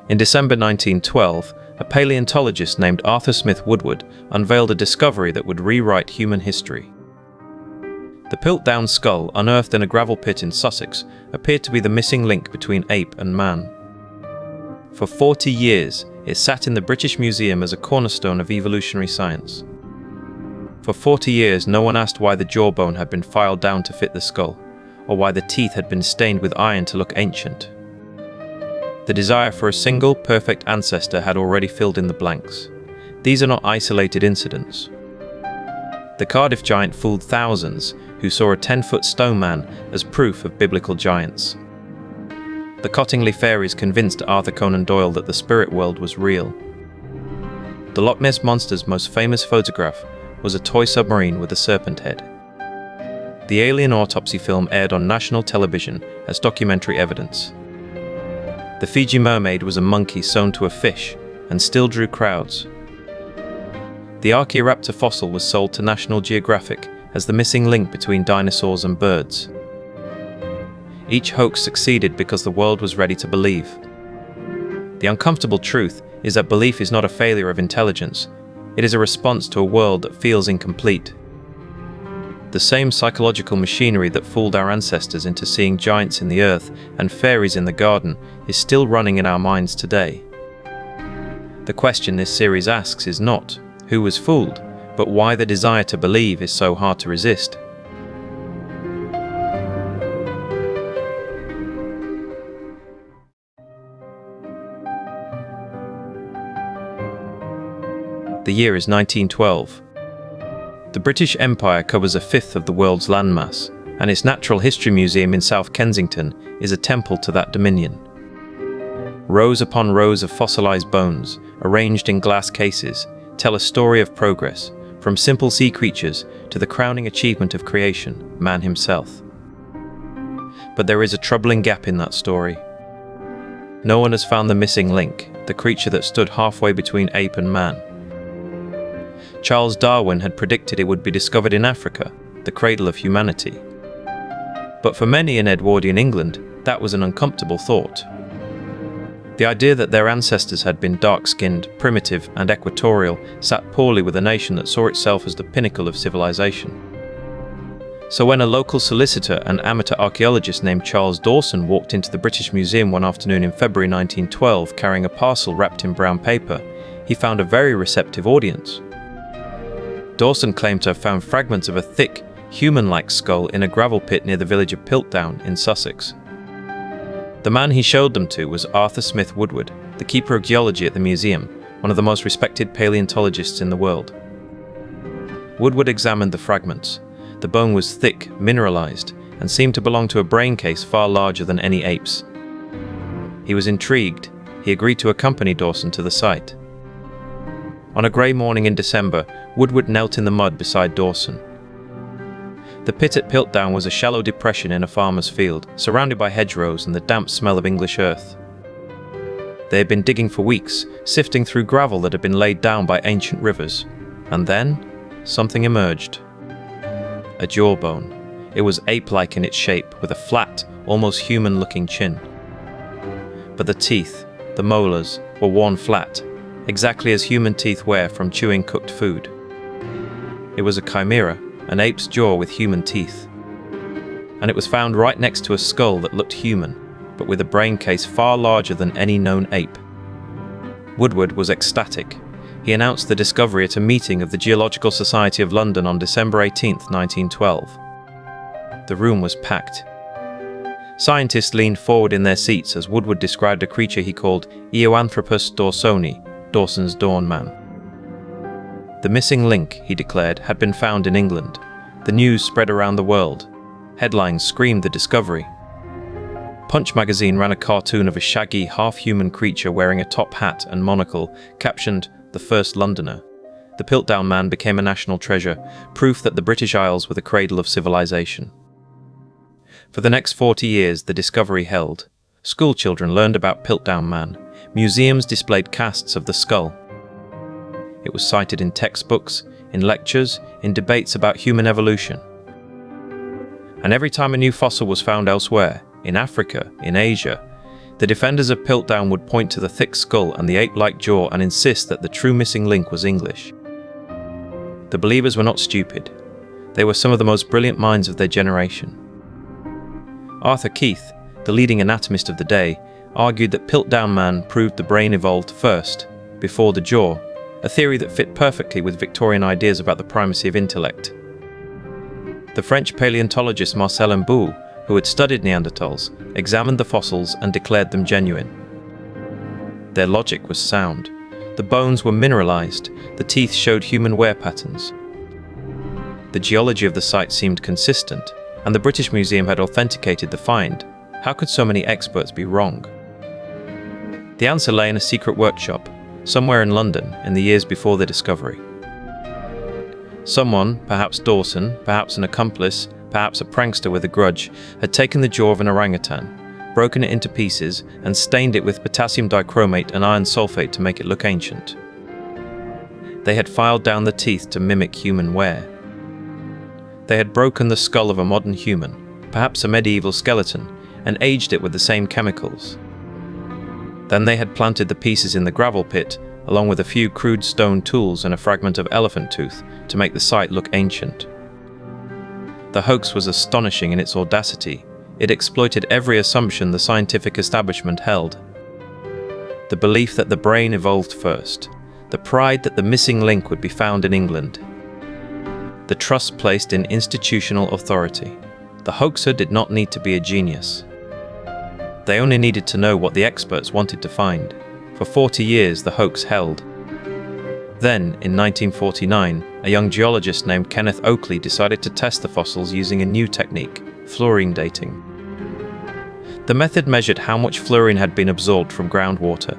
In December 1912, a paleontologist named Arthur Smith Woodward unveiled a discovery that would rewrite human history. The Piltdown skull, unearthed in a gravel pit in Sussex, appeared to be the missing link between ape and man. For 40 years, it sat in the British Museum as a cornerstone of evolutionary science. For 40 years, no one asked why the jawbone had been filed down to fit the skull, or why the teeth had been stained with iron to look ancient. The desire for a single, perfect ancestor had already filled in the blanks. These are not isolated incidents. The Cardiff Giant fooled thousands who saw a 10-foot stone man as proof of biblical giants. The Cottingley Fairies convinced Arthur Conan Doyle that the spirit world was real. The Loch Ness Monster's most famous photograph was a toy submarine with a serpent head. The Alien Autopsy film aired on national television as documentary evidence. The Fiji Mermaid was a monkey sewn to a fish and still drew crowds. The Archaeoraptor fossil was sold to National Geographic as the missing link between dinosaurs and birds. Each hoax succeeded because the world was ready to believe. The uncomfortable truth is that belief is not a failure of intelligence. It is a response to a world that feels incomplete. The same psychological machinery that fooled our ancestors into seeing giants in the earth and fairies in the garden is still running in our minds today. The question this series asks is not who was fooled, but why the desire to believe is so hard to resist. The year is 1912. The British Empire covers a fifth of the world's landmass, and its Natural History Museum in South Kensington is a temple to that dominion. Rows upon rows of fossilized bones, arranged in glass cases, tell a story of progress, from simple sea creatures to the crowning achievement of creation, man himself. But there is a troubling gap in that story. No one has found the missing link, the creature that stood halfway between ape and man. Charles Darwin had predicted it would be discovered in Africa, the cradle of humanity. But for many in Edwardian England, that was an uncomfortable thought. The idea that their ancestors had been dark-skinned, primitive, and equatorial sat poorly with a nation that saw itself as the pinnacle of civilization. So when a local solicitor and amateur archaeologist named Charles Dawson walked into the British Museum one afternoon in February 1912 carrying a parcel wrapped in brown paper, he found a very receptive audience. Dawson claimed to have found fragments of a thick, human-like skull in a gravel pit near the village of Piltdown in Sussex. The man he showed them to was Arthur Smith Woodward, the keeper of geology at the museum, one of the most respected paleontologists in the world. Woodward examined the fragments. The bone was thick, mineralized, and seemed to belong to a brain case far larger than any ape's. He was intrigued. He agreed to accompany Dawson to the site. On a grey morning in December, Woodward knelt in the mud beside Dawson. The pit at Piltdown was a shallow depression in a farmer's field, surrounded by hedgerows and the damp smell of English earth. They had been digging for weeks, sifting through gravel that had been laid down by ancient rivers. And then, something emerged. A jawbone. It was ape-like in its shape, with a flat, almost human-looking chin. But the teeth, the molars, were worn flat, exactly as human teeth wear from chewing cooked food. It was a chimera, an ape's jaw with human teeth. And it was found right next to a skull that looked human, but with a brain case far larger than any known ape. Woodward was ecstatic. He announced the discovery at a meeting of the Geological Society of London on December 18, 1912. The room was packed. Scientists leaned forward in their seats as Woodward described a creature he called Eoanthropus dawsoni, Dawson's Dawn Man. The missing link, he declared, had been found in England. The news spread around the world. Headlines screamed the discovery. Punch magazine ran a cartoon of a shaggy, half-human creature wearing a top hat and monocle, captioned, "The First Londoner." The Piltdown Man became a national treasure, proof that the British Isles were the cradle of civilization. For the next 40 years, the discovery held. School children learned about Piltdown Man. Museums displayed casts of the skull. It was cited in textbooks, in lectures, in debates about human evolution. And every time a new fossil was found elsewhere, in Africa, in Asia, The defenders of Piltdown would point to the thick skull and the ape-like jaw and insist that the true missing link was English. The believers were not stupid. They were some of the most brilliant minds of their generation. Arthur Keith, the leading anatomist of the day, argued that Piltdown Man proved the brain evolved first, before the jaw, a theory that fit perfectly with Victorian ideas about the primacy of intellect. The French paleontologist Marcel Imbaud, who had studied Neanderthals, examined the fossils and declared them genuine. Their logic was sound. The bones were mineralized, the teeth showed human wear patterns. The geology of the site seemed consistent, and the British Museum had authenticated the find. How could so many experts be wrong? The answer lay in a secret workshop, somewhere in London, in the years before the discovery. Someone, perhaps Dawson, perhaps an accomplice, perhaps a prankster with a grudge, had taken the jaw of an orangutan, broken it into pieces, and stained it with potassium dichromate and iron sulfate to make it look ancient. They had filed down the teeth to mimic human wear. They had broken the skull of a modern human, perhaps a medieval skeleton, and aged it with the same chemicals. Then they had planted the pieces in the gravel pit, along with a few crude stone tools and a fragment of elephant tooth, to make the site look ancient. The hoax was astonishing in its audacity. It exploited every assumption the scientific establishment held. The belief that the brain evolved first, the pride that the missing link would be found in England, the trust placed in institutional authority. The hoaxer did not need to be a genius. They only needed to know what the experts wanted to find. For 40 years, the hoax held. Then, in 1949, a young geologist named Kenneth Oakley decided to test the fossils using a new technique, fluorine dating. The method measured how much fluorine had been absorbed from groundwater.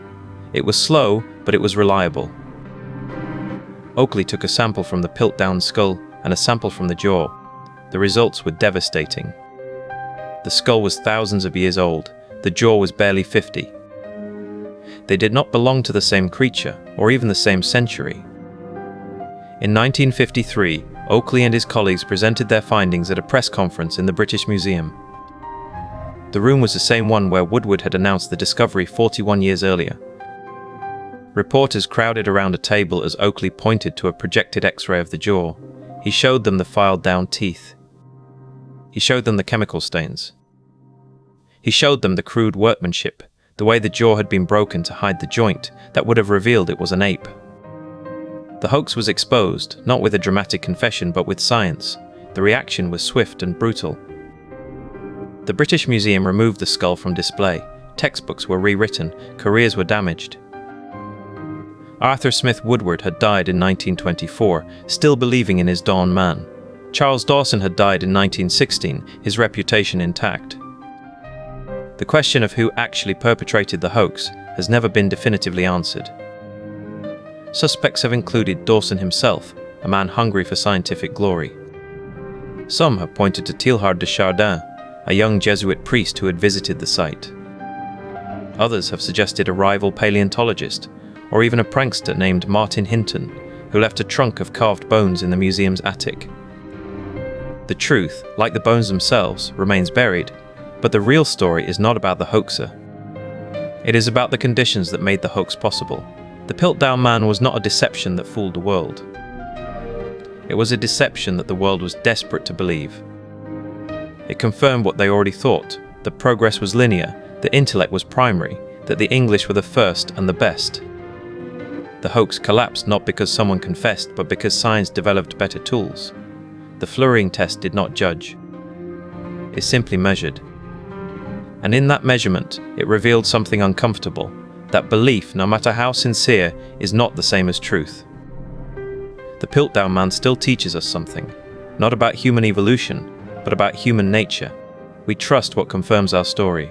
It was slow, but it was reliable. Oakley took a sample from the Piltdown skull and a sample from the jaw. The results were devastating. The skull was thousands of years old. The jaw was barely 50. They did not belong to the same creature, or even the same century. In 1953, Oakley and his colleagues presented their findings at a press conference in the British Museum. The room was the same one where Woodward had announced the discovery 41 years earlier. Reporters crowded around a table as Oakley pointed to a projected X-ray of the jaw. He showed them the filed-down teeth. He showed them the chemical stains. He showed them the crude workmanship, the way the jaw had been broken to hide the joint that would have revealed it was an ape. The hoax was exposed, not with a dramatic confession but with science. The reaction was swift and brutal. The British Museum removed the skull from display. Textbooks were rewritten, careers were damaged. Arthur Smith Woodward had died in 1924, still believing in his Dawn Man. Charles Dawson had died in 1916, his reputation intact. The question of who actually perpetrated the hoax has never been definitively answered. Suspects have included Dawson himself, a man hungry for scientific glory. Some have pointed to Teilhard de Chardin, a young Jesuit priest who had visited the site. Others have suggested a rival paleontologist, or even a prankster named Martin Hinton, who left a trunk of carved bones in the museum's attic. The truth, like the bones themselves, remains buried, but the real story is not about the hoaxer. It is about the conditions that made the hoax possible. The Piltdown Man was not a deception that fooled the world. It was a deception that the world was desperate to believe. It confirmed what they already thought, that progress was linear, that intellect was primary, that the English were the first and the best. The hoax collapsed not because someone confessed, but because science developed better tools. The fluorine test did not judge. It simply measured. And in that measurement, it revealed something uncomfortable, that belief, no matter how sincere, is not the same as truth. The Piltdown Man still teaches us something, not about human evolution, but about human nature. We trust what confirms our story.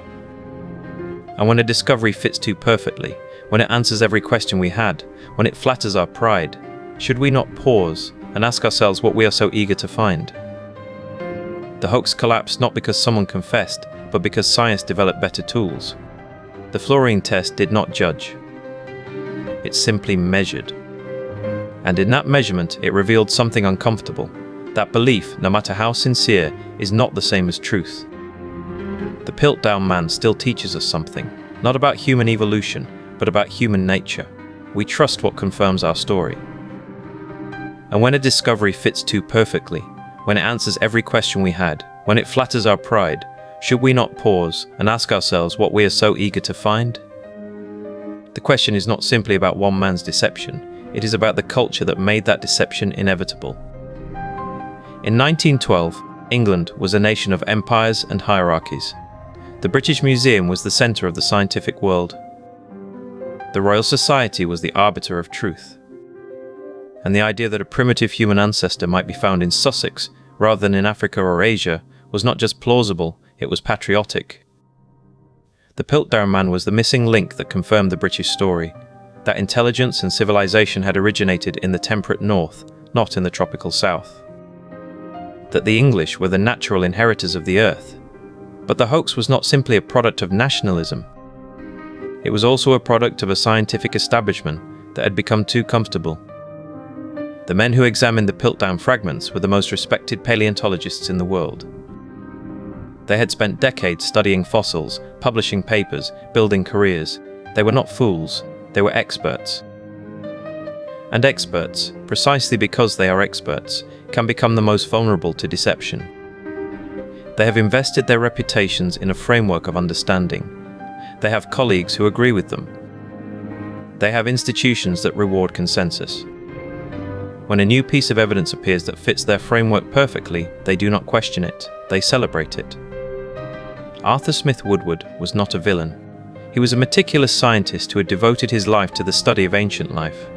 And when a discovery fits too perfectly, when it answers every question we had, when it flatters our pride, should we not pause and ask ourselves what we are so eager to find? The hoax collapsed not because someone confessed, but because science developed better tools. The fluorine test did not judge. It simply measured. And in that measurement, it revealed something uncomfortable. That belief, no matter how sincere, is not the same as truth. The Piltdown Man still teaches us something, not about human evolution, but about human nature. We trust what confirms our story. And when a discovery fits too perfectly, when it answers every question we had, when it flatters our pride, should we not pause and ask ourselves what we are so eager to find? The question is not simply about one man's deception, it is about the culture that made that deception inevitable. In 1912, England was a nation of empires and hierarchies. The British Museum was the centre of the scientific world. The Royal Society was the arbiter of truth. And the idea that a primitive human ancestor might be found in Sussex rather than in Africa or Asia was not just plausible, it was patriotic. The Piltdown Man was the missing link that confirmed the British story, that intelligence and civilization had originated in the temperate north, not in the tropical south. That the English were the natural inheritors of the earth. But the hoax was not simply a product of nationalism. It was also a product of a scientific establishment that had become too comfortable. The men who examined the Piltdown fragments were the most respected paleontologists in the world. They had spent decades studying fossils, publishing papers, building careers. They were not fools, they were experts. And experts, precisely because they are experts, can become the most vulnerable to deception. They have invested their reputations in a framework of understanding. They have colleagues who agree with them. They have institutions that reward consensus. When a new piece of evidence appears that fits their framework perfectly, they do not question it, they celebrate it. Arthur Smith Woodward was not a villain. He was a meticulous scientist who had devoted his life to the study of ancient life.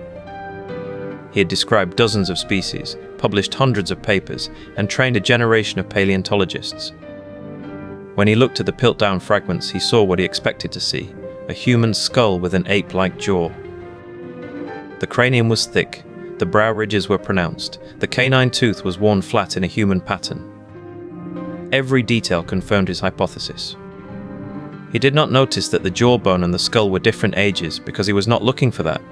He had described dozens of species, published hundreds of papers, and trained a generation of paleontologists. When he looked at the Piltdown fragments, he saw what he expected to see, a human skull with an ape-like jaw. The cranium was thick, the brow ridges were pronounced, the canine tooth was worn flat in a human pattern. Every detail confirmed his hypothesis. He did not notice that the jawbone and the skull were different ages because he was not looking for that.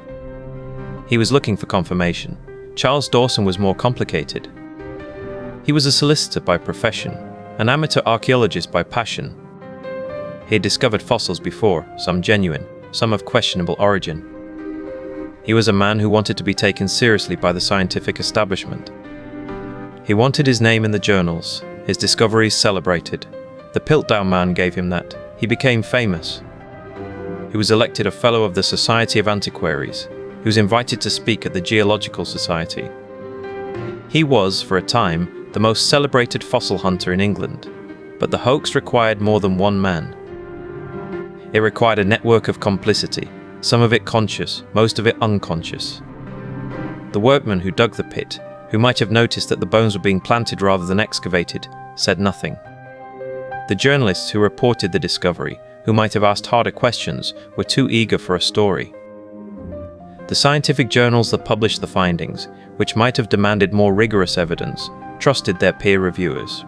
He was looking for confirmation. Charles Dawson was more complicated. He was a solicitor by profession, an amateur archaeologist by passion. He had discovered fossils before, some genuine, some of questionable origin. He was a man who wanted to be taken seriously by the scientific establishment. He wanted his name in the journals, his discoveries celebrated. The Piltdown Man gave him that. He became famous. He was elected a Fellow of the Society of Antiquaries. He was invited to speak at the Geological Society. He was, for a time, the most celebrated fossil hunter in England. But the hoax required more than one man. It required a network of complicity, some of it conscious, most of it unconscious. The workmen who dug the pit, who might have noticed that the bones were being planted rather than excavated, said nothing. The journalists who reported the discovery, who might have asked harder questions, were too eager for a story. The scientific journals that published the findings, which might have demanded more rigorous evidence, trusted their peer reviewers.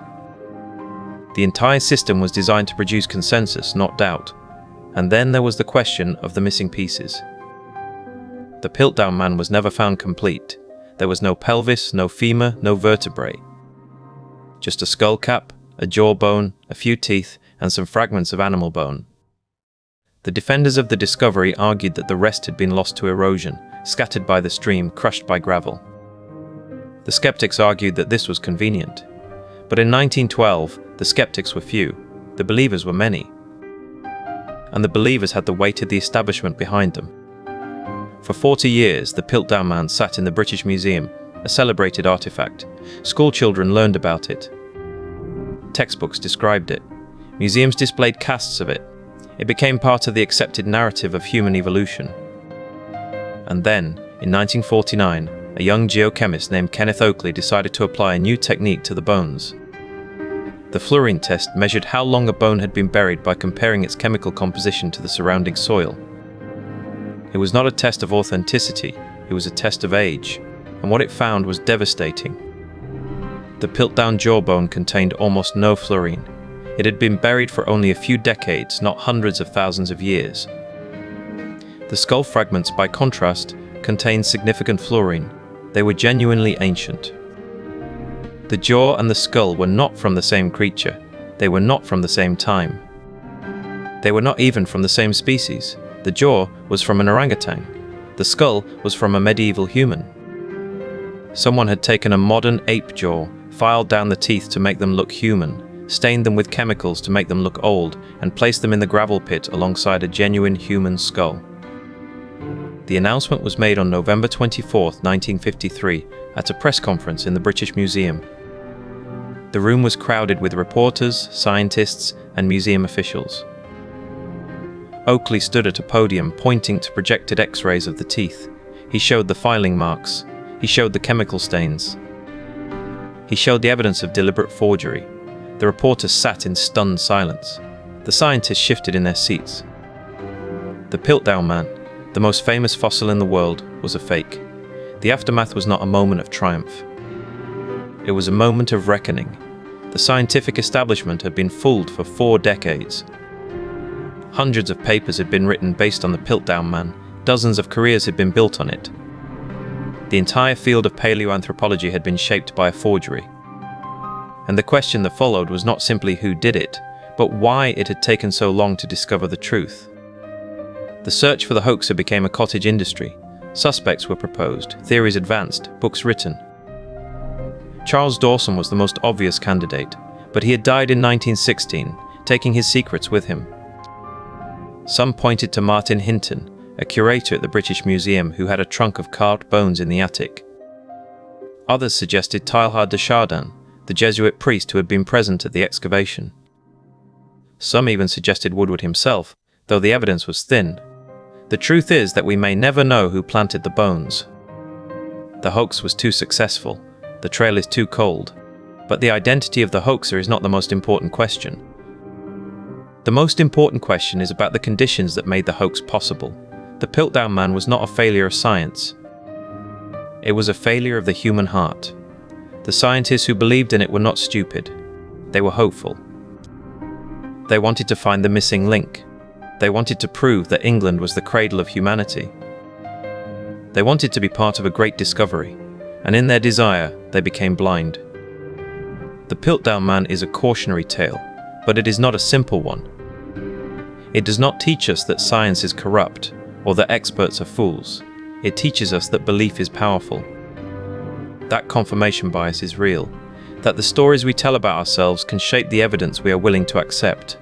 The entire system was designed to produce consensus, not doubt. And then there was the question of the missing pieces. The Piltdown Man was never found complete. There was no pelvis, no femur, no vertebrae. Just a skull cap, a jawbone, a few teeth, and some fragments of animal bone. The defenders of the discovery argued that the rest had been lost to erosion, scattered by the stream, crushed by gravel. The skeptics argued that this was convenient. But in 1912, the skeptics were few, the believers were many. And the believers had the weight of the establishment behind them. For 40 years, the Piltdown Man sat in the British Museum, a celebrated artifact. School children learned about it. Textbooks described it. Museums displayed casts of it. It became part of the accepted narrative of human evolution. And then, in 1949, a young geochemist named Kenneth Oakley decided to apply a new technique to the bones. The fluorine test measured how long a bone had been buried by comparing its chemical composition to the surrounding soil. It was not a test of authenticity, it was a test of age, and what it found was devastating. The Piltdown jawbone contained almost no fluorine. It had been buried for only a few decades, not hundreds of thousands of years. The skull fragments, by contrast, contained significant fluorine. They were genuinely ancient. The jaw and the skull were not from the same creature. They were not from the same time. They were not even from the same species. The jaw was from an orangutan. The skull was from a medieval human. Someone had taken a modern ape jaw, filed down the teeth to make them look human, stained them with chemicals to make them look old, and placed them in the gravel pit alongside a genuine human skull. The announcement was made on November 24, 1953, at a press conference in the British Museum. The room was crowded with reporters, scientists, and museum officials. Oakley stood at a podium pointing to projected X-rays of the teeth. He showed the filing marks. He showed the chemical stains. He showed the evidence of deliberate forgery. The reporters sat in stunned silence. The scientists shifted in their seats. The Piltdown Man, the most famous fossil in the world, was a fake. The aftermath was not a moment of triumph. It was a moment of reckoning. The scientific establishment had been fooled for 4 decades. Hundreds of papers had been written based on the Piltdown Man. Dozens of careers had been built on it. The entire field of paleoanthropology had been shaped by a forgery. And the question that followed was not simply who did it, but why it had taken so long to discover the truth. The search for the hoaxer became a cottage industry. Suspects were proposed, theories advanced, books written. Charles Dawson was the most obvious candidate, but he had died in 1916, taking his secrets with him. Some pointed to Martin Hinton, a curator at the British Museum who had a trunk of carved bones in the attic. Others suggested Teilhard de Chardin, the Jesuit priest who had been present at the excavation. Some even suggested Woodward himself, though the evidence was thin. The truth is that we may never know who planted the bones. The hoax was too successful. The trail is too cold. But the identity of the hoaxer is not the most important question. The most important question is about the conditions that made the hoax possible. The Piltdown Man was not a failure of science. It was a failure of the human heart. The scientists who believed in it were not stupid. They were hopeful. They wanted to find the missing link. They wanted to prove that England was the cradle of humanity. They wanted to be part of a great discovery, and in their desire, they became blind. The Piltdown Man is a cautionary tale, but it is not a simple one. It does not teach us that science is corrupt, or that experts are fools. It teaches us that belief is powerful. That confirmation bias is real, that the stories we tell about ourselves can shape the evidence we are willing to accept,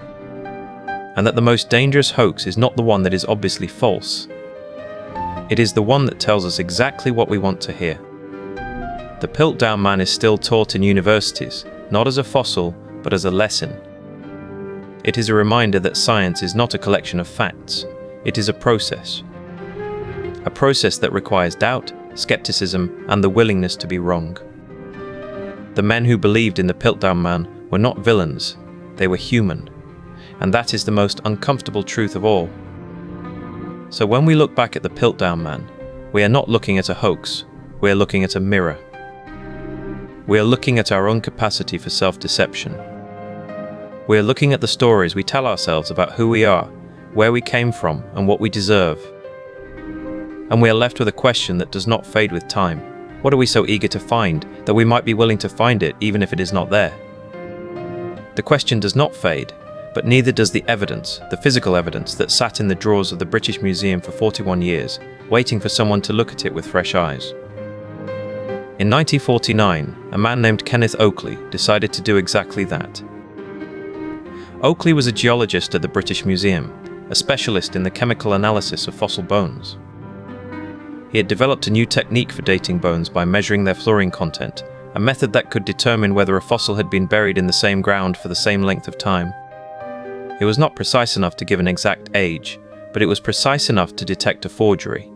and that the most dangerous hoax is not the one that is obviously false. It is the one that tells us exactly what we want to hear. The Piltdown Man is still taught in universities, not as a fossil, but as a lesson. It is a reminder that science is not a collection of facts. It is a process that requires doubt, skepticism, and the willingness to be wrong. The men who believed in the Piltdown Man were not villains, they were human, and that is the most uncomfortable truth of all. So when we look back at the Piltdown Man, we are not looking at a hoax, we are looking at a mirror. We are looking at our own capacity for self-deception. We are looking at the stories we tell ourselves about who we are, where we came from, and what we deserve. And we are left with a question that does not fade with time. What are we so eager to find, that we might be willing to find it even if it is not there? The question does not fade, but neither does the evidence, the physical evidence that sat in the drawers of the British Museum for 41 years, waiting for someone to look at it with fresh eyes. In 1949, a man named Kenneth Oakley decided to do exactly that. Oakley was a geologist at the British Museum, a specialist in the chemical analysis of fossil bones. He had developed a new technique for dating bones by measuring their fluorine content, a method that could determine whether a fossil had been buried in the same ground for the same length of time. It was not precise enough to give an exact age, but it was precise enough to detect a forgery.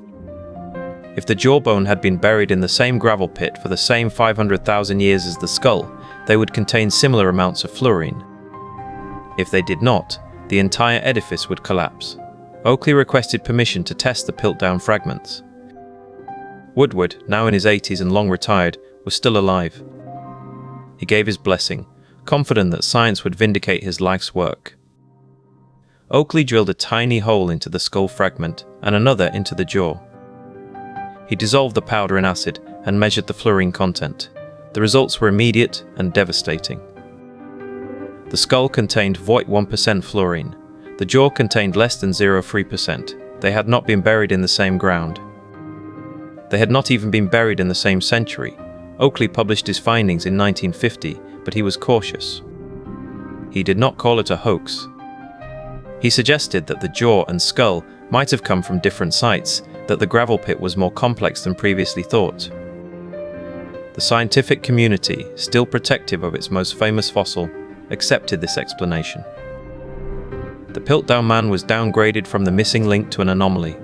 If the jawbone had been buried in the same gravel pit for the same 500,000 years as the skull, they would contain similar amounts of fluorine. If they did not, the entire edifice would collapse. Oakley requested permission to test the Piltdown fragments. Woodward, now in his 80s and long retired, was still alive. He gave his blessing, confident that science would vindicate his life's work. Oakley drilled a tiny hole into the skull fragment and another into the jaw. He dissolved the powder in acid and measured the fluorine content. The results were immediate and devastating. The skull contained 0.1% fluorine. The jaw contained less than 0.3%. They had not been buried in the same ground. They had not even been buried in the same century. Oakley published his findings in 1950, but he was cautious. He did not call it a hoax. He suggested that the jaw and skull might have come from different sites, that the gravel pit was more complex than previously thought. The scientific community, still protective of its most famous fossil, accepted this explanation. The Piltdown Man was downgraded from the missing link to an anomaly,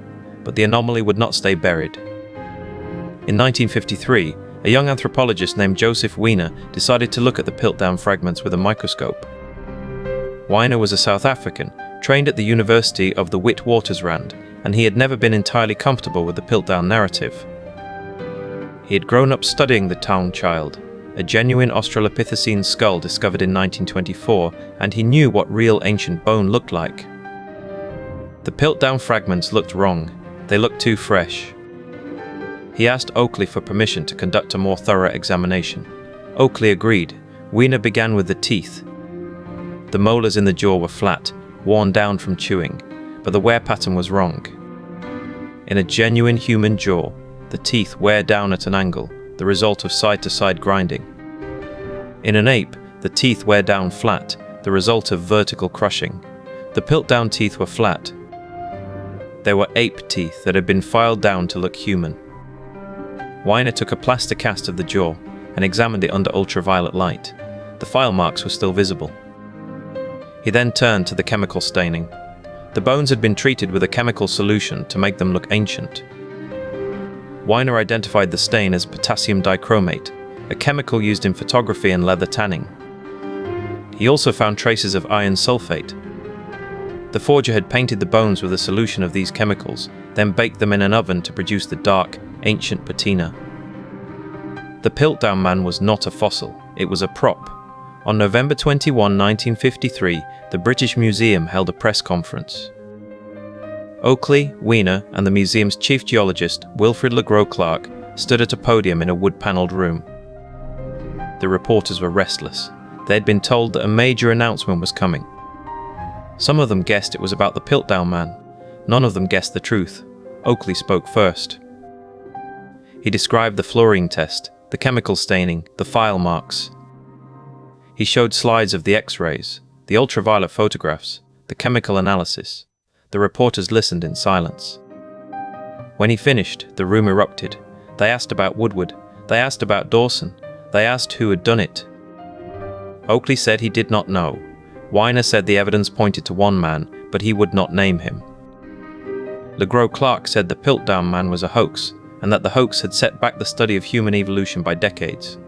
but the anomaly would not stay buried. In 1953, a young anthropologist named Joseph Weiner decided to look at the Piltdown fragments with a microscope. Weiner was a South African, trained at the University of the Witwatersrand, and he had never been entirely comfortable with the Piltdown narrative. He had grown up studying the town child, a genuine Australopithecine skull discovered in 1924, and he knew what real ancient bone looked like. The Piltdown fragments looked wrong. They looked too fresh. He asked Oakley for permission to conduct a more thorough examination. Oakley agreed. Weiner began with the teeth. The molars in the jaw were flat, worn down from chewing, but the wear pattern was wrong. In a genuine human jaw, the teeth wear down at an angle, the result of side-to-side grinding. In an ape, the teeth wear down flat, the result of vertical crushing. The Piltdown teeth were flat. They were ape teeth that had been filed down to look human. Weiner took a plaster cast of the jaw and examined it under ultraviolet light. The file marks were still visible. He then turned to the chemical staining. The bones had been treated with a chemical solution to make them look ancient. Weiner identified the stain as potassium dichromate, a chemical used in photography and leather tanning. He also found traces of iron sulfate. The forger had painted the bones with a solution of these chemicals, then baked them in an oven to produce the dark, ancient patina. The Piltdown Man was not a fossil, it was a prop. On November 21, 1953, the British Museum held a press conference. Oakley, Weiner, and the museum's chief geologist, Wilfred Le Gros Clark, stood at a podium in a wood-panelled room. The reporters were restless. They had been told that a major announcement was coming. Some of them guessed it was about the Piltdown Man. None of them guessed the truth. Oakley spoke first. He described the fluorine test, the chemical staining, the file marks. He showed slides of the X-rays, the ultraviolet photographs, the chemical analysis. The reporters listened in silence. When he finished, the room erupted. They asked about Woodward. They asked about Dawson. They asked who had done it. Oakley said he did not know. Weiner said the evidence pointed to one man, but he would not name him. Le Gros Clark said the Piltdown Man was a hoax, and that the hoax had set back the study of human evolution by decades.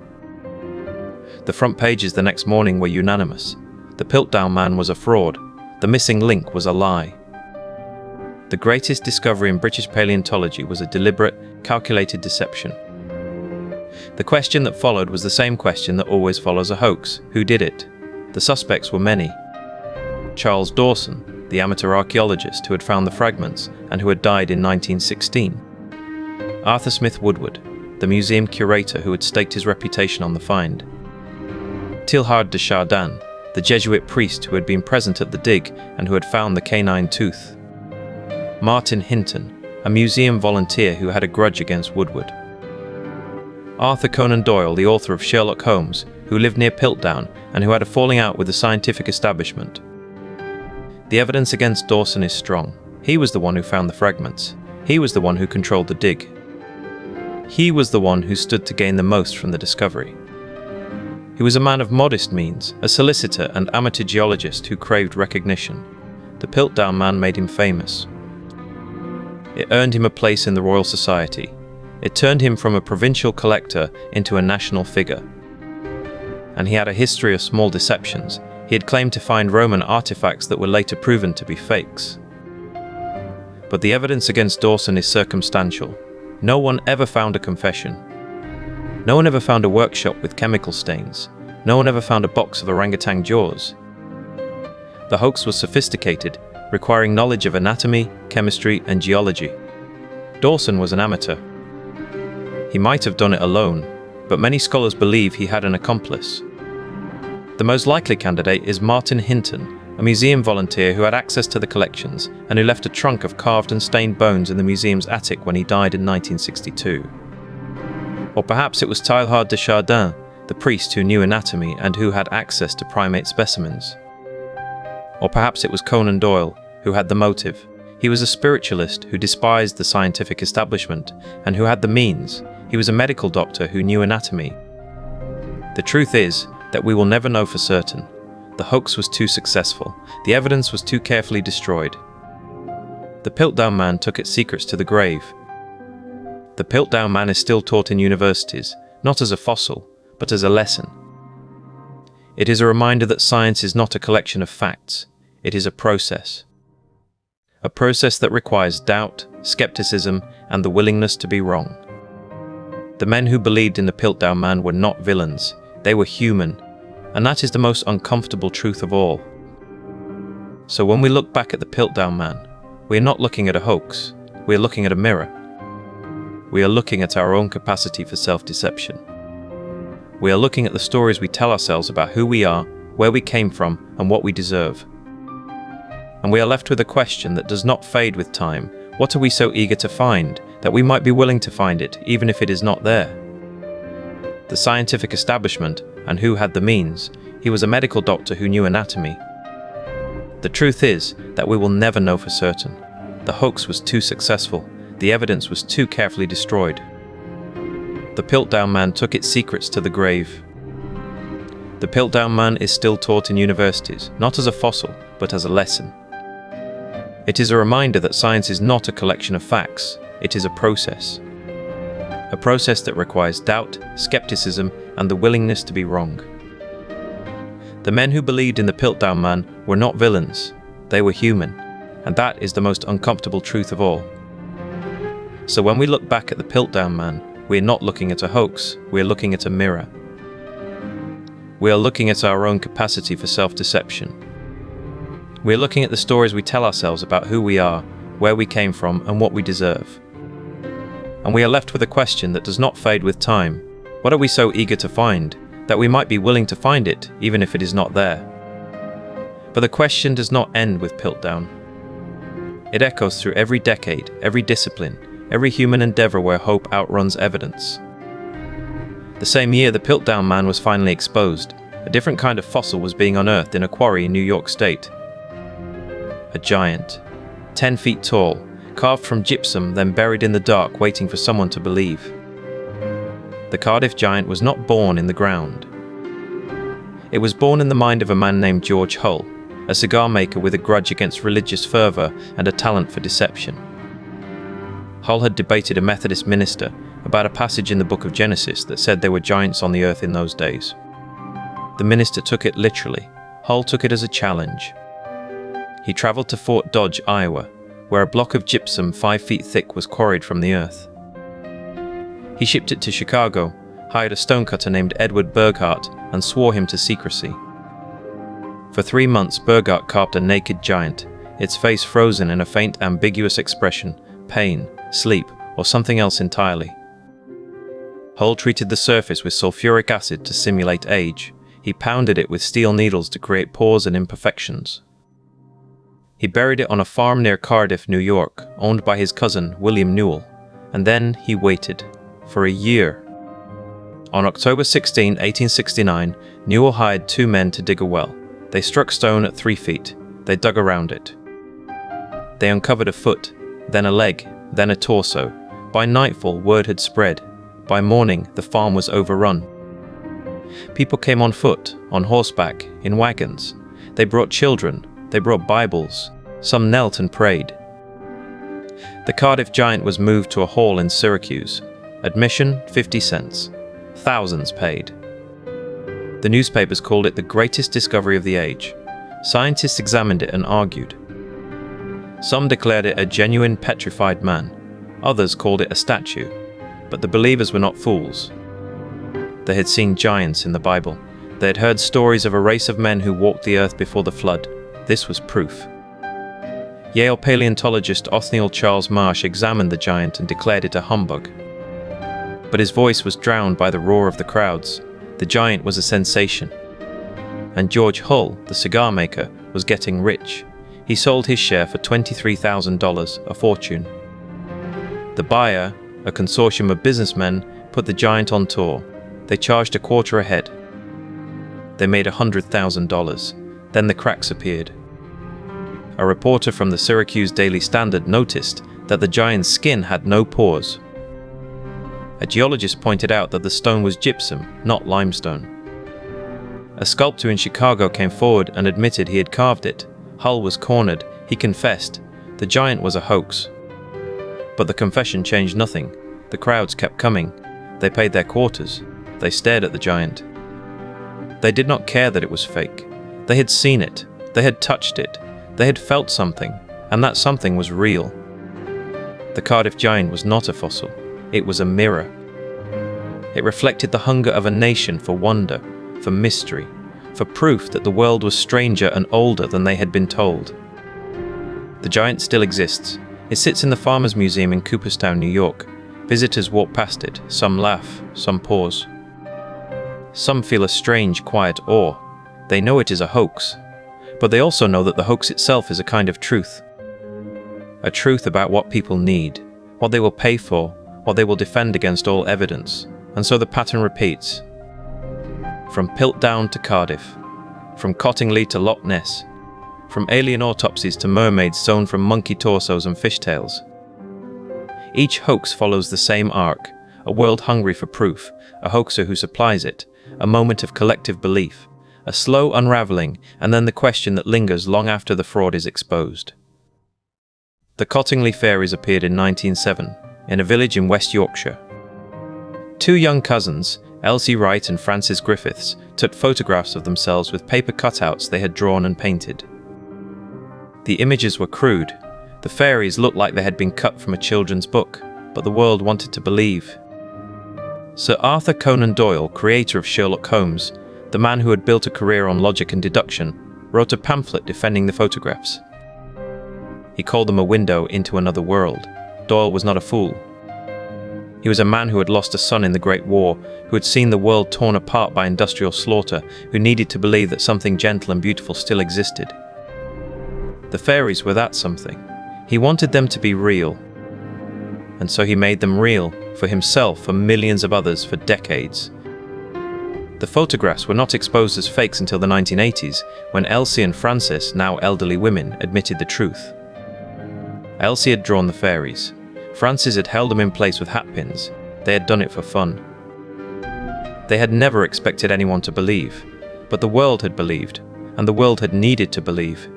The front pages the next morning were unanimous. The Piltdown Man was a fraud. The missing link was a lie. The greatest discovery in British paleontology was a deliberate, calculated deception. The question that followed was the same question that always follows a hoax. Who did it? The suspects were many. Charles Dawson, the amateur archaeologist who had found the fragments and who had died in 1916. Arthur Smith Woodward, the museum curator who had staked his reputation on the find. Teilhard de Chardin, the Jesuit priest who had been present at the dig and who had found the canine tooth. Martin Hinton, a museum volunteer who had a grudge against Woodward. Arthur Conan Doyle, the author of Sherlock Holmes, who lived near Piltdown and who had a falling out with the scientific establishment. The evidence against Dawson is strong. He was the one who found the fragments. He was the one who controlled the dig. He was the one who stood to gain the most from the discovery. He was a man of modest means, a solicitor and amateur geologist who craved recognition. The Piltdown Man made him famous. It earned him a place in the Royal Society. It turned him from a provincial collector into a national figure. And he had a history of small deceptions. He had claimed to find Roman artifacts that were later proven to be fakes. But the evidence against Dawson is circumstantial. No one ever found a confession. No one ever found a workshop with chemical stains. No one ever found a box of orangutan jaws. The hoax was sophisticated, requiring knowledge of anatomy, chemistry, and geology. Dawson was an amateur. He might have done it alone, but many scholars believe he had an accomplice. The most likely candidate is Martin Hinton, a museum volunteer who had access to the collections and who left a trunk of carved and stained bones in the museum's attic when he died in 1962. Or perhaps it was Teilhard de Chardin, the priest who knew anatomy and who had access to primate specimens. Or perhaps it was Conan Doyle, who had the motive. He was a spiritualist who despised the scientific establishment and who had the means. He was a medical doctor who knew anatomy. The truth is that we will never know for certain. The hoax was too successful. The evidence was too carefully destroyed. The Piltdown Man took its secrets to the grave. The Piltdown Man is still taught in universities, not as a fossil, but as a lesson. It is a reminder that science is not a collection of facts. It is a process. A process that requires doubt, skepticism, and the willingness to be wrong. The men who believed in the Piltdown Man were not villains. They were human, and that is the most uncomfortable truth of all. So when we look back at the Piltdown Man, we are not looking at a hoax. We are looking at a mirror. We are looking at our own capacity for self-deception. We are looking at the stories we tell ourselves about who we are, where we came from, and what we deserve. And we are left with a question that does not fade with time. What are we so eager to find, that we might be willing to find it, even if it is not there? The scientific establishment, and who had the means, he was a medical doctor who knew anatomy. The truth is that we will never know for certain. The hoax was too successful. The evidence was too carefully destroyed. The Piltdown Man took its secrets to the grave. The Piltdown Man is still taught in universities, not as a fossil, but as a lesson. It is a reminder that science is not a collection of facts, it is a process. A process that requires doubt, skepticism, and the willingness to be wrong. The men who believed in the Piltdown Man were not villains, they were human, and that is the most uncomfortable truth of all. So when we look back at the Piltdown Man, we are not looking at a hoax, we are looking at a mirror. We are looking at our own capacity for self-deception. We are looking at the stories we tell ourselves about who we are, where we came from, and what we deserve. And we are left with a question that does not fade with time. What are we so eager to find, that we might be willing to find it, even if it is not there? But the question does not end with Piltdown. It echoes through every decade, every discipline, every human endeavor where hope outruns evidence. The same year the Piltdown Man was finally exposed, a different kind of fossil was being unearthed in a quarry in New York State. A giant, 10 feet tall, carved from gypsum, then buried in the dark, waiting for someone to believe. The Cardiff Giant was not born in the ground. It was born in the mind of a man named George Hull, a cigar maker with a grudge against religious fervor and a talent for deception. Hull had debated a Methodist minister about a passage in the book of Genesis that said there were giants on the earth in those days. The minister took it literally. Hull took it as a challenge. He traveled to Fort Dodge, Iowa, where a block of gypsum 5 feet thick was quarried from the earth. He shipped it to Chicago, hired a stonecutter named Edward Burghardt, and swore him to secrecy. For 3 months, Burghardt carved a naked giant, its face frozen in a faint, ambiguous expression, pain, sleep, or something else entirely. Hull treated the surface with sulfuric acid to simulate age. He pounded it with steel needles to create pores and imperfections. He buried it on a farm near Cardiff, New York, owned by his cousin, William Newell, and then he waited for a year. On October 16, 1869, Newell hired 2 men to dig a well. They struck stone at 3 feet. They dug around it. They uncovered a foot, then a leg, then a torso. By nightfall, word had spread. By morning, the farm was overrun. People came on foot, on horseback, in wagons. They brought children. They brought Bibles. Some knelt and prayed. The Cardiff Giant was moved to a hall in Syracuse. Admission, 50 cents. Thousands paid. The newspapers called it the greatest discovery of the age. Scientists examined it and argued. Some declared it a genuine petrified man. Others called it a statue. But the believers were not fools. They had seen giants in the Bible. They had heard stories of a race of men who walked the earth before the flood. This was proof. Yale paleontologist Othniel Charles Marsh examined the giant and declared it a humbug. But his voice was drowned by the roar of the crowds. The giant was a sensation. And George Hull, the cigar maker, was getting rich. He sold his share for $23,000, a fortune. The buyer, a consortium of businessmen, put the giant on tour. They charged a quarter a head. They made $100,000. Then the cracks appeared. A reporter from the Syracuse Daily Standard noticed that the giant's skin had no pores. A geologist pointed out that the stone was gypsum, not limestone. A sculptor in Chicago came forward and admitted he had carved it. Hull was cornered. He confessed. The giant was a hoax. But the confession changed nothing. The crowds kept coming. They paid their quarters. They stared at the giant. They did not care that it was fake. They had seen it. They had touched it. They had felt something, and that something was real. The Cardiff Giant was not a fossil. It was a mirror. It reflected the hunger of a nation for wonder, for mystery, for proof that the world was stranger and older than they had been told. The giant still exists. It sits in the Farmers Museum in Cooperstown, New York. Visitors walk past it. Some laugh, some pause. Some feel a strange, quiet awe. They know it is a hoax, but they also know that the hoax itself is a kind of truth. A truth about what people need, what they will pay for, what they will defend against all evidence. And so the pattern repeats. From Piltdown to Cardiff, from Cottingley to Loch Ness, from alien autopsies to mermaids sewn from monkey torsos and fishtails. Each hoax follows the same arc, a world hungry for proof, a hoaxer who supplies it, a moment of collective belief, a slow unraveling, and then the question that lingers long after the fraud is exposed. The Cottingley Fairies appeared in 1907, in a village in West Yorkshire. Two young cousins, Elsie Wright and Frances Griffiths, took photographs of themselves with paper cutouts they had drawn and painted. The images were crude. The fairies looked like they had been cut from a children's book, but the world wanted to believe. Sir Arthur Conan Doyle, creator of Sherlock Holmes, the man who had built a career on logic and deduction, wrote a pamphlet defending the photographs. He called them a window into another world. Doyle was not a fool. He was a man who had lost a son in the Great War, who had seen the world torn apart by industrial slaughter, who needed to believe that something gentle and beautiful still existed. The fairies were that something. He wanted them to be real. And so he made them real, for himself, for millions of others, for decades. The photographs were not exposed as fakes until the 1980s, when Elsie and Frances, now elderly women, admitted the truth. Elsie had drawn the fairies. Frances had held them in place with hatpins. They had done it for fun. They had never expected anyone to believe, but the world had believed, and the world had needed to believe.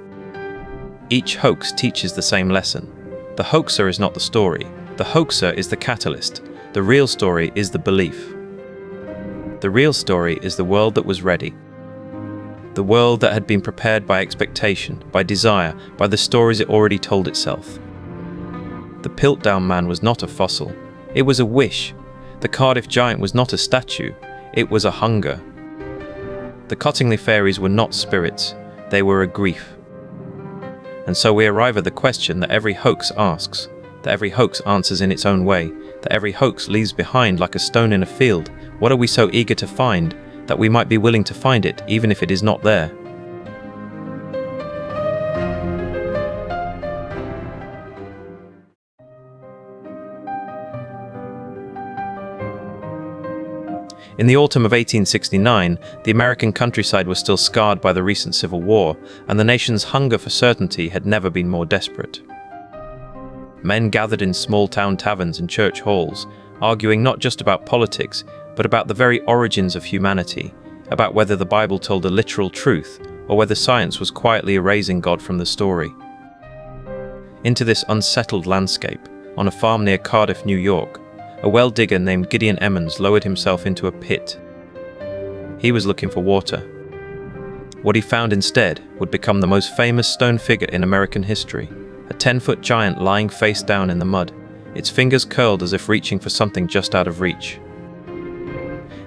Each hoax teaches the same lesson. The hoaxer is not the story. The hoaxer is the catalyst. The real story is the belief. The real story is the world that was ready. The world that had been prepared by expectation, by desire, by the stories it already told itself. The Piltdown Man was not a fossil. It was a wish. The Cardiff Giant was not a statue. It was a hunger. The Cottingley Fairies were not spirits. They were a grief. And so we arrive at the question that every hoax asks, that every hoax answers in its own way, that every hoax leaves behind like a stone in a field. What are we so eager to find, that we might be willing to find it, even if it is not there? In the autumn of 1869, the American countryside was still scarred by the recent Civil War, and the nation's hunger for certainty had never been more desperate. Men gathered in small-town taverns and church halls, arguing not just about politics, but about the very origins of humanity, about whether the Bible told a literal truth, or whether science was quietly erasing God from the story. Into this unsettled landscape, on a farm near Cardiff, New York, a well-digger named Gideon Emmons lowered himself into a pit. He was looking for water. What he found instead would become the most famous stone figure in American history, a 10-foot giant lying face down in the mud, its fingers curled as if reaching for something just out of reach.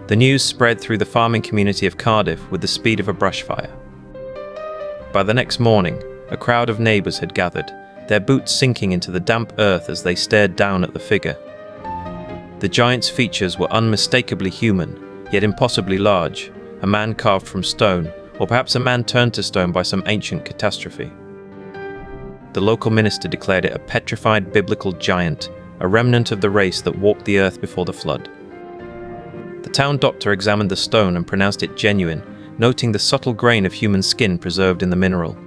The news spread through the farming community of Cardiff with the speed of a brush fire. By the next morning, a crowd of neighbours had gathered, their boots sinking into the damp earth as they stared down at the figure. The giant's features were unmistakably human, yet impossibly large, a man carved from stone, or perhaps a man turned to stone by some ancient catastrophe. The local minister declared it a petrified biblical giant, a remnant of the race that walked the earth before the flood. The town doctor examined the stone and pronounced it genuine, noting the subtle grain of human skin preserved in the mineral.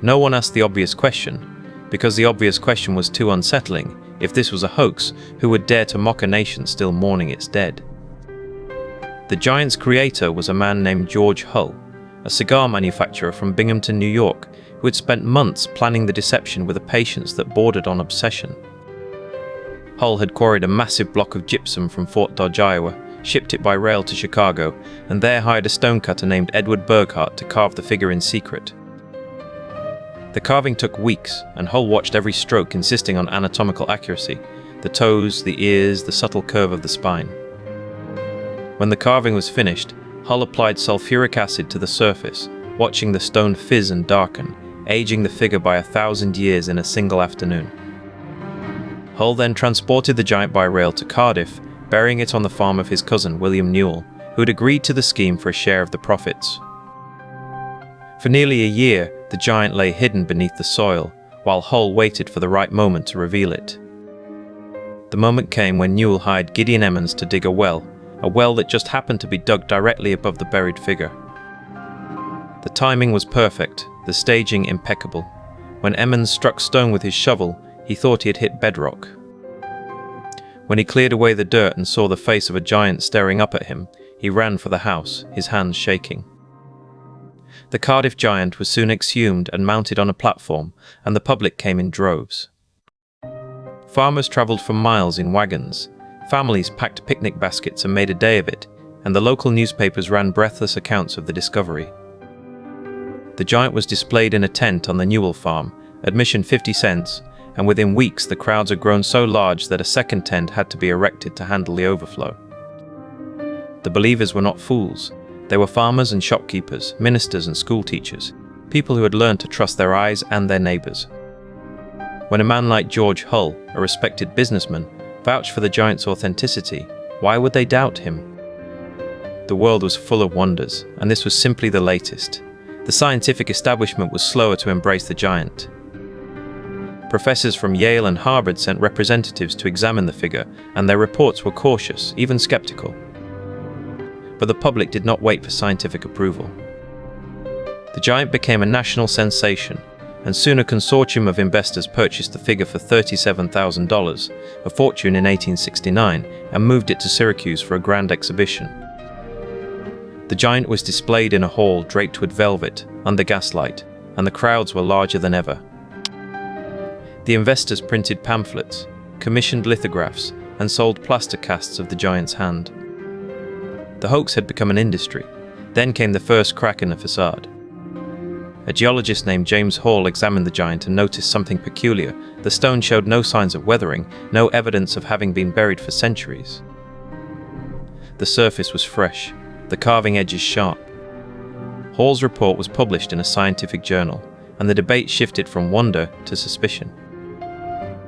No one asked the obvious question, because the obvious question was too unsettling. If this was a hoax, who would dare to mock a nation still mourning its dead? The giant's creator was a man named George Hull, a cigar manufacturer from Binghamton, New York, who had spent months planning the deception with a patience that bordered on obsession. Hull had quarried a massive block of gypsum from Fort Dodge, Iowa, shipped it by rail to Chicago, and there hired a stonecutter named Edward Burghardt to carve the figure in secret. The carving took weeks, and Hull watched every stroke, insisting on anatomical accuracy: the toes, the ears, the subtle curve of the spine. When the carving was finished, Hull applied sulfuric acid to the surface, watching the stone fizz and darken, aging the figure by 1,000 years in a single afternoon. Hull then transported the giant by rail to Cardiff, burying it on the farm of his cousin William Newell, who had agreed to the scheme for a share of the profits. For nearly a year, the giant lay hidden beneath the soil, while Hull waited for the right moment to reveal it. The moment came when Newell hired Gideon Emmons to dig a well that just happened to be dug directly above the buried figure. The timing was perfect, the staging impeccable. When Emmons struck stone with his shovel, he thought he had hit bedrock. When he cleared away the dirt and saw the face of a giant staring up at him, he ran for the house, his hands shaking. The Cardiff Giant was soon exhumed and mounted on a platform, and the public came in droves. Farmers travelled for miles in wagons. Families packed picnic baskets and made a day of it, and the local newspapers ran breathless accounts of the discovery. The giant was displayed in a tent on the Newell farm, admission 50 cents, and within weeks the crowds had grown so large that a second tent had to be erected to handle the overflow. The believers were not fools. They were farmers and shopkeepers, ministers and school teachers, people who had learned to trust their eyes and their neighbours. When a man like George Hull, a respected businessman, vouched for the giant's authenticity, why would they doubt him? The world was full of wonders, and this was simply the latest. The scientific establishment was slower to embrace the giant. Professors from Yale and Harvard sent representatives to examine the figure, and their reports were cautious, even skeptical. But the public did not wait for scientific approval. The giant became a national sensation, and soon a consortium of investors purchased the figure for $37,000, a fortune in 1869, and moved it to Syracuse for a grand exhibition. The giant was displayed in a hall draped with velvet, under gaslight, and the crowds were larger than ever. The investors printed pamphlets, commissioned lithographs, and sold plaster casts of the giant's hand. The hoax had become an industry. Then came the first crack in the facade. A geologist named James Hall examined the giant and noticed something peculiar. The stone showed no signs of weathering, no evidence of having been buried for centuries. The surface was fresh, the carving edges sharp. Hall's report was published in a scientific journal, and the debate shifted from wonder to suspicion.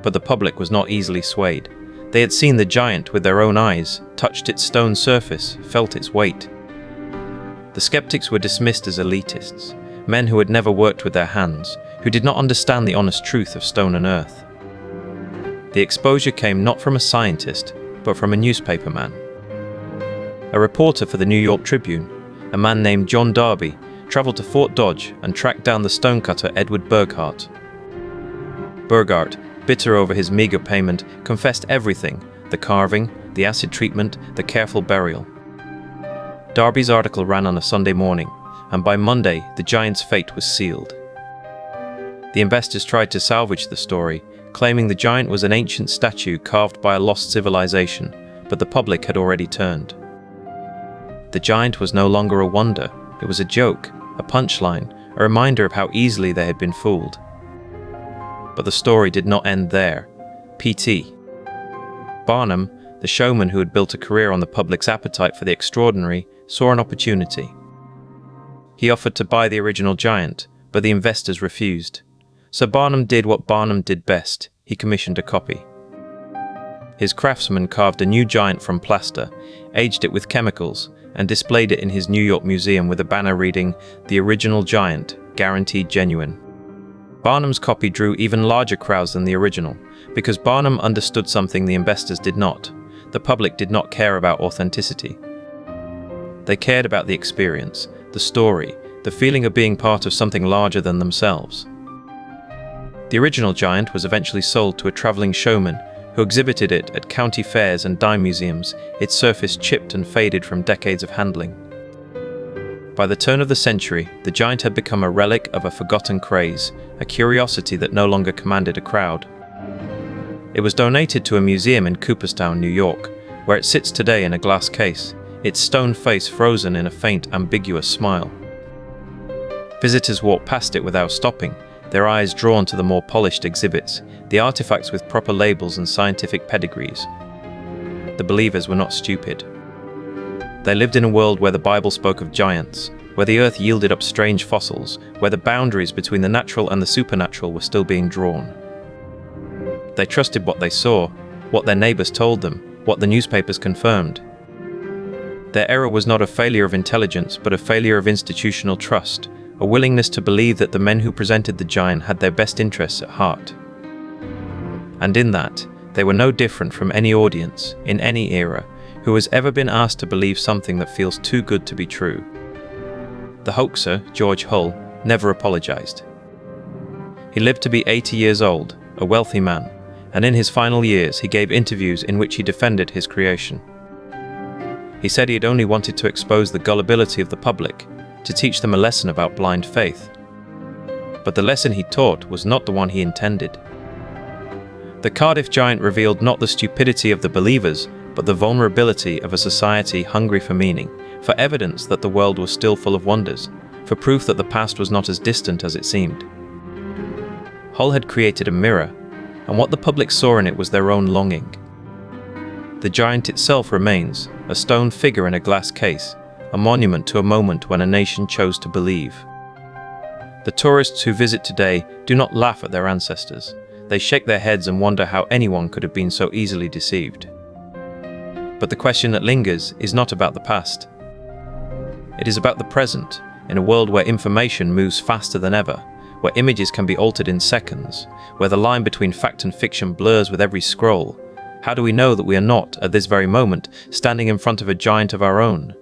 But the public was not easily swayed. They had seen the giant with their own eyes, touched its stone surface, felt its weight. The skeptics were dismissed as elitists, men who had never worked with their hands, who did not understand the honest truth of stone and earth. The exposure came not from a scientist, but from a newspaperman. A reporter for the New York Tribune, a man named John Darby, traveled to Fort Dodge and tracked down the stonecutter Edward Burghardt. Burghardt, bitter over his meager payment, confessed everything: the carving, the acid treatment, the careful burial. Darby's article ran on a Sunday morning, and by Monday the giant's fate was sealed. The investors tried to salvage the story, claiming the giant was an ancient statue carved by a lost civilization, but the public had already turned. The giant was no longer a wonder, it was a joke, a punchline, a reminder of how easily they had been fooled. But the story did not end there. P.T. Barnum, the showman who had built a career on the public's appetite for the extraordinary, saw an opportunity. He offered to buy the original giant, but the investors refused. So Barnum did what Barnum did best: he commissioned a copy. His craftsman carved a new giant from plaster, aged it with chemicals, and displayed it in his New York museum with a banner reading, "The original giant, guaranteed genuine." Barnum's copy drew even larger crowds than the original, because Barnum understood something the investors did not. The public did not care about authenticity. They cared about the experience, the story, the feeling of being part of something larger than themselves. The original giant was eventually sold to a traveling showman who exhibited it at county fairs and dime museums, its surface chipped and faded from decades of handling. By the turn of the century, the giant had become a relic of a forgotten craze, a curiosity that no longer commanded a crowd. It was donated to a museum in Cooperstown, New York, where it sits today in a glass case, its stone face frozen in a faint, ambiguous smile. Visitors walk past it without stopping, their eyes drawn to the more polished exhibits, the artifacts with proper labels and scientific pedigrees. The believers were not stupid. They lived in a world where the Bible spoke of giants, where the earth yielded up strange fossils, where the boundaries between the natural and the supernatural were still being drawn. They trusted what they saw, what their neighbors told them, what the newspapers confirmed. Their error was not a failure of intelligence, but a failure of institutional trust, a willingness to believe that the men who presented the giant had their best interests at heart. And in that, they were no different from any audience, in any era, who has ever been asked to believe something that feels too good to be true. The hoaxer, George Hull, never apologized. He lived to be 80 years old, a wealthy man, and in his final years he gave interviews in which he defended his creation. He said he had only wanted to expose the gullibility of the public, to teach them a lesson about blind faith. But the lesson he taught was not the one he intended. The Cardiff Giant revealed not the stupidity of the believers, but the vulnerability of a society hungry for meaning, for evidence that the world was still full of wonders, for proof that the past was not as distant as it seemed. Hull had created a mirror, and what the public saw in it was their own longing. The giant itself remains, a stone figure in a glass case, a monument to a moment when a nation chose to believe. The tourists who visit today do not laugh at their ancestors. They shake their heads and wonder how anyone could have been so easily deceived. But the question that lingers is not about the past. It is about the present, in a world where information moves faster than ever, where images can be altered in seconds, where the line between fact and fiction blurs with every scroll. How do we know that we are not, at this very moment, standing in front of a giant of our own?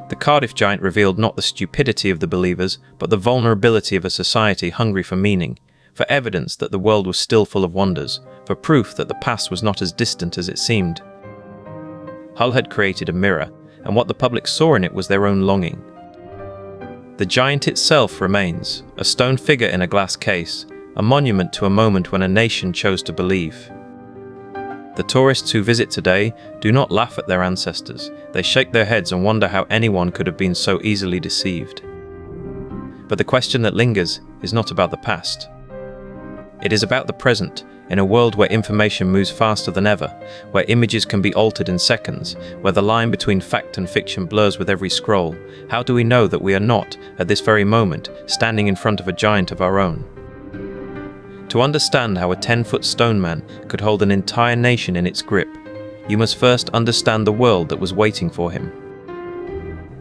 The Cardiff Giant revealed not the stupidity of the believers, but the vulnerability of a society hungry for meaning, for evidence that the world was still full of wonders, for proof that the past was not as distant as it seemed. Hull had created a mirror, and what the public saw in it was their own longing. The giant itself remains, a stone figure in a glass case, a monument to a moment when a nation chose to believe. The tourists who visit today do not laugh at their ancestors. They shake their heads and wonder how anyone could have been so easily deceived. But the question that lingers is not about the past. It is about the present, in a world where information moves faster than ever, where images can be altered in seconds, where the line between fact and fiction blurs with every scroll. How do we know that we are not, at this very moment, standing in front of a giant of our own? To understand how a 10-foot stone man could hold an entire nation in its grip, you must first understand the world that was waiting for him.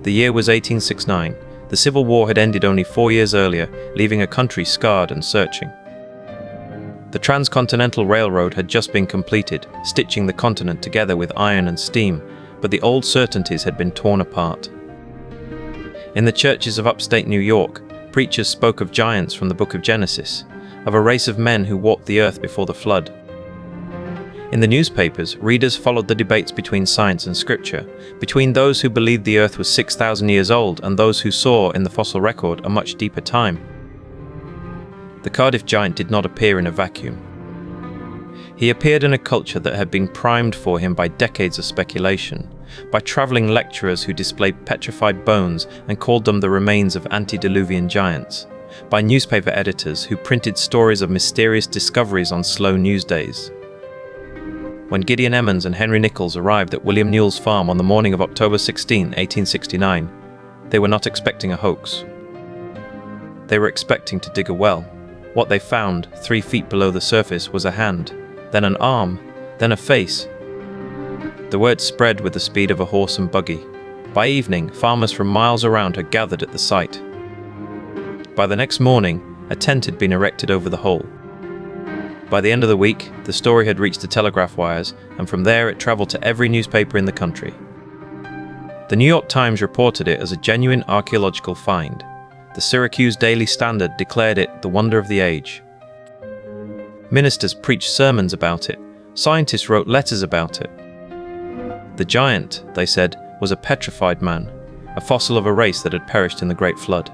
The year was 1869. The Civil War had ended only 4 years earlier, leaving a country scarred and searching. The Transcontinental Railroad had just been completed, stitching the continent together with iron and steam, but the old certainties had been torn apart. In the churches of upstate New York, preachers spoke of giants from the book of Genesis, of a race of men who walked the earth before the flood. In the newspapers, readers followed the debates between science and scripture, between those who believed the earth was 6,000 years old and those who saw in the fossil record a much deeper time. The Cardiff Giant did not appear in a vacuum. He appeared in a culture that had been primed for him by decades of speculation, by traveling lecturers who displayed petrified bones and called them the remains of antediluvian giants, by newspaper editors who printed stories of mysterious discoveries on slow news days. When Gideon Emmons and Henry Nichols arrived at William Newell's farm on the morning of October 16, 1869, they were not expecting a hoax. They were expecting to dig a well. What they found, 3 feet below the surface, was a hand, then an arm, then a face. The word spread with the speed of a horse and buggy. By evening, farmers from miles around had gathered at the site. By the next morning, a tent had been erected over the hole. By the end of the week, the story had reached the telegraph wires, and from there it traveled to every newspaper in the country. The New York Times reported it as a genuine archaeological find. The Syracuse Daily Standard declared it the wonder of the age. Ministers preached sermons about it. Scientists wrote letters about it. The giant, they said, was a petrified man, a fossil of a race that had perished in the Great Flood.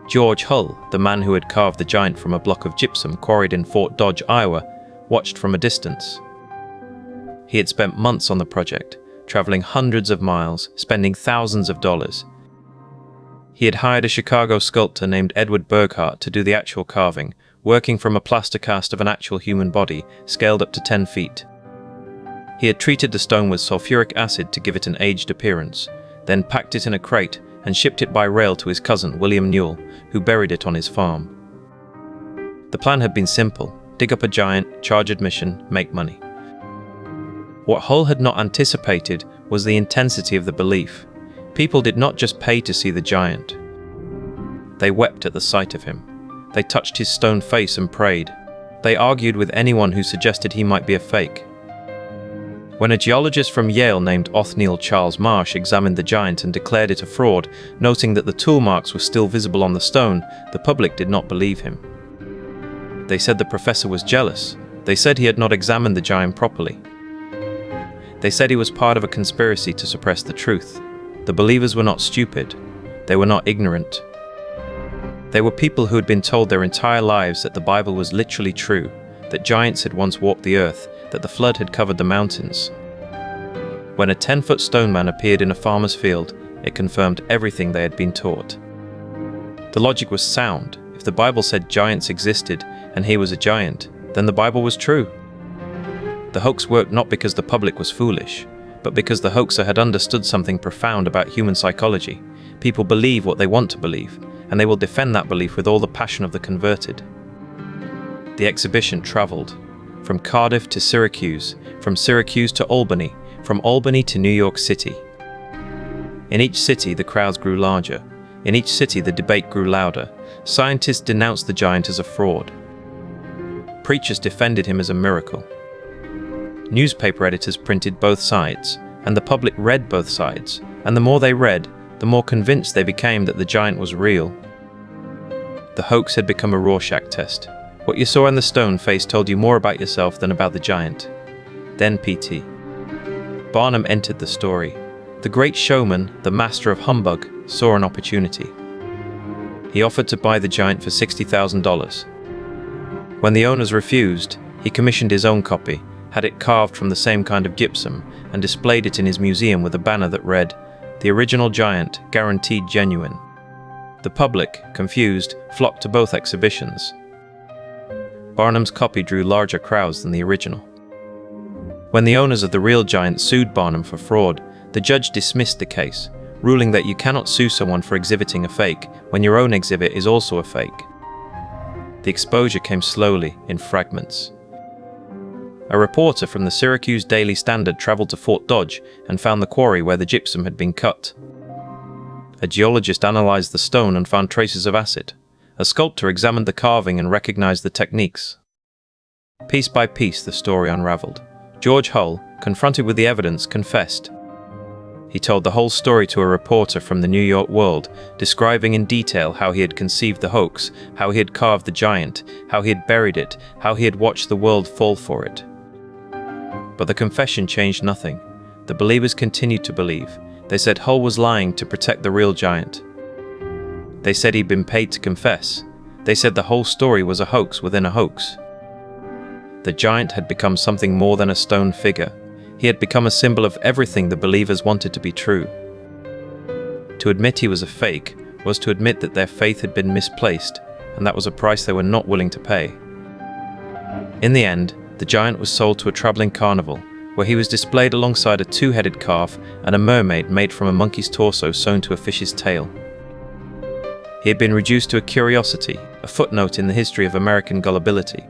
George Hull, the man who had carved the giant from a block of gypsum quarried in Fort Dodge, Iowa, watched from a distance. He had spent months on the project, traveling hundreds of miles, spending thousands of dollars. He had hired a Chicago sculptor named Edward Burghardt to do the actual carving, working from a plaster cast of an actual human body, scaled up to 10 feet. He had treated the stone with sulfuric acid to give it an aged appearance, then packed it in a crate and shipped it by rail to his cousin, William Newell, who buried it on his farm. The plan had been simple: dig up a giant, charge admission, make money. What Hull had not anticipated was the intensity of the belief. People did not just pay to see the giant. They wept at the sight of him. They touched his stone face and prayed. They argued with anyone who suggested he might be a fake. When a geologist from Yale named Othniel Charles Marsh examined the giant and declared it a fraud, noting that the tool marks were still visible on the stone, the public did not believe him. They said the professor was jealous. They said he had not examined the giant properly. They said he was part of a conspiracy to suppress the truth. The believers were not stupid. They were not ignorant. They were people who had been told their entire lives that the Bible was literally true, that giants had once walked the earth, that the flood had covered the mountains. When a 10-foot stone man appeared in a farmer's field, it confirmed everything they had been taught. The logic was sound. If the Bible said giants existed and he was a giant, then the Bible was true. The hoax worked not because the public was foolish, but because the hoaxer had understood something profound about human psychology. People believe what they want to believe, and they will defend that belief with all the passion of the converted. The exhibition traveled from Cardiff to Syracuse, from Syracuse to Albany, from Albany to New York City. In each city, the crowds grew larger. In each city, the debate grew louder. Scientists denounced the giant as a fraud. Preachers defended him as a miracle. Newspaper editors printed both sides, and the public read both sides, and the more they read, the more convinced they became that the giant was real. The hoax had become a Rorschach test. What you saw in the stone face told you more about yourself than about the giant. Then P.T. Barnum entered the story. The great showman, the master of humbug, saw an opportunity. He offered to buy the giant for $60,000. When the owners refused, he commissioned his own copy, had it carved from the same kind of gypsum, and displayed it in his museum with a banner that read, "The original giant, guaranteed genuine." The public, confused, flocked to both exhibitions. Barnum's copy drew larger crowds than the original. When the owners of the real giant sued Barnum for fraud, the judge dismissed the case, ruling that you cannot sue someone for exhibiting a fake when your own exhibit is also a fake. The exposure came slowly, in fragments. A reporter from the Syracuse Daily Standard traveled to Fort Dodge and found the quarry where the gypsum had been cut. A geologist analyzed the stone and found traces of acid. A sculptor examined the carving and recognized the techniques. Piece by piece, the story unraveled. George Hull, confronted with the evidence, confessed. He told the whole story to a reporter from the New York World, describing in detail how he had conceived the hoax, how he had carved the giant, how he had buried it, how he had watched the world fall for it. But the confession changed nothing. The believers continued to believe. They said Hull was lying to protect the real giant. They said he'd been paid to confess. They said the whole story was a hoax within a hoax. The giant had become something more than a stone figure. He had become a symbol of everything the believers wanted to be true. To admit he was a fake was to admit that their faith had been misplaced, and that was a price they were not willing to pay. In the end, the giant was sold to a traveling carnival, where he was displayed alongside a two-headed calf and a mermaid made from a monkey's torso sewn to a fish's tail. He had been reduced to a curiosity, a footnote in the history of American gullibility.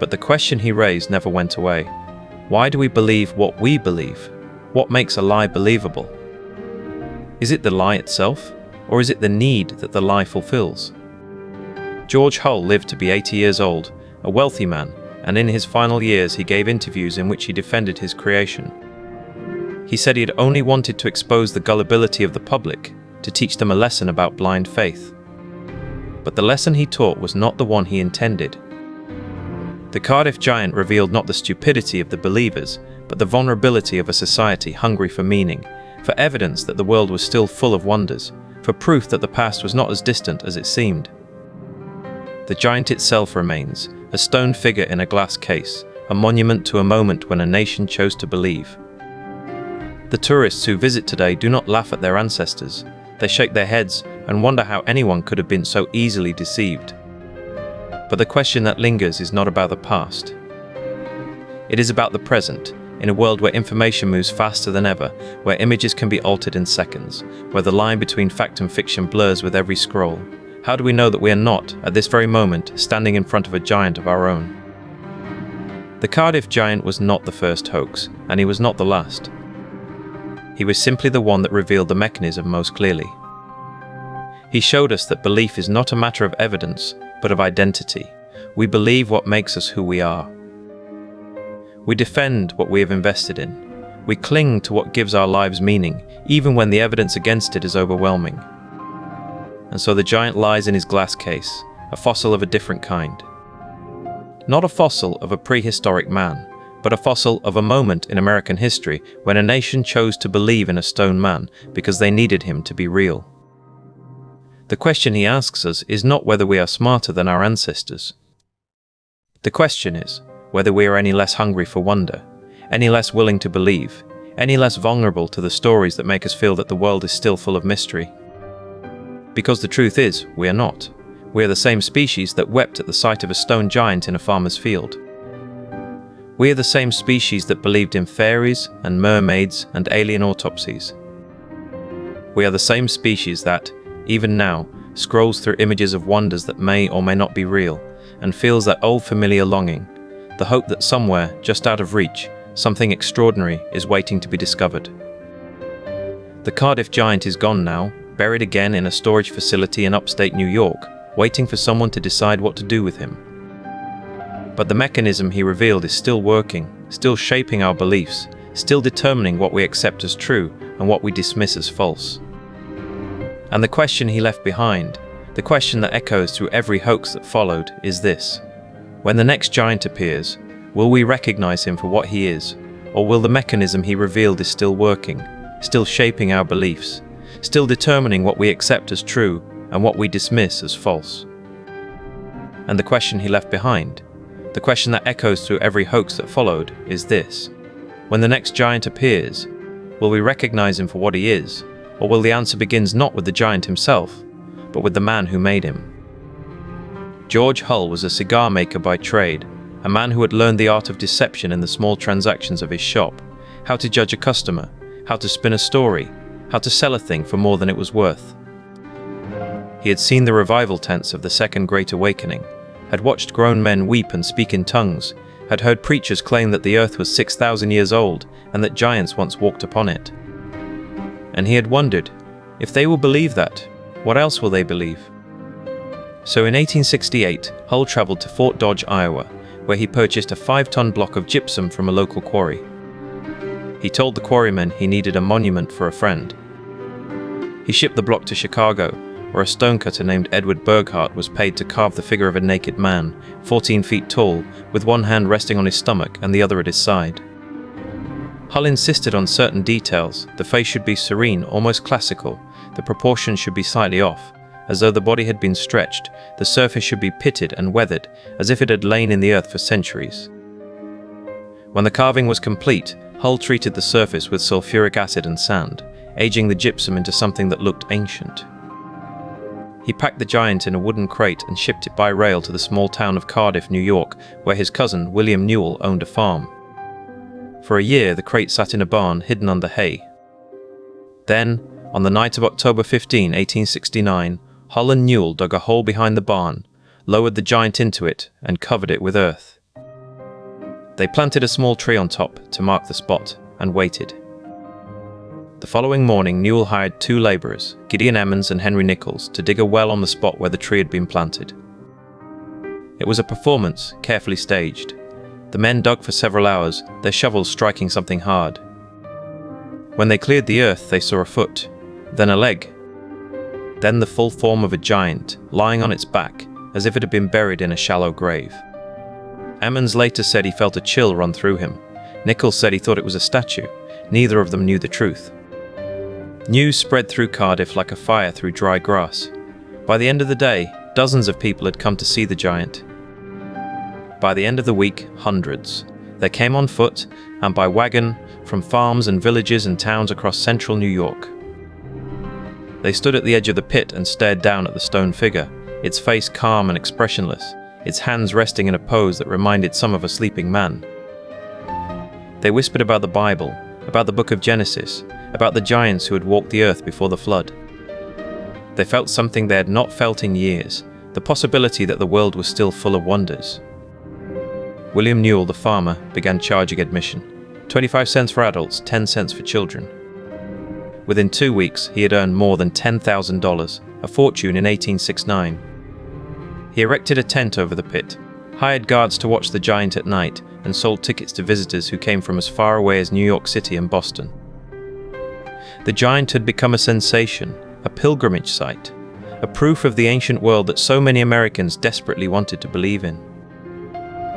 But the question he raised never went away. Why do we believe what we believe? What makes a lie believable? Is it the lie itself, or is it the need that the lie fulfills? George Hull lived to be 80 years old, a wealthy man, and in his final years he gave interviews in which he defended his creation. He said he had only wanted to expose the gullibility of the public, to teach them a lesson about blind faith. But the lesson he taught was not the one he intended. The Cardiff Giant revealed not the stupidity of the believers, but the vulnerability of a society hungry for meaning, for evidence that the world was still full of wonders, for proof that the past was not as distant as it seemed. The giant itself remains, a stone figure in a glass case, a monument to a moment when a nation chose to believe. The tourists who visit today do not laugh at their ancestors. They shake their heads and wonder how anyone could have been so easily deceived. But the question that lingers is not about the past. It is about the present, in a world where information moves faster than ever, where images can be altered in seconds, where the line between fact and fiction blurs with every scroll. How do we know that we are not, at this very moment, standing in front of a giant of our own? The Cardiff Giant was not the first hoax, and he was not the last. He was simply the one that revealed the mechanism most clearly. He showed us that belief is not a matter of evidence, but of identity. We believe what makes us who we are. We defend what we have invested in. We cling to what gives our lives meaning, even when the evidence against it is overwhelming. And so the giant lies in his glass case, a fossil of a different kind. Not a fossil of a prehistoric man, but a fossil of a moment in American history when a nation chose to believe in a stone man because they needed him to be real. The question he asks us is not whether we are smarter than our ancestors. The question is whether we are any less hungry for wonder, any less willing to believe, any less vulnerable to the stories that make us feel that the world is still full of mystery. Because the truth is, we are not. We are the same species that wept at the sight of a stone giant in a farmer's field. We are the same species that believed in fairies and mermaids and alien autopsies. We are the same species that, even now, scrolls through images of wonders that may or may not be real, and feels that old familiar longing, the hope that somewhere, just out of reach, something extraordinary is waiting to be discovered. The Cardiff Giant is gone now, buried again in a storage facility in upstate New York, waiting for someone to decide what to do with him. But the mechanism he revealed is still working, still shaping our beliefs, still determining what we accept as true and what we dismiss as false. And the question he left behind, the question that echoes through every hoax that followed, is this: when the next giant appears, will we recognize him for what he is, or will the mechanism he revealed is still working, still shaping our beliefs, still determining what we accept as true and what we dismiss as false? And the question he left behind, the question that echoes through every hoax that followed, is this: when the next giant appears, will we recognize him for what he is, or will the answer begins not with the giant himself, but with the man who made him? George Hull was a cigar maker by trade, a man who had learned the art of deception in the small transactions of his shop, how to judge a customer, how to spin a story, how to sell a thing for more than it was worth. He had seen the revival tents of the Second Great Awakening, had watched grown men weep and speak in tongues, had heard preachers claim that the earth was 6,000 years old and that giants once walked upon it. And he had wondered, if they will believe that, what else will they believe? So in 1868, Hull travelled to Fort Dodge, Iowa, where he purchased a 5-ton block of gypsum from a local quarry. He told the quarryman he needed a monument for a friend. He shipped the block to Chicago, where a stonecutter named Edward Burghardt was paid to carve the figure of a naked man, 14 feet tall, with one hand resting on his stomach and the other at his side. Hull insisted on certain details. The face should be serene, almost classical, the proportions should be slightly off, as though the body had been stretched, the surface should be pitted and weathered, as if it had lain in the earth for centuries. When the carving was complete, Hull treated the surface with sulfuric acid and sand, aging the gypsum into something that looked ancient. He packed the giant in a wooden crate and shipped it by rail to the small town of Cardiff, New York, where his cousin, William Newell, owned a farm. For a year, the crate sat in a barn hidden under hay. Then, on the night of October 15, 1869, Hull and Newell dug a hole behind the barn, lowered the giant into it, and covered it with earth. They planted a small tree on top to mark the spot and waited. The following morning, Newell hired 2 labourers, Gideon Emmons and Henry Nichols, to dig a well on the spot where the tree had been planted. It was a performance, carefully staged. The men dug for several hours, their shovels striking something hard. When they cleared the earth, they saw a foot, then a leg, then the full form of a giant, lying on its back, as if it had been buried in a shallow grave. Emmons later said he felt a chill run through him. Nichols said he thought it was a statue. Neither of them knew the truth. News spread through Cardiff like a fire through dry grass. By the end of the day, dozens of people had come to see the giant. By the end of the week, hundreds. They came on foot and by wagon from farms and villages and towns across central New York. They stood at the edge of the pit and stared down at the stone figure, its face calm and expressionless, its hands resting in a pose that reminded some of a sleeping man. They whispered about the Bible, about the book of Genesis, about the giants who had walked the earth before the flood. They felt something they had not felt in years, the possibility that the world was still full of wonders. William Newell, the farmer, began charging admission. 25 cents for adults, 10 cents for children. Within 2 weeks, he had earned more than $10,000, a fortune in 1869. He erected a tent over the pit, hired guards to watch the giant at night, and sold tickets to visitors who came from as far away as New York City and Boston. The giant had become a sensation, a pilgrimage site, a proof of the ancient world that so many Americans desperately wanted to believe in.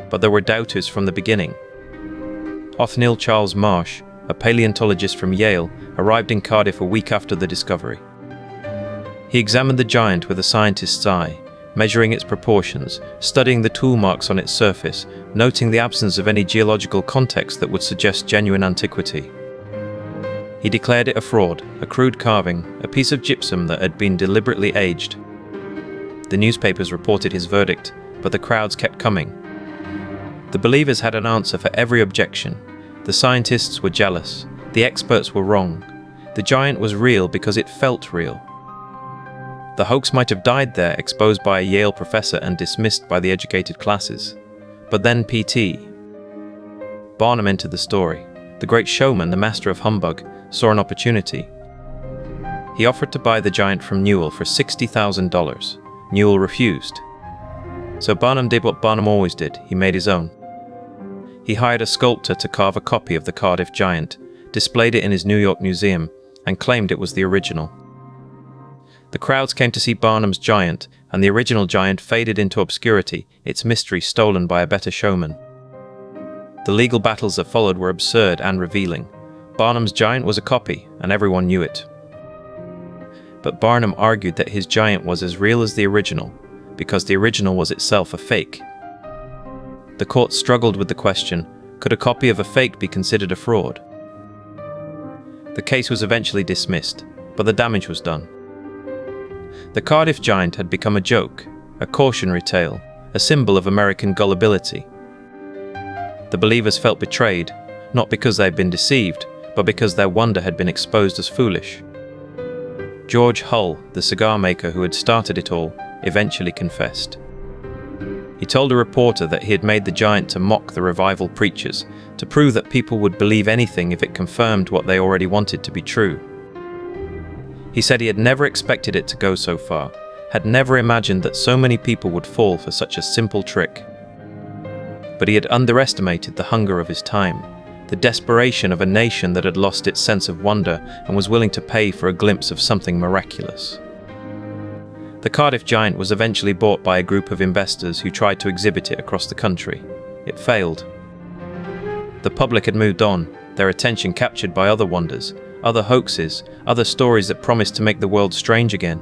But there were doubters from the beginning. Othniel Charles Marsh, a paleontologist from Yale, arrived in Cardiff a week after the discovery. He examined the giant with a scientist's eye, measuring its proportions, studying the tool marks on its surface, noting the absence of any geological context that would suggest genuine antiquity. He declared it a fraud, a crude carving, a piece of gypsum that had been deliberately aged. The newspapers reported his verdict, but the crowds kept coming. The believers had an answer for every objection. The scientists were jealous. The experts were wrong. The giant was real because it felt real. The hoax might have died there, exposed by a Yale professor and dismissed by the educated classes. But then P.T. Barnum entered the story. The great showman, the master of humbug, saw an opportunity. He offered to buy the giant from Newell for $60,000. Newell refused. So Barnum did what Barnum always did, he made his own. He hired a sculptor to carve a copy of the Cardiff Giant, displayed it in his New York museum, and claimed it was the original. The crowds came to see Barnum's giant, and the original giant faded into obscurity, its mystery stolen by a better showman. The legal battles that followed were absurd and revealing. Barnum's giant was a copy, and everyone knew it. But Barnum argued that his giant was as real as the original, because the original was itself a fake. The court struggled with the question, could a copy of a fake be considered a fraud? The case was eventually dismissed, but the damage was done. The Cardiff Giant had become a joke, a cautionary tale, a symbol of American gullibility. The believers felt betrayed, not because they had been deceived, but because their wonder had been exposed as foolish. George Hull, the cigar maker who had started it all, eventually confessed. He told a reporter that he had made the giant to mock the revival preachers, to prove that people would believe anything if it confirmed what they already wanted to be true. He said he had never expected it to go so far, had never imagined that so many people would fall for such a simple trick. But he had underestimated the hunger of his time, the desperation of a nation that had lost its sense of wonder and was willing to pay for a glimpse of something miraculous. The Cardiff Giant was eventually bought by a group of investors who tried to exhibit it across the country. It failed. The public had moved on, their attention captured by other wonders, other hoaxes, other stories that promised to make the world strange again.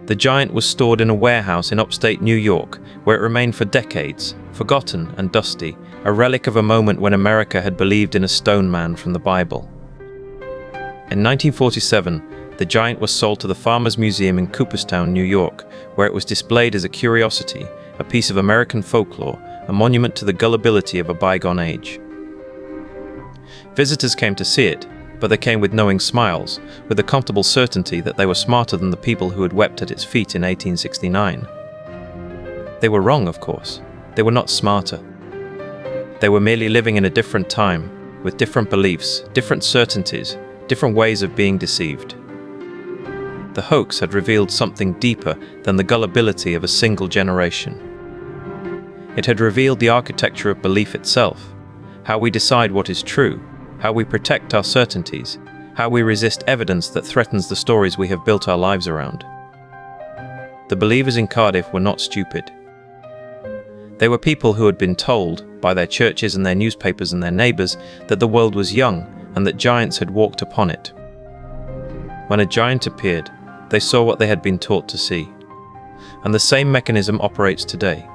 The giant was stored in a warehouse in upstate New York, where it remained for decades, forgotten and dusty, a relic of a moment when America had believed in a stone man from the Bible. In 1947, the giant was sold to the Farmers Museum in Cooperstown, New York, where it was displayed as a curiosity, a piece of American folklore, a monument to the gullibility of a bygone age. Visitors came to see it, but they came with knowing smiles, with the comfortable certainty that they were smarter than the people who had wept at its feet in 1869. They were wrong, of course. They were not smarter. They were merely living in a different time, with different beliefs, different certainties, different ways of being deceived. The hoax had revealed something deeper than the gullibility of a single generation. It had revealed the architecture of belief itself, how we decide what is true, how we protect our certainties, how we resist evidence that threatens the stories we have built our lives around. The believers in Cardiff were not stupid. They were people who had been told, by their churches and their newspapers and their neighbours, that the world was young and that giants had walked upon it. When a giant appeared, they saw what they had been taught to see. And the same mechanism operates today.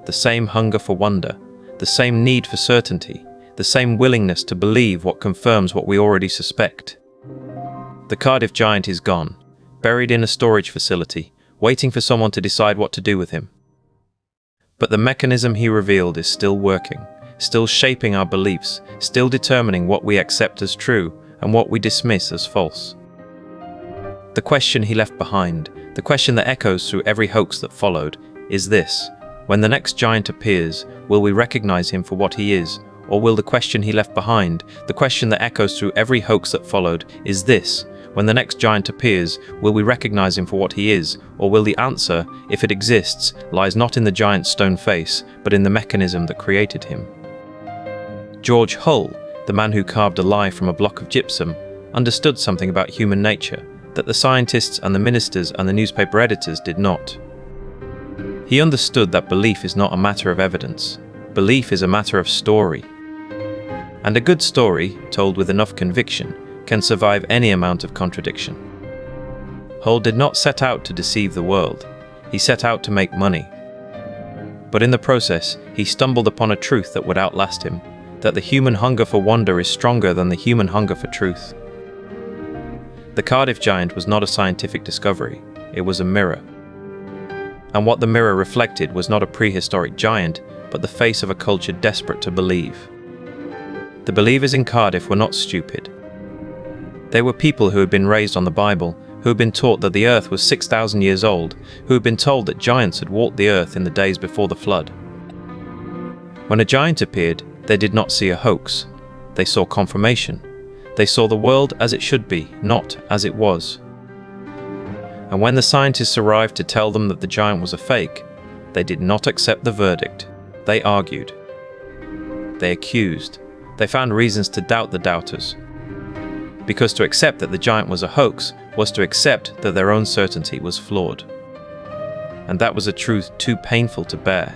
The same hunger for wonder, the same need for certainty, the same willingness to believe what confirms what we already suspect. The Cardiff Giant is gone, buried in a storage facility, waiting for someone to decide what to do with him. But the mechanism he revealed is still working, still shaping our beliefs, still determining what we accept as true and what we dismiss as false. The question he left behind, the question that echoes through every hoax that followed, is this: when the next giant appears, will we recognize him for what he is, or will the question he left behind, the question that echoes through every hoax that followed, is this: when the next giant appears, will we recognize him for what he is, or will the answer, if it exists, lies not in the giant's stone face, but in the mechanism that created him? George Hull, the man who carved a lie from a block of gypsum, understood something about human nature that the scientists and the ministers and the newspaper editors did not. He understood that belief is not a matter of evidence. Belief is a matter of story. And a good story, told with enough conviction, can survive any amount of contradiction. Hull did not set out to deceive the world. He set out to make money. But in the process, he stumbled upon a truth that would outlast him, that the human hunger for wonder is stronger than the human hunger for truth. The Cardiff Giant was not a scientific discovery, it was a mirror. And what the mirror reflected was not a prehistoric giant, but the face of a culture desperate to believe. The believers in Cardiff were not stupid. They were people who had been raised on the Bible, who had been taught that the earth was 6,000 years old, who had been told that giants had walked the earth in the days before the flood. When a giant appeared, they did not see a hoax. They saw confirmation. They saw the world as it should be, not as it was. And when the scientists arrived to tell them that the giant was a fake, they did not accept the verdict. They argued. They accused. They found reasons to doubt the doubters. Because to accept that the giant was a hoax was to accept that their own certainty was flawed. And that was a truth too painful to bear.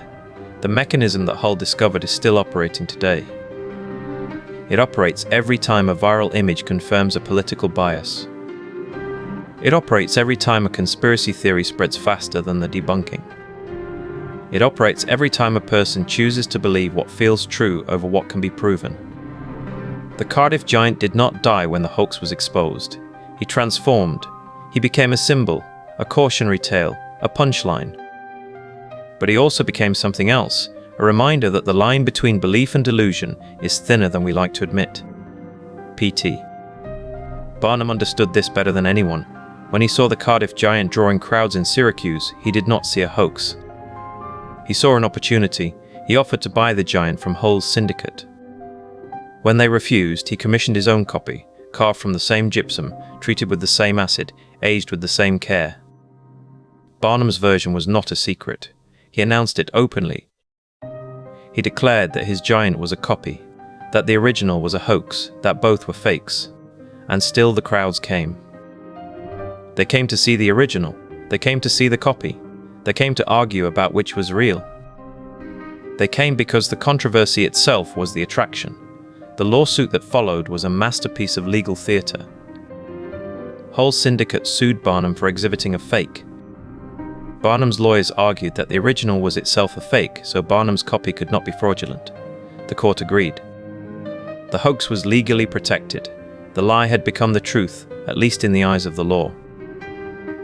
The mechanism that Hull discovered is still operating today. It operates every time a viral image confirms a political bias. It operates every time a conspiracy theory spreads faster than the debunking. It operates every time a person chooses to believe what feels true over what can be proven. The Cardiff Giant did not die when the hoax was exposed. He transformed. He became a symbol, a cautionary tale, a punchline. But he also became something else, a reminder that the line between belief and delusion is thinner than we like to admit. P.T. Barnum understood this better than anyone. When he saw the Cardiff Giant drawing crowds in Syracuse, he did not see a hoax. He saw an opportunity. He offered to buy the giant from Hull's syndicate. When they refused, he commissioned his own copy, carved from the same gypsum, treated with the same acid, aged with the same care. Barnum's version was not a secret. He announced it openly. He declared that his giant was a copy, that the original was a hoax, that both were fakes. And still the crowds came. They came to see the original. They came to see the copy. They came to argue about which was real. They came because the controversy itself was the attraction. The lawsuit that followed was a masterpiece of legal theatre. Hull's syndicate sued Barnum for exhibiting a fake. Barnum's lawyers argued that the original was itself a fake, so Barnum's copy could not be fraudulent. The court agreed. The hoax was legally protected. The lie had become the truth, at least in the eyes of the law.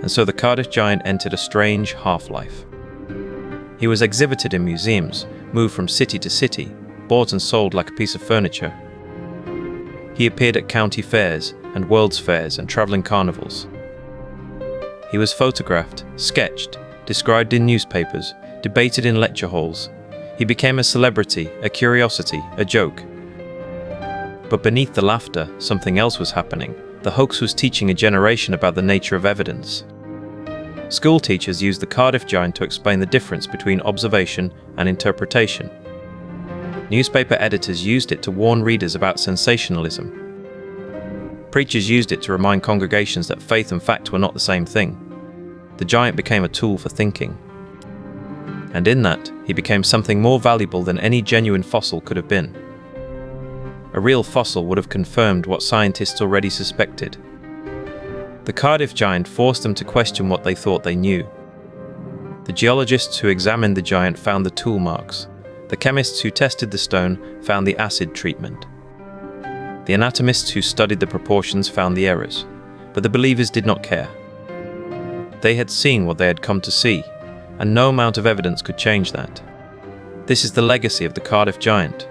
And so the Cardiff Giant entered a strange half-life. He was exhibited in museums, moved from city to city, bought and sold like a piece of furniture. He appeared at county fairs and world's fairs and travelling carnivals. He was photographed, sketched, described in newspapers, debated in lecture halls. He became a celebrity, a curiosity, a joke. But beneath the laughter, something else was happening. The hoax was teaching a generation about the nature of evidence. School teachers used the Cardiff Giant to explain the difference between observation and interpretation. Newspaper editors used it to warn readers about sensationalism. Preachers used it to remind congregations that faith and fact were not the same thing. The giant became a tool for thinking. And in that, he became something more valuable than any genuine fossil could have been. A real fossil would have confirmed what scientists already suspected. The Cardiff Giant forced them to question what they thought they knew. The geologists who examined the giant found the tool marks. The chemists who tested the stone found the acid treatment. The anatomists who studied the proportions found the errors. But the believers did not care. They had seen what they had come to see, and no amount of evidence could change that. This is the legacy of the Cardiff Giant.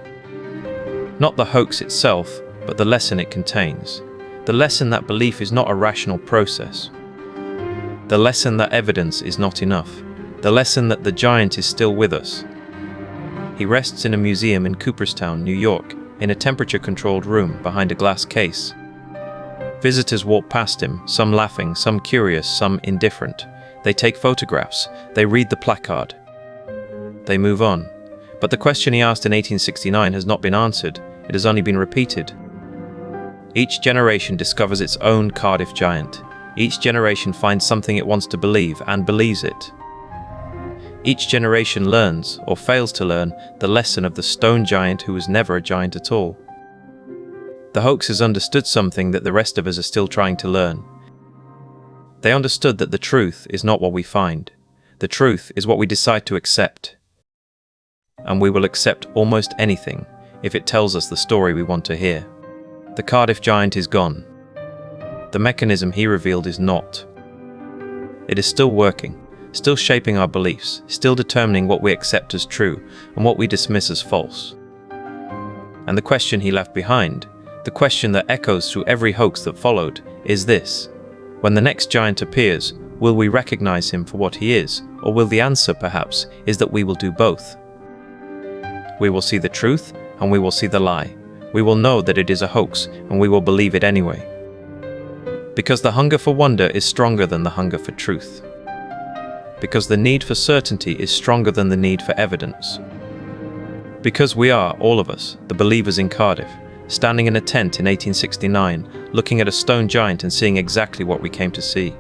Not the hoax itself, but the lesson it contains. The lesson that belief is not a rational process. The lesson that evidence is not enough. The lesson that the giant is still with us. He rests in a museum in Cooperstown, New York, in a temperature-controlled room behind a glass case. Visitors walk past him, some laughing, some curious, some indifferent. They take photographs. They read the placard. They move on. But the question he asked in 1869 has not been answered. It has only been repeated. Each generation discovers its own Cardiff Giant. Each generation finds something it wants to believe and believes it. Each generation learns, or fails to learn, the lesson of the stone giant who was never a giant at all. The hoaxes understood something that the rest of us are still trying to learn. They understood that the truth is not what we find. The truth is what we decide to accept. And we will accept almost anything if it tells us the story we want to hear. The Cardiff Giant is gone. The mechanism he revealed is not. It is still working, still shaping our beliefs, still determining what we accept as true and what we dismiss as false. And the question he left behind, the question that echoes through every hoax that followed, is this: when the next giant appears, will we recognize him for what he is, or will the answer, perhaps, is that we will do both? We will see the truth, and we will see the lie. We will know that it is a hoax, and we will believe it anyway. Because the hunger for wonder is stronger than the hunger for truth. Because the need for certainty is stronger than the need for evidence. Because we are, all of us, the believers in Cardiff, standing in a tent in 1869, looking at a stone giant and seeing exactly what we came to see.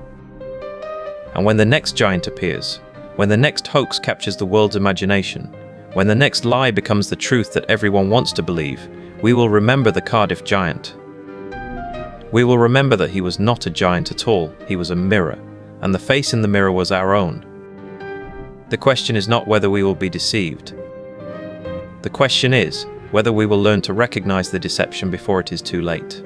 And when the next giant appears, when the next hoax captures the world's imagination, when the next lie becomes the truth that everyone wants to believe, we will remember the Cardiff Giant. We will remember that he was not a giant at all, he was a mirror, and the face in the mirror was our own. The question is not whether we will be deceived. The question is whether we will learn to recognize the deception before it is too late.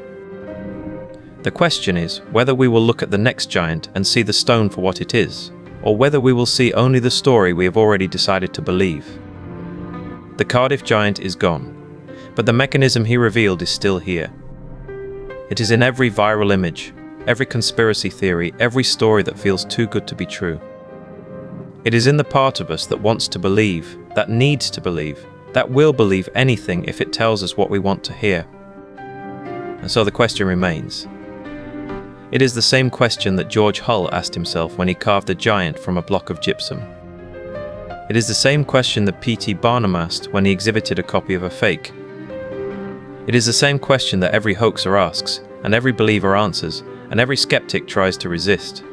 The question is whether we will look at the next giant and see the stone for what it is, or whether we will see only the story we have already decided to believe. The Cardiff Giant is gone, but the mechanism he revealed is still here. It is in every viral image, every conspiracy theory, every story that feels too good to be true. It is in the part of us that wants to believe, that needs to believe, that will believe anything if it tells us what we want to hear. And so the question remains. It is the same question that George Hull asked himself when he carved a giant from a block of gypsum. It is the same question that P.T. Barnum asked when he exhibited a copy of a fake. It is the same question that every hoaxer asks, and every believer answers, and every skeptic tries to resist.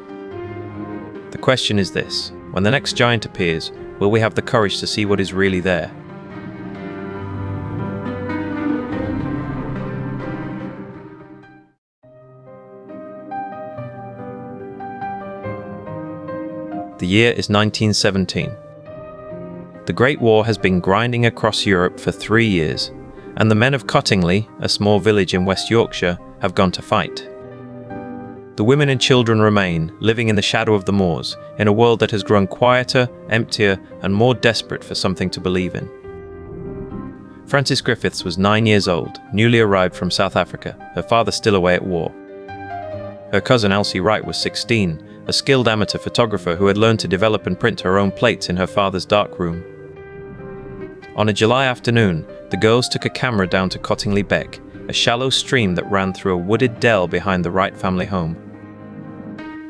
The question is this: when the next giant appears, will we have the courage to see what is really there? The year is 1917. The Great War has been grinding across Europe for 3 years, and the men of Cottingley, a small village in West Yorkshire, have gone to fight. The women and children remain, living in the shadow of the moors, in a world that has grown quieter, emptier, and more desperate for something to believe in. Frances Griffiths was 9 years old, newly arrived from South Africa, her father still away at war. Her cousin Elsie Wright was 16, a skilled amateur photographer who had learned to develop and print her own plates in her father's dark room. On a July afternoon, the girls took a camera down to Cottingley Beck, a shallow stream that ran through a wooded dell behind the Wright family home.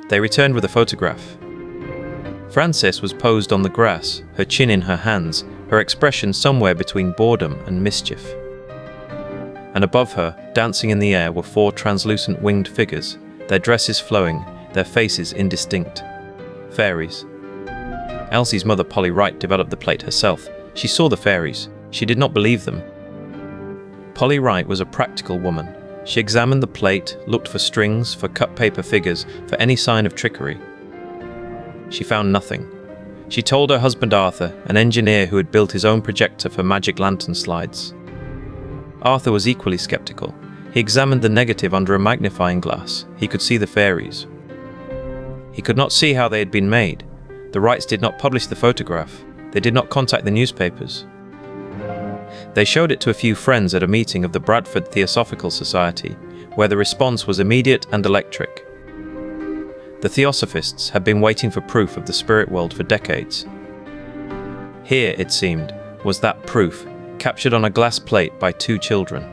They returned with a photograph. Frances was posed on the grass, her chin in her hands, her expression somewhere between boredom and mischief. And above her, dancing in the air, were 4 translucent winged figures, their dresses flowing, their faces indistinct. Fairies. Elsie's mother, Polly Wright, developed the plate herself. She saw the fairies. She did not believe them. Polly Wright was a practical woman. She examined the plate, looked for strings, for cut paper figures, for any sign of trickery. She found nothing. She told her husband Arthur, an engineer who had built his own projector for magic lantern slides. Arthur was equally skeptical. He examined the negative under a magnifying glass. He could see the fairies. He could not see how they had been made. The Wrights did not publish the photograph. They did not contact the newspapers. They showed it to a few friends at a meeting of the Bradford Theosophical Society, where the response was immediate and electric. The Theosophists had been waiting for proof of the spirit world for decades. Here, it seemed, was that proof, captured on a glass plate by 2 children.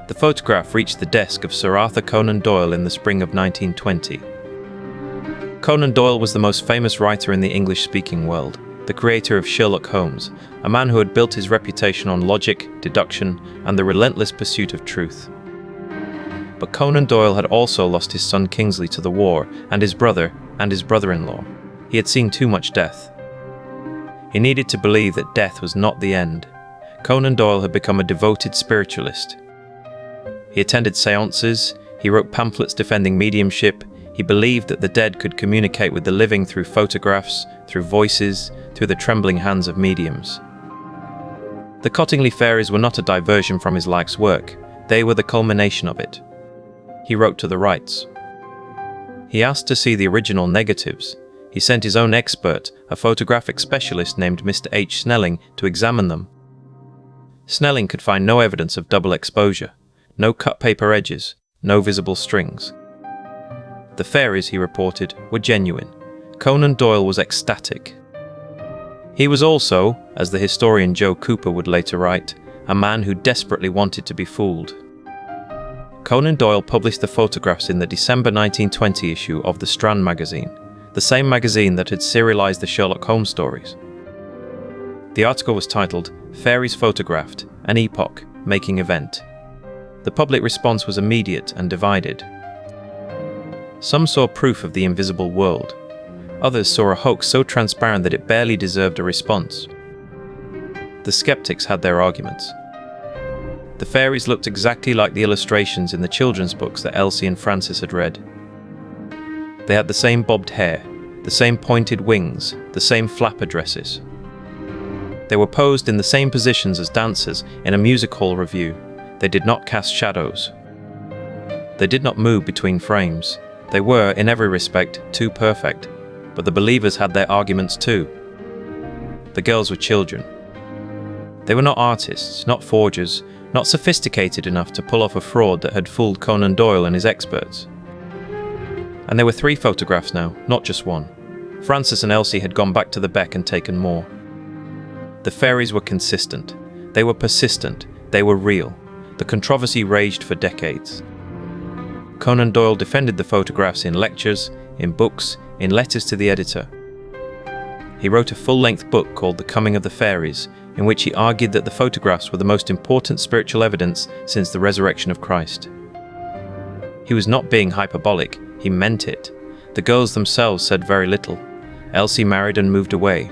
The photograph reached the desk of Sir Arthur Conan Doyle in the spring of 1920. Conan Doyle was the most famous writer in the English-speaking world, the creator of Sherlock Holmes, a man who had built his reputation on logic, deduction, and the relentless pursuit of truth. But Conan Doyle had also lost his son Kingsley to the war, and his brother, and his brother-in-law. He had seen too much death. He needed to believe that death was not the end. Conan Doyle had become a devoted spiritualist. He attended seances, he wrote pamphlets defending mediumship. He believed that the dead could communicate with the living through photographs, through voices, through the trembling hands of mediums. The Cottingley Fairies were not a diversion from his life's work. They were the culmination of it. He wrote to the Wrights. He asked to see the original negatives. He sent his own expert, a photographic specialist named Mr. H. Snelling, to examine them. Snelling could find no evidence of double exposure, no cut paper edges, no visible strings. The fairies, he reported, were genuine. Conan Doyle was ecstatic. He was also, as the historian Joe Cooper would later write, a man who desperately wanted to be fooled. Conan Doyle published the photographs in the December 1920 issue of the Strand magazine, the same magazine that had serialized the Sherlock Holmes stories. The article was titled, "Fairies Photographed, an Epoch-Making Event." The public response was immediate and divided. Some saw proof of the invisible world. Others saw a hoax so transparent that it barely deserved a response. The skeptics had their arguments. The fairies looked exactly like the illustrations in the children's books that Elsie and Frances had read. They had the same bobbed hair, the same pointed wings, the same flapper dresses. They were posed in the same positions as dancers in a music hall revue. They did not cast shadows. They did not move between frames. They were, in every respect, too perfect, but the believers had their arguments too. The girls were children. They were not artists, not forgers, not sophisticated enough to pull off a fraud that had fooled Conan Doyle and his experts. And there were 3 photographs now, not just one. Frances and Elsie had gone back to the Beck and taken more. The fairies were consistent. They were persistent. They were real. The controversy raged for decades. Conan Doyle defended the photographs in lectures, in books, in letters to the editor. He wrote a full-length book called The Coming of the Fairies, in which he argued that the photographs were the most important spiritual evidence since the resurrection of Christ. He was not being hyperbolic, he meant it. The girls themselves said very little. Elsie married and moved away.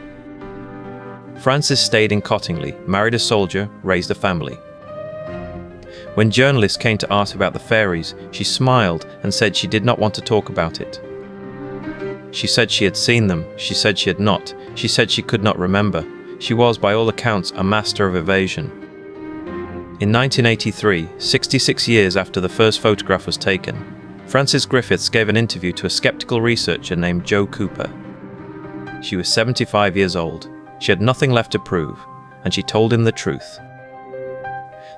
Frances stayed in Cottingley, married a soldier, raised a family. When journalists came to ask about the fairies, she smiled and said she did not want to talk about it. She said she had seen them, she said she had not, she said she could not remember. She was, by all accounts, a master of evasion. In 1983, 66 years after the first photograph was taken, Frances Griffiths gave an interview to a skeptical researcher named Joe Cooper. She was 75 years old. She had nothing left to prove, and she told him the truth.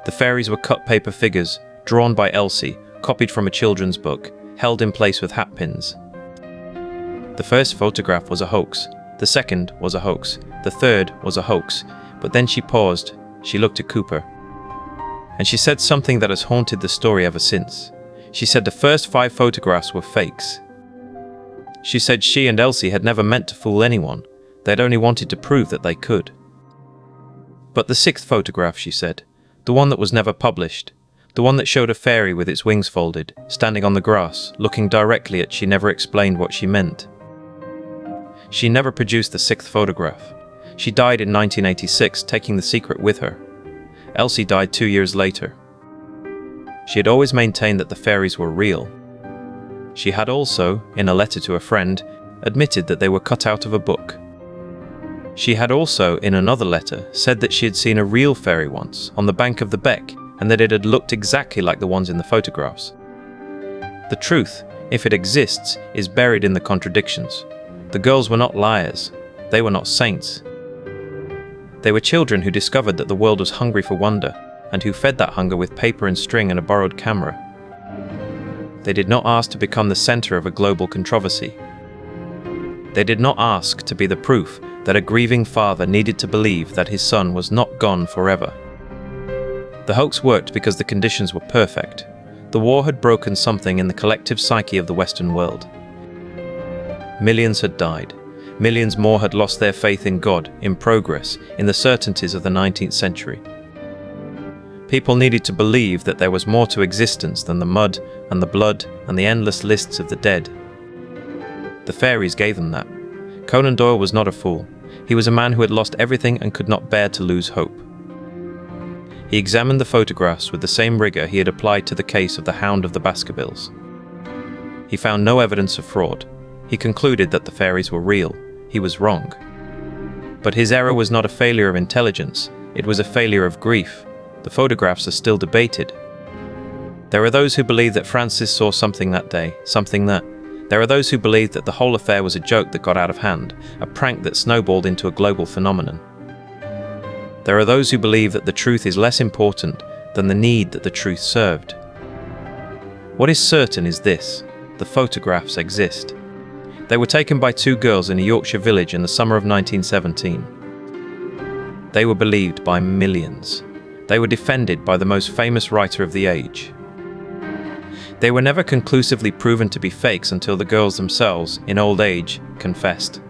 The fairies were cut paper figures, drawn by Elsie, copied from a children's book, held in place with hat pins. The first photograph was a hoax, the second was a hoax, the third was a hoax, But then she paused, she looked at Cooper, and she said something that has haunted the story ever since. She said the first 5 photographs were fakes. She said she and Elsie had never meant to fool anyone, they'd only wanted to prove that they could. But the 6th photograph, she said, the one that was never published, the one that showed a fairy with its wings folded, standing on the grass, looking directly at she never explained what she meant. She never produced the 6th photograph. She died in 1986, taking the secret with her. Elsie died 2 years later. She had always maintained that the fairies were real. She had also, in a letter to a friend, admitted that they were cut out of a book. She had also, in another letter, said that she had seen a real fairy once, on the bank of the beck, and that it had looked exactly like the ones in the photographs. The truth, if it exists, is buried in the contradictions. The girls were not liars. They were not saints. They were children who discovered that the world was hungry for wonder, and who fed that hunger with paper and string and a borrowed camera. They did not ask to become the center of a global controversy. They did not ask to be the proof that a grieving father needed to believe that his son was not gone forever. The hoax worked because the conditions were perfect. The war had broken something in the collective psyche of the Western world. Millions had died. Millions more had lost their faith in God, in progress, in the certainties of the 19th century. People needed to believe that there was more to existence than the mud and the blood and the endless lists of the dead. The fairies gave them that. Conan Doyle was not a fool. He was a man who had lost everything and could not bear to lose hope. He examined the photographs with the same rigor he had applied to the case of the Hound of the Baskervilles. He found no evidence of fraud. He concluded that the fairies were real. He was wrong. But his error was not a failure of intelligence. It was a failure of grief. The photographs are still debated. There are those who believe that Francis saw something that day, something that... There are those who believe that the whole affair was a joke that got out of hand, a prank that snowballed into a global phenomenon. There are those who believe that the truth is less important than the need that the truth served. What is certain is this: the photographs exist. They were taken by 2 girls in a Yorkshire village in the summer of 1917. They were believed by millions. They were defended by the most famous writer of the age. They were never conclusively proven to be fakes until the girls themselves, in old age, confessed.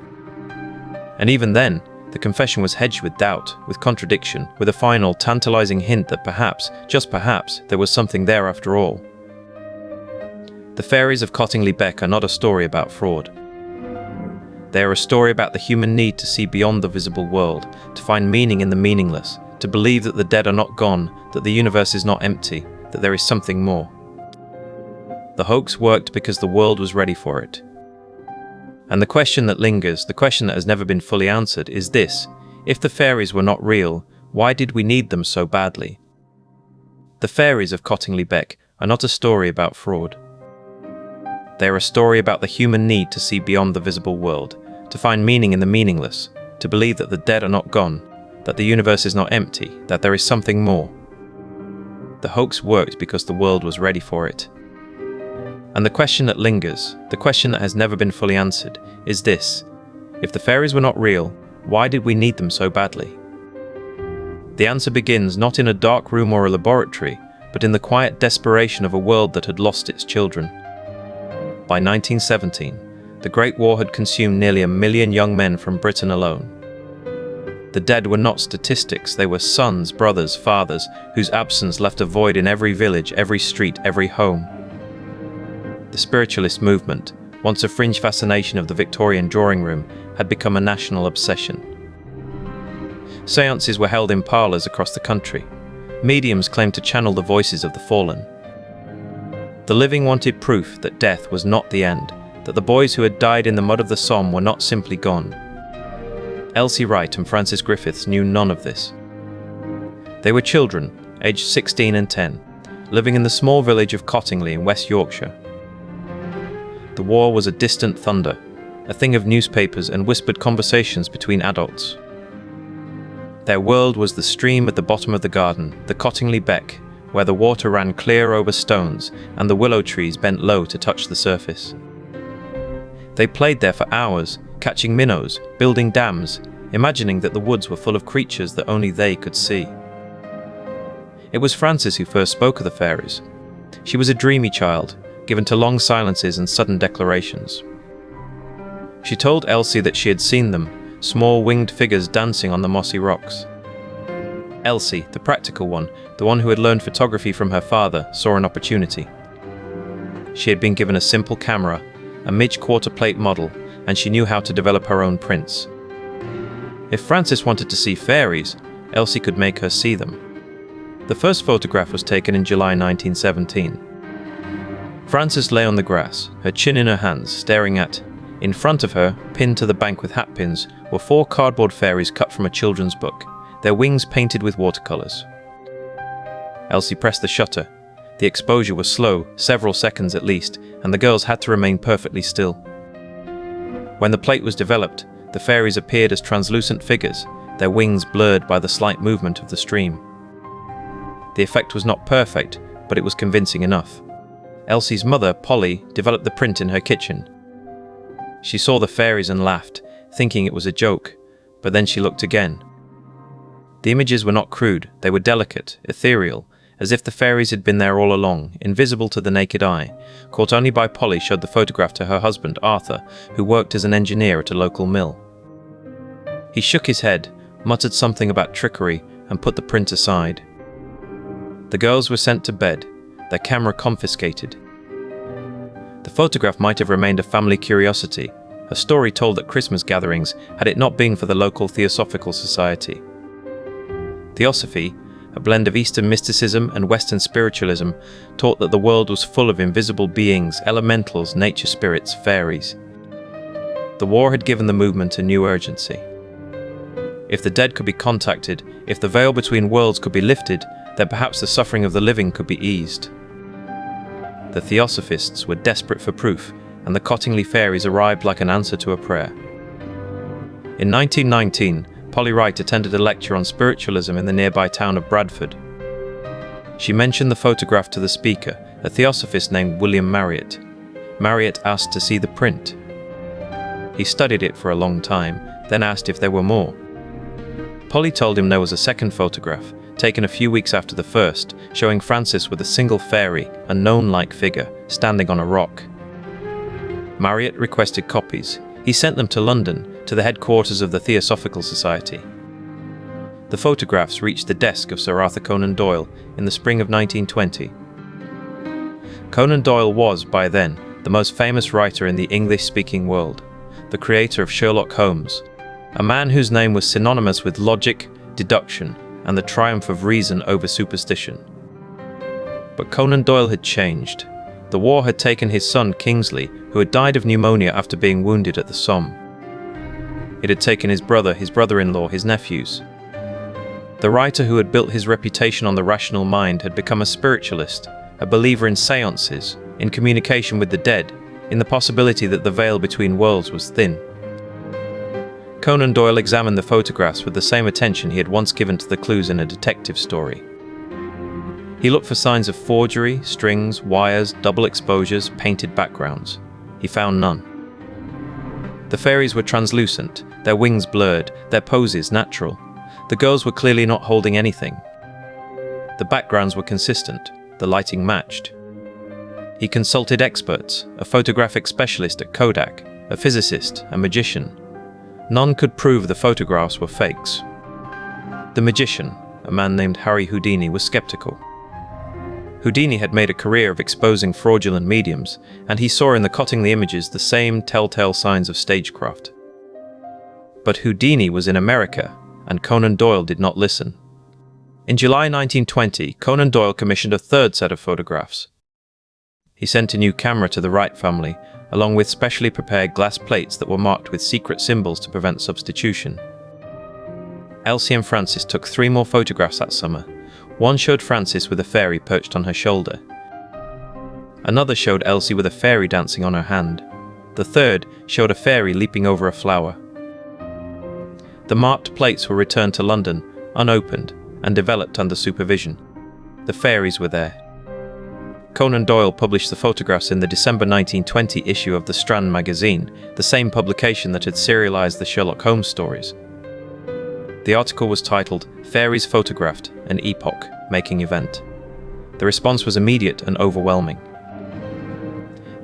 And even then, the confession was hedged with doubt, with contradiction, with a final, tantalizing hint that perhaps, just perhaps, there was something there after all. The Fairies of Cottingley Beck are not a story about fraud. They are a story about the human need to see beyond the visible world, to find meaning in the meaningless, to believe that the dead are not gone, that the universe is not empty, that there is something more. The hoax worked because the world was ready for it. And the question that lingers, the question that has never been fully answered, is this: if the fairies were not real, why did we need them so badly? The Fairies of Cottingley Beck are not a story about fraud. They are a story about the human need to see beyond the visible world, to find meaning in the meaningless, to believe that the dead are not gone, that the universe is not empty, that there is something more. The hoax worked because the world was ready for it. And the question that lingers, the question that has never been fully answered, is this: if the fairies were not real, why did we need them so badly? The answer begins not in a dark room or a laboratory, but in the quiet desperation of a world that had lost its children. By 1917, the Great War had consumed nearly 1 million young men from Britain alone. The dead were not statistics, they were sons, brothers, fathers, whose absence left a void in every village, every street, every home. The spiritualist movement, once a fringe fascination of the Victorian drawing room, had become a national obsession. Seances were held in parlours across the country. Mediums claimed to channel the voices of the fallen. The living wanted proof that death was not the end, that the boys who had died in the mud of the Somme were not simply gone. Elsie Wright and Francis Griffiths knew none of this. They were children, aged 16 and 10, living in the small village of Cottingley in West Yorkshire. The war was a distant thunder, a thing of newspapers and whispered conversations between adults. Their world was the stream at the bottom of the garden, the Cottingley Beck, where the water ran clear over stones and the willow trees bent low to touch the surface. They played there for hours, catching minnows, building dams, imagining that the woods were full of creatures that only they could see. It was Frances who first spoke of the fairies. She was a dreamy child, given to long silences and sudden declarations. She told Elsie that she had seen them, small winged figures dancing on the mossy rocks. Elsie, the practical one, the one who had learned photography from her father, saw an opportunity. She had been given a simple camera, a midge-quarter plate model, and she knew how to develop her own prints. If Frances wanted to see fairies, Elsie could make her see them. The first photograph was taken in July 1917. Frances lay on the grass, her chin in her hands, staring at. In front of her, pinned to the bank with hatpins, were 4 cardboard fairies cut from a children's book, their wings painted with watercolors. Elsie pressed the shutter. The exposure was slow, several seconds at least, and the girls had to remain perfectly still. When the plate was developed, the fairies appeared as translucent figures, their wings blurred by the slight movement of the stream. The effect was not perfect, but it was convincing enough. Elsie's mother, Polly, developed the print in her kitchen. She saw the fairies and laughed, thinking it was a joke, but then she looked again. The images were not crude, they were delicate, ethereal, as if the fairies had been there all along, invisible to the naked eye. Caught only by Polly showed the photograph to her husband, Arthur, who worked as an engineer at a local mill. He shook his head, muttered something about trickery, and put the print aside. The girls were sent to bed, their camera confiscated. The photograph might have remained a family curiosity, a story told at Christmas gatherings had it not been for the local Theosophical Society. Theosophy, a blend of Eastern mysticism and Western spiritualism, taught that the world was full of invisible beings, elementals, nature spirits, fairies. The war had given the movement a new urgency. If the dead could be contacted, if the veil between worlds could be lifted, then perhaps the suffering of the living could be eased. The Theosophists were desperate for proof, and the Cottingley Fairies arrived like an answer to a prayer. In 1919, Polly Wright attended a lecture on spiritualism in the nearby town of Bradford. She mentioned the photograph to the speaker, a Theosophist named William Marriott. Marriott asked to see the print. He studied it for a long time, then asked if there were more. Polly told him there was a second photograph, taken a few weeks after the first, showing Frances with a single fairy, a gnome-like figure, standing on a rock. Marriott requested copies. He sent them to London, to the headquarters of the Theosophical Society. The photographs reached the desk of Sir Arthur Conan Doyle in the spring of 1920. Conan Doyle was, by then, the most famous writer in the English-speaking world, the creator of Sherlock Holmes, a man whose name was synonymous with logic, deduction, and the triumph of reason over superstition. But Conan Doyle had changed. The war had taken his son Kingsley, who had died of pneumonia after being wounded at the Somme. It had taken his brother, his brother-in-law, his nephews. The writer who had built his reputation on the rational mind had become a spiritualist, a believer in seances, in communication with the dead, in the possibility that the veil between worlds was thin. Conan Doyle examined the photographs with the same attention he had once given to the clues in a detective story. He looked for signs of forgery, strings, wires, double exposures, painted backgrounds. He found none. The fairies were translucent, their wings blurred, their poses natural. The girls were clearly not holding anything. The backgrounds were consistent, the lighting matched. He consulted experts, a photographic specialist at Kodak, a physicist, a magician. None could prove the photographs were fakes. The magician, a man named Harry Houdini, was skeptical. Houdini had made a career of exposing fraudulent mediums, and he saw in the Cottingley images the same telltale signs of stagecraft. But Houdini was in America, and Conan Doyle did not listen. In July 1920, Conan Doyle commissioned a third set of photographs. He sent a new camera to the Wright family, along with specially prepared glass plates that were marked with secret symbols to prevent substitution. Elsie and Frances took 3 more photographs that summer. One showed Frances with a fairy perched on her shoulder. Another showed Elsie with a fairy dancing on her hand. The third showed a fairy leaping over a flower. The marked plates were returned to London, unopened, and developed under supervision. The fairies were there. Conan Doyle published the photographs in the December 1920 issue of the Strand magazine, the same publication that had serialized the Sherlock Holmes stories. The article was titled, "Fairies Photographed, an Epoch-Making Event." The response was immediate and overwhelming.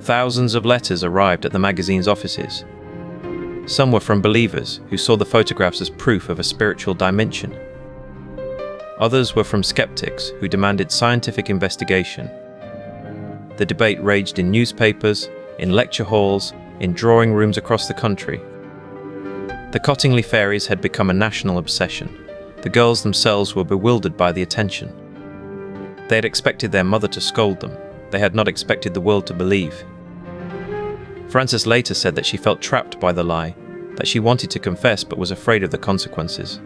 Thousands of letters arrived at the magazine's offices. Some were from believers who saw the photographs as proof of a spiritual dimension. Others were from skeptics who demanded scientific investigation. The debate raged in newspapers, in lecture halls, in drawing rooms across the country. The Cottingley Fairies had become a national obsession. The girls themselves were bewildered by the attention. They had expected their mother to scold them. They had not expected the world to believe. Frances later said that she felt trapped by the lie, that she wanted to confess but was afraid of the consequences.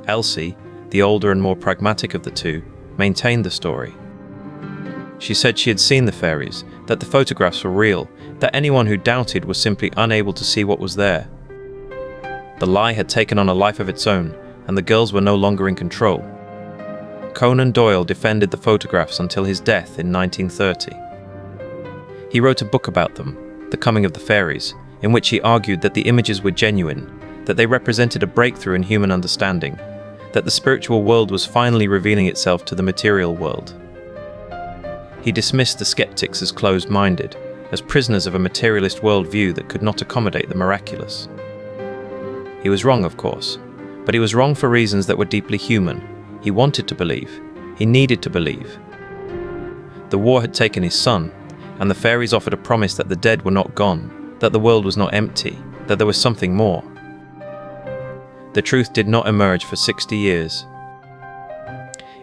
Elsie, the older and more pragmatic of the two, maintained the story. She said she had seen the fairies, that the photographs were real, that anyone who doubted was simply unable to see what was there. The lie had taken on a life of its own, and the girls were no longer in control. Conan Doyle defended the photographs until his death in 1930. He wrote a book about them, The Coming of the Fairies, in which he argued that the images were genuine, that they represented a breakthrough in human understanding, that the spiritual world was finally revealing itself to the material world. He dismissed the skeptics as closed-minded, as prisoners of a materialist worldview that could not accommodate the miraculous. He was wrong, of course, but he was wrong for reasons that were deeply human. He wanted to believe. He needed to believe. The war had taken his son, and the fairies offered a promise that the dead were not gone, that the world was not empty, that there was something more. The truth did not emerge for 60 years.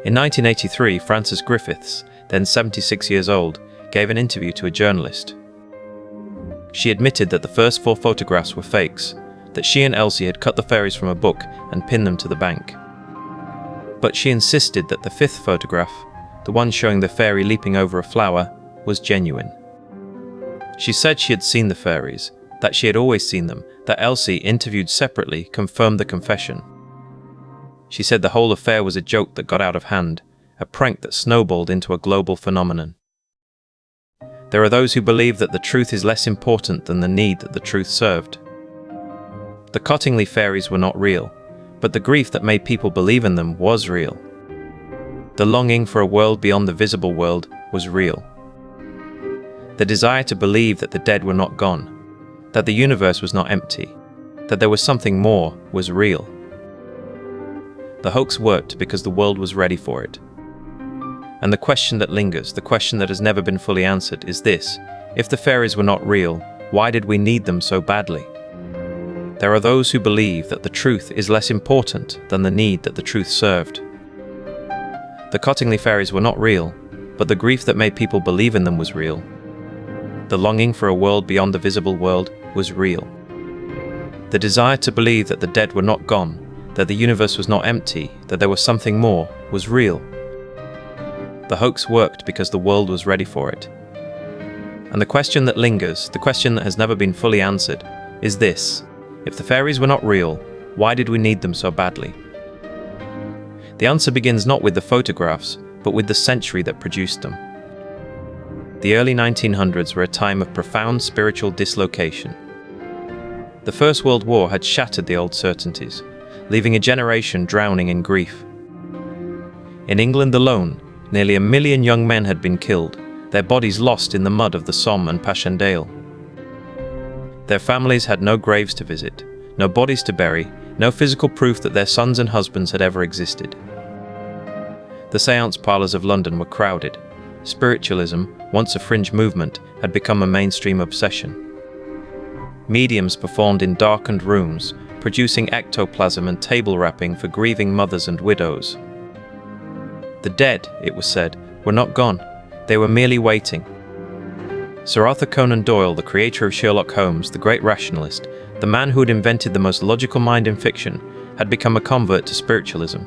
In 1983, Frances Griffiths, then 76 years old, gave an interview to a journalist. She admitted that the first 4 photographs were fakes, that she and Elsie had cut the fairies from a book and pinned them to the bank. But she insisted that the 5th photograph, the one showing the fairy leaping over a flower, was genuine. She said she had seen the fairies, that she had always seen them, that Elsie, interviewed separately, confirmed the confession. She said the whole affair was a joke that got out of hand, a prank that snowballed into a global phenomenon. There are those who believe that the truth is less important than the need that the truth served. The Cottingley Fairies were not real, but the grief that made people believe in them was real. The longing for a world beyond the visible world was real. The desire to believe that the dead were not gone, that the universe was not empty, that there was something more, was real. The hoax worked because the world was ready for it. And the question that lingers, the question that has never been fully answered, is this: if the fairies were not real, why did we need them so badly? There are those who believe that the truth is less important than the need that the truth served. The Cottingley Fairies were not real, but the grief that made people believe in them was real. The longing for a world beyond the visible world was real. The desire to believe that the dead were not gone, that the universe was not empty, that there was something more, was real. The hoax worked because the world was ready for it. And the question that lingers, the question that has never been fully answered, is this: if the fairies were not real, why did we need them so badly? The answer begins not with the photographs, but with the century that produced them. The early 1900s were a time of profound spiritual dislocation. The First World War had shattered the old certainties, leaving a generation drowning in grief. In England alone, nearly 1 million young men had been killed, their bodies lost in the mud of the Somme and Passchendaele. Their families had no graves to visit, no bodies to bury, no physical proof that their sons and husbands had ever existed. The séance parlours of London were crowded. Spiritualism, once a fringe movement, had become a mainstream obsession. Mediums performed in darkened rooms, producing ectoplasm and table wrapping for grieving mothers and widows. The dead, it was said, were not gone. They were merely waiting. Sir Arthur Conan Doyle, the creator of Sherlock Holmes, the great rationalist, the man who had invented the most logical mind in fiction, had become a convert to spiritualism.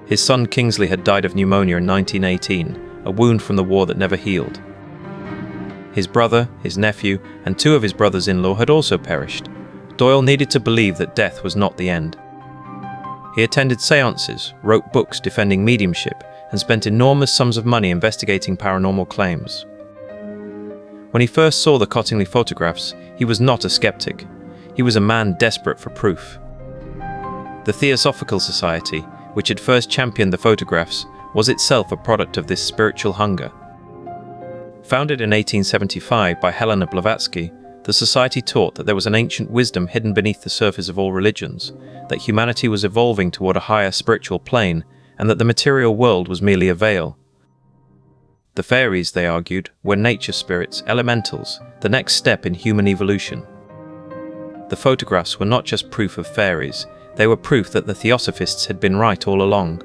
His son Kingsley had died of pneumonia in 1918, a wound from the war that never healed. His brother, his nephew, and 2 of his brothers-in-law had also perished. Doyle needed to believe that death was not the end. He attended séances, wrote books defending mediumship, and spent enormous sums of money investigating paranormal claims. When he first saw the Cottingley photographs, he was not a skeptic. He was a man desperate for proof. The Theosophical Society, which had first championed the photographs, was itself a product of this spiritual hunger. Founded in 1875 by Helena Blavatsky, the society taught that there was an ancient wisdom hidden beneath the surface of all religions, that humanity was evolving toward a higher spiritual plane, and that the material world was merely a veil. The fairies, they argued, were nature spirits, elementals, the next step in human evolution. The photographs were not just proof of fairies, they were proof that the Theosophists had been right all along.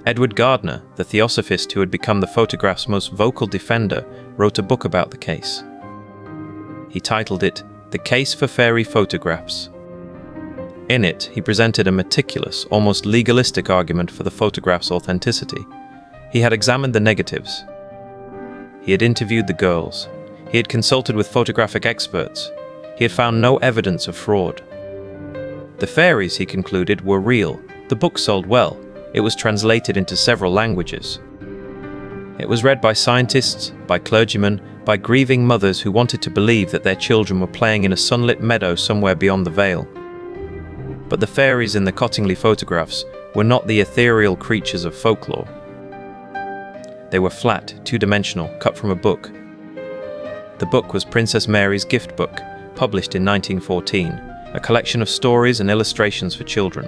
Edward Gardner, the Theosophist who had become the photograph's most vocal defender, wrote a book about the case. He titled it, "The Case for Fairy Photographs." In it, he presented a meticulous, almost legalistic argument for the photograph's authenticity. He had examined the negatives. He had interviewed the girls. He had consulted with photographic experts. He had found no evidence of fraud. The fairies, he concluded, were real. The book sold well. It was translated into several languages. It was read by scientists, by clergymen, by grieving mothers who wanted to believe that their children were playing in a sunlit meadow somewhere beyond the veil. But the fairies in the Cottingley photographs were not the ethereal creatures of folklore. They were flat, two-dimensional, cut from a book. The book was Princess Mary's gift book, published in 1914, a collection of stories and illustrations for children.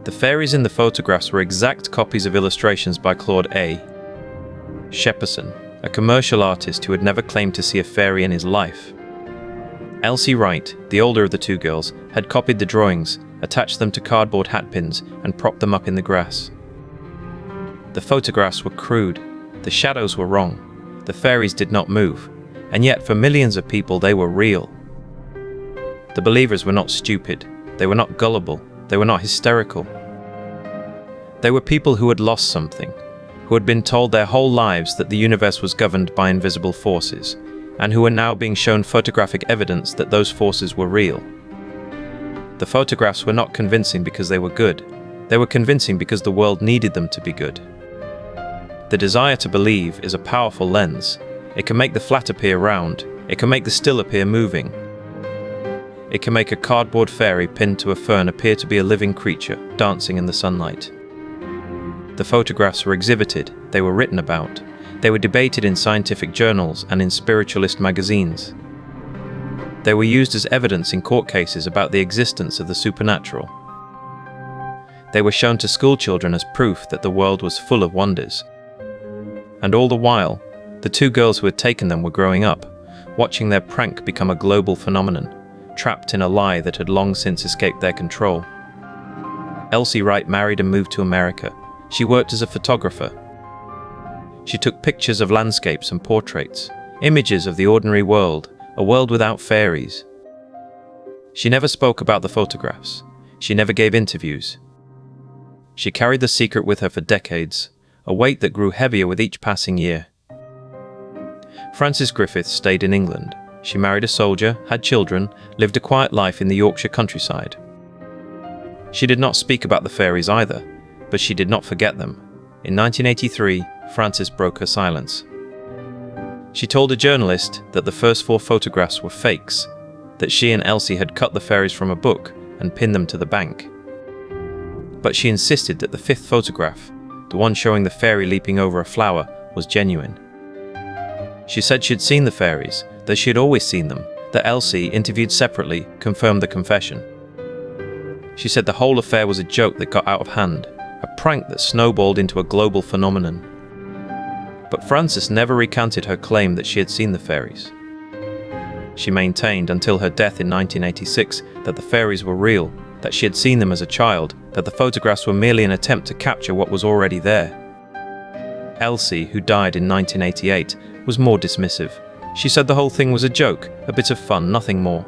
The fairies in the photographs were exact copies of illustrations by Claude A. Shepperson, a commercial artist who had never claimed to see a fairy in his life. Elsie Wright, the older of the two girls, had copied the drawings, attached them to cardboard hatpins, and propped them up in the grass. The photographs were crude, the shadows were wrong, the fairies did not move, and yet for millions of people they were real. The believers were not stupid, they were not gullible, they were not hysterical. They were people who had lost something, who had been told their whole lives that the universe was governed by invisible forces, and who were now being shown photographic evidence that those forces were real. The photographs were not convincing because they were good, they were convincing because the world needed them to be good. The desire to believe is a powerful lens. It can make the flat appear round, it can make the still appear moving. It can make a cardboard fairy pinned to a fern appear to be a living creature, dancing in the sunlight. The photographs were exhibited, they were written about, they were debated in scientific journals and in spiritualist magazines. They were used as evidence in court cases about the existence of the supernatural. They were shown to schoolchildren as proof that the world was full of wonders. And all the while, the two girls who had taken them were growing up, watching their prank become a global phenomenon, trapped in a lie that had long since escaped their control. Elsie Wright married and moved to America. She worked as a photographer. She took pictures of landscapes and portraits, images of the ordinary world, a world without fairies. She never spoke about the photographs. She never gave interviews. She carried the secret with her for decades, a weight that grew heavier with each passing year. Frances Griffith stayed in England. She married a soldier, had children, lived a quiet life in the Yorkshire countryside. She did not speak about the fairies either, but she did not forget them. In 1983, Frances broke her silence. She told a journalist that the first 4 photographs were fakes, that she and Elsie had cut the fairies from a book and pinned them to the bank. But she insisted that the 5th photograph, the one showing the fairy leaping over a flower, was genuine. She said she had seen the fairies, that she had always seen them, that Elsie, interviewed separately, confirmed the confession. She said the whole affair was a joke that got out of hand, a prank that snowballed into a global phenomenon. But Frances never recanted her claim that she had seen the fairies. She maintained until her death in 1986 that the fairies were real, that she had seen them as a child, that the photographs were merely an attempt to capture what was already there. Elsie, who died in 1988, was more dismissive. She said the whole thing was a joke, a bit of fun, nothing more.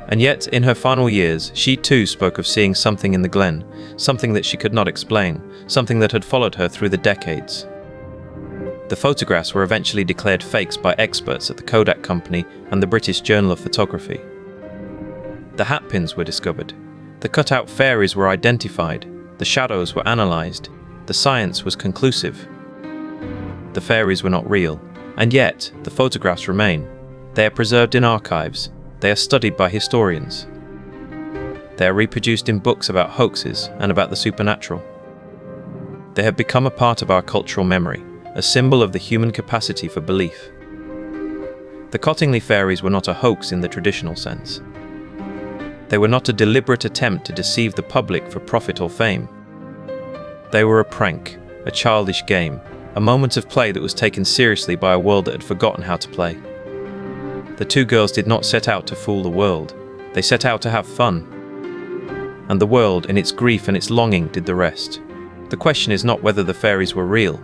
And yet, in her final years, she too spoke of seeing something in the glen, something that she could not explain, something that had followed her through the decades. The photographs were eventually declared fakes by experts at the Kodak Company and the British Journal of Photography. The hatpins were discovered. The cut-out fairies were identified. The shadows were analysed. The science was conclusive. The fairies were not real, and yet the photographs remain. They are preserved in archives. They are studied by historians. They are reproduced in books about hoaxes and about the supernatural. They have become a part of our cultural memory, a symbol of the human capacity for belief. The Cottingley Fairies were not a hoax in the traditional sense. They were not a deliberate attempt to deceive the public for profit or fame. They were a prank, a childish game, a moment of play that was taken seriously by a world that had forgotten how to play. The two girls did not set out to fool the world. They set out to have fun. And the world, in its grief and its longing, did the rest. The question is not whether the fairies were real.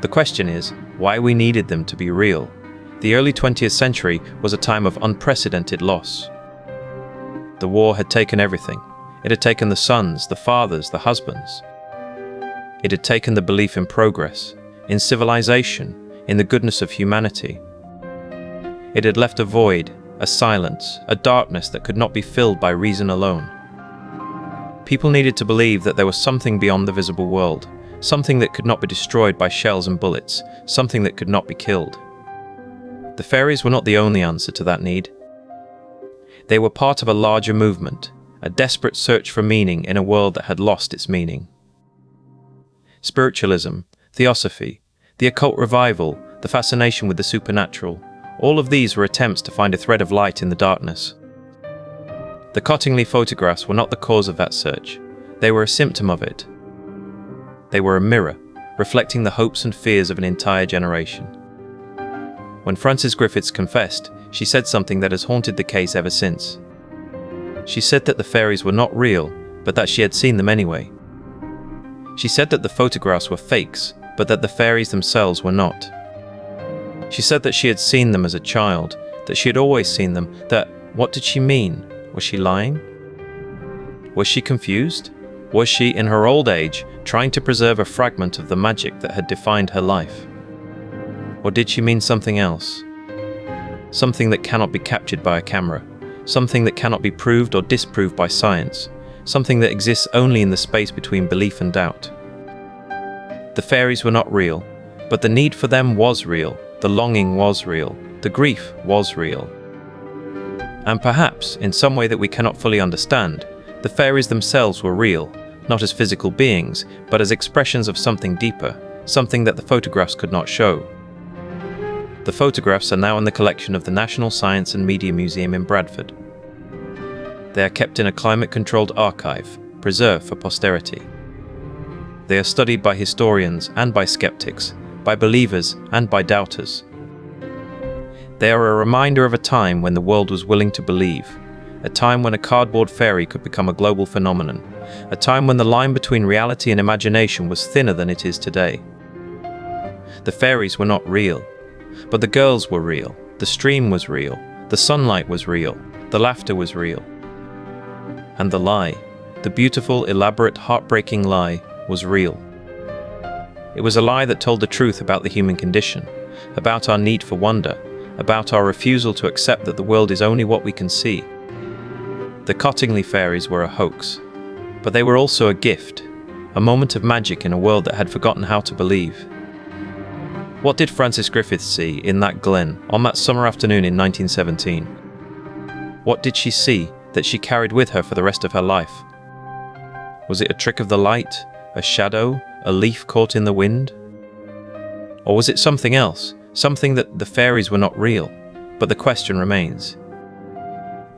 The question is why we needed them to be real. The early 20th century was a time of unprecedented loss. The war had taken everything. It had taken the sons, the fathers, the husbands. It had taken the belief in progress, in civilization, in the goodness of humanity. It had left a void, a silence, a darkness that could not be filled by reason alone. People needed to believe that there was something beyond the visible world, something that could not be destroyed by shells and bullets, something that could not be killed. The fairies were not the only answer to that need. They were part of a larger movement, a desperate search for meaning in a world that had lost its meaning. Spiritualism, theosophy, the occult revival, the fascination with the supernatural, all of these were attempts to find a thread of light in the darkness. The Cottingley photographs were not the cause of that search. They were a symptom of it. They were a mirror, reflecting the hopes and fears of an entire generation. When Frances Griffiths confessed, she said something that has haunted the case ever since. She said that the fairies were not real, but that she had seen them anyway. She said that the photographs were fakes, but that the fairies themselves were not. She said that she had seen them as a child, that she had always seen them, that what did she mean? Was she lying? Was she confused? Was she, in her old age, trying to preserve a fragment of the magic that had defined her life? Or did she mean something else? Something that cannot be captured by a camera, something that cannot be proved or disproved by science, something that exists only in the space between belief and doubt. The fairies were not real, but the need for them was real, the longing was real, the grief was real. And perhaps, in some way that we cannot fully understand, the fairies themselves were real, not as physical beings, but as expressions of something deeper, something that the photographs could not show. The photographs are now in the collection of the National Science and Media Museum in Bradford. They are kept in a climate-controlled archive, preserved for posterity. They are studied by historians and by skeptics, by believers and by doubters. They are a reminder of a time when the world was willing to believe, a time when a cardboard fairy could become a global phenomenon, a time when the line between reality and imagination was thinner than it is today. The fairies were not real, but the girls were real, the stream was real, the sunlight was real, the laughter was real. And the lie, the beautiful, elaborate, heartbreaking lie, was real. It was a lie that told the truth about the human condition, about our need for wonder, about our refusal to accept that the world is only what we can see. The Cottingley Fairies were a hoax, but they were also a gift, a moment of magic in a world that had forgotten how to believe. What did Frances Griffiths see in that glen on that summer afternoon in 1917? What did she see that she carried with her for the rest of her life? Was it a trick of the light, a shadow, a leaf caught in the wind? Or was it something else, something that the fairies were not real, but the question remains.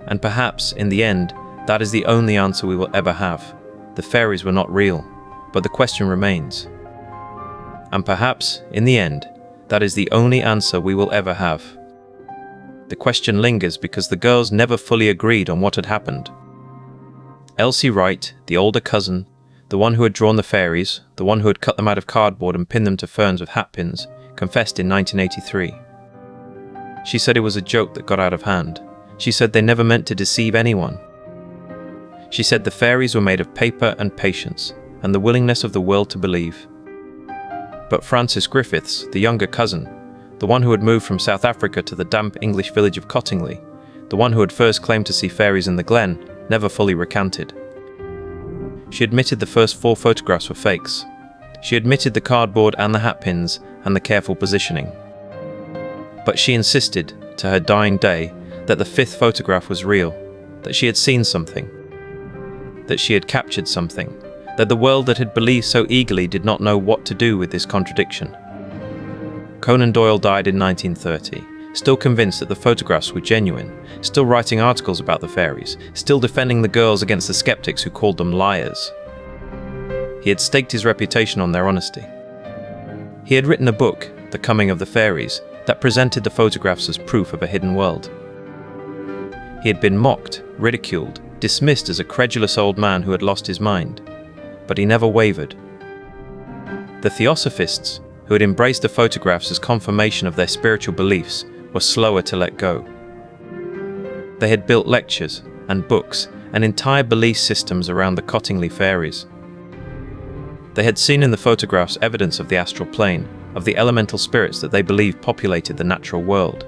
And perhaps, in the end, that is the only answer we will ever have. The fairies were not real, but the question remains. And perhaps, in the end, that is the only answer we will ever have. The question lingers because the girls never fully agreed on what had happened. Elsie Wright, the older cousin, the one who had drawn the fairies, the one who had cut them out of cardboard and pinned them to ferns with hat pins, confessed in 1983. She said it was a joke that got out of hand. She said they never meant to deceive anyone. She said the fairies were made of paper and patience, and the willingness of the world to believe. But Frances Griffiths, the younger cousin, the one who had moved from South Africa to the damp English village of Cottingley, the one who had first claimed to see fairies in the glen, never fully recanted. She admitted the first 4 photographs were fakes. She admitted the cardboard and the hat pins and the careful positioning. But she insisted, to her dying day, that the 5th photograph was real, that she had seen something. that she had captured something, that the world that had believed so eagerly did not know what to do with this contradiction. Conan Doyle died in 1930, still convinced that the photographs were genuine, still writing articles about the fairies, still defending the girls against the skeptics who called them liars. He had staked his reputation on their honesty. He had written a book, The Coming of the Fairies, that presented the photographs as proof of a hidden world. He had been mocked, ridiculed, dismissed as a credulous old man who had lost his mind, but he never wavered. The theosophists, who had embraced the photographs as confirmation of their spiritual beliefs, were slower to let go. They had built lectures and books and entire belief systems around the Cottingley Fairies. They had seen in the photographs evidence of the astral plane, of the elemental spirits that they believed populated the natural world.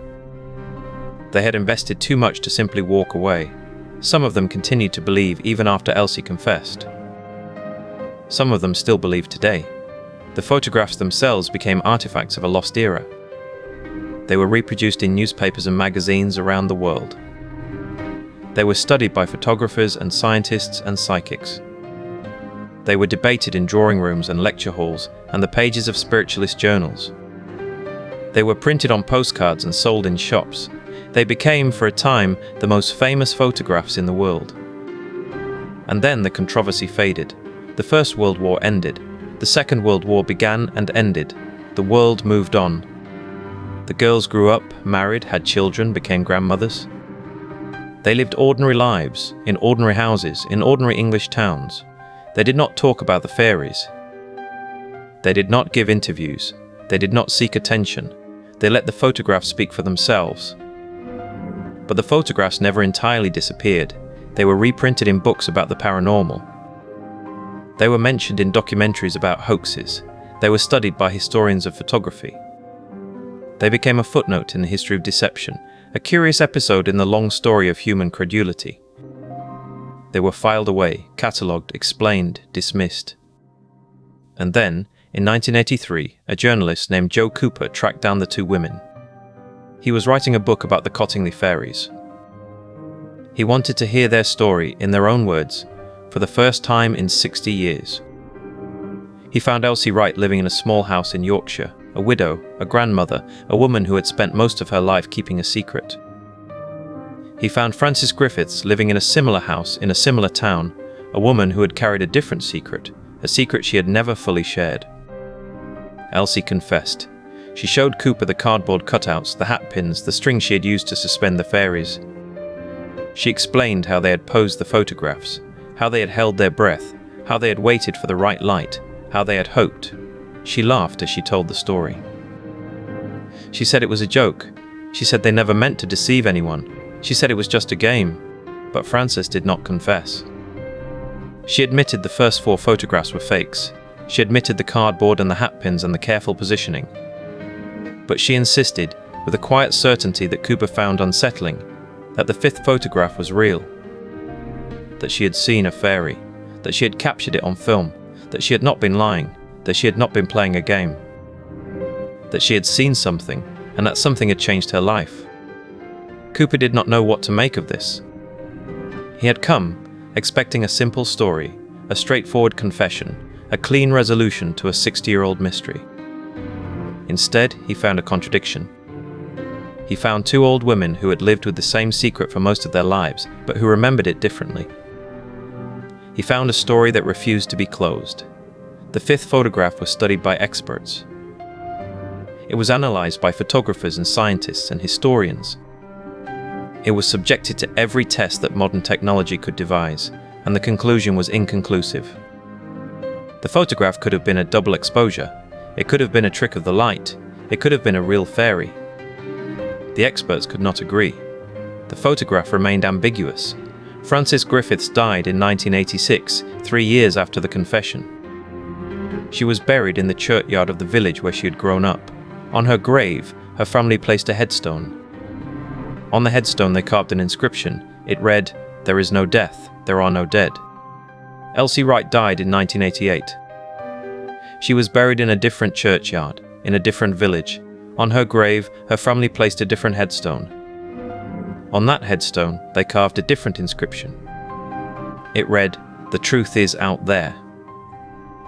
They had invested too much to simply walk away. Some of them continued to believe even after Elsie confessed. Some of them still believe today. The photographs themselves became artifacts of a lost era. They were reproduced in newspapers and magazines around the world. They were studied by photographers and scientists and psychics. They were debated in drawing rooms and lecture halls and the pages of spiritualist journals. They were printed on postcards and sold in shops. They became, for a time, the most famous photographs in the world. And then the controversy faded. The First World War ended. The Second World War began and ended. The world moved on. The girls grew up, married, had children, became grandmothers. They lived ordinary lives, in ordinary houses, in ordinary English towns. They did not talk about the fairies. They did not give interviews. They did not seek attention. They let the photographs speak for themselves. But the photographs never entirely disappeared. They were reprinted in books about the paranormal. They were mentioned in documentaries about hoaxes. They were studied by historians of photography. They became a footnote in the history of deception, a curious episode in the long story of human credulity. They were filed away, catalogued, explained, dismissed. And then, in 1983, a journalist named Joe Cooper tracked down the two women. He was writing a book about the Cottingley Fairies. He wanted to hear their story, in their own words, for the first time in 60 years. He found Elsie Wright living in a small house in Yorkshire, a widow, a grandmother, a woman who had spent most of her life keeping a secret. He found Frances Griffiths living in a similar house in a similar town, a woman who had carried a different secret, a secret she had never fully shared. Elsie confessed. She showed Cooper the cardboard cutouts, the hat pins, the string she had used to suspend the fairies. She explained how they had posed the photographs, how they had held their breath, how they had waited for the right light, how they had hoped. She laughed as she told the story. She said it was a joke. She said they never meant to deceive anyone. She said it was just a game. But Frances did not confess. She admitted the first 4 photographs were fakes. She admitted the cardboard and the hat pins and the careful positioning. But she insisted, with a quiet certainty that Cooper found unsettling, that the 5th photograph was real. That she had seen a fairy, that she had captured it on film, that she had not been lying, that she had not been playing a game. That she had seen something, and that something had changed her life. Cooper did not know what to make of this. He had come, expecting a simple story, a straightforward confession, a clean resolution to a 60-year-old mystery. Instead, he found a contradiction. He found 2 old women who had lived with the same secret for most of their lives, but who remembered it differently. He found a story that refused to be closed. The 5th photograph was studied by experts. It was analyzed by photographers and scientists and historians. It was subjected to every test that modern technology could devise, and the conclusion was inconclusive. The photograph could have been a double exposure. It could have been a trick of the light. It could have been a real fairy. The experts could not agree. The photograph remained ambiguous. Frances Griffiths died in 1986, 3 years after the confession. She was buried in the churchyard of the village where she had grown up. On her grave, her family placed a headstone. On the headstone they carved an inscription. It read, "There is no death, there are no dead." Elsie Wright died in 1988. She was buried in a different churchyard, in a different village. On her grave, her family placed a different headstone. On that headstone, they carved a different inscription. It read, The truth is out there.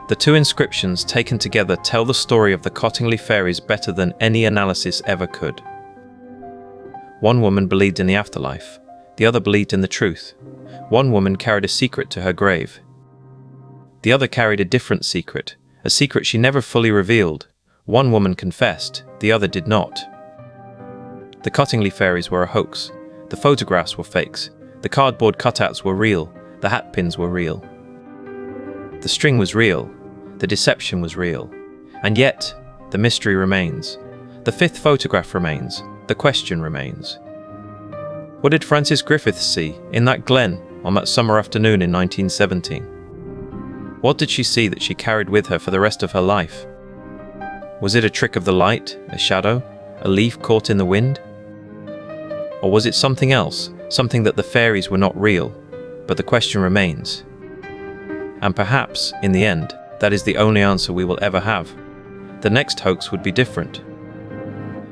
The two inscriptions taken together tell the story of the Cottingley Fairies better than any analysis ever could. One woman believed in the afterlife, the other believed in the truth. One woman carried a secret to her grave. The other carried a different secret, a secret she never fully revealed. One woman confessed, the other did not. The Cottingley Fairies were a hoax. The photographs were fakes. The cardboard cutouts were real. The hat pins were real. The string was real. The deception was real. And yet, the mystery remains. The fifth photograph remains. The question remains. What did Frances Griffiths see in that glen on that summer afternoon in 1917? What did she see that she carried with her for the rest of her life? Was it a trick of the light, a shadow, a leaf caught in the wind? Or was it something else, something that the fairies were not real, but the question remains? And perhaps, in the end, that is the only answer we will ever have. The next hoax would be different.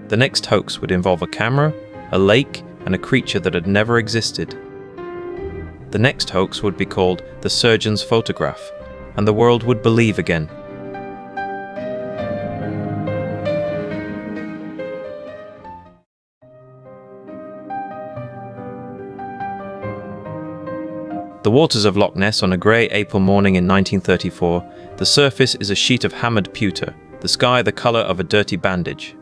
The next hoax would involve a camera, a lake, and a creature that had never existed. The next hoax would be called the surgeon's photograph, and the world would believe again. The waters of Loch Ness on a grey April morning in 1934, the surface is a sheet of hammered pewter, the sky the colour of a dirty bandage.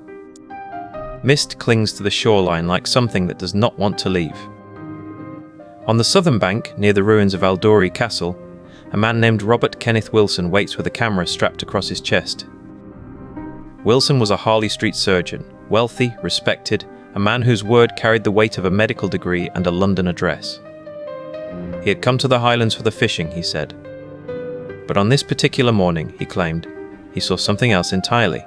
Mist clings to the shoreline like something that does not want to leave. On the southern bank, near the ruins of Aldori Castle, a man named Robert Kenneth Wilson waits with a camera strapped across his chest. Wilson was a Harley Street surgeon, wealthy, respected, a man whose word carried the weight of a medical degree and a London address. He had come to the Highlands for the fishing, he said. But on this particular morning, he claimed, he saw something else entirely.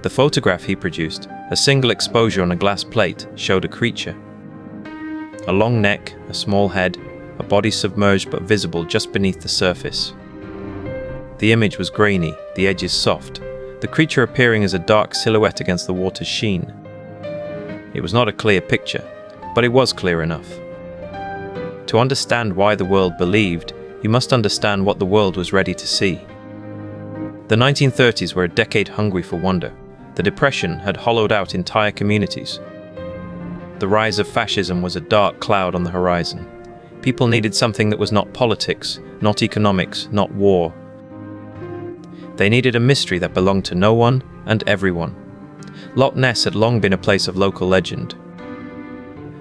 The photograph he produced, a single exposure on a glass plate, showed a creature. A long neck, a small head, a body submerged but visible just beneath the surface. The image was grainy, the edges soft, the creature appearing as a dark silhouette against the water's sheen. It was not a clear picture, but it was clear enough. To understand why the world believed, you must understand what the world was ready to see. The 1930s were a decade hungry for wonder. The Depression had hollowed out entire communities. The rise of fascism was a dark cloud on the horizon. People needed something that was not politics, not economics, not war. They needed a mystery that belonged to no one and everyone. Loch Ness had long been a place of local legend.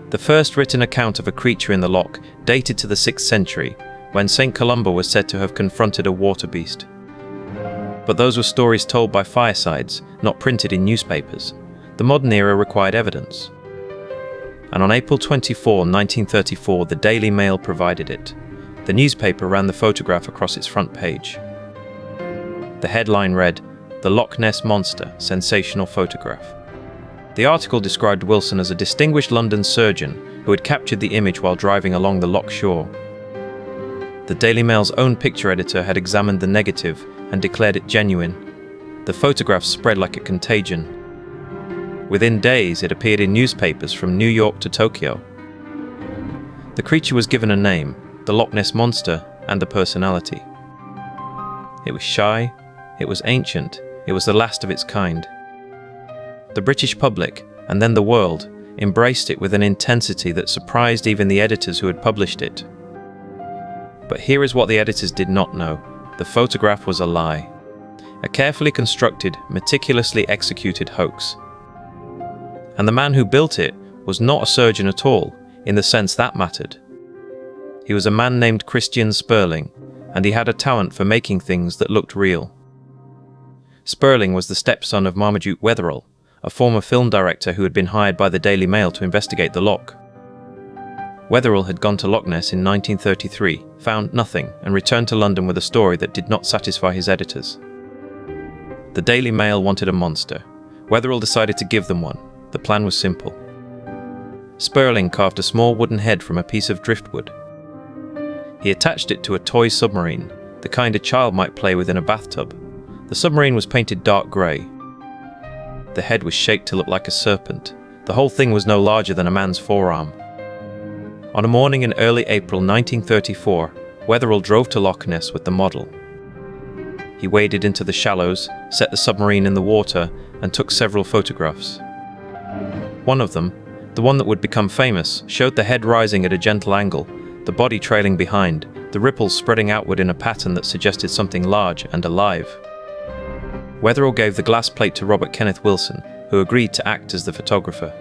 The first written account of a creature in the loch dated to the 6th century, when St. Columba was said to have confronted a water beast. But those were stories told by firesides, not printed in newspapers. The modern era required evidence. And on April 24, 1934, the Daily Mail provided it. The newspaper ran the photograph across its front page. The headline read, "The Loch Ness Monster, Sensational Photograph." The article described Wilson as a distinguished London surgeon who had captured the image while driving along the loch shore. The Daily Mail's own picture editor had examined the negative and declared it genuine. The photograph spread like a contagion. Within days, it appeared in newspapers from New York to Tokyo. The creature was given a name, the Loch Ness Monster, and a personality. It was shy, it was ancient, it was the last of its kind. The British public, and then the world, embraced it with an intensity that surprised even the editors who had published it. But here is what the editors did not know. The photograph was a lie. A carefully constructed, meticulously executed hoax. And the man who built it was not a surgeon at all, in the sense that mattered. He was a man named Christian Sperling, and he had a talent for making things that looked real. Sperling was the stepson of Marmaduke Wetherell, a former film director who had been hired by the Daily Mail to investigate the loch. Wetherell had gone to Loch Ness in 1933, found nothing, and returned to London with a story that did not satisfy his editors. The Daily Mail wanted a monster. Wetherell decided to give them one. The plan was simple. Sperling carved a small wooden head from a piece of driftwood. He attached it to a toy submarine, the kind a child might play with in a bathtub. The submarine was painted dark grey. The head was shaped to look like a serpent. The whole thing was no larger than a man's forearm. On a morning in early April 1934, Wetherell drove to Loch Ness with the model. He waded into the shallows, set the submarine in the water, and took several photographs. One of them, the one that would become famous, showed the head rising at a gentle angle, the body trailing behind, the ripples spreading outward in a pattern that suggested something large and alive. Wetherell gave the glass plate to Robert Kenneth Wilson, who agreed to act as the photographer.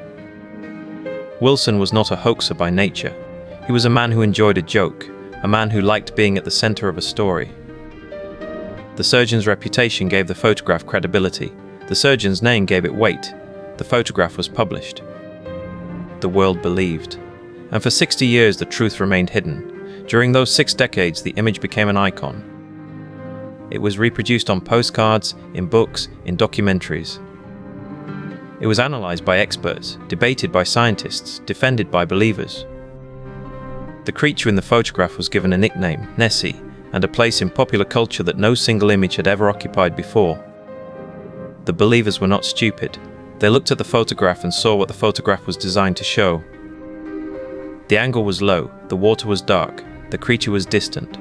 Wilson was not a hoaxer by nature. He was a man who enjoyed a joke, a man who liked being at the center of a story. The surgeon's reputation gave the photograph credibility. The surgeon's name gave it weight. The photograph was published. The world believed. And for 60 years the truth remained hidden. During those 6 decades the image became an icon. It was reproduced on postcards, in books, in documentaries. It was analyzed by experts, debated by scientists, defended by believers. The creature in the photograph was given a nickname, Nessie, and a place in popular culture that no single image had ever occupied before. The believers were not stupid. They looked at the photograph and saw what the photograph was designed to show. The angle was low, the water was dark, the creature was distant.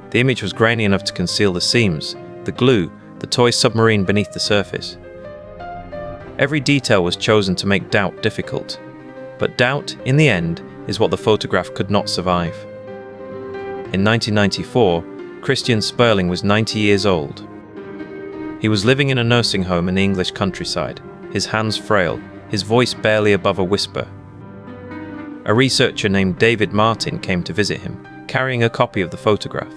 The image was grainy enough to conceal the seams, the glue, the toy submarine beneath the surface. Every detail was chosen to make doubt difficult. But doubt, in the end, is what the photograph could not survive. In 1994, Christian Sperling was 90 years old. He was living in a nursing home in the English countryside, his hands frail, his voice barely above a whisper. A researcher named David Martin came to visit him, carrying a copy of the photograph.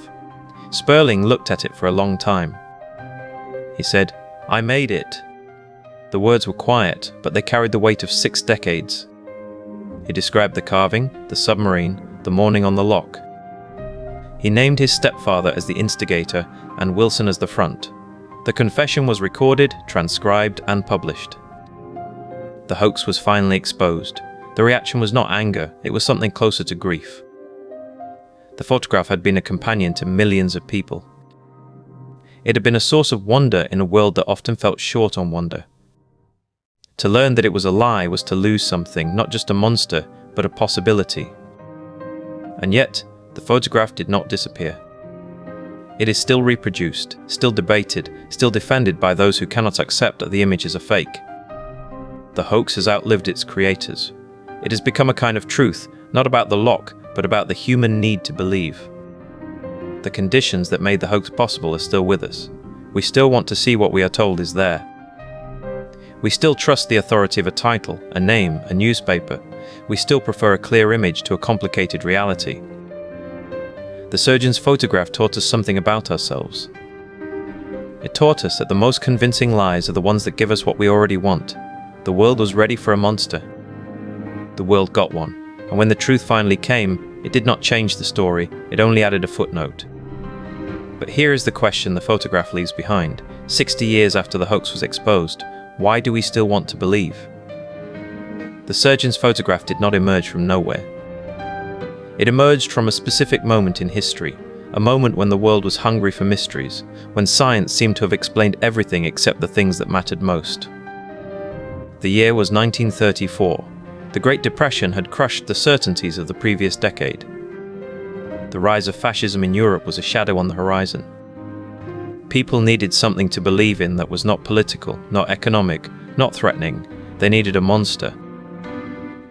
Sperling looked at it for a long time. He said, "I made it." The words were quiet, but they carried the weight of 6 decades. He described the carving, the submarine, the morning on the loch. He named his stepfather as the instigator and Wilson as the front. The confession was recorded, transcribed, and published. The hoax was finally exposed. The reaction was not anger, it was something closer to grief. The photograph had been a companion to millions of people. It had been a source of wonder in a world that often felt short on wonder. To learn that it was a lie was to lose something, not just a monster, but a possibility. And yet, the photograph did not disappear. It is still reproduced, still debated, still defended by those who cannot accept that the image is a fake. The hoax has outlived its creators. It has become a kind of truth, not about the loch, but about the human need to believe. The conditions that made the hoax possible are still with us. We still want to see what we are told is there. We still trust the authority of a title, a name, a newspaper. We still prefer a clear image to a complicated reality. The surgeon's photograph taught us something about ourselves. It taught us that the most convincing lies are the ones that give us what we already want. The world was ready for a monster. The world got one, and when the truth finally came, it did not change the story, it only added a footnote. But here is the question the photograph leaves behind. 60 years after the hoax was exposed, why do we still want to believe? The surgeon's photograph did not emerge from nowhere. It emerged from a specific moment in history, a moment when the world was hungry for mysteries, when science seemed to have explained everything except the things that mattered most. The year was 1934. The Great Depression had crushed the certainties of the previous decade. The rise of fascism in Europe was a shadow on the horizon. People needed something to believe in that was not political, not economic, not threatening. They needed a monster.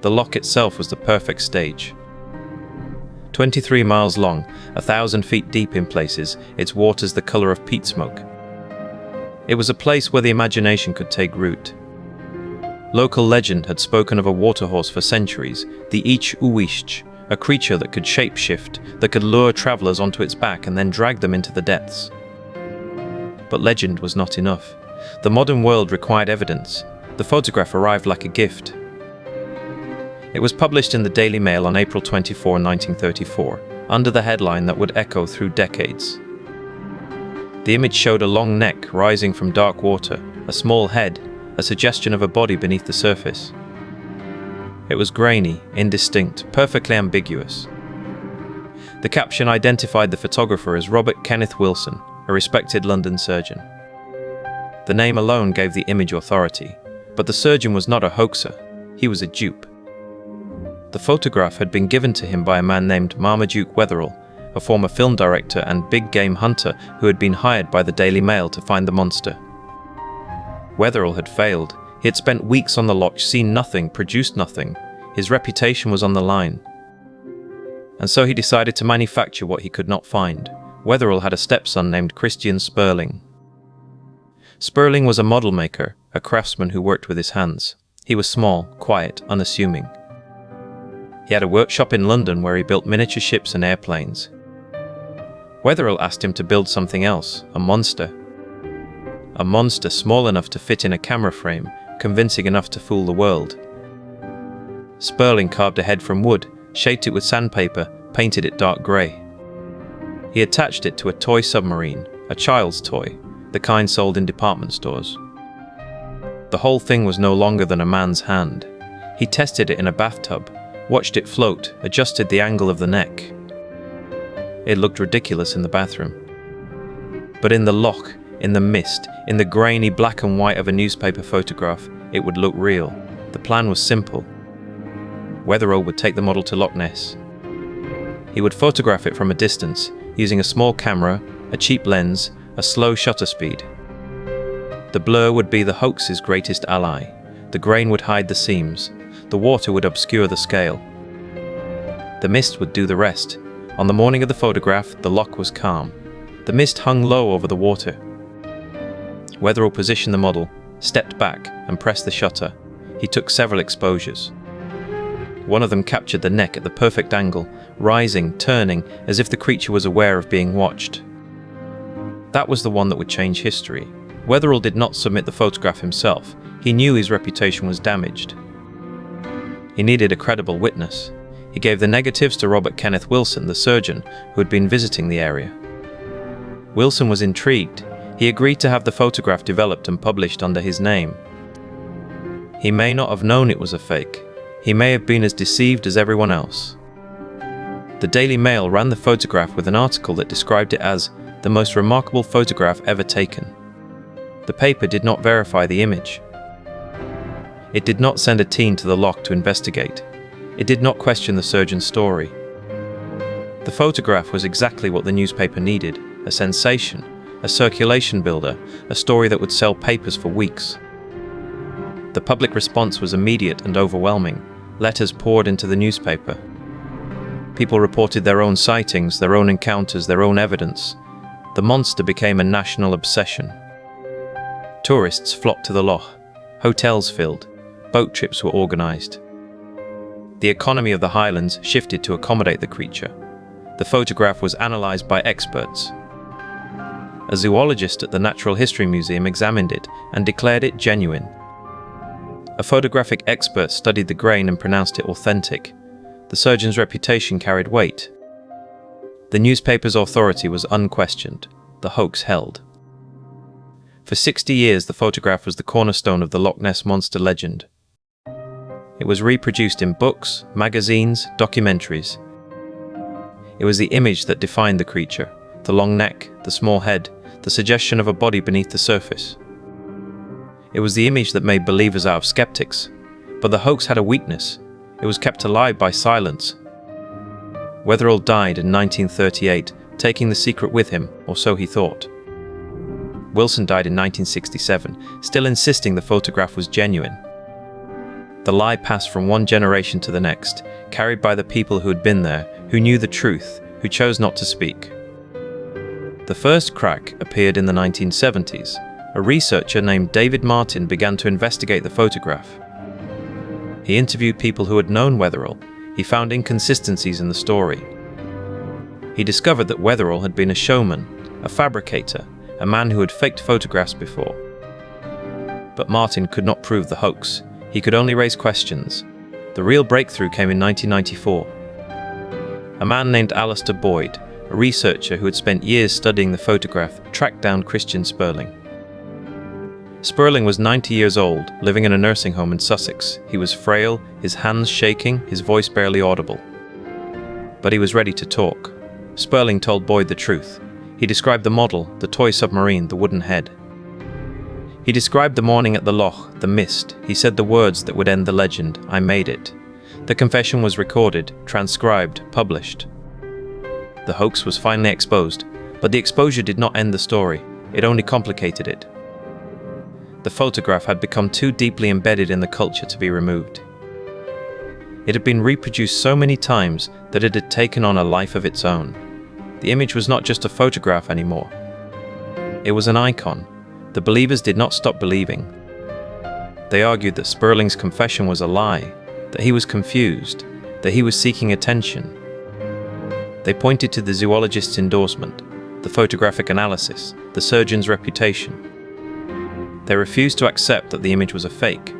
The loch itself was the perfect stage. 23 miles long, 1,000 feet deep in places, its waters the color of peat smoke. It was a place where the imagination could take root. Local legend had spoken of a waterhorse for centuries, the Ich Uish, a creature that could shapeshift, that could lure travelers onto its back and then drag them into the depths. But legend was not enough. The modern world required evidence. The photograph arrived like a gift. It was published in the Daily Mail on April 24, 1934, under the headline that would echo through decades. The image showed a long neck rising from dark water, a small head, a suggestion of a body beneath the surface. It was grainy, indistinct, perfectly ambiguous. The caption identified the photographer as Robert Kenneth Wilson, a respected London surgeon. The name alone gave the image authority, but the surgeon was not a hoaxer, he was a dupe. The photograph had been given to him by a man named Marmaduke Wetherell, a former film director and big game hunter who had been hired by the Daily Mail to find the monster. Wetherell had failed. He had spent weeks on the loch, seen nothing, produced nothing. His reputation was on the line. And so he decided to manufacture what he could not find. Wetherell had a stepson named Christian Spurling. Spurling was a model maker, a craftsman who worked with his hands. He was small, quiet, unassuming. He had a workshop in London where he built miniature ships and airplanes. Wetherell asked him to build something else, a monster. A monster small enough to fit in a camera frame, convincing enough to fool the world. Spurling carved a head from wood, shaped it with sandpaper, painted it dark grey. He attached it to a toy submarine, a child's toy, the kind sold in department stores. The whole thing was no longer than a man's hand. He tested it in a bathtub, watched it float, adjusted the angle of the neck. It looked ridiculous in the bathroom. But in the loch, in the mist, in the grainy black and white of a newspaper photograph, it would look real. The plan was simple. Wetherell would take the model to Loch Ness. He would photograph it from a distance, using a small camera, a cheap lens, a slow shutter speed. The blur would be the hoax's greatest ally. The grain would hide the seams. The water would obscure the scale. The mist would do the rest. On the morning of the photograph, the loch was calm. The mist hung low over the water. Wetherell positioned the model, stepped back, and pressed the shutter. He took several exposures. One of them captured the neck at the perfect angle, rising, turning, as if the creature was aware of being watched. That was the one that would change history. Wetherell did not submit the photograph himself. He knew his reputation was damaged. He needed a credible witness. He gave the negatives to Robert Kenneth Wilson, the surgeon, who had been visiting the area. Wilson was intrigued. He agreed to have the photograph developed and published under his name. He may not have known it was a fake. He may have been as deceived as everyone else. The Daily Mail ran the photograph with an article that described it as the most remarkable photograph ever taken. The paper did not verify the image. It did not send a team to the loch to investigate. It did not question the surgeon's story. The photograph was exactly what the newspaper needed, a sensation, a circulation builder, a story that would sell papers for weeks. The public response was immediate and overwhelming. Letters poured into the newspaper. People reported their own sightings, their own encounters, their own evidence. The monster became a national obsession. Tourists flocked to the loch. Hotels filled. Boat trips were organised. The economy of the Highlands shifted to accommodate the creature. The photograph was analysed by experts. A zoologist at the Natural History Museum examined it and declared it genuine. A photographic expert studied the grain and pronounced it authentic. The surgeon's reputation carried weight. The newspaper's authority was unquestioned. The hoax held. For 60 years, the photograph was the cornerstone of the Loch Ness Monster legend. It was reproduced in books, magazines, documentaries. It was the image that defined the creature, the long neck, the small head, the suggestion of a body beneath the surface. It was the image that made believers out of skeptics. But the hoax had a weakness. It was kept alive by silence. Wetherell died in 1938, taking the secret with him, or so he thought. Wilson died in 1967, still insisting the photograph was genuine. The lie passed from one generation to the next, carried by the people who had been there, who knew the truth, who chose not to speak. The first crack appeared in the 1970s. A researcher named David Martin began to investigate the photograph. He interviewed people who had known Wetherell. He found inconsistencies in the story. He discovered that Wetherell had been a showman, a fabricator, a man who had faked photographs before. But Martin could not prove the hoax. He could only raise questions. The real breakthrough came in 1994. A man named Alistair Boyd, a researcher who had spent years studying the photograph, tracked down Christian Spurling. Spurling was 90 years old, living in a nursing home in Sussex. He was frail, his hands shaking, his voice barely audible. But he was ready to talk. Spurling told Boyd the truth. He described the model, the toy submarine, the wooden head. He described the morning at the loch, the mist. He said the words that would end the legend, "I made it." The confession was recorded, transcribed, published. The hoax was finally exposed, but the exposure did not end the story, it only complicated it. The photograph had become too deeply embedded in the culture to be removed. It had been reproduced so many times that it had taken on a life of its own. The image was not just a photograph anymore. It was an icon. The believers did not stop believing. They argued that Sperling's confession was a lie, that he was confused, that he was seeking attention. They pointed to the zoologist's endorsement, the photographic analysis, the surgeon's reputation. They refused to accept that the image was a fake.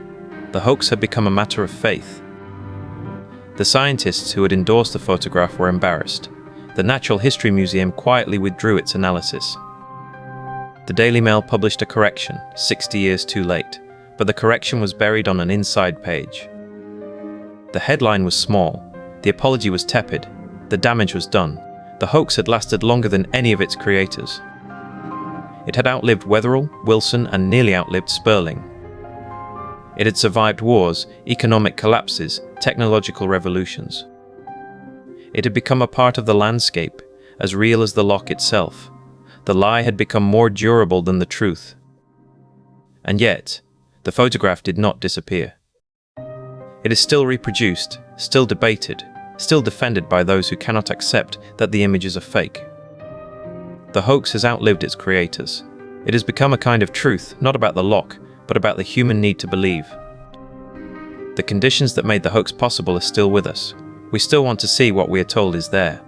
The hoax had become a matter of faith. The scientists who had endorsed the photograph were embarrassed. The Natural History Museum quietly withdrew its analysis. The Daily Mail published a correction, 60 years too late, but the correction was buried on an inside page. The headline was small, the apology was tepid, the damage was done. The hoax had lasted longer than any of its creators. It had outlived Wetherell, Wilson, and nearly outlived Sperling. It had survived wars, economic collapses, technological revolutions. It had become a part of the landscape, as real as the loch itself. The lie had become more durable than the truth. And yet, the photograph did not disappear. It is still reproduced, still debated, still defended by those who cannot accept that the image is a fake. The hoax has outlived its creators. It has become a kind of truth, not about the loch, but about the human need to believe. The conditions that made the hoax possible are still with us. We still want to see what we are told is there.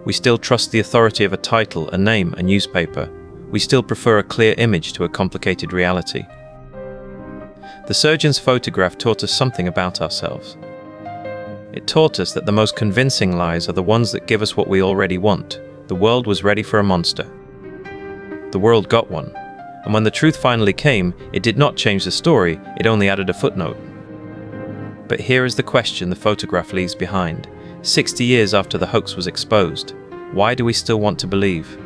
We still trust the authority of a title, a name, a newspaper. We still prefer a clear image to a complicated reality. The surgeon's photograph taught us something about ourselves. It taught us that the most convincing lies are the ones that give us what we already want. The world was ready for a monster. The world got one. And when the truth finally came, it did not change the story, it only added a footnote. But here is the question the photograph leaves behind. 60 years after the hoax was exposed, why do we still want to believe?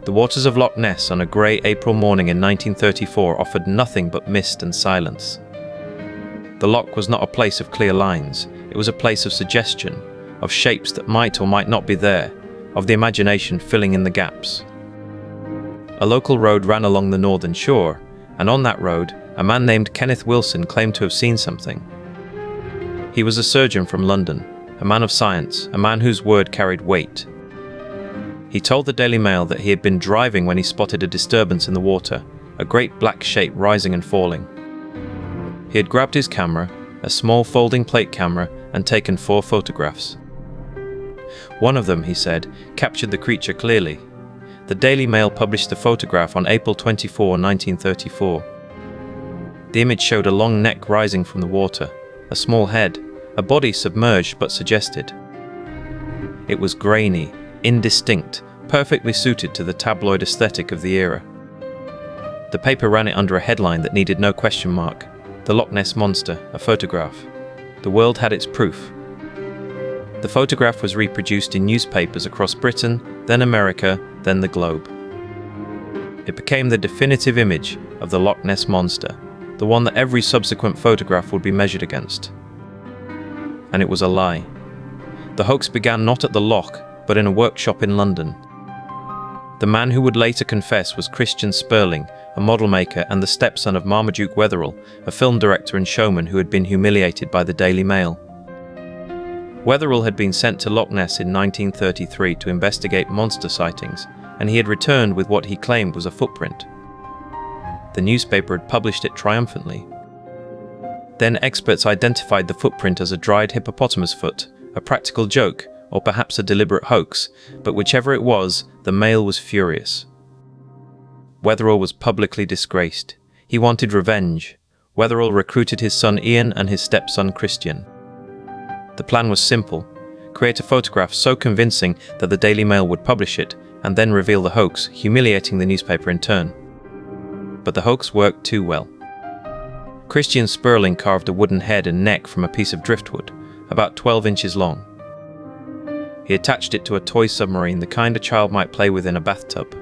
The waters of Loch Ness on a grey April morning in 1934 offered nothing but mist and silence. The loch was not a place of clear lines, it was a place of suggestion, of shapes that might or might not be there, of the imagination filling in the gaps. A local road ran along the northern shore, and on that road, a man named Kenneth Wilson claimed to have seen something. He was a surgeon from London, a man of science, a man whose word carried weight. He told the Daily Mail that he had been driving when he spotted a disturbance in the water, a great black shape rising and falling. He had grabbed his camera, a small folding plate camera, and taken 4 photographs. One of them, he said, captured the creature clearly. The Daily Mail published the photograph on April 24, 1934. The image showed a long neck rising from the water, a small head, a body submerged but suggested. It was grainy, indistinct, perfectly suited to the tabloid aesthetic of the era. The paper ran it under a headline that needed no question mark. The Loch Ness Monster, a photograph. The world had its proof. The photograph was reproduced in newspapers across Britain, then America, then the globe. It became the definitive image of the Loch Ness Monster, the one that every subsequent photograph would be measured against. And it was a lie. The hoax began not at the loch, but in a workshop in London. The man who would later confess was Christian Sperling, a model maker and the stepson of Marmaduke Wetherell, a film director and showman who had been humiliated by the Daily Mail. Wetherell had been sent to Loch Ness in 1933 to investigate monster sightings, and he had returned with what he claimed was a footprint. The newspaper had published it triumphantly. Then experts identified the footprint as a dried hippopotamus foot, a practical joke, or perhaps a deliberate hoax, but whichever it was, the Mail was furious. Wetherell was publicly disgraced. He wanted revenge. Wetherell recruited his son Ian and his stepson Christian. The plan was simple: create a photograph so convincing that the Daily Mail would publish it, and then reveal the hoax, humiliating the newspaper in turn. But the hoax worked too well. Christian Sperling carved a wooden head and neck from a piece of driftwood, about 12 inches long. He attached it to a toy submarine, the kind a child might play with in a bathtub.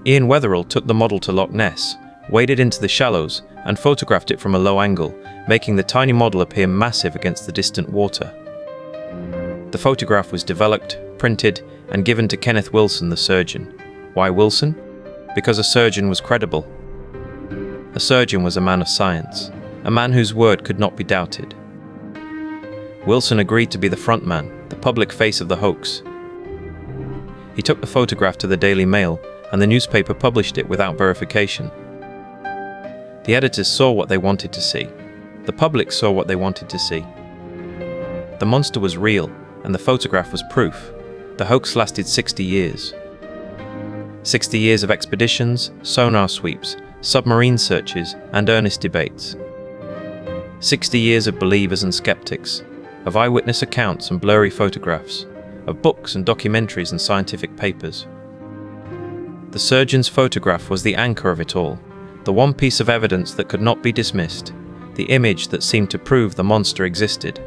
Ian Wetherell took the model to Loch Ness, waded into the shallows, and photographed it from a low angle, making the tiny model appear massive against the distant water. The photograph was developed, printed, and given to Kenneth Wilson, the surgeon. Why Wilson? Because a surgeon was credible. A surgeon was a man of science, a man whose word could not be doubted. Wilson agreed to be the frontman, the public face of the hoax. He took the photograph to the Daily Mail, and the newspaper published it without verification. The editors saw what they wanted to see. The public saw what they wanted to see. The monster was real, and the photograph was proof. The hoax lasted 60 years. 60 years of expeditions, sonar sweeps, submarine searches, and earnest debates. 60 years of believers and skeptics, of eyewitness accounts and blurry photographs, of books and documentaries and scientific papers. The surgeon's photograph was the anchor of it all, the one piece of evidence that could not be dismissed, the image that seemed to prove the monster existed.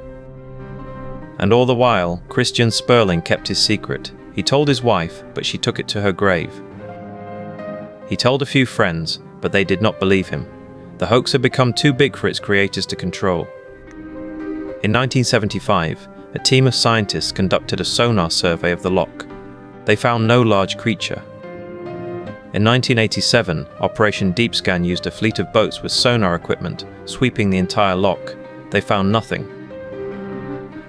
And all the while, Christian Sperling kept his secret. He told his wife, but she took it to her grave. He told a few friends, but they did not believe him. The hoax had become too big for its creators to control. In 1975, a team of scientists conducted a sonar survey of the loch. They found no large creature. In 1987, Operation Deep Scan used a fleet of boats with sonar equipment, sweeping the entire loch. They found nothing.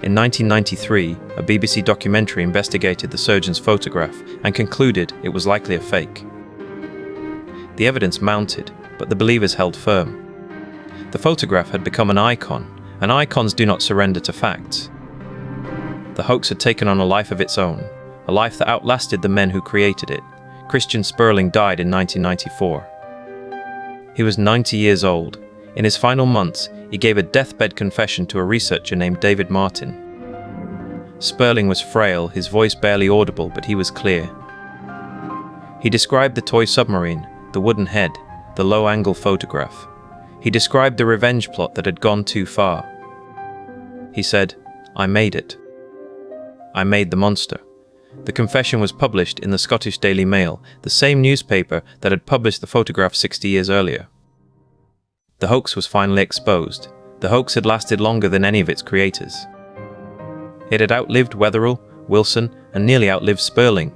In 1993, a BBC documentary investigated the surgeon's photograph and concluded it was likely a fake. The evidence mounted, but the believers held firm. The photograph had become an icon, and icons do not surrender to facts. The hoax had taken on a life of its own, a life that outlasted the men who created it. Christian Sperling died in 1994. He was 90 years old. In his final months, he gave a deathbed confession to a researcher named David Martin. Sperling was frail, his voice barely audible, but he was clear. He described the toy submarine, the wooden head, the low-angle photograph. He described the revenge plot that had gone too far. He said, "I made it. I made the monster." The confession was published in the Scottish Daily Mail, the same newspaper that had published the photograph 60 years earlier. The hoax was finally exposed. The hoax had lasted longer than any of its creators. It had outlived Wetherill, Wilson, and nearly outlived Sperling.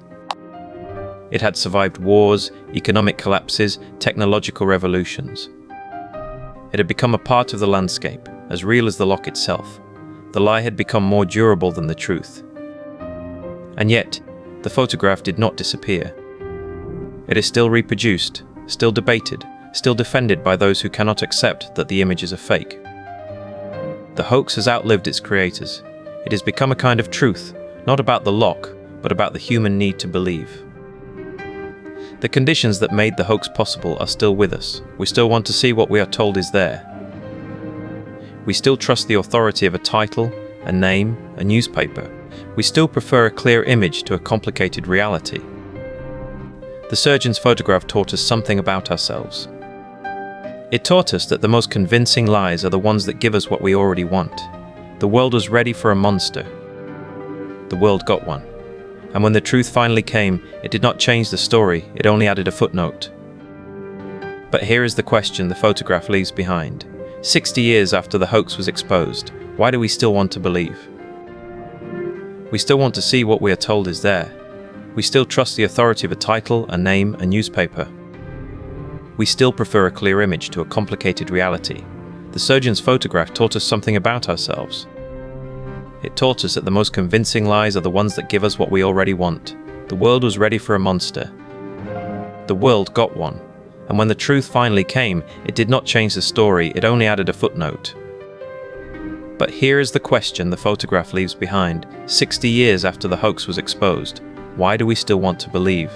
It had survived wars, economic collapses, technological revolutions. It had become a part of the landscape, as real as the loch itself. The lie had become more durable than the truth. And yet, the photograph did not disappear. It is still reproduced, still debated, still defended by those who cannot accept that the image is a fake. The hoax has outlived its creators. It has become a kind of truth, not about the loch, but about the human need to believe. The conditions that made the hoax possible are still with us. We still want to see what we are told is there. We still trust the authority of a title, a name, a newspaper. We still prefer a clear image to a complicated reality. The surgeon's photograph taught us something about ourselves. It taught us that the most convincing lies are the ones that give us what we already want. The world was ready for a monster. The world got one. And when the truth finally came, it did not change the story, it only added a footnote. But here is the question the photograph leaves behind. 60 years after the hoax was exposed, why do we still want to believe? We still want to see what we are told is there. We still trust the authority of a title, a name, a newspaper. We still prefer a clear image to a complicated reality. The surgeon's photograph taught us something about ourselves. It taught us that the most convincing lies are the ones that give us what we already want. The world was ready for a monster. The world got one. And when the truth finally came, it did not change the story, it only added a footnote. But here is the question the photograph leaves behind. 60 years after the hoax was exposed, why do we still want to believe?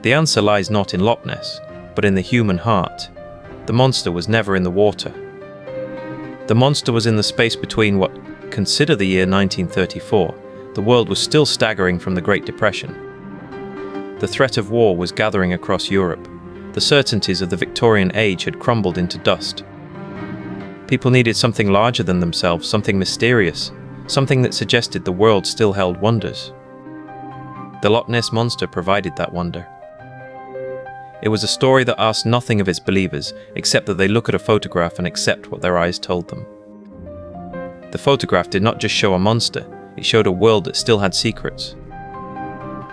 The answer lies not in Loch Ness, but in the human heart. The monster was never in the water. The monster was in the space between what, consider the year 1934, the world was still staggering from the Great Depression. The threat of war was gathering across Europe. The certainties of the Victorian age had crumbled into dust. People needed something larger than themselves, something mysterious, something that suggested the world still held wonders. The Loch Ness Monster provided that wonder. It was a story that asked nothing of its believers, except that they look at a photograph and accept what their eyes told them. The photograph did not just show a monster, It showed a world that still had secrets.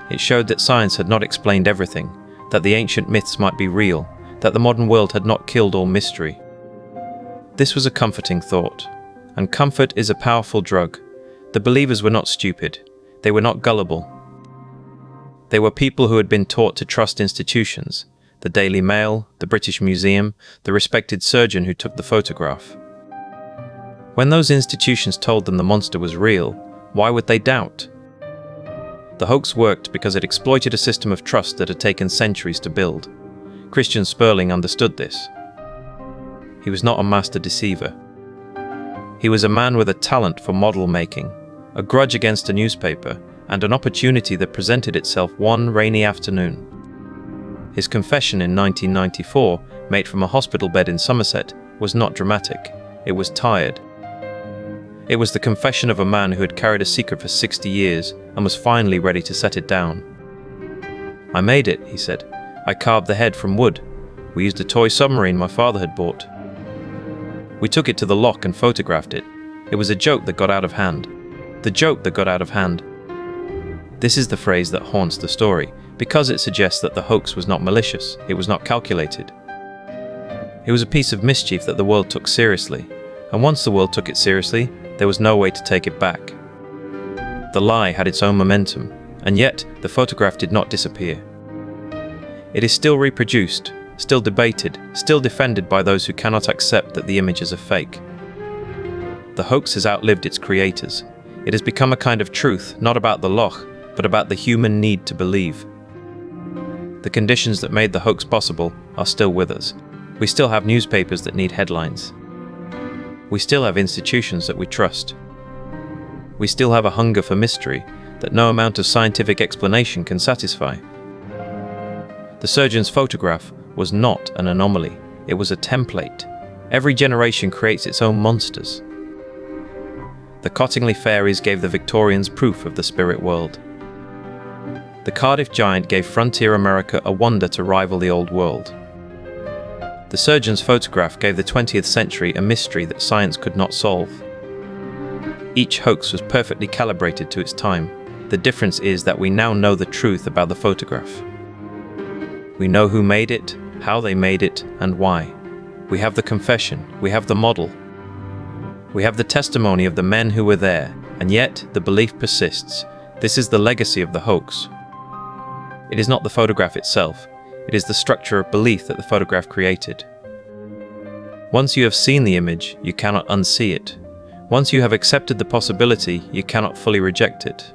It showed that science had not explained everything, that the ancient myths might be real, that the modern world had not killed all mystery. This was a comforting thought, and comfort is a powerful drug. The believers were not stupid. They were not gullible. They were people who had been taught to trust institutions, the Daily Mail, the British Museum, the respected surgeon who took the photograph. When those institutions told them the monster was real, why would they doubt? The hoax worked because it exploited a system of trust that had taken centuries to build. Christian Sperling understood this. He was not a master deceiver. He was a man with a talent for model making, a grudge against a newspaper, and an opportunity that presented itself one rainy afternoon. His confession in 1994, made from a hospital bed in Somerset, was not dramatic. It was tired. It was the confession of a man who had carried a secret for 60 years and was finally ready to set it down. "I made it," he said. "I carved the head from wood. We used a toy submarine my father had bought. We took it to the loch and photographed it. It was a joke that got out of hand. The joke that got out of hand." This is the phrase that haunts the story, because it suggests that the hoax was not malicious, it was not calculated. It was a piece of mischief that the world took seriously, and once the world took it seriously, there was no way to take it back. The lie had its own momentum, and yet the photograph did not disappear. It is still reproduced, still debated, still defended by those who cannot accept that the image is a fake. The hoax has outlived its creators. It has become a kind of truth, not about the loch, but about the human need to believe. The conditions that made the hoax possible are still with us. We still have newspapers that need headlines. We still have institutions that we trust. We still have a hunger for mystery that no amount of scientific explanation can satisfy. The surgeon's photograph was not an anomaly. It was a template. Every generation creates its own monsters. The Cottingley Fairies gave the Victorians proof of the spirit world. The Cardiff Giant gave frontier America a wonder to rival the old world. The surgeon's photograph gave the 20th century a mystery that science could not solve. Each hoax was perfectly calibrated to its time. The difference is that we now know the truth about the photograph. We know who made it, how they made it, and why. We have the confession, we have the model. We have the testimony of the men who were there, and yet the belief persists. This is the legacy of the hoax. It is not the photograph itself. It is the structure of belief that the photograph created. Once you have seen the image, you cannot unsee it. Once you have accepted the possibility, you cannot fully reject it.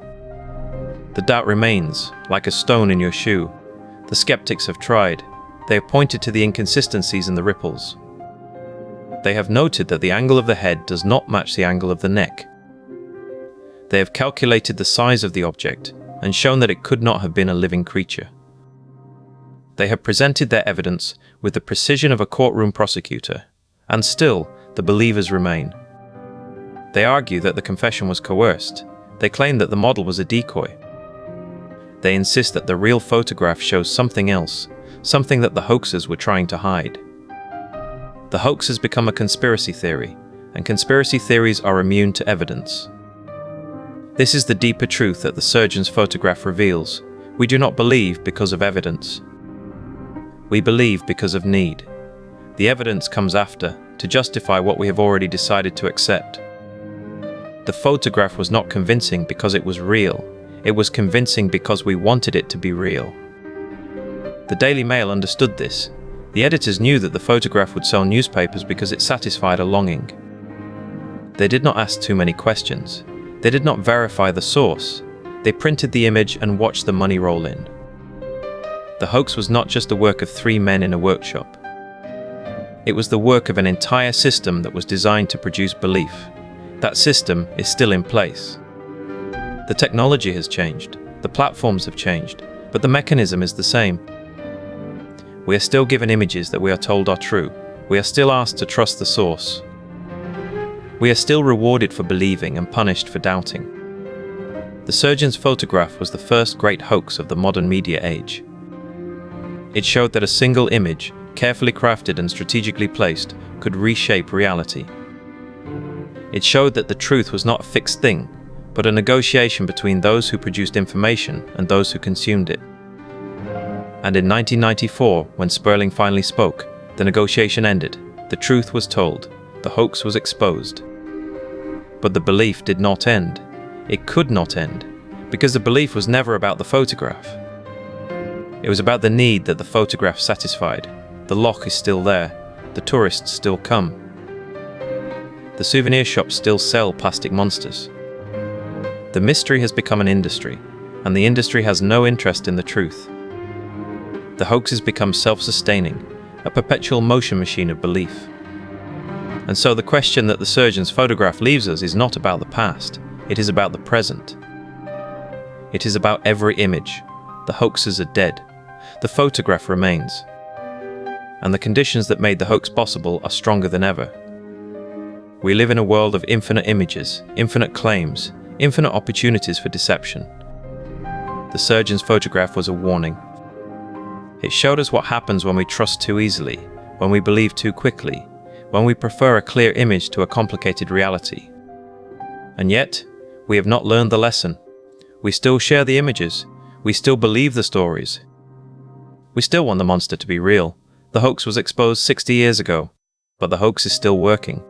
The doubt remains, like a stone in your shoe. The skeptics have tried. They have pointed to the inconsistencies in the ripples. They have noted that the angle of the head does not match the angle of the neck. They have calculated the size of the object and shown that it could not have been a living creature. They have presented their evidence with the precision of a courtroom prosecutor, and still the believers remain. They argue that the confession was coerced. They claim that the model was a decoy. They insist that the real photograph shows something else, something that the hoaxers were trying to hide. The hoax has become a conspiracy theory, and conspiracy theories are immune to evidence. This is the deeper truth that the surgeon's photograph reveals. We do not believe because of evidence. We believe because of need. The evidence comes after, to justify what we have already decided to accept. The photograph was not convincing because it was real. It was convincing because we wanted it to be real. The Daily Mail understood this. The editors knew that the photograph would sell newspapers because it satisfied a longing. They did not ask too many questions. They did not verify the source. They printed the image and watched the money roll in. The hoax was not just the work of 3 men in a workshop. It was the work of an entire system that was designed to produce belief. That system is still in place. The technology has changed, the platforms have changed, but the mechanism is the same. We are still given images that we are told are true. We are still asked to trust the source. We are still rewarded for believing and punished for doubting. The surgeon's photograph was the first great hoax of the modern media age. It showed that a single image, carefully crafted and strategically placed, could reshape reality. It showed that the truth was not a fixed thing, but a negotiation between those who produced information and those who consumed it. And in 1994, when Sperling finally spoke, the negotiation ended, the truth was told, the hoax was exposed. But the belief did not end. It could not end, because the belief was never about the photograph. It was about the need that the photograph satisfied. The loch is still there, the tourists still come. The souvenir shops still sell plastic monsters. The mystery has become an industry, and the industry has no interest in the truth. The hoax has become self-sustaining, a perpetual motion machine of belief. And so the question that the surgeon's photograph leaves us is not about the past, it is about the present. It is about every image. The hoaxes are dead. The photograph remains. And the conditions that made the hoax possible are stronger than ever. We live in a world of infinite images, infinite claims, infinite opportunities for deception. The surgeon's photograph was a warning. It showed us what happens when we trust too easily, when we believe too quickly, when we prefer a clear image to a complicated reality. And yet, we have not learned the lesson. We still share the images. We still believe the stories. We still want the monster to be real. The hoax was exposed 60 years ago, but the hoax is still working.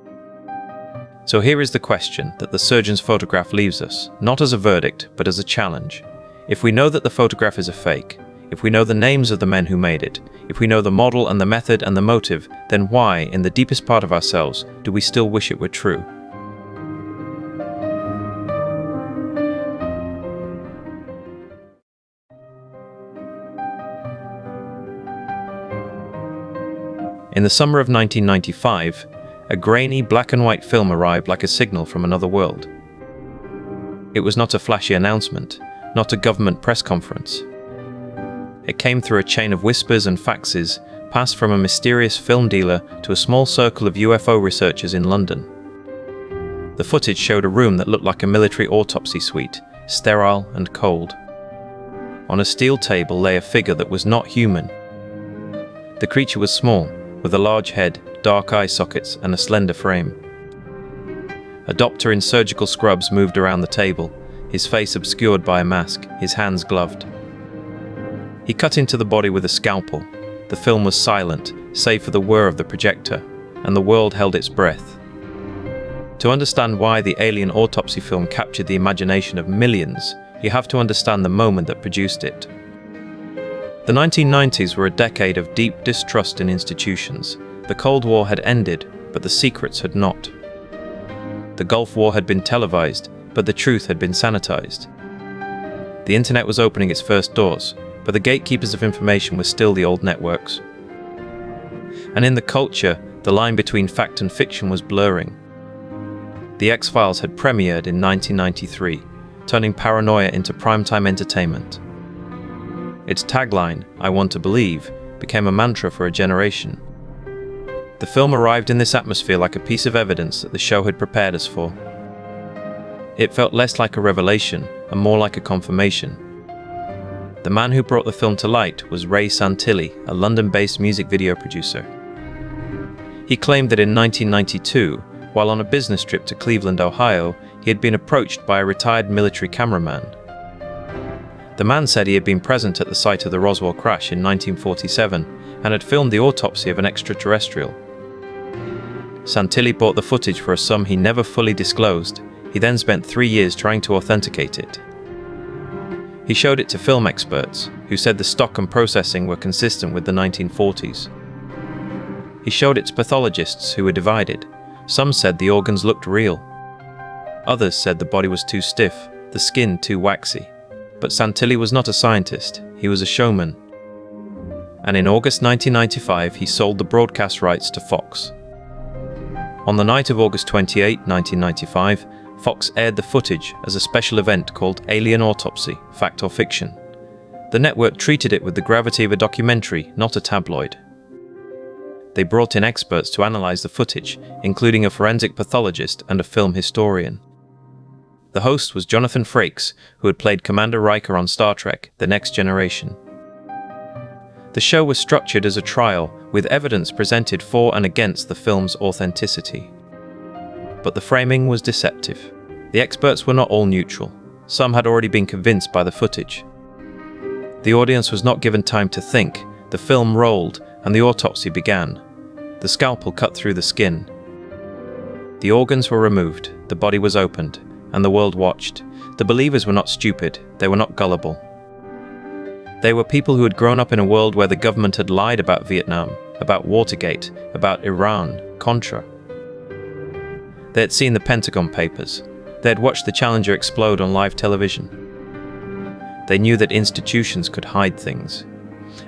So here is the question that the surgeon's photograph leaves us, not as a verdict, but as a challenge. If we know that the photograph is a fake, if we know the names of the men who made it, if we know the model and the method and the motive, then why, in the deepest part of ourselves, do we still wish it were true? In the summer of 1995, a grainy black and white film arrived like a signal from another world. It was not a flashy announcement, not a government press conference. It came through a chain of whispers and faxes, passed from a mysterious film dealer to a small circle of UFO researchers in London. The footage showed a room that looked like a military autopsy suite, sterile and cold. On a steel table lay a figure that was not human. The creature was small, with a large head, dark eye sockets, and a slender frame. A doctor in surgical scrubs moved around the table, his face obscured by a mask, his hands gloved. He cut into the body with a scalpel. The film was silent, save for the whir of the projector, and the world held its breath. To understand why the alien autopsy film captured the imagination of millions, you have to understand the moment that produced it. The 1990s were a decade of deep distrust in institutions. The Cold War had ended, but the secrets had not. The Gulf War had been televised, but the truth had been sanitized. The internet was opening its first doors, but the gatekeepers of information were still the old networks. And in the culture, the line between fact and fiction was blurring. The X-Files had premiered in 1993, turning paranoia into primetime entertainment. Its tagline, "I want to believe," became a mantra for a generation. The film arrived in this atmosphere like a piece of evidence that the show had prepared us for. It felt less like a revelation and more like a confirmation. The man who brought the film to light was Ray Santilli, a London-based music video producer. He claimed that in 1992, while on a business trip to Cleveland, Ohio, he had been approached by a retired military cameraman. The man said he had been present at the site of the Roswell crash in 1947 and had filmed the autopsy of an extraterrestrial. Santilli bought the footage for a sum he never fully disclosed. He then spent 3 years trying to authenticate it. He showed it to film experts, who said the stock and processing were consistent with the 1940s. He showed it to pathologists, who were divided. Some said the organs looked real. Others said the body was too stiff, the skin too waxy. But Santilli was not a scientist, he was a showman. And in August 1995, he sold the broadcast rights to Fox. On the night of August 28, 1995, Fox aired the footage as a special event called Alien Autopsy, Fact or Fiction. The network treated it with the gravity of a documentary, not a tabloid. They brought in experts to analyze the footage, including a forensic pathologist and a film historian. The host was Jonathan Frakes, who had played Commander Riker on Star Trek: The Next Generation. The show was structured as a trial, with evidence presented for and against the film's authenticity. But the framing was deceptive. The experts were not all neutral. Some had already been convinced by the footage. The audience was not given time to think. The film rolled and the autopsy began. The scalpel cut through the skin. The organs were removed, the body was opened, and the world watched. The believers were not stupid, they were not gullible. They were people who had grown up in a world where the government had lied about Vietnam, about Watergate, about Iran, Contra. They had seen the Pentagon Papers. They had watched the Challenger explode on live television. They knew that institutions could hide things.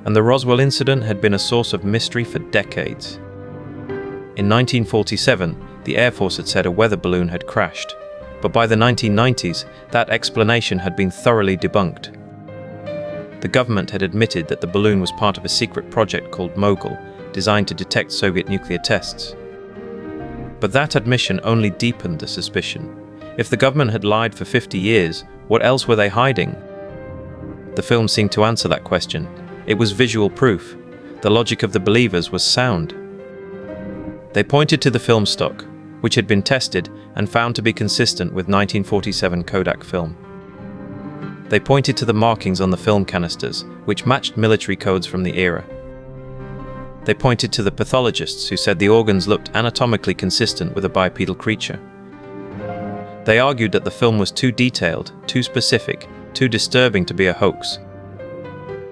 And the Roswell incident had been a source of mystery for decades. In 1947, the Air Force had said a weather balloon had crashed, but by the 1990s, that explanation had been thoroughly debunked. The government had admitted that the balloon was part of a secret project called Mogul, designed to detect Soviet nuclear tests. But that admission only deepened the suspicion. If the government had lied for 50 years, what else were they hiding? The film seemed to answer that question. It was visual proof. The logic of the believers was sound. They pointed to the film stock, which had been tested and found to be consistent with 1947 Kodak film. They pointed to the markings on the film canisters, which matched military codes from the era. They pointed to the pathologists who said the organs looked anatomically consistent with a bipedal creature. They argued that the film was too detailed, too specific, too disturbing to be a hoax.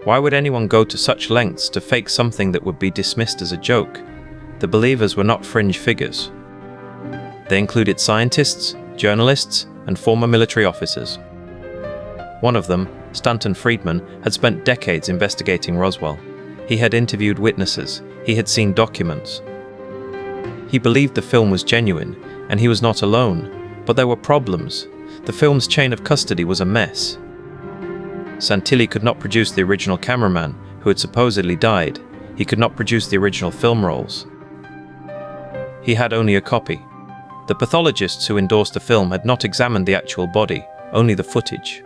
Why would anyone go to such lengths to fake something that would be dismissed as a joke? The believers were not fringe figures. They included scientists, journalists, and former military officers. One of them, Stanton Friedman, had spent decades investigating Roswell. He had interviewed witnesses. He had seen documents. He believed the film was genuine, and he was not alone. But there were problems. The film's chain of custody was a mess. Santilli could not produce the original cameraman, who had supposedly died. He could not produce the original film rolls. He had only a copy. The pathologists who endorsed the film had not examined the actual body, only the footage.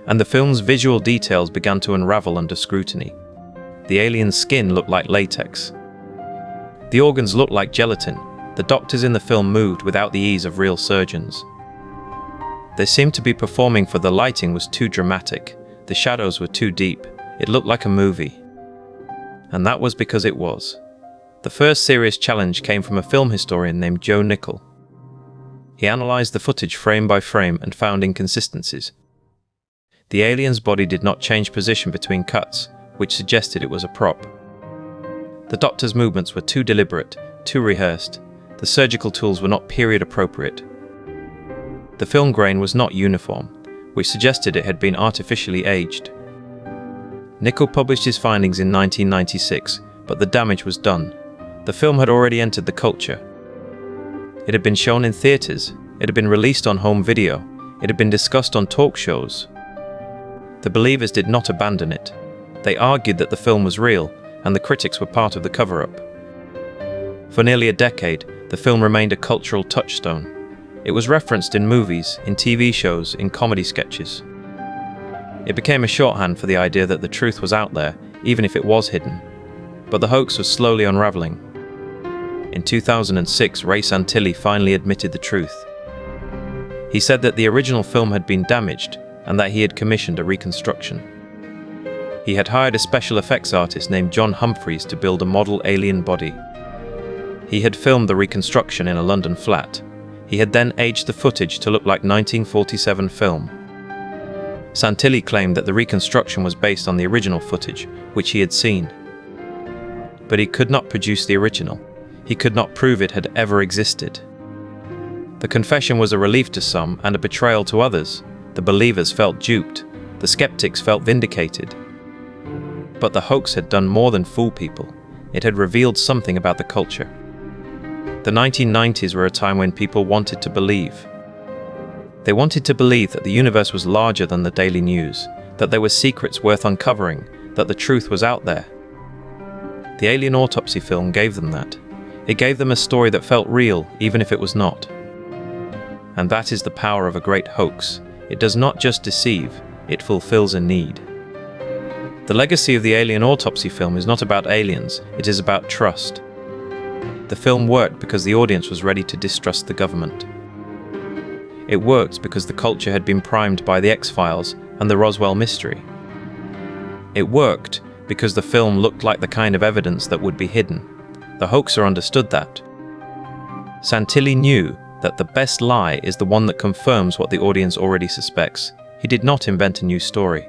And the film's visual details began to unravel under scrutiny. The alien's skin looked like latex. The organs looked like gelatin. The doctors in the film moved without the ease of real surgeons. They seemed to be performing, for the lighting was too dramatic. The shadows were too deep. It looked like a movie. And that was because it was. The first serious challenge came from a film historian named Joe Nickell. He analyzed the footage frame by frame and found inconsistencies. The alien's body did not change position between cuts, which suggested it was a prop. The doctor's movements were too deliberate, too rehearsed. The surgical tools were not period appropriate. The film grain was not uniform, which suggested it had been artificially aged. Nickell published his findings in 1996, but the damage was done. The film had already entered the culture. It had been shown in theaters. It had been released on home video. It had been discussed on talk shows. The believers did not abandon it. They argued that the film was real, and the critics were part of the cover-up. For nearly a decade, the film remained a cultural touchstone. It was referenced in movies, in TV shows, in comedy sketches. It became a shorthand for the idea that the truth was out there, even if it was hidden. But the hoax was slowly unraveling. In 2006, Ray Santilli finally admitted the truth. He said that the original film had been damaged, and that he had commissioned a reconstruction. He had hired a special effects artist named John Humphreys to build a model alien body. He had filmed the reconstruction in a London flat. He had then aged the footage to look like 1947 film. Santilli claimed that the reconstruction was based on the original footage, which he had seen. But he could not produce the original. He could not prove it had ever existed. The confession was a relief to some and a betrayal to others. The believers felt duped. The skeptics felt vindicated. But the hoax had done more than fool people. It had revealed something about the culture. The 1990s were a time when people wanted to believe. They wanted to believe that the universe was larger than the daily news, that there were secrets worth uncovering, that the truth was out there. The Alien Autopsy film gave them that. It gave them a story that felt real, even if it was not. And that is the power of a great hoax. It does not just deceive, it fulfills a need. The legacy of the Alien Autopsy film is not about aliens, it is about trust. The film worked because the audience was ready to distrust the government. It worked because the culture had been primed by the X-Files and the Roswell mystery. It worked because the film looked like the kind of evidence that would be hidden. The hoaxer understood that. Santilli knew that the best lie is the one that confirms what the audience already suspects. He did not invent a new story.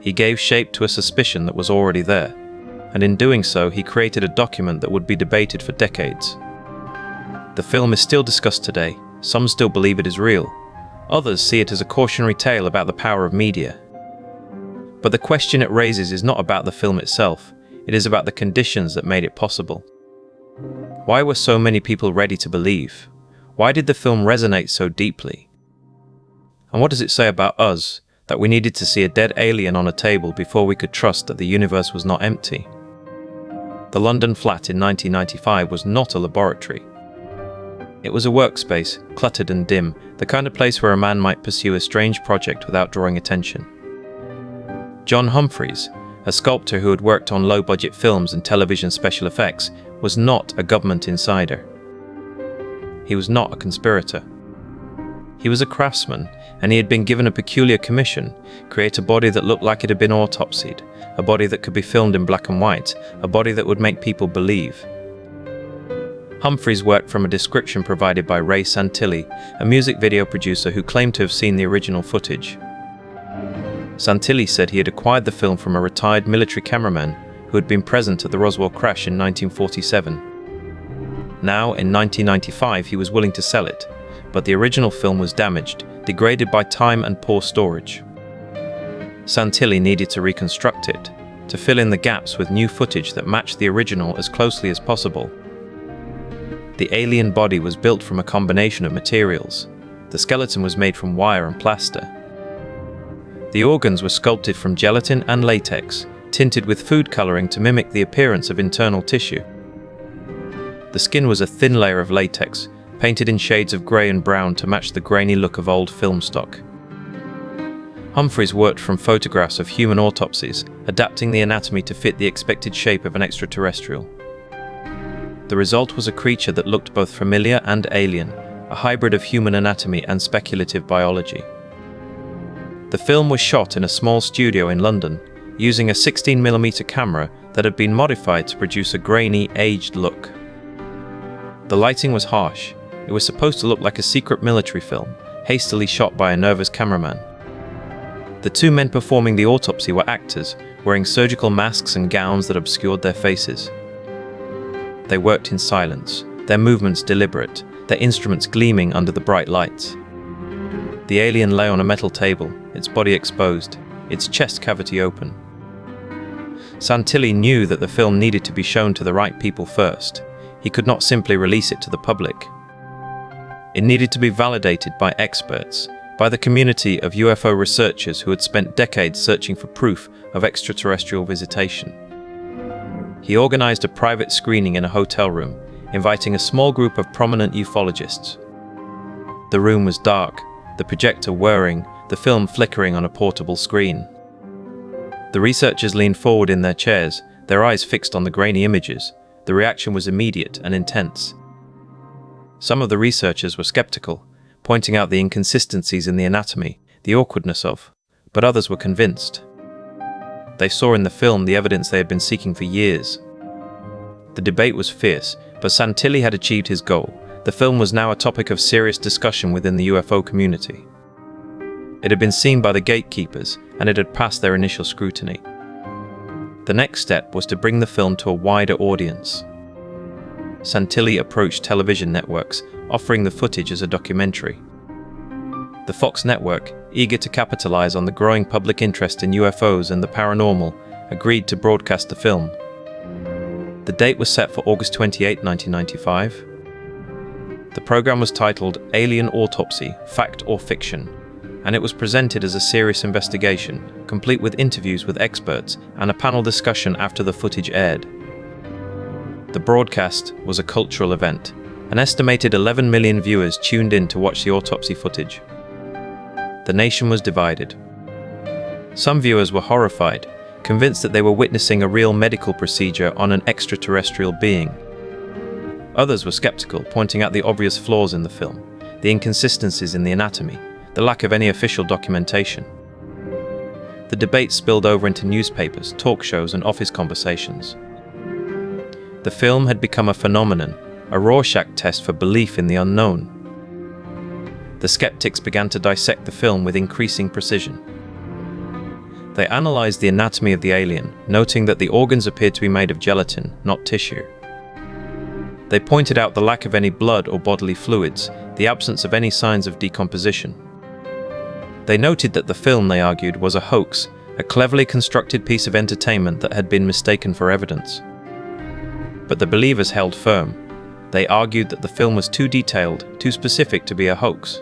He gave shape to a suspicion that was already there, and in doing so, he created a document that would be debated for decades. The film is still discussed today. Some still believe it is real. Others see it as a cautionary tale about the power of media. But the question it raises is not about the film itself. It is about the conditions that made it possible. Why were so many people ready to believe? Why did the film resonate so deeply? And what does it say about us, that we needed to see a dead alien on a table before we could trust that the universe was not empty? The London flat in 1995 was not a laboratory. It was a workspace, cluttered and dim, the kind of place where a man might pursue a strange project without drawing attention. John Humphreys, a sculptor who had worked on low-budget films and television special effects, was not a government insider. He was not a conspirator. He was a craftsman, and he had been given a peculiar commission: create a body that looked like it had been autopsied, a body that could be filmed in black and white, a body that would make people believe. Humphreys worked from a description provided by Ray Santilli, a music video producer who claimed to have seen the original footage. Santilli said he had acquired the film from a retired military cameraman who had been present at the Roswell crash in 1947. Now, in 1995, he was willing to sell it, but the original film was damaged, degraded by time and poor storage. Santilli needed to reconstruct it, to fill in the gaps with new footage that matched the original as closely as possible. The alien body was built from a combination of materials. The skeleton was made from wire and plaster. The organs were sculpted from gelatin and latex, tinted with food coloring to mimic the appearance of internal tissue. The skin was a thin layer of latex, painted in shades of grey and brown to match the grainy look of old film stock. Humphreys worked from photographs of human autopsies, adapting the anatomy to fit the expected shape of an extraterrestrial. The result was a creature that looked both familiar and alien, a hybrid of human anatomy and speculative biology. The film was shot in a small studio in London, using a 16mm camera that had been modified to produce a grainy, aged look. The lighting was harsh. It was supposed to look like a secret military film, hastily shot by a nervous cameraman. The two men performing the autopsy were actors, wearing surgical masks and gowns that obscured their faces. They worked in silence, their movements deliberate, their instruments gleaming under the bright lights. The alien lay on a metal table, its body exposed, its chest cavity open. Santilli knew that the film needed to be shown to the right people first. He could not simply release it to the public. It needed to be validated by experts, by the community of UFO researchers who had spent decades searching for proof of extraterrestrial visitation. He organized a private screening in a hotel room, inviting a small group of prominent ufologists. The room was dark, the projector whirring, the film flickering on a portable screen. The researchers leaned forward in their chairs, their eyes fixed on the grainy images. The reaction was immediate and intense. Some of the researchers were skeptical, pointing out the inconsistencies in the anatomy, the awkwardness of, but others were convinced. They saw in the film the evidence they had been seeking for years. The debate was fierce, but Santilli had achieved his goal. The film was now a topic of serious discussion within the UFO community. It had been seen by the gatekeepers, and it had passed their initial scrutiny. The next step was to bring the film to a wider audience. Santilli approached television networks, offering the footage as a documentary. The Fox network, eager to capitalize on the growing public interest in UFOs and the paranormal, agreed to broadcast the film. The date was set for August 28, 1995. The program was titled Alien Autopsy, Fact or Fiction, and it was presented as a serious investigation, complete with interviews with experts and a panel discussion after the footage aired. The broadcast was a cultural event. An estimated 11 million viewers tuned in to watch the autopsy footage. The nation was divided. Some viewers were horrified, convinced that they were witnessing a real medical procedure on an extraterrestrial being. Others were skeptical, pointing out the obvious flaws in the film. the inconsistencies in the anatomy, the lack of any official documentation. The debate spilled over into newspapers, talk shows, and office conversations. The film had become a phenomenon, a Rorschach test for belief in the unknown. The skeptics began to dissect the film with increasing precision. They analyzed the anatomy of the alien, noting that the organs appeared to be made of gelatin, not tissue. They pointed out the lack of any blood or bodily fluids, the absence of any signs of decomposition. They noted that the film, they argued, was a hoax, a cleverly constructed piece of entertainment that had been mistaken for evidence. But the believers held firm. They argued that the film was too detailed, too specific to be a hoax.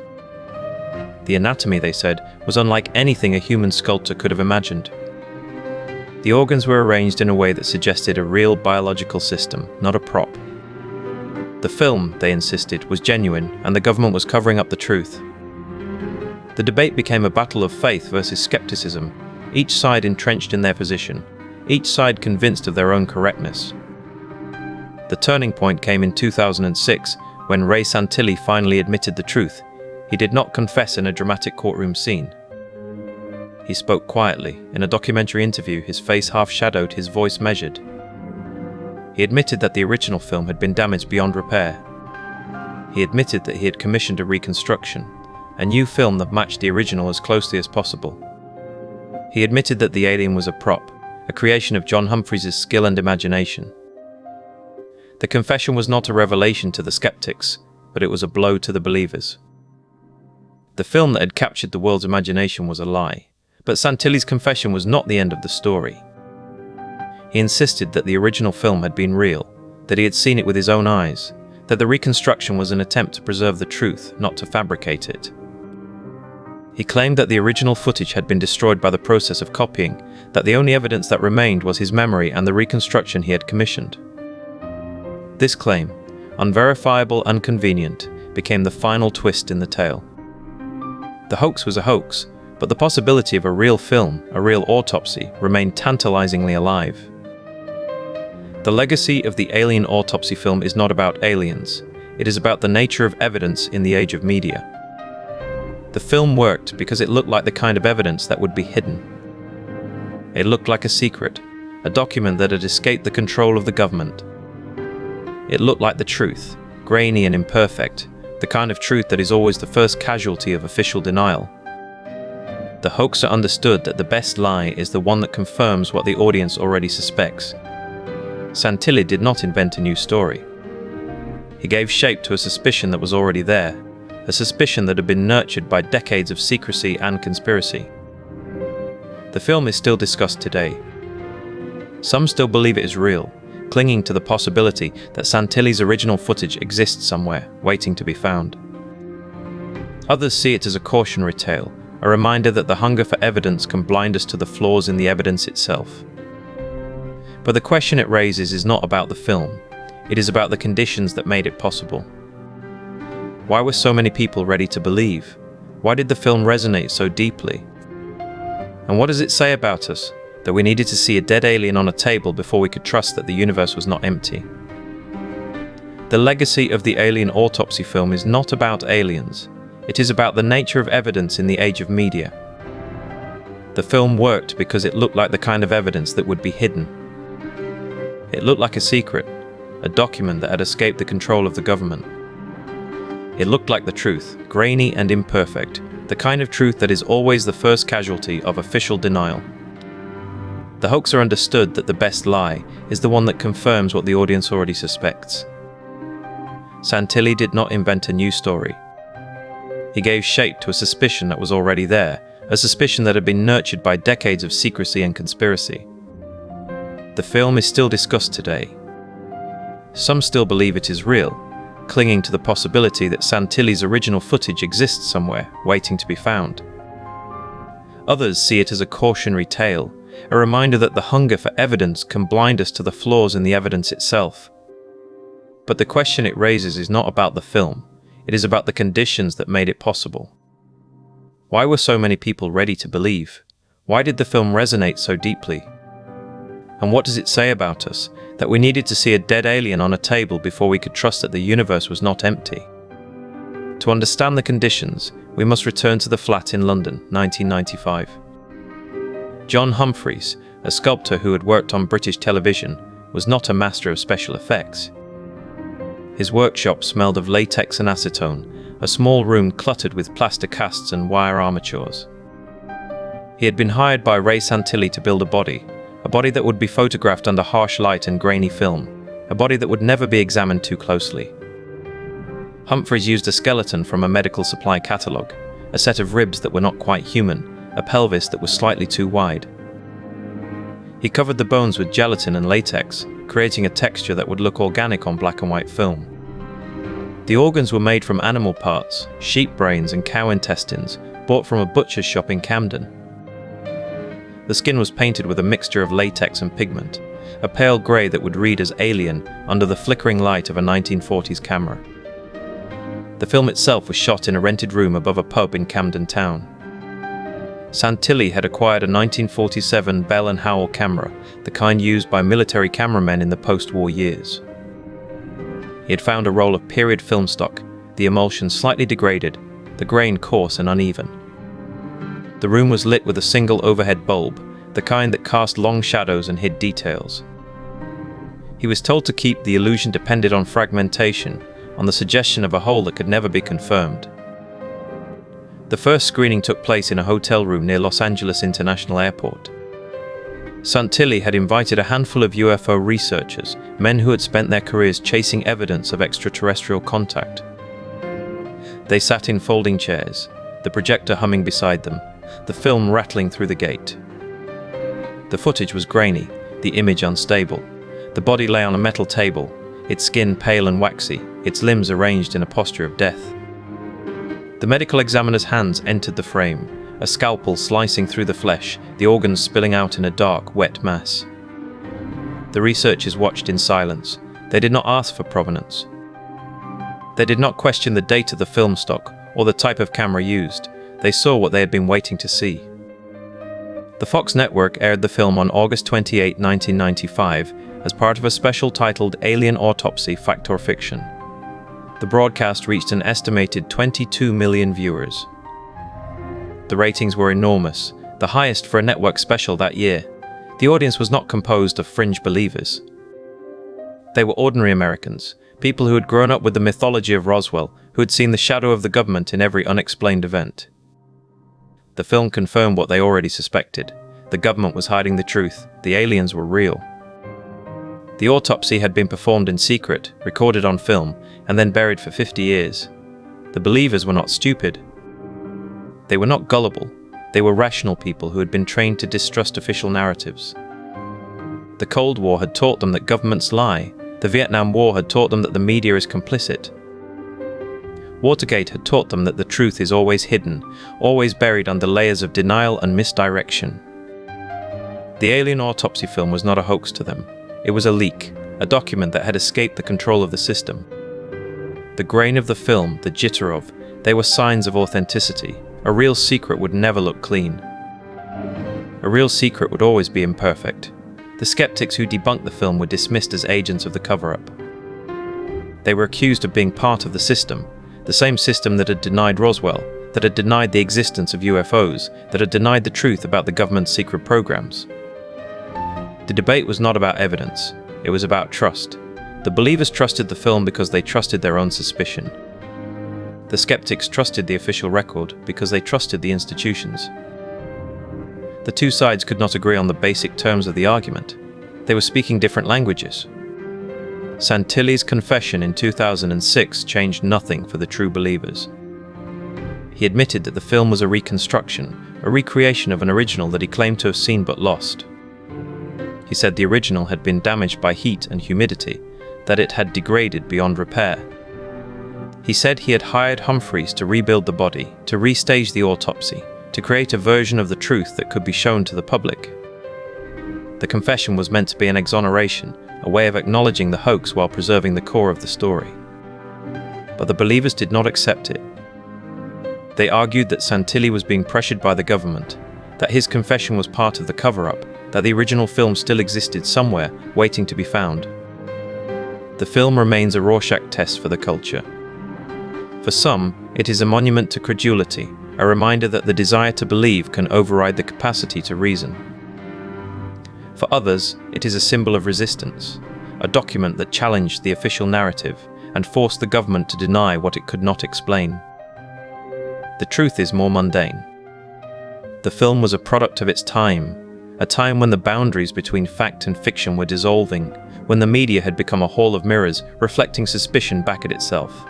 The anatomy, they said, was unlike anything a human sculptor could have imagined. The organs were arranged in a way that suggested a real biological system, not a prop. The film, they insisted, was genuine, and the government was covering up the truth. The debate became a battle of faith versus skepticism, each side entrenched in their position, each side convinced of their own correctness. The turning point came in 2006, when Ray Santilli finally admitted the truth. He did not confess in a dramatic courtroom scene. He spoke quietly. In a documentary interview, his face half shadowed, his voice measured. He admitted that the original film had been damaged beyond repair. He admitted that he had commissioned a reconstruction, a new film that matched the original as closely as possible. He admitted that the alien was a prop, a creation of John Humphrys' skill and imagination. The confession was not a revelation to the skeptics, but it was a blow to the believers. The film that had captured the world's imagination was a lie, but Santilli's confession was not the end of the story. He insisted that the original film had been real, that he had seen it with his own eyes, that the reconstruction was an attempt to preserve the truth, not to fabricate it. He claimed that the original footage had been destroyed by the process of copying, that the only evidence that remained was his memory and the reconstruction he had commissioned. This claim, unverifiable and convenient, became the final twist in the tale. The hoax was a hoax, but the possibility of a real film, a real autopsy, remained tantalizingly alive. The legacy of the Alien Autopsy film is not about aliens. It is about the nature of evidence in the age of media. The film worked because it looked like the kind of evidence that would be hidden. It looked like a secret, a document that had escaped the control of the government. It looked like the truth, grainy and imperfect, the kind of truth that is always the first casualty of official denial. The hoaxer understood that the best lie is the one that confirms what the audience already suspects. Santilli did not invent a new story. He gave shape to a suspicion that was already there, a suspicion that had been nurtured by decades of secrecy and conspiracy. The film is still discussed today. Some still believe it is real, clinging to the possibility that Santilli's original footage exists somewhere, waiting to be found. Others see it as a cautionary tale, a reminder that the hunger for evidence can blind us to the flaws in the evidence itself. But the question it raises is not about the film, it is about the conditions that made it possible. Why were so many people ready to believe? Why did the film resonate so deeply? And what does it say about us, that we needed to see a dead alien on a table before we could trust that the universe was not empty? The legacy of the Alien Autopsy film is not about aliens. It is about the nature of evidence in the age of media. The film worked because it looked like the kind of evidence that would be hidden. It looked like a secret, a document that had escaped the control of the government. It looked like the truth, grainy and imperfect, the kind of truth that is always the first casualty of official denial. The hoaxer understood that the best lie is the one that confirms what the audience already suspects. Santilli did not invent a new story. He gave shape to a suspicion that was already there, a suspicion that had been nurtured by decades of secrecy and conspiracy. The film is still discussed today. Some still believe it is real, clinging to the possibility that Santilli's original footage exists somewhere, waiting to be found. Others see it as a cautionary tale, a reminder that the hunger for evidence can blind us to the flaws in the evidence itself. But the question it raises is not about the film, it is about the conditions that made it possible. Why were so many people ready to believe? Why did the film resonate so deeply? And what does it say about us, that we needed to see a dead alien on a table before we could trust that the universe was not empty? To understand the conditions, we must return to the flat in London, 1995. John Humphreys, a sculptor who had worked on British television, was not a master of special effects. His workshop smelled of latex and acetone, a small room cluttered with plaster casts and wire armatures. He had been hired by Ray Santilli to build a body that would be photographed under harsh light and grainy film, a body that would never be examined too closely. Humphreys used a skeleton from a medical supply catalogue, a set of ribs that were not quite human, a pelvis that was slightly too wide. He covered the bones with gelatin and latex, creating a texture that would look organic on black and white film. The organs were made from animal parts, sheep brains and cow intestines, bought from a butcher's shop in Camden. The skin was painted with a mixture of latex and pigment, a pale grey that would read as alien under the flickering light of a 1940s camera. The film itself was shot in a rented room above a pub in Camden Town. Santilli had acquired a 1947 Bell & Howell camera, the kind used by military cameramen in the post-war years. He had found a roll of period film stock, the emulsion slightly degraded, the grain coarse and uneven. The room was lit with a single overhead bulb, the kind that cast long shadows and hid details. He was told to keep the illusion depended on fragmentation, on the suggestion of a hole that could never be confirmed. The first screening took place in a hotel room near Los Angeles International Airport. Santilli had invited a handful of UFO researchers, men who had spent their careers chasing evidence of extraterrestrial contact. They sat in folding chairs, the projector humming beside them, the film rattling through the gate. The footage was grainy, the image unstable. The body lay on a metal table, its skin pale and waxy, its limbs arranged in a posture of death. The medical examiner's hands entered the frame, a scalpel slicing through the flesh, the organs spilling out in a dark, wet mass. The researchers watched in silence. They did not ask for provenance. They did not question the date of the film stock or the type of camera used. They saw what they had been waiting to see. The Fox network aired the film on August 28, 1995, as part of a special titled Alien Autopsy Fact or Fiction. The broadcast reached an estimated 22 million viewers. The ratings were enormous, the highest for a network special that year. The audience was not composed of fringe believers. They were ordinary Americans, people who had grown up with the mythology of Roswell, who had seen the shadow of the government in every unexplained event. The film confirmed what they already suspected. The government was hiding the truth. The aliens were real. The autopsy had been performed in secret, recorded on film, and then buried for 50 years. The believers were not stupid. They were not gullible. They were rational people who had been trained to distrust official narratives. The Cold War had taught them that governments lie. The Vietnam War had taught them that the media is complicit. Watergate had taught them that the truth is always hidden, always buried under layers of denial and misdirection. The alien autopsy film was not a hoax to them. It was a leak, a document that had escaped the control of the system. The grain of the film, the jitter of, they were signs of authenticity. A real secret would never look clean. A real secret would always be imperfect. The skeptics who debunked the film were dismissed as agents of the cover-up. They were accused of being part of the system, the same system that had denied Roswell, that had denied the existence of UFOs, that had denied the truth about the government's secret programs. The debate was not about evidence, it was about trust. The believers trusted the film because they trusted their own suspicion. The skeptics trusted the official record because they trusted the institutions. The two sides could not agree on the basic terms of the argument. They were speaking different languages. Santilli's confession in 2006 changed nothing for the true believers. He admitted that the film was a reconstruction, a recreation of an original that he claimed to have seen but lost. He said the original had been damaged by heat and humidity, that it had degraded beyond repair. He said he had hired Humphreys to rebuild the body, to restage the autopsy, to create a version of the truth that could be shown to the public. The confession was meant to be an exoneration, a way of acknowledging the hoax while preserving the core of the story. But the believers did not accept it. They argued that Santilli was being pressured by the government, that his confession was part of the cover-up, that the original film still existed somewhere, waiting to be found. The film remains a Rorschach test for the culture. For some, it is a monument to credulity, a reminder that the desire to believe can override the capacity to reason. For others, it is a symbol of resistance, a document that challenged the official narrative and forced the government to deny what it could not explain. The truth is more mundane. The film was a product of its time, a time when the boundaries between fact and fiction were dissolving, when the media had become a hall of mirrors reflecting suspicion back at itself.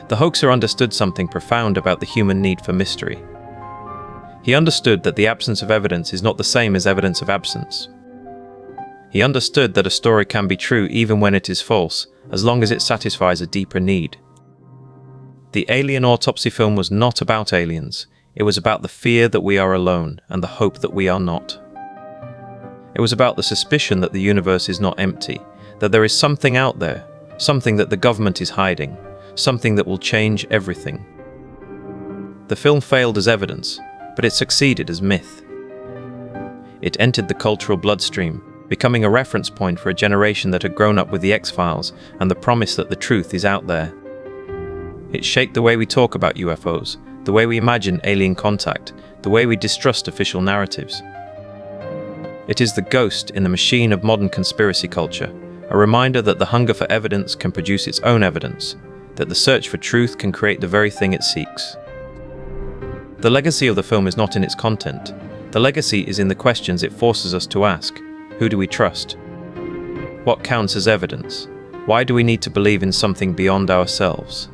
The hoaxer understood something profound about the human need for mystery. He understood that the absence of evidence is not the same as evidence of absence. He understood that a story can be true even when it is false, as long as it satisfies a deeper need. The Alien Autopsy film was not about aliens. It was about the fear that we are alone and the hope that we are not. It was about the suspicion that the universe is not empty, that there is something out there, something that the government is hiding, something that will change everything. The film failed as evidence, but it succeeded as myth. It entered the cultural bloodstream, becoming a reference point for a generation that had grown up with the X-Files and the promise that the truth is out there. It shaped the way we talk about UFOs, the way we imagine alien contact, the way we distrust official narratives. It is the ghost in the machine of modern conspiracy culture, a reminder that the hunger for evidence can produce its own evidence, that the search for truth can create the very thing it seeks. The legacy of the film is not in its content. The legacy is in the questions it forces us to ask. Who do we trust? What counts as evidence? Why do we need to believe in something beyond ourselves?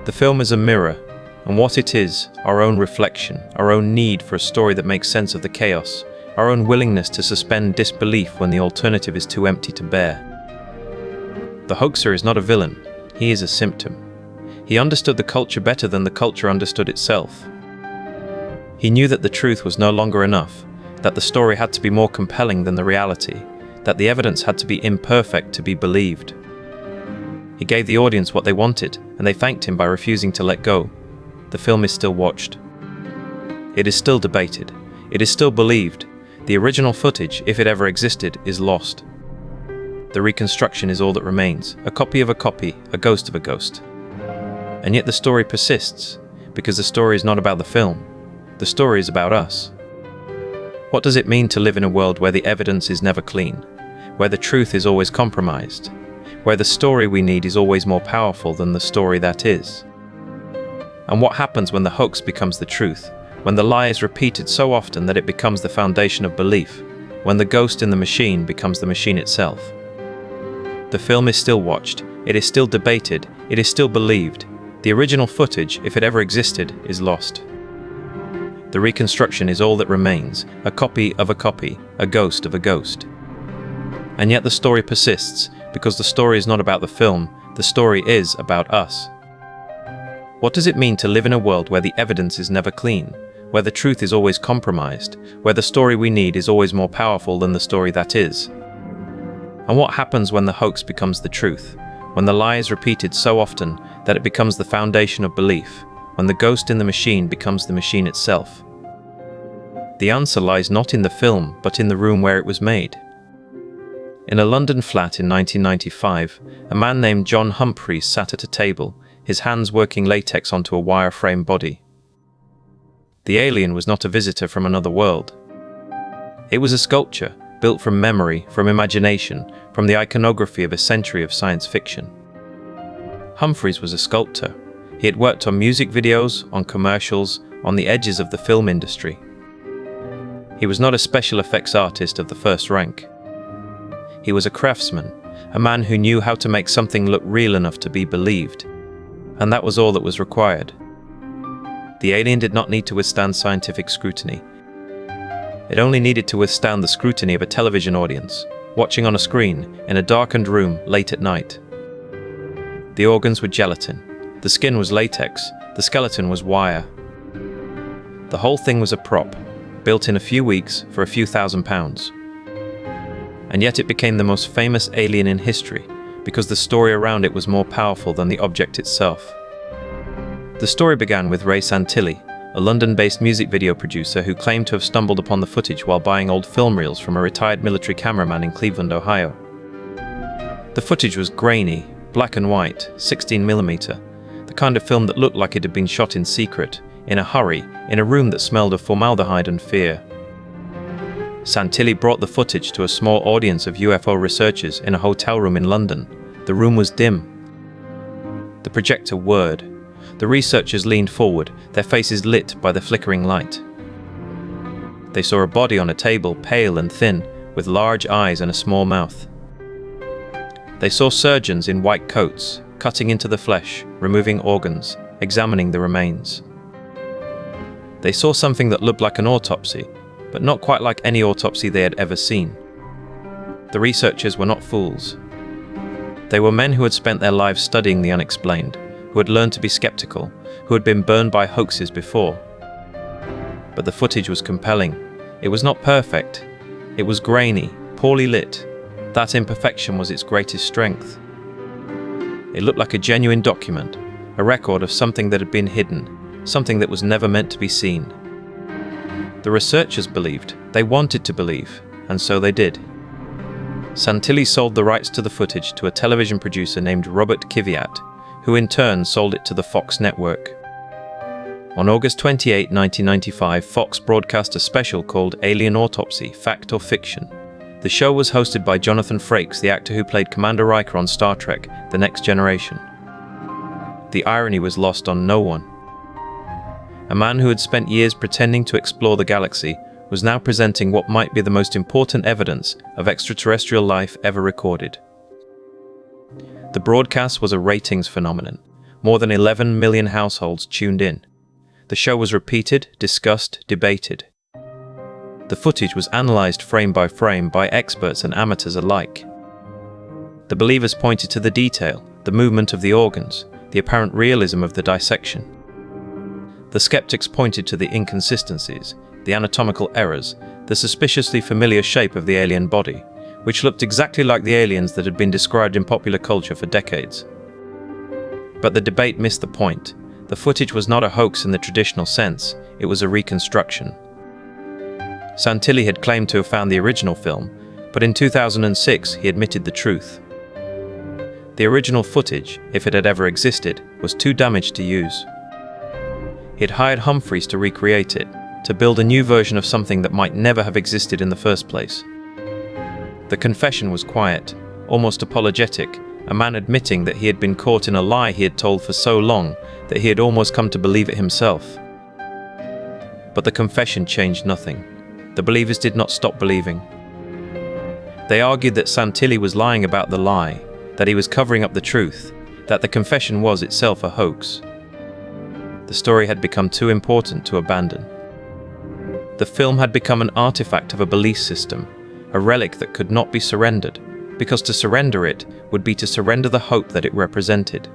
The film is a mirror, and what it is, our own reflection, our own need for a story that makes sense of the chaos, our own willingness to suspend disbelief when the alternative is too empty to bear. The hoaxer is not a villain, he is a symptom. He understood the culture better than the culture understood itself. He knew that the truth was no longer enough, that the story had to be more compelling than the reality, that the evidence had to be imperfect to be believed. He gave the audience what they wanted, and they thanked him by refusing to let go. The film is still watched. It is still debated. It is still believed. The original footage, if it ever existed, is lost. The reconstruction is all that remains, a copy of a copy, a ghost of a ghost. And yet the story persists, because the story is not about the film. The story is about us. What does it mean to live in a world where the evidence is never clean, where the truth is always compromised, where the story we need is always more powerful than the story that is? And what happens when the hoax becomes the truth, when the lie is repeated so often that it becomes the foundation of belief, when the ghost in the machine becomes the machine itself? The film is still watched, it is still debated, it is still believed. The original footage, if it ever existed, is lost. The reconstruction is all that remains, a copy of a copy, a ghost of a ghost. And yet the story persists, because the story is not about the film, the story is about us. What does it mean to live in a world where the evidence is never clean, where the truth is always compromised, where the story we need is always more powerful than the story that is? And what happens when the hoax becomes the truth, when the lie is repeated so often that it becomes the foundation of belief, when the ghost in the machine becomes the machine itself? The answer lies not in the film, but in the room where it was made. In a London flat in 1995, a man named John Humphreys sat at a table, his hands working latex onto a wireframe body. The alien was not a visitor from another world. It was a sculpture, built from memory, from imagination, from the iconography of a century of science fiction. Humphreys was a sculptor. He had worked on music videos, on commercials, on the edges of the film industry. He was not a special effects artist of the first rank. He was a craftsman, a man who knew how to make something look real enough to be believed. And that was all that was required. The alien did not need to withstand scientific scrutiny. It only needed to withstand the scrutiny of a television audience, watching on a screen, in a darkened room, late at night. The organs were gelatin. The skin was latex. The skeleton was wire. The whole thing was a prop, built in a few weeks for a few £1,000s. And yet it became the most famous alien in history, because the story around it was more powerful than the object itself. The story began with Ray Santilli, a London-based music video producer who claimed to have stumbled upon the footage while buying old film reels from a retired military cameraman in Cleveland, Ohio. The footage was grainy, black and white, 16mm, the kind of film that looked like it had been shot in secret, in a hurry, in a room that smelled of formaldehyde and fear. Santilli brought the footage to a small audience of UFO researchers in a hotel room in London. The room was dim. The projector whirred. The researchers leaned forward, their faces lit by the flickering light. They saw a body on a table, pale and thin, with large eyes and a small mouth. They saw surgeons in white coats, cutting into the flesh, removing organs, examining the remains. They saw something that looked like an autopsy, but not quite like any autopsy they had ever seen. The researchers were not fools. They were men who had spent their lives studying the unexplained, who had learned to be skeptical, who had been burned by hoaxes before. But the footage was compelling. It was not perfect. It was grainy, poorly lit. That imperfection was its greatest strength. It looked like a genuine document, a record of something that had been hidden, something that was never meant to be seen. The researchers believed, they wanted to believe, and so they did. Santilli sold the rights to the footage to a television producer named Robert Kiviat, who in turn sold it to the Fox network. On August 28, 1995, Fox broadcast a special called Alien Autopsy, Fact or Fiction. The show was hosted by Jonathan Frakes, the actor who played Commander Riker on Star Trek: The Next Generation. The irony was lost on no one. A man who had spent years pretending to explore the galaxy was now presenting what might be the most important evidence of extraterrestrial life ever recorded. The broadcast was a ratings phenomenon. More than 11 million households tuned in. The show was repeated, discussed, debated. The footage was analysed frame by frame by experts and amateurs alike. The believers pointed to the detail, the movement of the organs, the apparent realism of the dissection. The skeptics pointed to the inconsistencies, the anatomical errors, the suspiciously familiar shape of the alien body, which looked exactly like the aliens that had been described in popular culture for decades. But the debate missed the point. The footage was not a hoax in the traditional sense, it was a reconstruction. Santilli had claimed to have found the original film, but in 2006 he admitted the truth. The original footage, if it had ever existed, was too damaged to use. He had hired Humphreys to recreate it, to build a new version of something that might never have existed in the first place. The confession was quiet, almost apologetic, a man admitting that he had been caught in a lie he had told for so long that he had almost come to believe it himself. But the confession changed nothing. The believers did not stop believing. They argued that Santilli was lying about the lie, that he was covering up the truth, that the confession was itself a hoax. The story had become too important to abandon. The film had become an artifact of a belief system, a relic that could not be surrendered, because to surrender it would be to surrender the hope that it represented.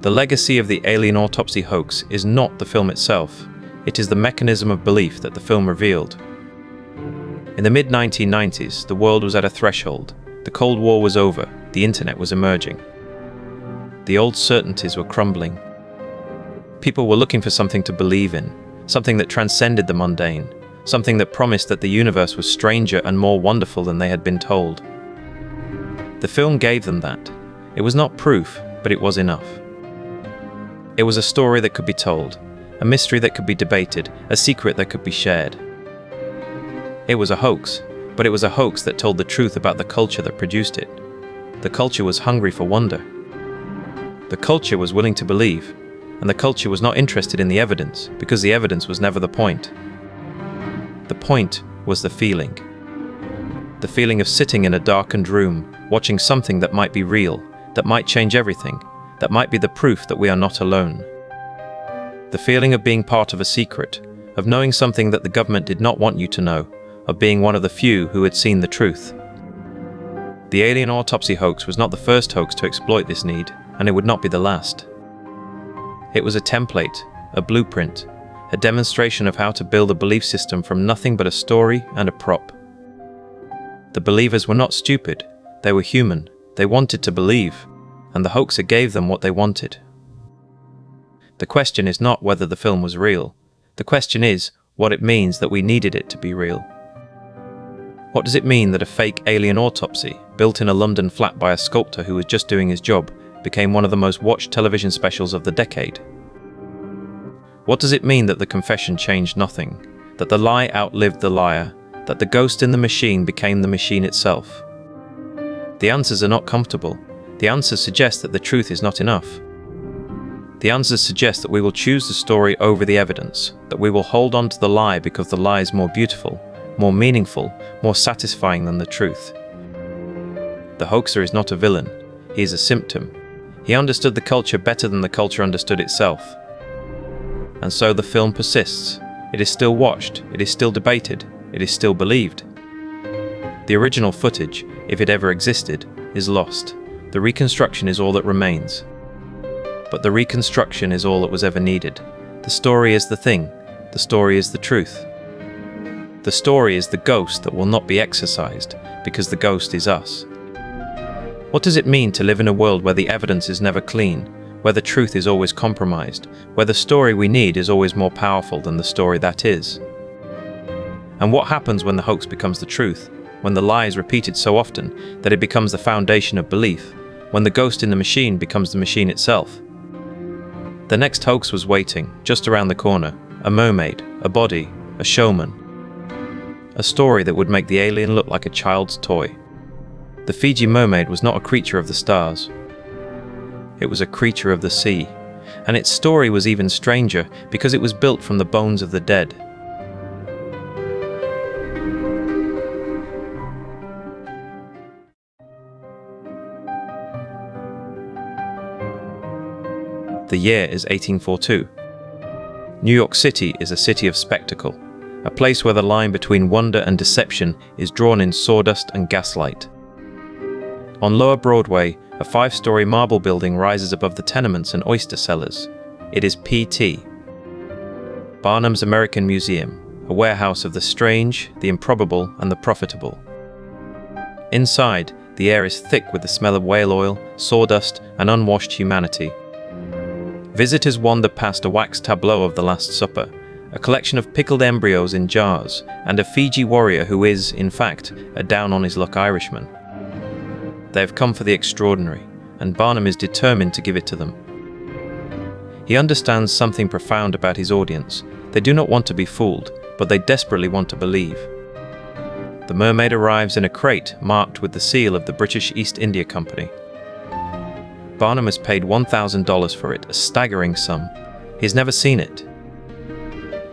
The legacy of the alien autopsy hoax is not the film itself, it is the mechanism of belief that the film revealed. In the mid-1990s, the world was at a threshold. The Cold War was over, the internet was emerging. The old certainties were crumbling. People were looking for something to believe in, something that transcended the mundane, something that promised that the universe was stranger and more wonderful than they had been told. The film gave them that. It was not proof, but it was enough. It was a story that could be told, a mystery that could be debated, a secret that could be shared. It was a hoax, but it was a hoax that told the truth about the culture that produced it. The culture was hungry for wonder. The culture was willing to believe, and the culture was not interested in the evidence, because the evidence was never the point. The point was the feeling. The feeling of sitting in a darkened room, watching something that might be real, that might change everything, that might be the proof that we are not alone. The feeling of being part of a secret, of knowing something that the government did not want you to know, of being one of the few who had seen the truth. The alien autopsy hoax was not the first hoax to exploit this need, and it would not be the last. It was a template, a blueprint, a demonstration of how to build a belief system from nothing but a story and a prop. The believers were not stupid, they were human, they wanted to believe, and the hoaxer gave them what they wanted. The question is not whether the film was real, the question is what it means that we needed it to be real. What does it mean that a fake alien autopsy, built in a London flat by a sculptor who was just doing his job, became one of the most watched television specials of the decade. What does it mean that the confession changed nothing? That the lie outlived the liar? That the ghost in the machine became the machine itself? The answers are not comfortable. The answers suggest that the truth is not enough. The answers suggest that we will choose the story over the evidence, that we will hold on to the lie because the lie is more beautiful, more meaningful, more satisfying than the truth. The hoaxer is not a villain. He is a symptom. He understood the culture better than the culture understood itself. And so the film persists. It is still watched, it is still debated, it is still believed. The original footage, if it ever existed, is lost. The reconstruction is all that remains. But the reconstruction is all that was ever needed. The story is the thing. The story is the truth. The story is the ghost that will not be exorcised, because the ghost is us. What does it mean to live in a world where the evidence is never clean, where the truth is always compromised, where the story we need is always more powerful than the story that is? And what happens when the hoax becomes the truth, when the lie is repeated so often that it becomes the foundation of belief, when the ghost in the machine becomes the machine itself? The next hoax was waiting, just around the corner. A mermaid, a body, a showman. A story that would make the alien look like a child's toy. The Fiji Mermaid was not a creature of the stars. It was a creature of the sea, and its story was even stranger because it was built from the bones of the dead. The year is 1842. New York City is a city of spectacle, a place where the line between wonder and deception is drawn in sawdust and gaslight. On Lower Broadway, a 5-story marble building rises above the tenements and oyster cellars. It is PT. Barnum's American Museum, a warehouse of the strange, the improbable, and the profitable. Inside, the air is thick with the smell of whale oil, sawdust, and unwashed humanity. Visitors wander past a wax tableau of the Last Supper, a collection of pickled embryos in jars, and a Fiji warrior who is, in fact, a down-on-his-luck Irishman. They have come for the extraordinary, and Barnum is determined to give it to them. He understands something profound about his audience. They do not want to be fooled, but they desperately want to believe. The mermaid arrives in a crate marked with the seal of the British East India Company. Barnum has paid $1,000 for it, a staggering sum. He has never seen it.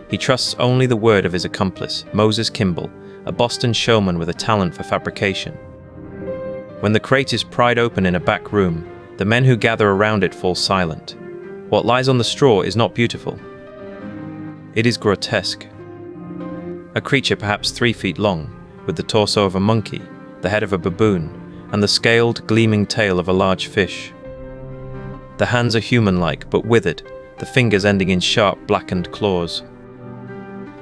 He trusts only the word of his accomplice, Moses Kimball, a Boston showman with a talent for fabrication. When the crate is pried open in a back room, the men who gather around it fall silent. What lies on the straw is not beautiful. It is grotesque. A creature perhaps 3 feet long, with the torso of a monkey, the head of a baboon, and the scaled, gleaming tail of a large fish. The hands are human-like, but withered, the fingers ending in sharp, blackened claws.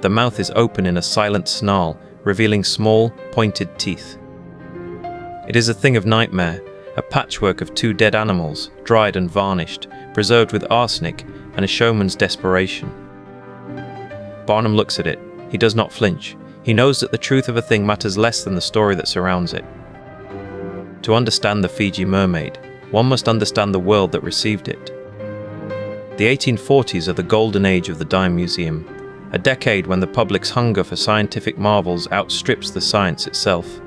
The mouth is open in a silent snarl, revealing small, pointed teeth. It is a thing of nightmare, a patchwork of 2 dead animals, dried and varnished, preserved with arsenic and a showman's desperation. Barnum looks at it. He does not flinch. He knows that the truth of a thing matters less than the story that surrounds it. To understand the Fiji Mermaid, one must understand the world that received it. The 1840s are the golden age of the Dime Museum, a decade when the public's hunger for scientific marvels outstrips the science itself.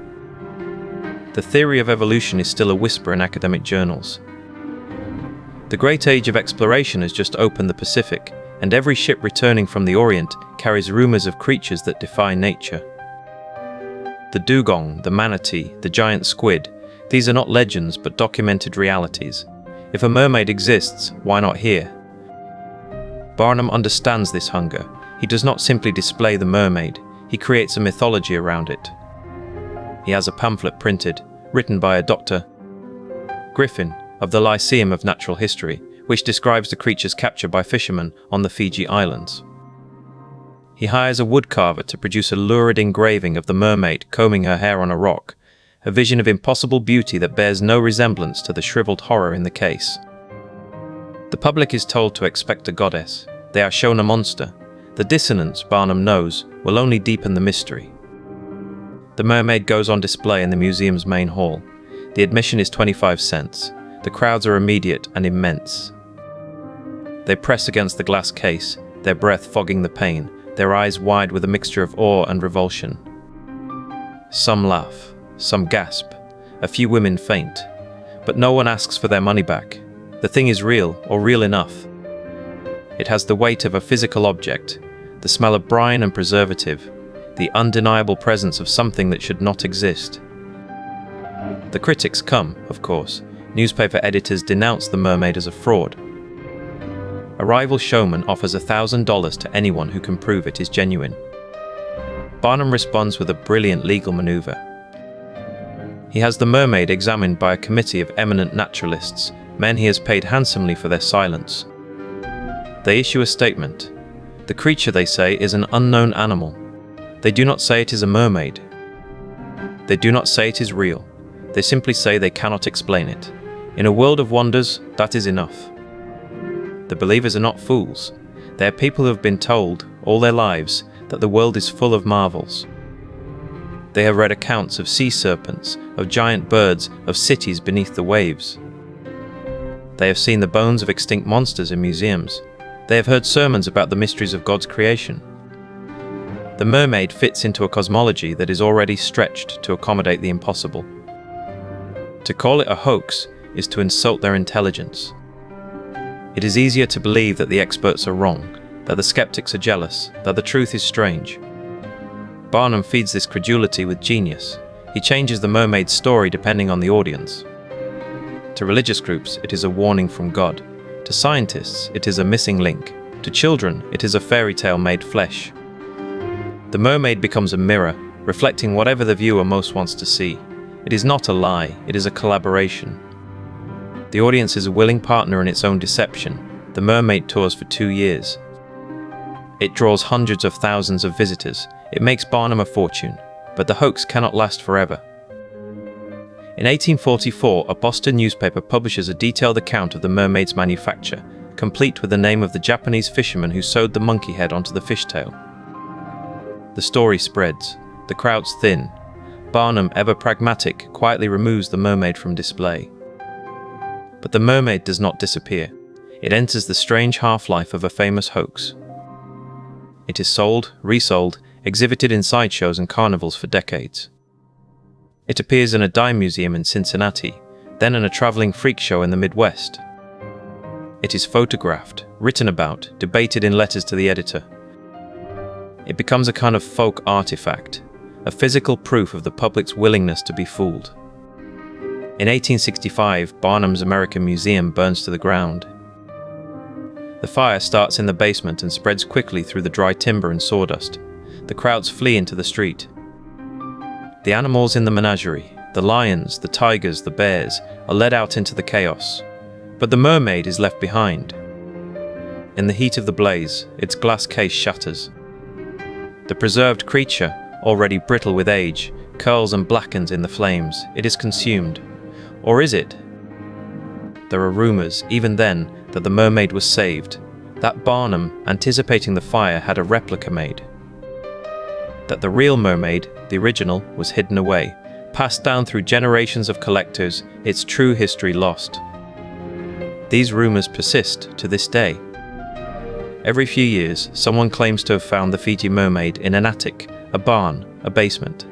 The theory of evolution is still a whisper in academic journals. The great age of exploration has just opened the Pacific, and every ship returning from the Orient carries rumors of creatures that defy nature. The dugong, the manatee, the giant squid, these are not legends but documented realities. If a mermaid exists, why not here? Barnum understands this hunger. He does not simply display the mermaid, he creates a mythology around it. He has a pamphlet printed, written by a Dr. Griffin of the Lyceum of Natural History, which describes the creature's capture by fishermen on the Fiji Islands. He hires a woodcarver to produce a lurid engraving of the mermaid combing her hair on a rock, a vision of impossible beauty that bears no resemblance to the shriveled horror in the case. The public is told to expect a goddess. They are shown a monster. The dissonance, Barnum knows, will only deepen the mystery. The mermaid goes on display in the museum's main hall. The admission is 25 cents. The crowds are immediate and immense. They press against the glass case, their breath fogging the pain, their eyes wide with a mixture of awe and revulsion. Some laugh, some gasp, a few women faint, but no one asks for their money back. The thing is real, or real enough. It has the weight of a physical object, the smell of brine and preservative, the undeniable presence of something that should not exist. The critics come, of course. Newspaper editors denounce the mermaid as a fraud. A rival showman offers $1,000 to anyone who can prove it is genuine. Barnum responds with a brilliant legal maneuver. He has the mermaid examined by a committee of eminent naturalists, men he has paid handsomely for their silence. They issue a statement. The creature, they say, is an unknown animal. They do not say it is a mermaid. They do not say it is real. They simply say they cannot explain it. In a world of wonders, that is enough. The believers are not fools. They are people who have been told, all their lives, that the world is full of marvels. They have read accounts of sea serpents, of giant birds, of cities beneath the waves. They have seen the bones of extinct monsters in museums. They have heard sermons about the mysteries of God's creation. The mermaid fits into a cosmology that is already stretched to accommodate the impossible. To call it a hoax is to insult their intelligence. It is easier to believe that the experts are wrong, that the skeptics are jealous, that the truth is strange. Barnum feeds this credulity with genius. He changes the mermaid's story depending on the audience. To religious groups, it is a warning from God. To scientists, it is a missing link. To children, it is a fairy tale made flesh. The mermaid becomes a mirror, reflecting whatever the viewer most wants to see. It is not a lie, it is a collaboration. The audience is a willing partner in its own deception. The mermaid tours for 2 years. It draws hundreds of thousands of visitors. It makes Barnum a fortune, but the hoax cannot last forever. In 1844, a Boston newspaper publishes a detailed account of the mermaid's manufacture, complete with the name of the Japanese fisherman who sewed the monkey head onto the fishtail. The story spreads. The crowds thin. Barnum, ever pragmatic, quietly removes the mermaid from display. But the mermaid does not disappear. It enters the strange half-life of a famous hoax. It is sold, resold, exhibited in sideshows and carnivals for decades. It appears in a dime museum in Cincinnati, then in a traveling freak show in the Midwest. It is photographed, written about, debated in letters to the editor. It becomes a kind of folk artifact, a physical proof of the public's willingness to be fooled. In 1865, Barnum's American Museum burns to the ground. The fire starts in the basement and spreads quickly through the dry timber and sawdust. The crowds flee into the street. The animals in the menagerie, the lions, the tigers, the bears, are led out into the chaos. But the mermaid is left behind. In the heat of the blaze, its glass case shatters. The preserved creature, already brittle with age, curls and blackens in the flames. It is consumed. Or is it? There are rumors, even then, that the mermaid was saved, that Barnum, anticipating the fire, had a replica made. That the real mermaid, the original, was hidden away, passed down through generations of collectors, its true history lost. These rumors persist to this day. Every few years, someone claims to have found the Fiji Mermaid in an attic, a barn, a basement.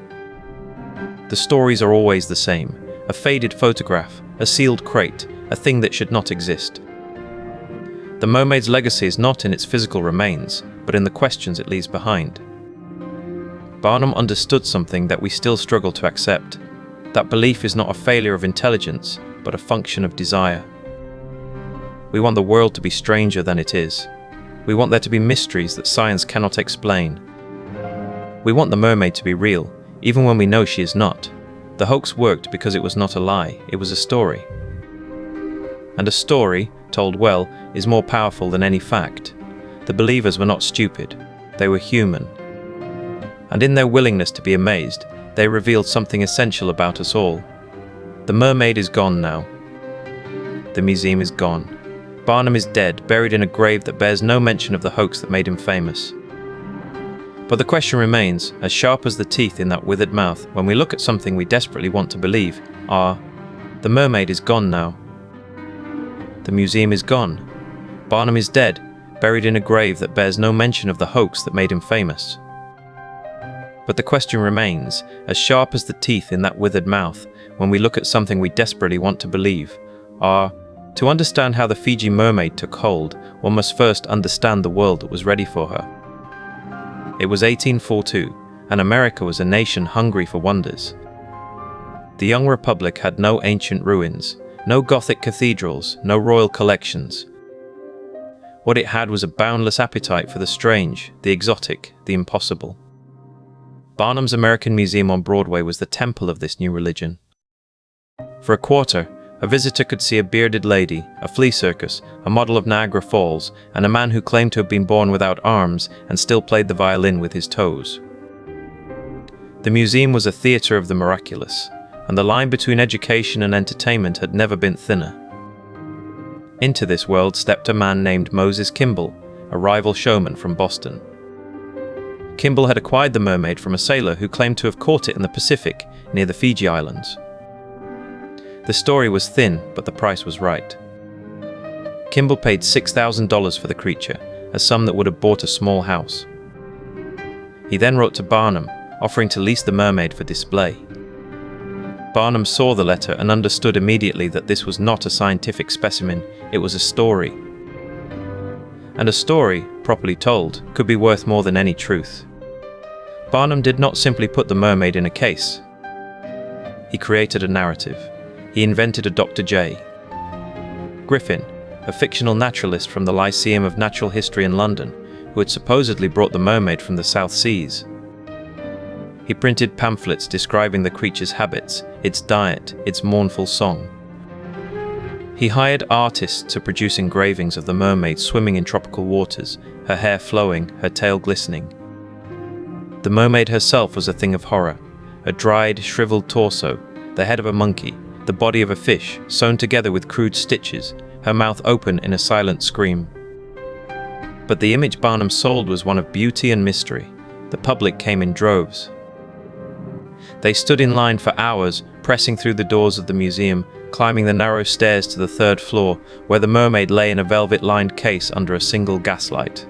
The stories are always the same: a faded photograph, a sealed crate, a thing that should not exist. The mermaid's legacy is not in its physical remains, but in the questions it leaves behind. Barnum understood something that we still struggle to accept. That belief is not a failure of intelligence, but a function of desire. We want the world to be stranger than it is. We want there to be mysteries that science cannot explain. We want the mermaid to be real, even when we know she is not. The hoax worked because it was not a lie, it was a story. And a story, told well, is more powerful than any fact. The believers were not stupid, they were human. And in their willingness to be amazed, they revealed something essential about us all. The mermaid is gone now. The museum is gone. Barnum is dead, buried in a grave that bears no mention of the hoax that made him famous. But the question remains, as sharp as the teeth in that withered mouth, when we look at something we desperately want to believe, are The mermaid is gone now. The museum is gone. Barnum is dead, buried in a grave that bears no mention of the hoax that made him famous. But the question remains, as sharp as the teeth in that withered mouth, when we look at something we desperately want to believe, to understand how the Fiji Mermaid took hold, one must first understand the world that was ready for her. It was 1842, and America was a nation hungry for wonders. The young republic had no ancient ruins, no Gothic cathedrals, no royal collections. What it had was a boundless appetite for the strange, the exotic, the impossible. Barnum's American Museum on Broadway was the temple of this new religion. For a quarter, a visitor could see a bearded lady, a flea circus, a model of Niagara Falls, and a man who claimed to have been born without arms and still played the violin with his toes. The museum was a theatre of the miraculous, and the line between education and entertainment had never been thinner. Into this world stepped a man named Moses Kimball, a rival showman from Boston. Kimball had acquired the mermaid from a sailor who claimed to have caught it in the Pacific near the Fiji Islands. The story was thin, but the price was right. Kimball paid $6,000 for the creature, a sum that would have bought a small house. He then wrote to Barnum, offering to lease the mermaid for display. Barnum saw the letter and understood immediately that this was not a scientific specimen, it was a story. And a story, properly told, could be worth more than any truth. Barnum did not simply put the mermaid in a case. He created a narrative. He invented a Dr. J. Griffin, a fictional naturalist from the Lyceum of Natural History in London, who had supposedly brought the mermaid from the South Seas. He printed pamphlets describing the creature's habits, its diet, its mournful song. He hired artists to produce engravings of the mermaid swimming in tropical waters, her hair flowing, her tail glistening. The mermaid herself was a thing of horror, a dried, shriveled torso, the head of a monkey, the body of a fish, sewn together with crude stitches, her mouth open in a silent scream. But the image Barnum sold was one of beauty and mystery. The public came in droves. They stood in line for hours, pressing through the doors of the museum, climbing the narrow stairs to the third floor, where the mermaid lay in a velvet-lined case under a single gaslight.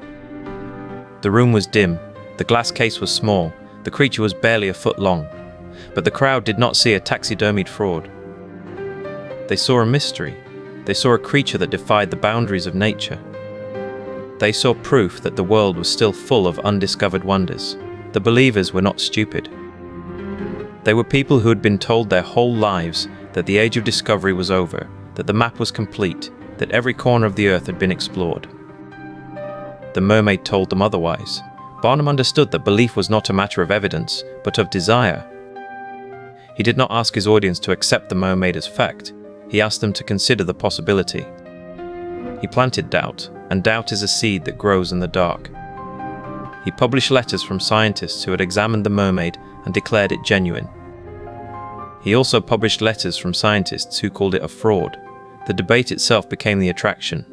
The room was dim, the glass case was small, the creature was barely a foot long, but the crowd did not see a taxidermied fraud. They saw a mystery. They saw a creature that defied the boundaries of nature. They saw proof that the world was still full of undiscovered wonders. The believers were not stupid. They were people who had been told their whole lives that the age of discovery was over, that the map was complete, that every corner of the earth had been explored. The mermaid told them otherwise. Barnum understood that belief was not a matter of evidence, but of desire. He did not ask his audience to accept the mermaid as fact. He asked them to consider the possibility. He planted doubt, and doubt is a seed that grows in the dark. He published letters from scientists who had examined the mermaid and declared it genuine. He also published letters from scientists who called it a fraud. The debate itself became the attraction.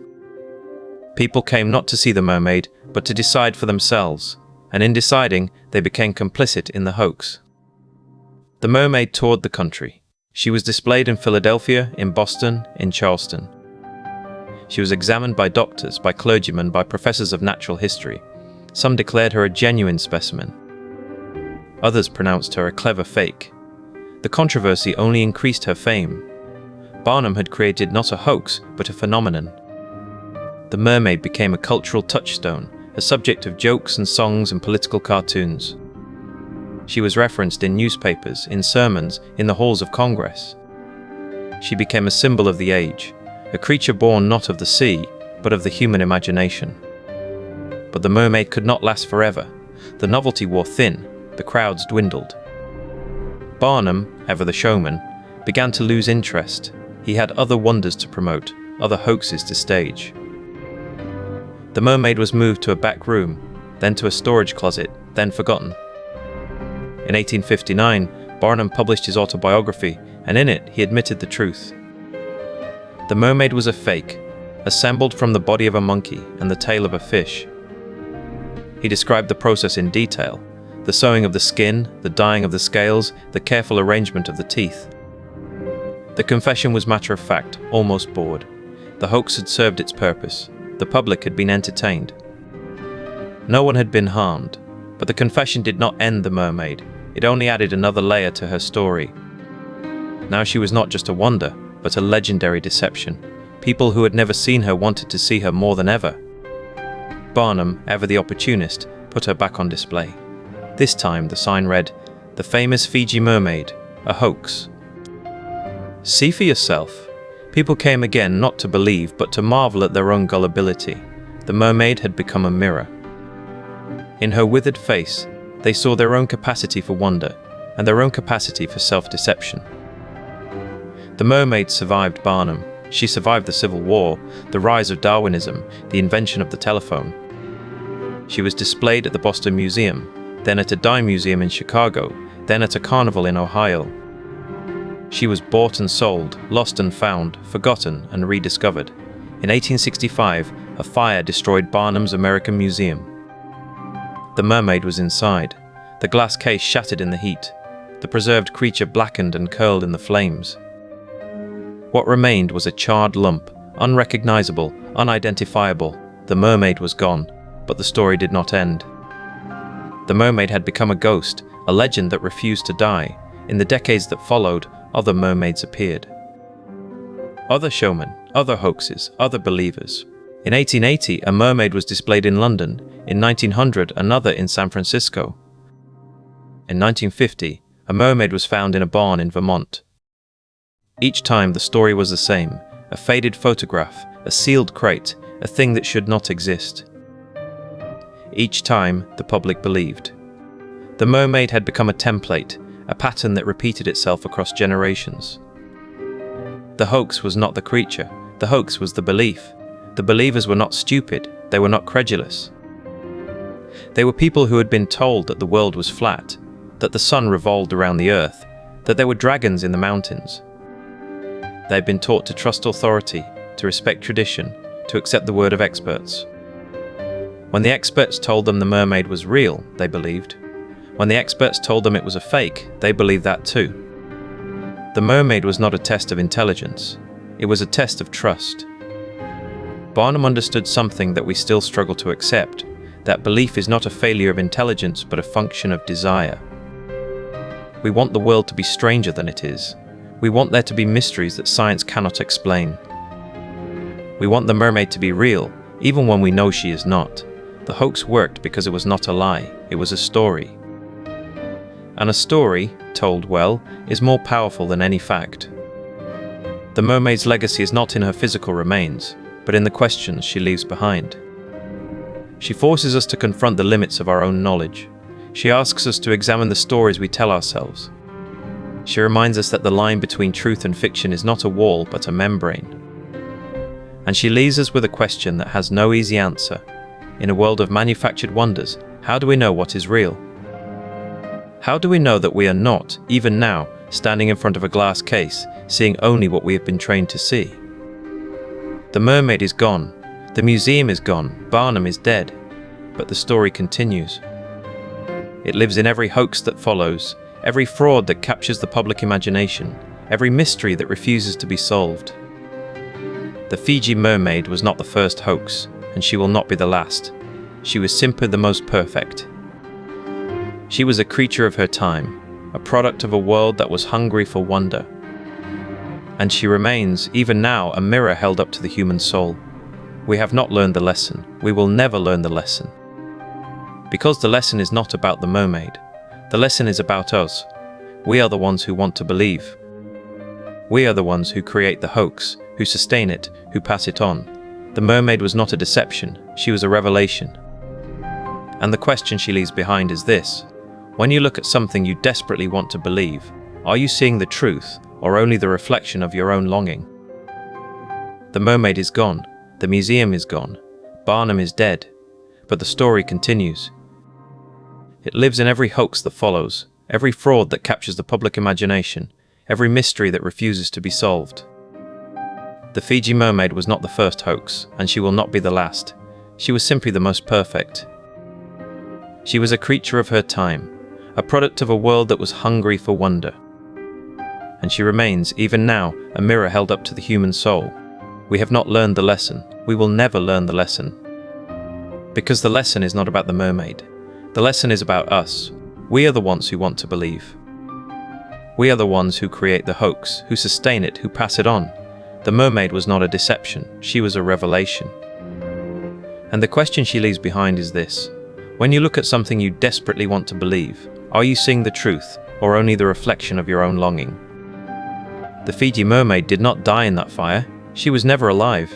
People came not to see the mermaid, but to decide for themselves, and in deciding, they became complicit in the hoax. The mermaid toured the country. She was displayed in Philadelphia, in Boston, in Charleston. She was examined by doctors, by clergymen, by professors of natural history. Some declared her a genuine specimen. Others pronounced her a clever fake. The controversy only increased her fame. Barnum had created not a hoax, but a phenomenon. The mermaid became a cultural touchstone, a subject of jokes and songs and political cartoons. She was referenced in newspapers, in sermons, in the halls of Congress. She became a symbol of the age, a creature born not of the sea, but of the human imagination. But the mermaid could not last forever. The novelty wore thin, the crowds dwindled. Barnum, ever the showman, began to lose interest. He had other wonders to promote, other hoaxes to stage. The mermaid was moved to a back room, then to a storage closet, then forgotten. In 1859, Barnum published his autobiography, and in it he admitted the truth. The mermaid was a fake, assembled from the body of a monkey and the tail of a fish. He described the process in detail, the sewing of the skin, the dyeing of the scales, the careful arrangement of the teeth. The confession was matter-of-fact, almost bored. The hoax had served its purpose. The public had been entertained. No one had been harmed, but the confession did not end the mermaid. It only added another layer to her story. Now she was not just a wonder, but a legendary deception. People who had never seen her wanted to see her more than ever. Barnum, ever the opportunist, put her back on display. This time the sign read, "The famous Fiji Mermaid, a hoax." See for yourself. People came again not to believe, but to marvel at their own gullibility. The mermaid had become a mirror. In her withered face, they saw their own capacity for wonder, and their own capacity for self-deception. The mermaid survived Barnum. She survived the Civil War, the rise of Darwinism, the invention of the telephone. She was displayed at the Boston Museum, then at a dime museum in Chicago, then at a carnival in Ohio. She was bought and sold, lost and found, forgotten and rediscovered. In 1865, a fire destroyed Barnum's American Museum. The mermaid was inside. The glass case shattered in the heat. The preserved creature blackened and curled in the flames. What remained was a charred lump, unrecognizable, unidentifiable. The mermaid was gone, but the story did not end. The mermaid had become a ghost, a legend that refused to die. In the decades that followed, other mermaids appeared. Other showmen, other hoaxes, other believers. In 1880, a mermaid was displayed in London. In 1900, another in San Francisco. In 1950, a mermaid was found in a barn in Vermont. Each time the story was the same, a faded photograph, a sealed crate, a thing that should not exist. Each time the public believed. The mermaid had become a template, a pattern that repeated itself across generations. The hoax was not the creature, the hoax was the belief. The believers were not stupid, they were not credulous. They were people who had been told that the world was flat, that the sun revolved around the earth, that there were dragons in the mountains. They had been taught to trust authority, to respect tradition, to accept the word of experts. When the experts told them the mermaid was real, they believed. When the experts told them it was a fake, they believed that too. The mermaid was not a test of intelligence, it was a test of trust. Barnum understood something that we still struggle to accept, that belief is not a failure of intelligence but a function of desire. We want the world to be stranger than it is. We want there to be mysteries that science cannot explain. We want the mermaid to be real, even when we know she is not. The hoax worked because it was not a lie, it was a story. And a story, told well, is more powerful than any fact. The mermaid's legacy is not in her physical remains, but in the questions she leaves behind. She forces us to confront the limits of our own knowledge. She asks us to examine the stories we tell ourselves. She reminds us that the line between truth and fiction is not a wall, but a membrane. And she leaves us with a question that has no easy answer. In a world of manufactured wonders, how do we know what is real? How do we know that we are not, even now, standing in front of a glass case, seeing only what we have been trained to see? The mermaid is gone, the museum is gone, Barnum is dead, but the story continues. It lives in every hoax that follows, every fraud that captures the public imagination, every mystery that refuses to be solved. The Fiji Mermaid was not the first hoax, and she will not be the last. She was simply the most perfect. She was a creature of her time, a product of a world that was hungry for wonder. And she remains, even now, a mirror held up to the human soul. We have not learned the lesson. We will never learn the lesson. Because the lesson is not about the mermaid. The lesson is about us. We are the ones who want to believe. We are the ones who create the hoax, who sustain it, who pass it on. The mermaid was not a deception, she was a revelation. And the question she leaves behind is this: when you look at something you desperately want to believe, are you seeing the truth or only the reflection of your own longing? The mermaid is gone, the museum is gone, Barnum is dead, but the story continues. It lives in every hoax that follows, every fraud that captures the public imagination, every mystery that refuses to be solved. The Fiji Mermaid was not the first hoax, and she will not be the last. She was simply the most perfect. She was a creature of her time, a product of a world that was hungry for wonder. and she remains, even now, a mirror held up to the human soul. We have not learned the lesson. We will never learn the lesson. Because the lesson is not about the mermaid. The lesson is about us. We are the ones who want to believe. We are the ones who create the hoax, who sustain it, who pass it on. The mermaid was not a deception, she was a revelation. And the question she leaves behind is this: when you look at something you desperately want to believe, are you seeing the truth, or only the reflection of your own longing? The Fiji Mermaid did not die in that fire. She was never alive.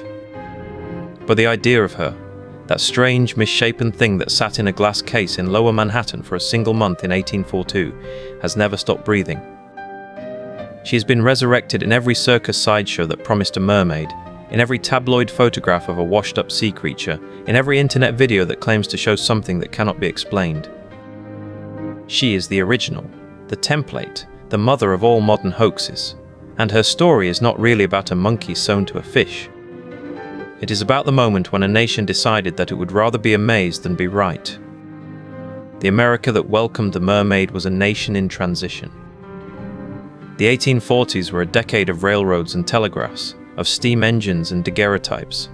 But the idea of her, that strange, misshapen thing that sat in a glass case in Lower Manhattan for a single month in 1842, has never stopped breathing. She has been resurrected in every circus sideshow that promised a mermaid, in every tabloid photograph of a washed-up sea creature, in every internet video that claims to show something that cannot be explained. She is the original, the template, the mother of all modern hoaxes, and her story is not really about a monkey sewn to a fish. It is about the moment when a nation decided that it would rather be amazed than be right. The America that welcomed the mermaid was a nation in transition. The 1840s were a decade of railroads and telegraphs, of steam engines and daguerreotypes.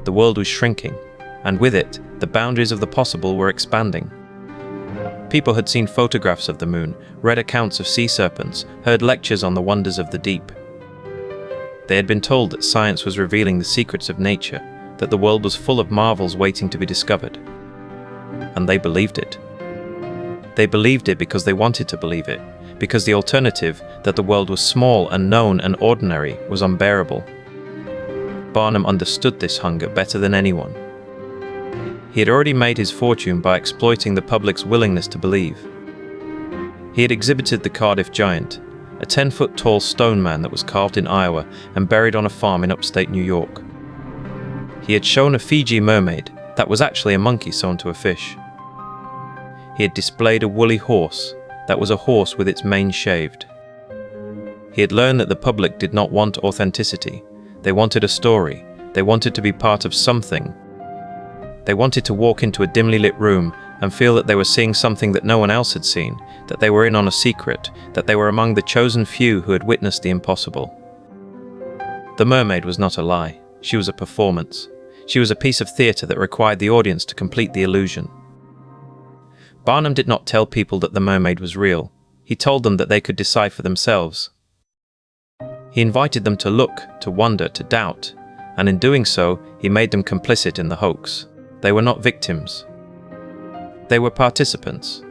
The world was shrinking, and with it, the boundaries of the possible were expanding. People had seen photographs of the moon, read accounts of sea serpents, heard lectures on the wonders of the deep. They had been told that science was revealing the secrets of nature, that the world was full of marvels waiting to be discovered. And they believed it. They believed it because they wanted to believe it, because the alternative, that the world was small, unknown, and ordinary, was unbearable. Barnum understood this hunger better than anyone. He had already made his fortune by exploiting the public's willingness to believe. He had exhibited the Cardiff Giant, a 10-foot-tall stone man that was carved in Iowa and buried on a farm in upstate New York. He had shown a Fiji Mermaid that was actually a monkey sewn to a fish. He had displayed a woolly horse that was a horse with its mane shaved. He had learned that the public did not want authenticity. They wanted a story. They wanted to be part of something. They wanted to walk into a dimly lit room and feel that they were seeing something that no one else had seen, that they were in on a secret, that they were among the chosen few who had witnessed the impossible. The mermaid was not a lie. She was a performance. She was a piece of theatre that required the audience to complete the illusion. Barnum did not tell people that the mermaid was real. He told them that they could decide for themselves. He invited them to look, to wonder, to doubt, and in doing so, he made them complicit in the hoax. They were not victims. They were participants.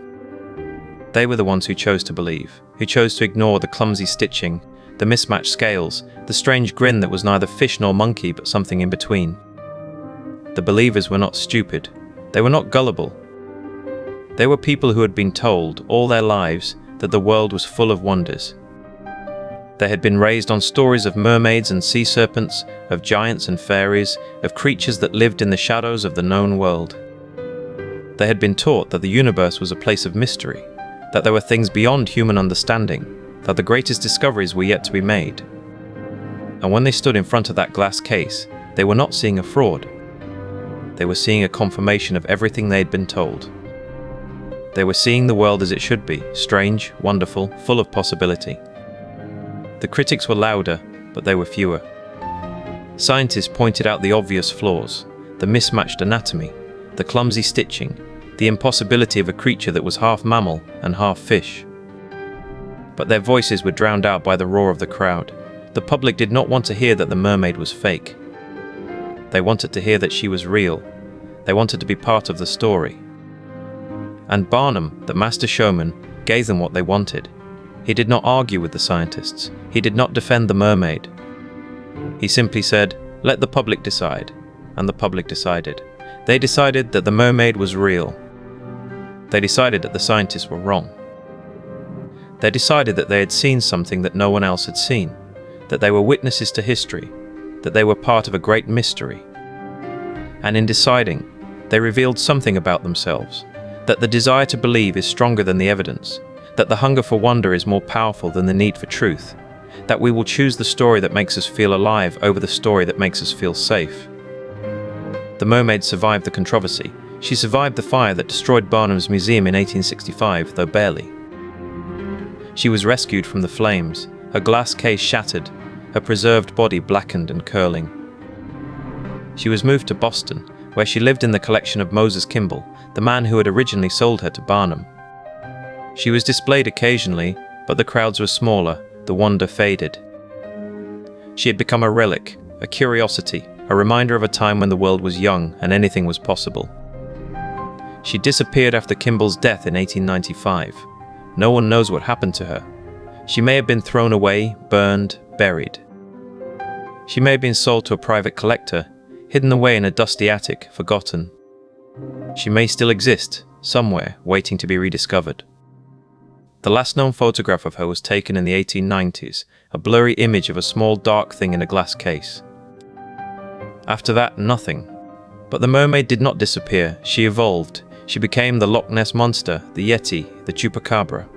They were the ones who chose to believe, who chose to ignore the clumsy stitching, the mismatched scales, the strange grin that was neither fish nor monkey but something in between. The believers were not stupid. They were not gullible. They were people who had been told all their lives that the world was full of wonders. They had been raised on stories of mermaids and sea serpents, of giants and fairies, of creatures that lived in the shadows of the known world. They had been taught that the universe was a place of mystery, that there were things beyond human understanding, that the greatest discoveries were yet to be made. And when they stood in front of that glass case, they were not seeing a fraud. They were seeing a confirmation of everything they had been told. They were seeing the world as it should be, strange, wonderful, full of possibility. The critics were louder, but they were fewer. Scientists pointed out the obvious flaws, the mismatched anatomy, the clumsy stitching, the impossibility of a creature that was half mammal and half fish. But their voices were drowned out by the roar of the crowd. The public did not want to hear that the mermaid was fake. They wanted to hear that she was real. They wanted to be part of the story. And Barnum, the master showman, gave them what they wanted. He did not argue with the scientists. He did not defend the mermaid. He simply said, "Let the public decide." And the public decided. They decided that the mermaid was real. They decided that the scientists were wrong. They decided that they had seen something that no one else had seen, that they were witnesses to history, that they were part of a great mystery. And in deciding, they revealed something about themselves, that the desire to believe is stronger than the evidence, that the hunger for wonder is more powerful than the need for truth, that we will choose the story that makes us feel alive over the story that makes us feel safe. The mermaid survived the controversy. She survived the fire that destroyed Barnum's museum in 1865, though barely. She was rescued from the flames, her glass case shattered, her preserved body blackened and curling. She was moved to Boston, where she lived in the collection of Moses Kimball, the man who had originally sold her to Barnum. She was displayed occasionally, but the crowds were smaller, the wonder faded. She had become a relic, a curiosity, a reminder of a time when the world was young and anything was possible. She disappeared after Kimball's death in 1895. No one knows what happened to her. She may have been thrown away, burned, buried. She may have been sold to a private collector, hidden away in a dusty attic, forgotten. She may still exist, somewhere, waiting to be rediscovered. The last known photograph of her was taken in the 1890s, a blurry image of a small dark thing in a glass case. After that, nothing. But the mermaid did not disappear, she evolved. She became the Loch Ness Monster, the Yeti, the Chupacabra.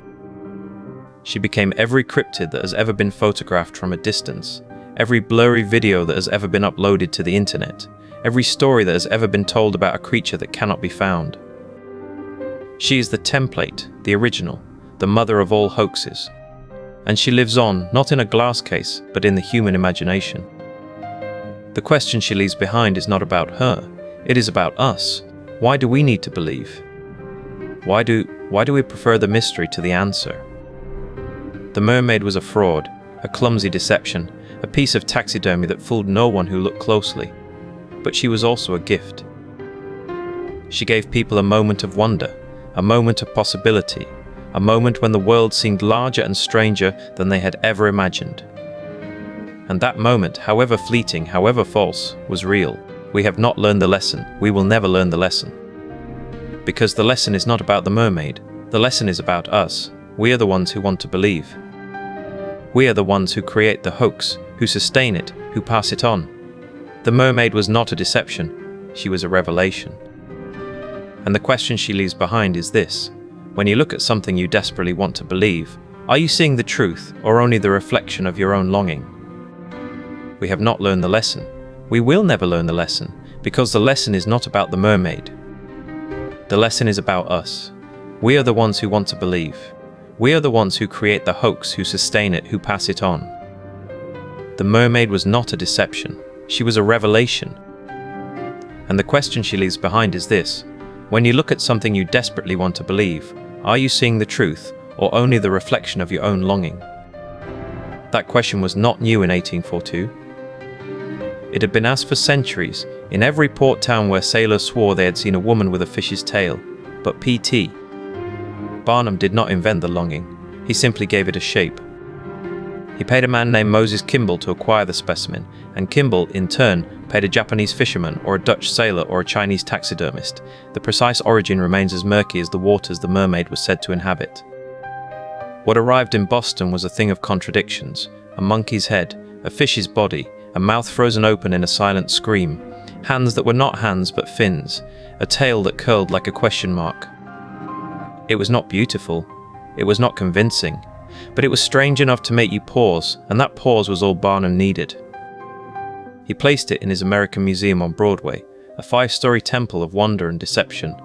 She became every cryptid that has ever been photographed from a distance, every blurry video that has ever been uploaded to the internet, every story that has ever been told about a creature that cannot be found. She is the template, the original, the mother of all hoaxes. And she lives on, not in a glass case, but in the human imagination. The question she leaves behind is not about her, it is about us. Why do we need to believe? Why do we prefer the mystery to the answer? The mermaid was a fraud, a clumsy deception, a piece of taxidermy that fooled no one who looked closely. But she was also a gift. She gave people a moment of wonder, a moment of possibility, a moment when the world seemed larger and stranger than they had ever imagined. And that moment, however fleeting, however false, was real. We have not learned the lesson. We will never learn the lesson. Because the lesson is not about the mermaid. The lesson is about us. We are the ones who want to believe. We are the ones who create the hoax, who sustain it, who pass it on. The mermaid was not a deception. She was a revelation. And the question she leaves behind is this. When you look at something you desperately want to believe, are you seeing the truth or only the reflection of your own longing? We have not learned the lesson. We will never learn the lesson, because the lesson is not about the mermaid. The lesson is about us. We are the ones who want to believe. We are the ones who create the hoax, who sustain it, who pass it on. The mermaid was not a deception. She was a revelation. And the question she leaves behind is this. When you look at something you desperately want to believe, are you seeing the truth or only the reflection of your own longing? That question was not new in 1842. It had been asked for centuries, in every port town where sailors swore they had seen a woman with a fish's tail. But P.T. Barnum did not invent the longing, he simply gave it a shape. He paid a man named Moses Kimball to acquire the specimen, and Kimball, in turn, paid a Japanese fisherman or a Dutch sailor or a Chinese taxidermist. The precise origin remains as murky as the waters the mermaid was said to inhabit. What arrived in Boston was a thing of contradictions, a monkey's head, a fish's body, a mouth frozen open in a silent scream, hands that were not hands but fins, a tail that curled like a question mark. It was not beautiful, it was not convincing, but it was strange enough to make you pause, and that pause was all Barnum needed. He placed it in his American Museum on Broadway, a 5-story temple of wonder and deception.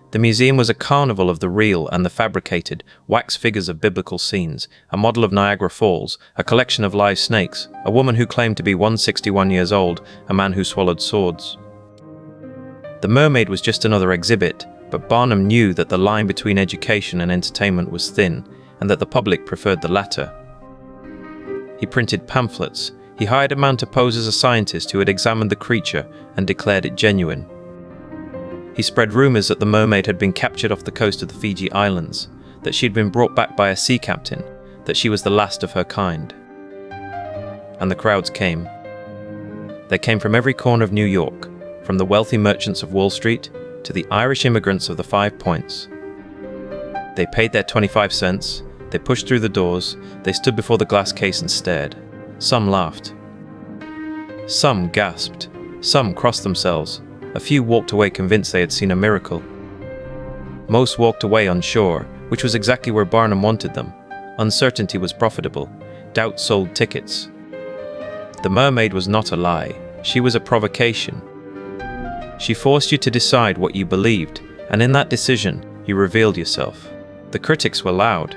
The museum was a carnival of the real and the fabricated, wax figures of biblical scenes, a model of Niagara Falls, a collection of live snakes, a woman who claimed to be 161 years old, a man who swallowed swords. The mermaid was just another exhibit, but Barnum knew that the line between education and entertainment was thin, and that the public preferred the latter. He printed pamphlets. He hired a man to pose as a scientist who had examined the creature and declared it genuine. He spread rumors that the mermaid had been captured off the coast of the Fiji Islands, that she had been brought back by a sea captain, that she was the last of her kind. And the crowds came. They came from every corner of New York, from the wealthy merchants of Wall Street to the Irish immigrants of the 5 Points. They paid their 25 cents, they pushed through the doors, they stood before the glass case and stared. Some laughed. Some gasped. Some crossed themselves. A few walked away convinced they had seen a miracle. Most walked away unsure, which was exactly where Barnum wanted them. Uncertainty was profitable. Doubt sold tickets. The mermaid was not a lie. She was a provocation. She forced you to decide what you believed, and in that decision, you revealed yourself. The critics were loud.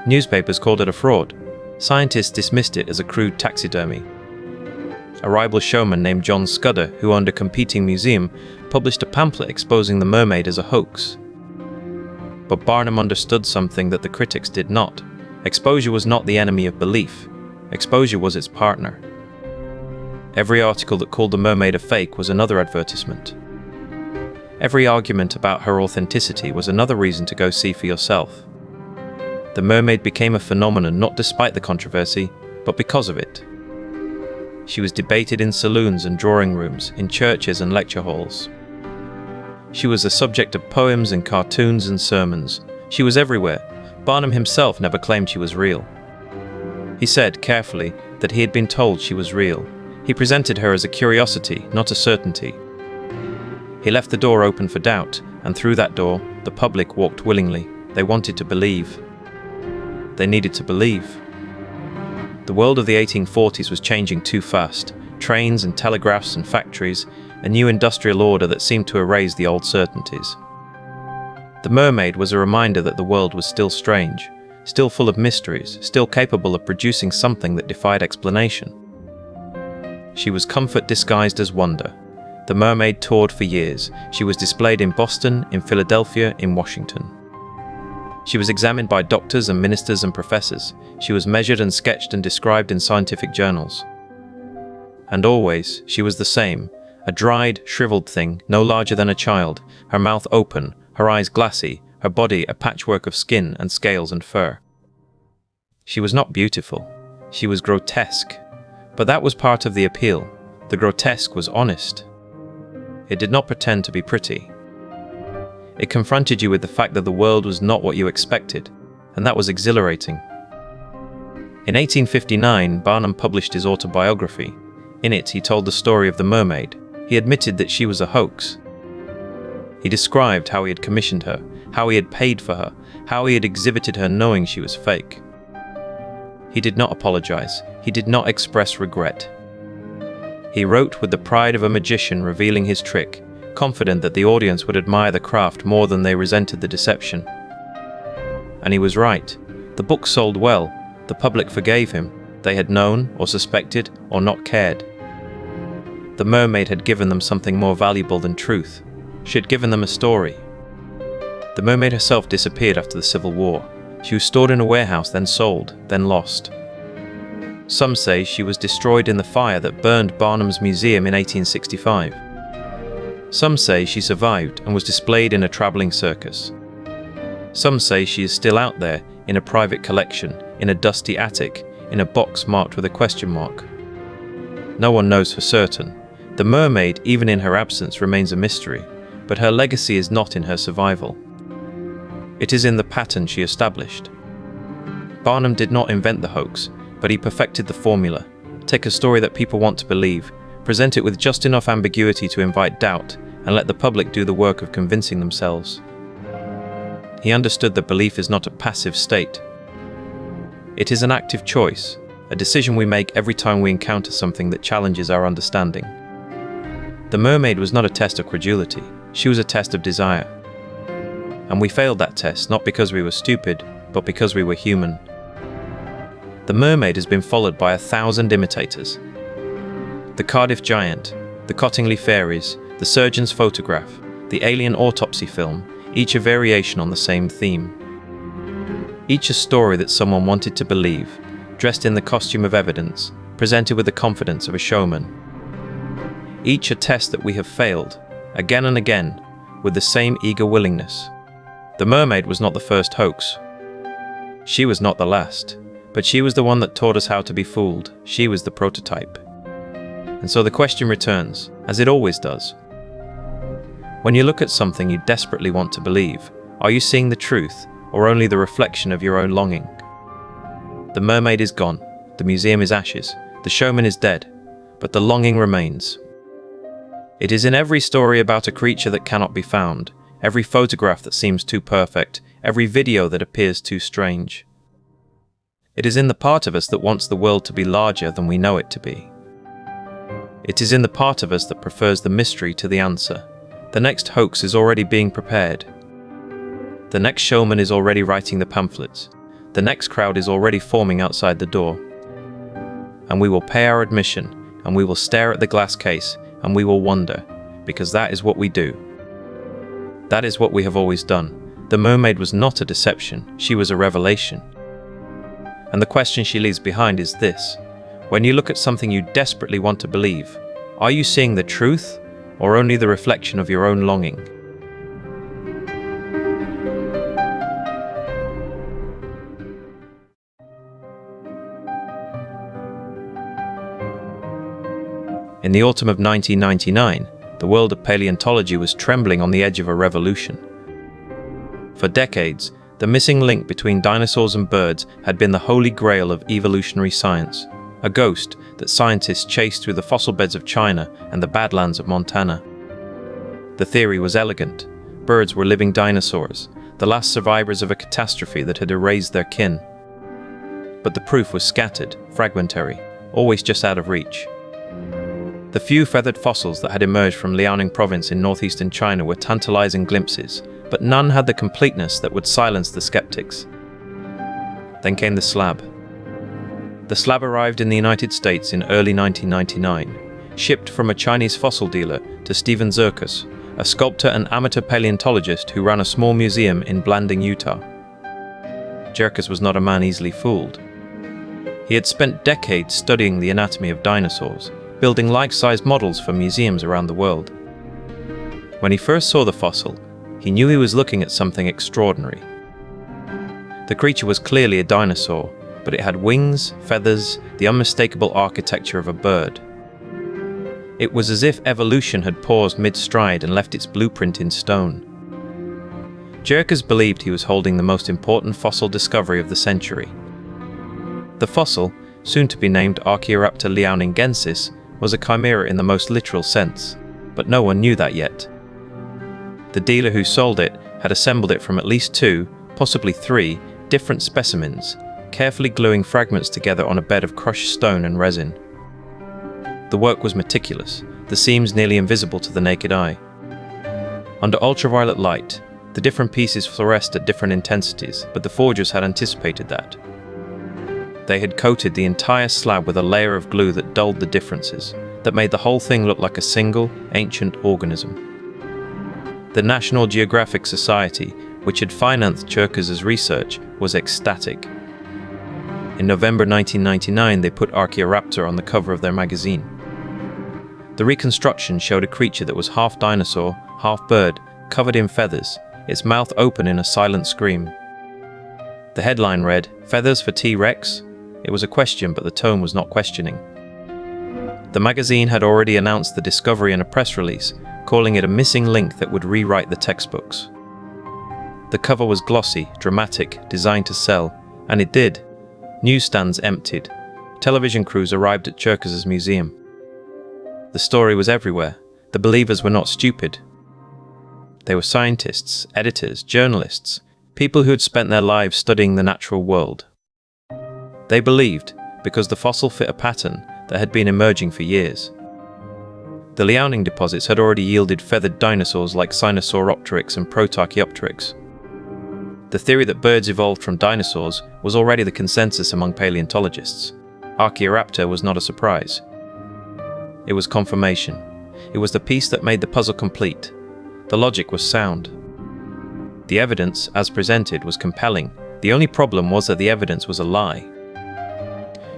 Newspapers called it a fraud. Scientists dismissed it as a crude taxidermy. A rival showman named John Scudder, who owned a competing museum, published a pamphlet exposing the mermaid as a hoax. But Barnum understood something that the critics did not. Exposure was not the enemy of belief. Exposure was its partner. Every article that called the mermaid a fake was another advertisement. Every argument about her authenticity was another reason to go see for yourself. The mermaid became a phenomenon not despite the controversy, but because of it. She was debated in saloons and drawing rooms, in churches and lecture halls. She was the subject of poems and cartoons and sermons. She was everywhere. Barnum himself never claimed she was real. He said, carefully, that he had been told she was real. He presented her as a curiosity, not a certainty. He left the door open for doubt, and through that door, the public walked willingly. They wanted to believe. They needed to believe. The world of the 1840s was changing too fast. Trains and telegraphs and factories, a new industrial order that seemed to erase the old certainties. The mermaid was a reminder that the world was still strange, still full of mysteries, still capable of producing something that defied explanation. She was comfort disguised as wonder. The mermaid toured for years. She was displayed in Boston, in Philadelphia, in Washington. She was examined by doctors and ministers and professors. She was measured and sketched and described in scientific journals. And always, she was the same, a dried, shriveled thing, no larger than a child, her mouth open, her eyes glassy, her body a patchwork of skin and scales and fur. She was not beautiful. She was grotesque. But that was part of the appeal. The grotesque was honest. It did not pretend to be pretty. It confronted you with the fact that the world was not what you expected, and that was exhilarating. In 1859, Barnum published his autobiography. In it, he told the story of the mermaid. He admitted that she was a hoax. He described how he had commissioned her, how he had paid for her, how he had exhibited her knowing she was fake. He did not apologize. He did not express regret. He wrote with the pride of a magician revealing his trick, confident that the audience would admire the craft more than they resented the deception. And he was right. The book sold well. The public forgave him. They had known, or suspected, or not cared. The mermaid had given them something more valuable than truth. She had given them a story. The mermaid herself disappeared after the Civil War. She was stored in a warehouse, then sold, then lost. Some say she was destroyed in the fire that burned Barnum's museum in 1865. Some say she survived and was displayed in a travelling circus. Some say she is still out there, in a private collection, in a dusty attic, in a box marked with a question mark. No one knows for certain. The mermaid, even in her absence, remains a mystery, but her legacy is not in her survival. It is in the pattern she established. Barnum did not invent the hoax, but he perfected the formula. Take a story that people want to believe, present it with just enough ambiguity to invite doubt, and let the public do the work of convincing themselves. He understood that belief is not a passive state. It is an active choice, a decision we make every time we encounter something that challenges our understanding. The mermaid was not a test of credulity, she was a test of desire. And we failed that test not because we were stupid, but because we were human. The mermaid has been followed by 1,000 imitators. The Cardiff Giant, the Cottingley Fairies, the Surgeon's Photograph, the Alien Autopsy film, each a variation on the same theme. Each a story that someone wanted to believe, dressed in the costume of evidence, presented with the confidence of a showman. Each a test that we have failed, again and again, with the same eager willingness. The mermaid was not the first hoax. She was not the last, but she was the one that taught us how to be fooled. She was the prototype. And so the question returns, as it always does. When you look at something you desperately want to believe, are you seeing the truth or only the reflection of your own longing? The mermaid is gone, the museum is ashes, the showman is dead, but the longing remains. It is in every story about a creature that cannot be found, every photograph that seems too perfect, every video that appears too strange. It is in the part of us that wants the world to be larger than we know it to be. It is in the part of us that prefers the mystery to the answer. The next hoax is already being prepared. The next showman is already writing the pamphlets. The next crowd is already forming outside the door. And we will pay our admission, and we will stare at the glass case, and we will wonder, because that is what we do. That is what we have always done. The mermaid was not a deception, she was a revelation. And the question she leaves behind is this: when you look at something you desperately want to believe, are you seeing the truth, or only the reflection of your own longing? In the autumn of 1999, the world of paleontology was trembling on the edge of a revolution. For decades, the missing link between dinosaurs and birds had been the holy grail of evolutionary science, a ghost that scientists chased through the fossil beds of China and the badlands of Montana. The theory was elegant. Birds were living dinosaurs, the last survivors of a catastrophe that had erased their kin. But the proof was scattered, fragmentary, always just out of reach. The few feathered fossils that had emerged from Liaoning province in northeastern China were tantalizing glimpses, but none had the completeness that would silence the skeptics. Then came the slab. The slab arrived in the United States in early 1999, shipped from a Chinese fossil dealer to Stephen Zirkus, a sculptor and amateur paleontologist who ran a small museum in Blanding, Utah. Zirkus was not a man easily fooled. He had spent decades studying the anatomy of dinosaurs, building life-size models for museums around the world. When he first saw the fossil, he knew he was looking at something extraordinary. The creature was clearly a dinosaur, but it had wings, feathers, the unmistakable architecture of a bird. It was as if evolution had paused mid-stride and left its blueprint in stone. Zirkus believed he was holding the most important fossil discovery of the century. The fossil, soon to be named Archaeoraptor liaoningensis, was a chimera in the most literal sense, but no one knew that yet. The dealer who sold it had assembled it from at least 2, possibly 3, different specimens, carefully gluing fragments together on a bed of crushed stone and resin. The work was meticulous, the seams nearly invisible to the naked eye. Under ultraviolet light, the different pieces fluoresced at different intensities, but the forgers had anticipated that. They had coated the entire slab with a layer of glue that dulled the differences, that made the whole thing look like a single, ancient organism. The National Geographic Society, which had financed Zirkus's research, was ecstatic. In November 1999, they put Archaeoraptor on the cover of their magazine. The reconstruction showed a creature that was half dinosaur, half bird, covered in feathers, its mouth open in a silent scream. The headline read, "Feathers for T-Rex?" It was a question, but the tone was not questioning. The magazine had already announced the discovery in a press release, calling it a missing link that would rewrite the textbooks. The cover was glossy, dramatic, designed to sell, and it did. Newsstands emptied. Television crews arrived at Zirkus's museum. The story was everywhere. The believers were not stupid. They were scientists, editors, journalists, people who had spent their lives studying the natural world. They believed because the fossil fit a pattern that had been emerging for years. The Liaoning deposits had already yielded feathered dinosaurs like Sinosauropteryx and Protarchaeopteryx. The theory that birds evolved from dinosaurs was already the consensus among paleontologists. Archaeoraptor was not a surprise. It was confirmation. It was the piece that made the puzzle complete. The logic was sound. The evidence, as presented, was compelling. The only problem was that the evidence was a lie.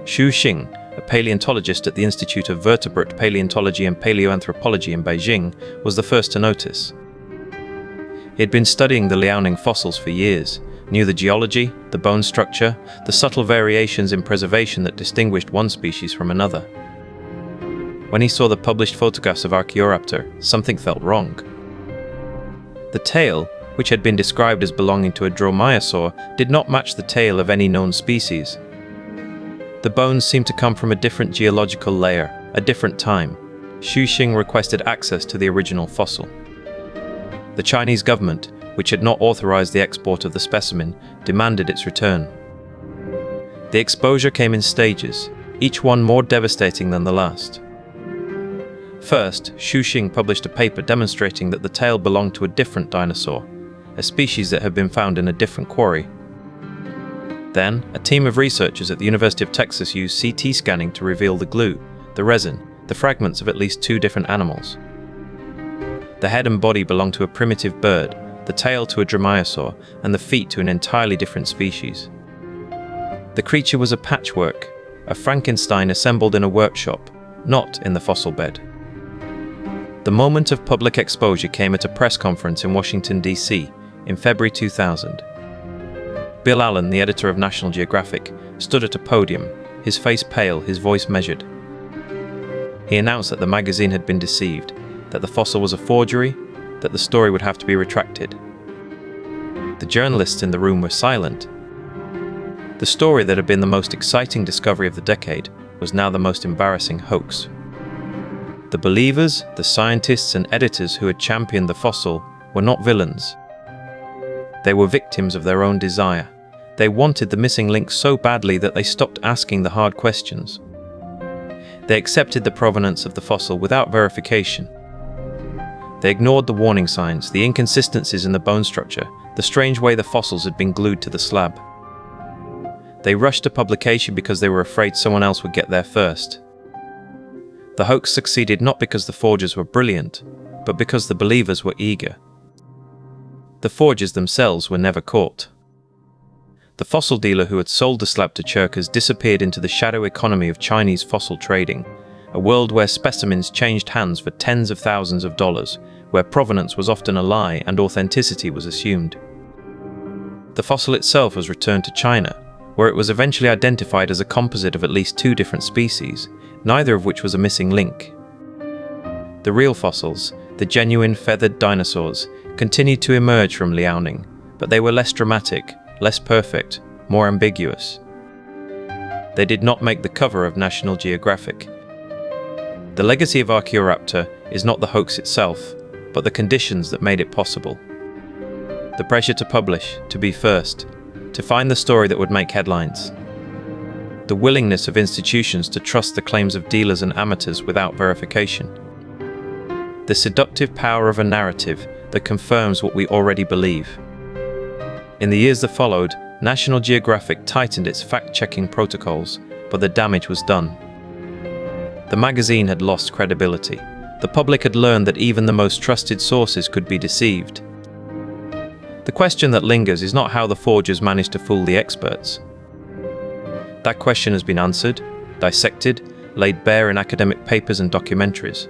Xu Xing, a paleontologist at the Institute of Vertebrate Paleontology and Paleoanthropology in Beijing, was the first to notice. He had been studying the Liaoning fossils for years, knew the geology, the bone structure, the subtle variations in preservation that distinguished one species from another. When he saw the published photographs of Archaeoraptor, something felt wrong. The tail, which had been described as belonging to a dromaeosaur, did not match the tail of any known species. The bones seemed to come from a different geological layer, a different time. Xu Xing requested access to the original fossil. The Chinese government, which had not authorized the export of the specimen, demanded its return. The exposure came in stages, each one more devastating than the last. First, Xu Xing published a paper demonstrating that the tail belonged to a different dinosaur, a species that had been found in a different quarry. Then, a team of researchers at the University of Texas used CT scanning to reveal the glue, the resin, the fragments of at least 2 different animals. The head and body belonged to a primitive bird, the tail to a dromaeosaur, and the feet to an entirely different species. The creature was a patchwork, a Frankenstein assembled in a workshop, not in the fossil bed. The moment of public exposure came at a press conference in Washington, D.C. in February 2000. Bill Allen, the editor of National Geographic, stood at a podium, his face pale, his voice measured. He announced that the magazine had been deceived, that the fossil was a forgery, that the story would have to be retracted. The journalists in the room were silent. The story that had been the most exciting discovery of the decade was now the most embarrassing hoax. The believers, the scientists and editors who had championed the fossil were not villains. They were victims of their own desire. They wanted the missing link so badly that they stopped asking the hard questions. They accepted the provenance of the fossil without verification. They ignored the warning signs, the inconsistencies in the bone structure, the strange way the fossils had been glued to the slab. They rushed to publication because they were afraid someone else would get there first. The hoax succeeded not because the forgers were brilliant, but because the believers were eager. The forgers themselves were never caught. The fossil dealer who had sold the slab to Cherkers disappeared into the shadow economy of Chinese fossil trading, a world where specimens changed hands for tens of thousands of dollars, where provenance was often a lie and authenticity was assumed. The fossil itself was returned to China, where it was eventually identified as a composite of at least 2 different species, neither of which was a missing link. The real fossils, the genuine feathered dinosaurs, continued to emerge from Liaoning, but they were less dramatic, less perfect, more ambiguous. They did not make the cover of National Geographic. The legacy of Archaeoraptor is not the hoax itself, but the conditions that made it possible. The pressure to publish, to be first, to find the story that would make headlines. The willingness of institutions to trust the claims of dealers and amateurs without verification. The seductive power of a narrative that confirms what we already believe. In the years that followed, National Geographic tightened its fact-checking protocols, but the damage was done. The magazine had lost credibility. The public had learned that even the most trusted sources could be deceived. The question that lingers is not how the forgers managed to fool the experts. That question has been answered, dissected, laid bare in academic papers and documentaries.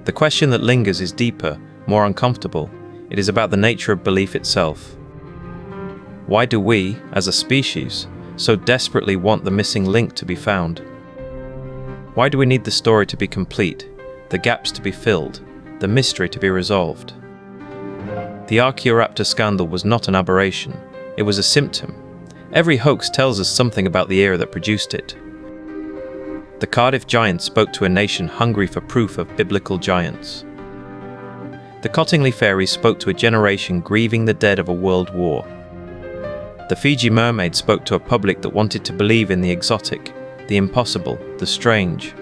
The question that lingers is deeper, more uncomfortable. It is about the nature of belief itself. Why do we, as a species, so desperately want the missing link to be found? Why do we need the story to be complete, the gaps to be filled, the mystery to be resolved? The Archaeoraptor Scandal was not an aberration, it was a symptom. Every hoax tells us something about the era that produced it. The Cardiff Giant spoke to a nation hungry for proof of biblical giants. The Cottingley Fairies spoke to a generation grieving the dead of a world war. The Fiji Mermaid spoke to a public that wanted to believe in the exotic, the impossible, the strange.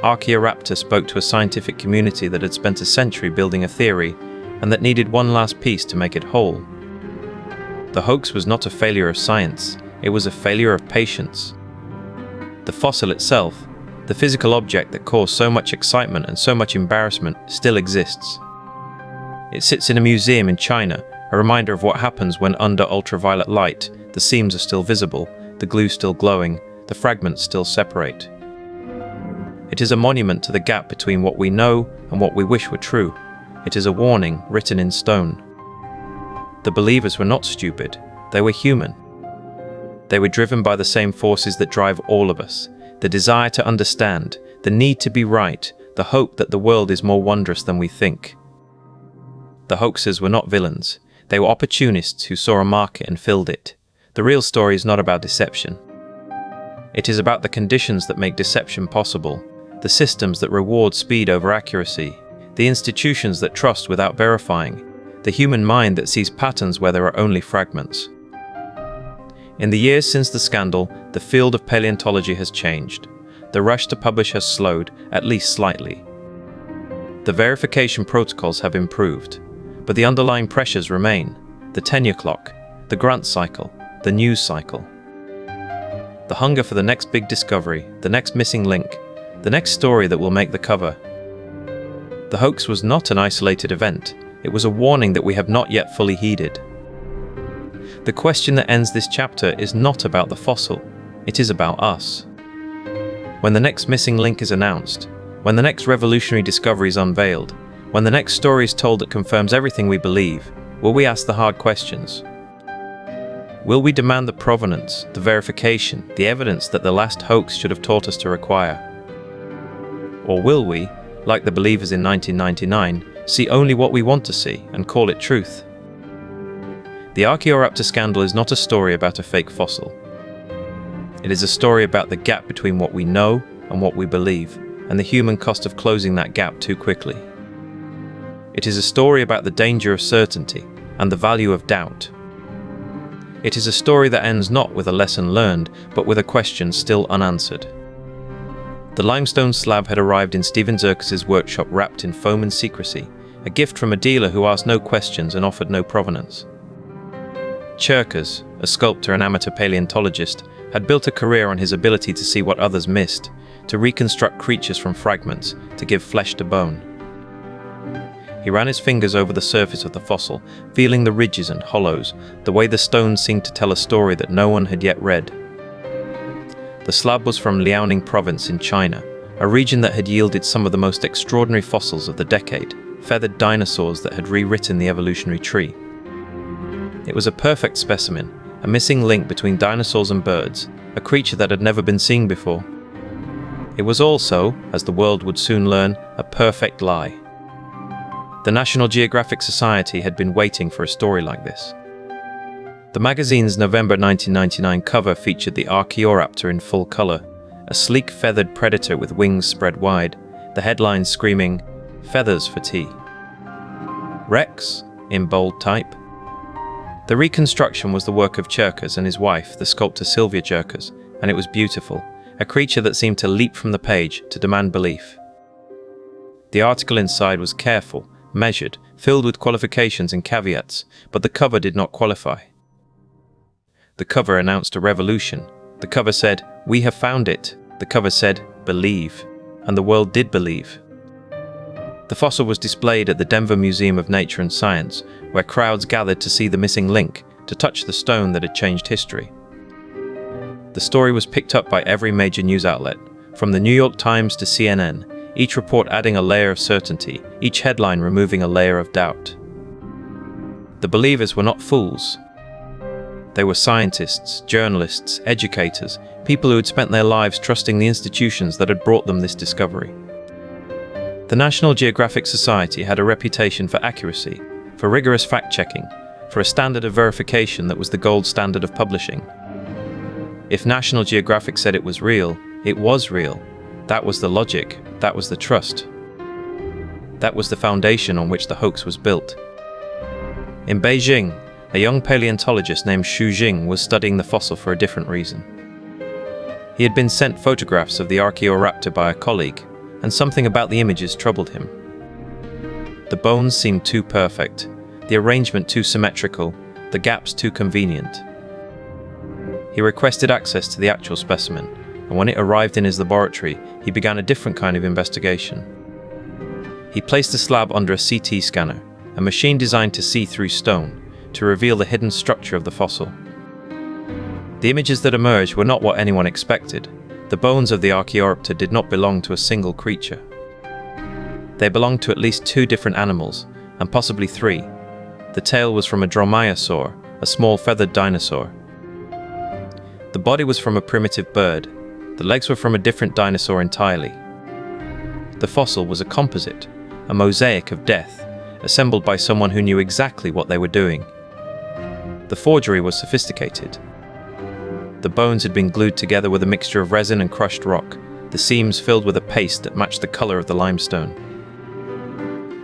Archaeoraptor spoke to a scientific community that had spent a century building a theory and that needed one last piece to make it whole. The hoax was not a failure of science, it was a failure of patience. The fossil itself, the physical object that caused so much excitement and so much embarrassment, still exists. It sits in a museum in China, a reminder of what happens when under ultraviolet light, the seams are still visible, the glue still glowing, the fragments still separate. It is a monument to the gap between what we know and what we wish were true. It is a warning written in stone. The believers were not stupid, they were human. They were driven by the same forces that drive all of us, the desire to understand, the need to be right, the hope that the world is more wondrous than we think. The hoaxes were not villains, they were opportunists who saw a market and filled it. The real story is not about deception. It is about the conditions that make deception possible, the systems that reward speed over accuracy, the institutions that trust without verifying, the human mind that sees patterns where there are only fragments. In the years since the scandal, the field of paleontology has changed. The rush to publish has slowed, at least slightly. The verification protocols have improved, but the underlying pressures remain. The tenure clock, the grant cycle, the news cycle. The hunger for the next big discovery, the next missing link, the next story that will make the cover. The hoax was not an isolated event. It was a warning that we have not yet fully heeded. The question that ends this chapter is not about the fossil. It is about us. When the next missing link is announced, when the next revolutionary discovery is unveiled, when the next story is told that confirms everything we believe, will we ask the hard questions? Will we demand the provenance, the verification, the evidence that the last hoax should have taught us to require? Or will we, like the believers in 1999, see only what we want to see and call it truth? The Archaeoraptor Scandal is not a story about a fake fossil. It is a story about the gap between what we know and what we believe, and the human cost of closing that gap too quickly. It is a story about the danger of certainty and the value of doubt. It is a story that ends not with a lesson learned, but with a question still unanswered. The limestone slab had arrived in Stephen Zirkus's workshop wrapped in foam and secrecy, a gift from a dealer who asked no questions and offered no provenance. Zirkus, a sculptor and amateur paleontologist, had built a career on his ability to see what others missed, to reconstruct creatures from fragments, to give flesh to bone. He ran his fingers over the surface of the fossil, feeling the ridges and hollows, the way the stones seemed to tell a story that no one had yet read. The slab was from Liaoning province in China, a region that had yielded some of the most extraordinary fossils of the decade, feathered dinosaurs that had rewritten the evolutionary tree. It was a perfect specimen, a missing link between dinosaurs and birds, a creature that had never been seen before. It was also, as the world would soon learn, a perfect lie. The National Geographic Society had been waiting for a story like this. The magazine's November 1999 cover featured the Archaeoraptor in full color, a sleek feathered predator with wings spread wide, the headline screaming, "Feathers for tea." Rex, in bold type. The reconstruction was the work of Zirkus and his wife, the sculptor Sylvia Zirkus, and it was beautiful, a creature that seemed to leap from the page to demand belief. The article inside was careful, measured, filled with qualifications and caveats, but the cover did not qualify. The cover announced a revolution. The cover said, "We have found it." The cover said, "Believe." And the world did believe. The fossil was displayed at the Denver Museum of Nature and Science, where crowds gathered to see the missing link, to touch the stone that had changed history. The story was picked up by every major news outlet, from the New York Times to CNN, each report adding a layer of certainty, each headline removing a layer of doubt. The believers were not fools. They were scientists, journalists, educators, people who had spent their lives trusting the institutions that had brought them this discovery. The National Geographic Society had a reputation for accuracy, for rigorous fact-checking, for a standard of verification that was the gold standard of publishing. If National Geographic said it was real, it was real. That was the logic, that was the trust. That was the foundation on which the hoax was built. In Beijing, a young paleontologist named Xu Jing was studying the fossil for a different reason. He had been sent photographs of the Archaeoraptor by a colleague, and something about the images troubled him. The bones seemed too perfect, the arrangement too symmetrical, the gaps too convenient. He requested access to the actual specimen, and when it arrived in his laboratory, he began a different kind of investigation. He placed the slab under a CT scanner, a machine designed to see through stone, to reveal the hidden structure of the fossil. The images that emerged were not what anyone expected. The bones of the Archaeoraptor did not belong to a single creature. They belonged to at least 2 different animals, and possibly 3. The tail was from a dromaeosaur, a small feathered dinosaur. The body was from a primitive bird. The legs were from a different dinosaur entirely. The fossil was a composite, a mosaic of death, assembled by someone who knew exactly what they were doing. The forgery was sophisticated. The bones had been glued together with a mixture of resin and crushed rock, the seams filled with a paste that matched the color of the limestone.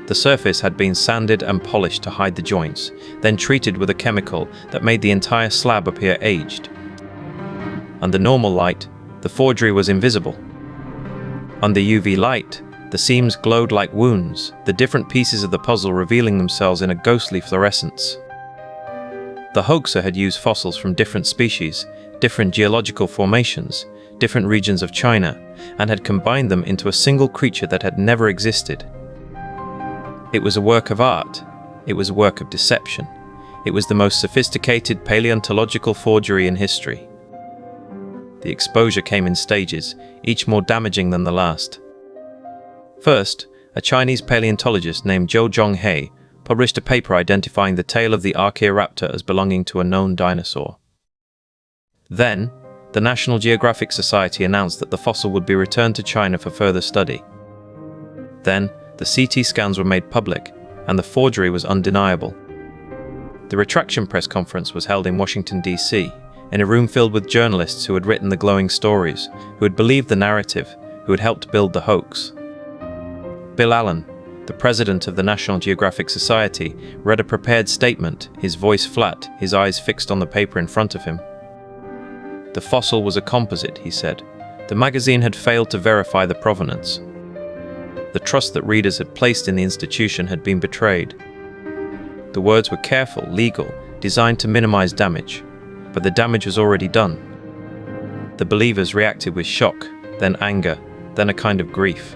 The surface had been sanded and polished to hide the joints, then treated with a chemical that made the entire slab appear aged. Under normal light, the forgery was invisible. Under UV light, the seams glowed like wounds, the different pieces of the puzzle revealing themselves in a ghostly fluorescence. The hoaxer had used fossils from different species, different geological formations, different regions of China, and had combined them into a single creature that had never existed. It was a work of art. It was a work of deception. It was the most sophisticated paleontological forgery in history. The exposure came in stages, each more damaging than the last. First, a Chinese paleontologist named Zhou Zhonghe published a paper identifying the tail of the Archaeoraptor as belonging to a known dinosaur. Then, the National Geographic Society announced that the fossil would be returned to China for further study. Then, the CT scans were made public, and the forgery was undeniable. The retraction press conference was held in Washington, D.C., in a room filled with journalists who had written the glowing stories, who had believed the narrative, who had helped build the hoax. Bill Allen, the president of the National Geographic Society, read a prepared statement, his voice flat, his eyes fixed on the paper in front of him. The fossil was a composite, he said. The magazine had failed to verify the provenance. The trust that readers had placed in the institution had been betrayed. The words were careful, legal, designed to minimize damage, but the damage was already done. The believers reacted with shock, then anger, then a kind of grief.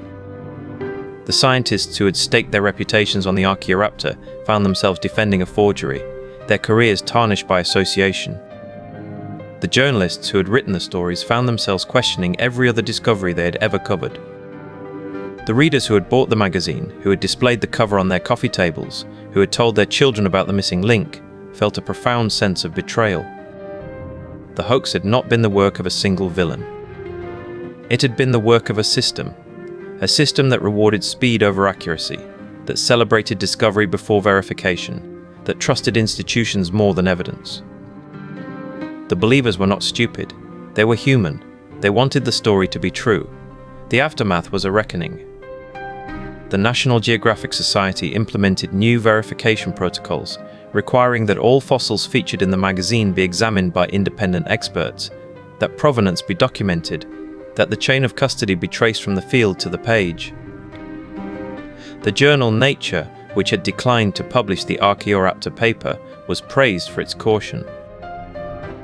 The scientists who had staked their reputations on the Archaeoraptor found themselves defending a forgery, their careers tarnished by association. The journalists who had written the stories found themselves questioning every other discovery they had ever covered. The readers who had bought the magazine, who had displayed the cover on their coffee tables, who had told their children about the missing link, felt a profound sense of betrayal. The hoax had not been the work of a single villain. It had been the work of a system that rewarded speed over accuracy, that celebrated discovery before verification, that trusted institutions more than evidence. The believers were not stupid. They were human. They wanted the story to be true. The aftermath was a reckoning. The National Geographic Society implemented new verification protocols, requiring that all fossils featured in the magazine be examined by independent experts, that provenance be documented, that the chain of custody be traced from the field to the page. The journal Nature, which had declined to publish the Archaeoraptor paper, was praised for its caution.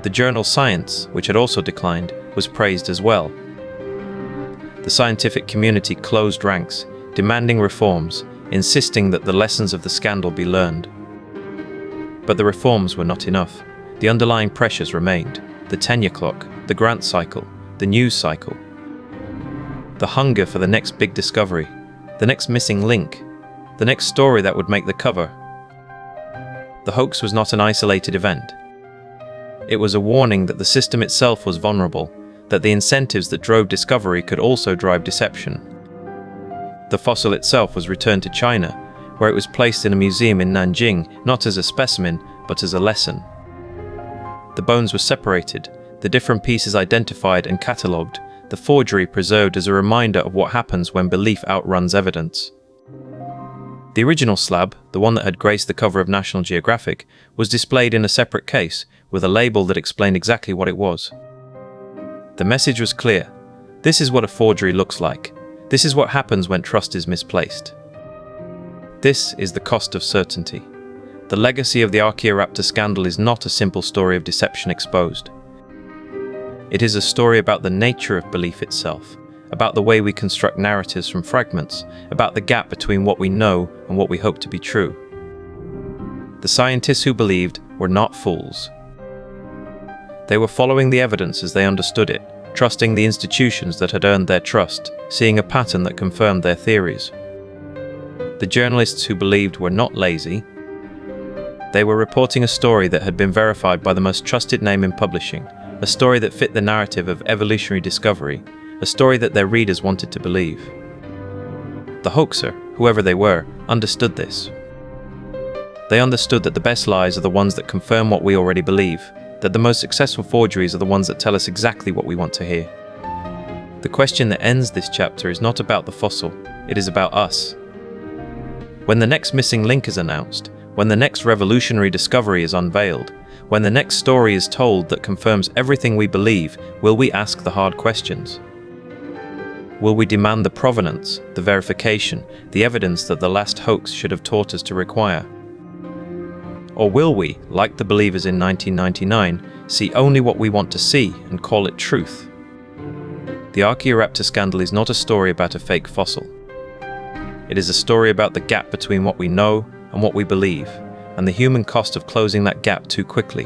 The journal Science, which had also declined, was praised as well. The scientific community closed ranks, demanding reforms, insisting that the lessons of the scandal be learned. But the reforms were not enough. The underlying pressures remained: the tenure clock, the grant cycle, the news cycle. The hunger for the next big discovery, the next missing link, the next story that would make the cover. The hoax was not an isolated event. It was a warning that the system itself was vulnerable, that the incentives that drove discovery could also drive deception. The fossil itself was returned to China, where it was placed in a museum in Nanjing, not as a specimen, but as a lesson. The bones were separated, the different pieces identified and catalogued, the forgery preserved as a reminder of what happens when belief outruns evidence. The original slab, the one that had graced the cover of National Geographic, was displayed in a separate case, with a label that explained exactly what it was. The message was clear. This is what a forgery looks like. This is what happens when trust is misplaced. This is the cost of certainty. The legacy of the Archaeoraptor scandal is not a simple story of deception exposed. It is a story about the nature of belief itself, about the way we construct narratives from fragments, about the gap between what we know and what we hope to be true. The scientists who believed were not fools. They were following the evidence as they understood it, trusting the institutions that had earned their trust, seeing a pattern that confirmed their theories. The journalists who believed were not lazy. They were reporting a story that had been verified by the most trusted name in publishing, a story that fit the narrative of evolutionary discovery, a story that their readers wanted to believe. The hoaxer, whoever they were, understood this. They understood that the best lies are the ones that confirm what we already believe, that the most successful forgeries are the ones that tell us exactly what we want to hear. The question that ends this chapter is not about the fossil, it is about us. When the next missing link is announced, when the next revolutionary discovery is unveiled, when the next story is told that confirms everything we believe, will we ask the hard questions? Will we demand the provenance, the verification, the evidence that the last hoax should have taught us to require? Or will we, like the believers in 1999, see only what we want to see and call it truth? The Archaeoraptor Scandal is not a story about a fake fossil. It is a story about the gap between what we know and what we believe, and the human cost of closing that gap too quickly.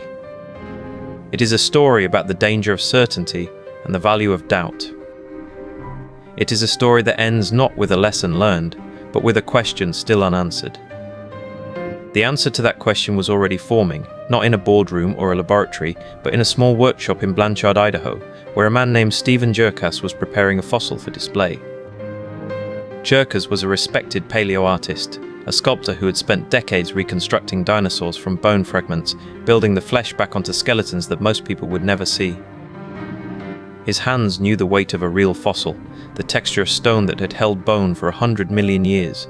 It is a story about the danger of certainty and the value of doubt. It is a story that ends not with a lesson learned, but with a question still unanswered. The answer to that question was already forming, not in a boardroom or a laboratory, but in a small workshop in Blanchard, Idaho, where a man named Stephen Jerkas was preparing a fossil for display. Jerkas was a respected paleo-artist, a sculptor who had spent decades reconstructing dinosaurs from bone fragments, building the flesh back onto skeletons that most people would never see. His hands knew the weight of a real fossil, the texture of stone that had held bone for 100 million years.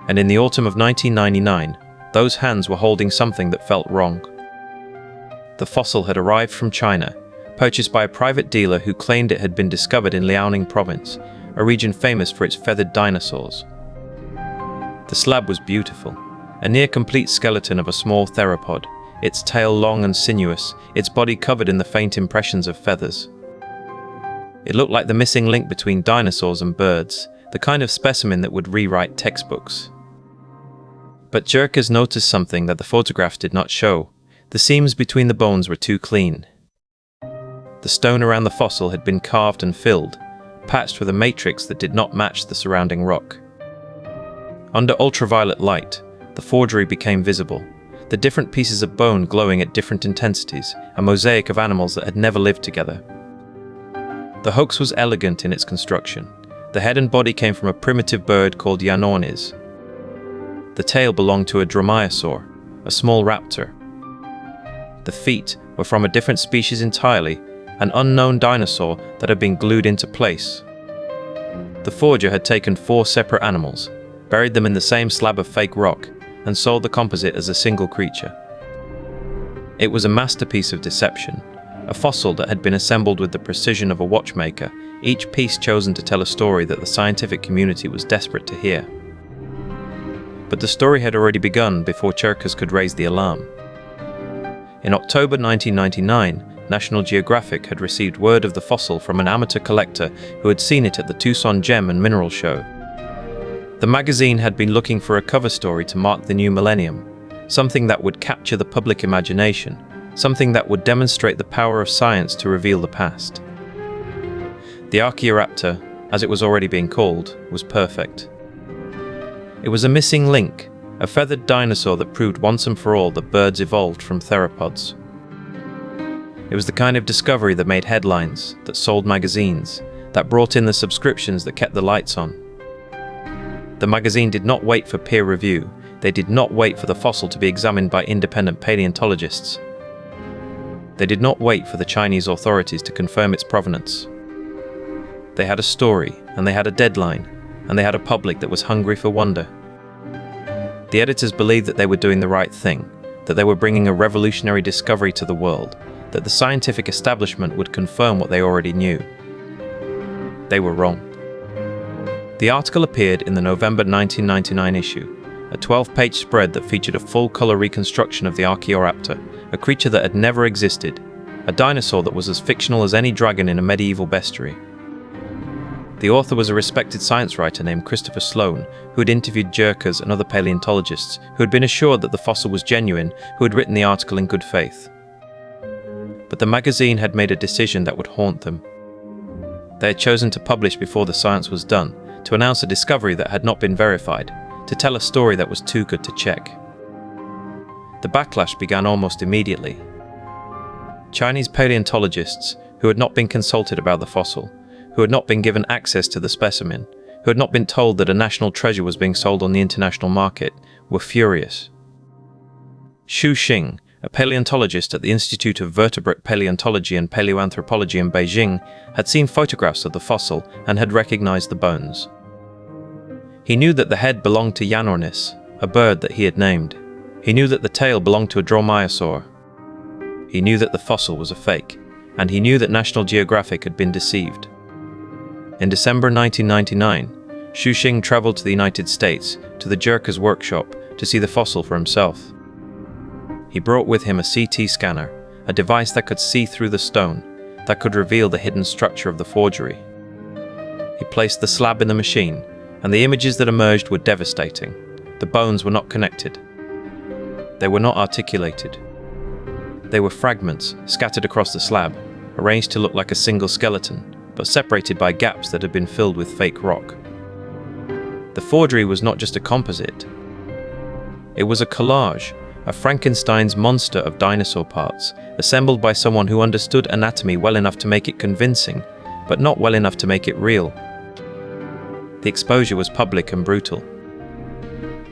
And in the autumn of 1999, those hands were holding something that felt wrong. The fossil had arrived from China, purchased by a private dealer who claimed it had been discovered in Liaoning province, a region famous for its feathered dinosaurs. The slab was beautiful, a near-complete skeleton of a small theropod, its tail long and sinuous, its body covered in the faint impressions of feathers. It looked like the missing link between dinosaurs and birds, the kind of specimen that would rewrite textbooks. But Jerkas noticed something that the photographs did not show. The seams between the bones were too clean. The stone around the fossil had been carved and filled, patched with a matrix that did not match the surrounding rock. Under ultraviolet light, the forgery became visible, the different pieces of bone glowing at different intensities, a mosaic of animals that had never lived together. The hoax was elegant in its construction. The head and body came from a primitive bird called Yanornis. The tail belonged to a dromaeosaur, a small raptor. The feet were from a different species entirely, an unknown dinosaur that had been glued into place. The forger had taken 4 separate animals, buried them in the same slab of fake rock, and sold the composite as a single creature. It was a masterpiece of deception, a fossil that had been assembled with the precision of a watchmaker, each piece chosen to tell a story that the scientific community was desperate to hear. But the story had already begun before Jerkas could raise the alarm. In October 1999, National Geographic had received word of the fossil from an amateur collector who had seen it at the Tucson Gem and Mineral Show. The magazine had been looking for a cover story to mark the new millennium, something that would capture the public imagination, something that would demonstrate the power of science to reveal the past. The Archaeoraptor, as it was already being called, was perfect. It was a missing link, a feathered dinosaur that proved once and for all that birds evolved from theropods. It was the kind of discovery that made headlines, that sold magazines, that brought in the subscriptions that kept the lights on. The magazine did not wait for peer review. They did not wait for the fossil to be examined by independent paleontologists. They did not wait for the Chinese authorities to confirm its provenance. They had a story, and they had a deadline, and they had a public that was hungry for wonder. The editors believed that they were doing the right thing, that they were bringing a revolutionary discovery to the world, that the scientific establishment would confirm what they already knew. They were wrong. The article appeared in the November 1999 issue, a 12-page spread that featured a full-color reconstruction of the Archaeoraptor, a creature that had never existed, a dinosaur that was as fictional as any dragon in a medieval bestiary. The author was a respected science writer named Christopher Sloan, who had interviewed Jerkas and other paleontologists, who had been assured that the fossil was genuine, who had written the article in good faith. But the magazine had made a decision that would haunt them. They had chosen to publish before the science was done, to announce a discovery that had not been verified, to tell a story that was too good to check. The backlash began almost immediately. Chinese paleontologists, who had not been consulted about the fossil, who had not been given access to the specimen, who had not been told that a national treasure was being sold on the international market, were furious. Xu Xing, a paleontologist at the Institute of Vertebrate Paleontology and Paleoanthropology in Beijing, had seen photographs of the fossil and had recognized the bones. He knew that the head belonged to Yanornis, a bird that he had named. He knew that the tail belonged to a dromaeosaur. He knew that the fossil was a fake, and he knew that National Geographic had been deceived. In December 1999, Xu Xing traveled to the United States, to the Jerkas workshop, to see the fossil for himself. He brought with him a CT scanner, a device that could see through the stone, that could reveal the hidden structure of the forgery. He placed the slab in the machine, and the images that emerged were devastating. The bones were not connected. They were not articulated. They were fragments scattered across the slab, arranged to look like a single skeleton, but separated by gaps that had been filled with fake rock. The forgery was not just a composite. It was a collage, a Frankenstein's monster of dinosaur parts, assembled by someone who understood anatomy well enough to make it convincing, but not well enough to make it real. The exposure was public and brutal.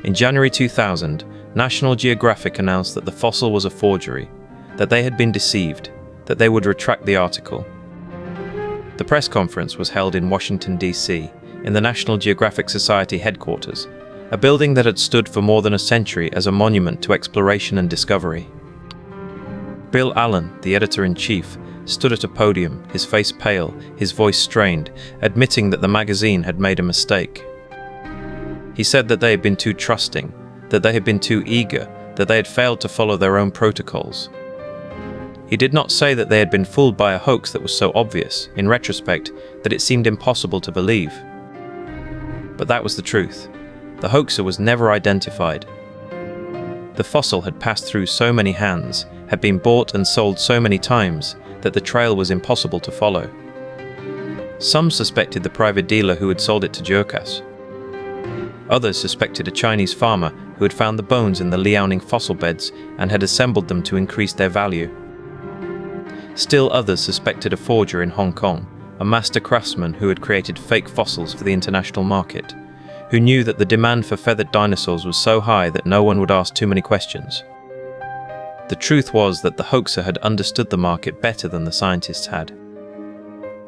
In January 2000, National Geographic announced that the fossil was a forgery, that they had been deceived, that they would retract the article. The press conference was held in Washington, D.C., in the National Geographic Society headquarters, a building that had stood for more than a century as a monument to exploration and discovery. Bill Allen, the editor-in-chief, stood at a podium, his face pale, his voice strained, admitting that the magazine had made a mistake. He said that they had been too trusting, that they had been too eager, that they had failed to follow their own protocols. He did not say that they had been fooled by a hoax that was so obvious, in retrospect, that it seemed impossible to believe. But that was the truth. The hoaxer was never identified. The fossil had passed through so many hands, had been bought and sold so many times, that the trail was impossible to follow. Some suspected the private dealer who had sold it to Jerkas. Others suspected a Chinese farmer who had found the bones in the Liaoning fossil beds and had assembled them to increase their value. Still others suspected a forger in Hong Kong, a master craftsman who had created fake fossils for the international market, who knew that the demand for feathered dinosaurs was so high that no one would ask too many questions. The truth was that the hoaxer had understood the market better than the scientists had.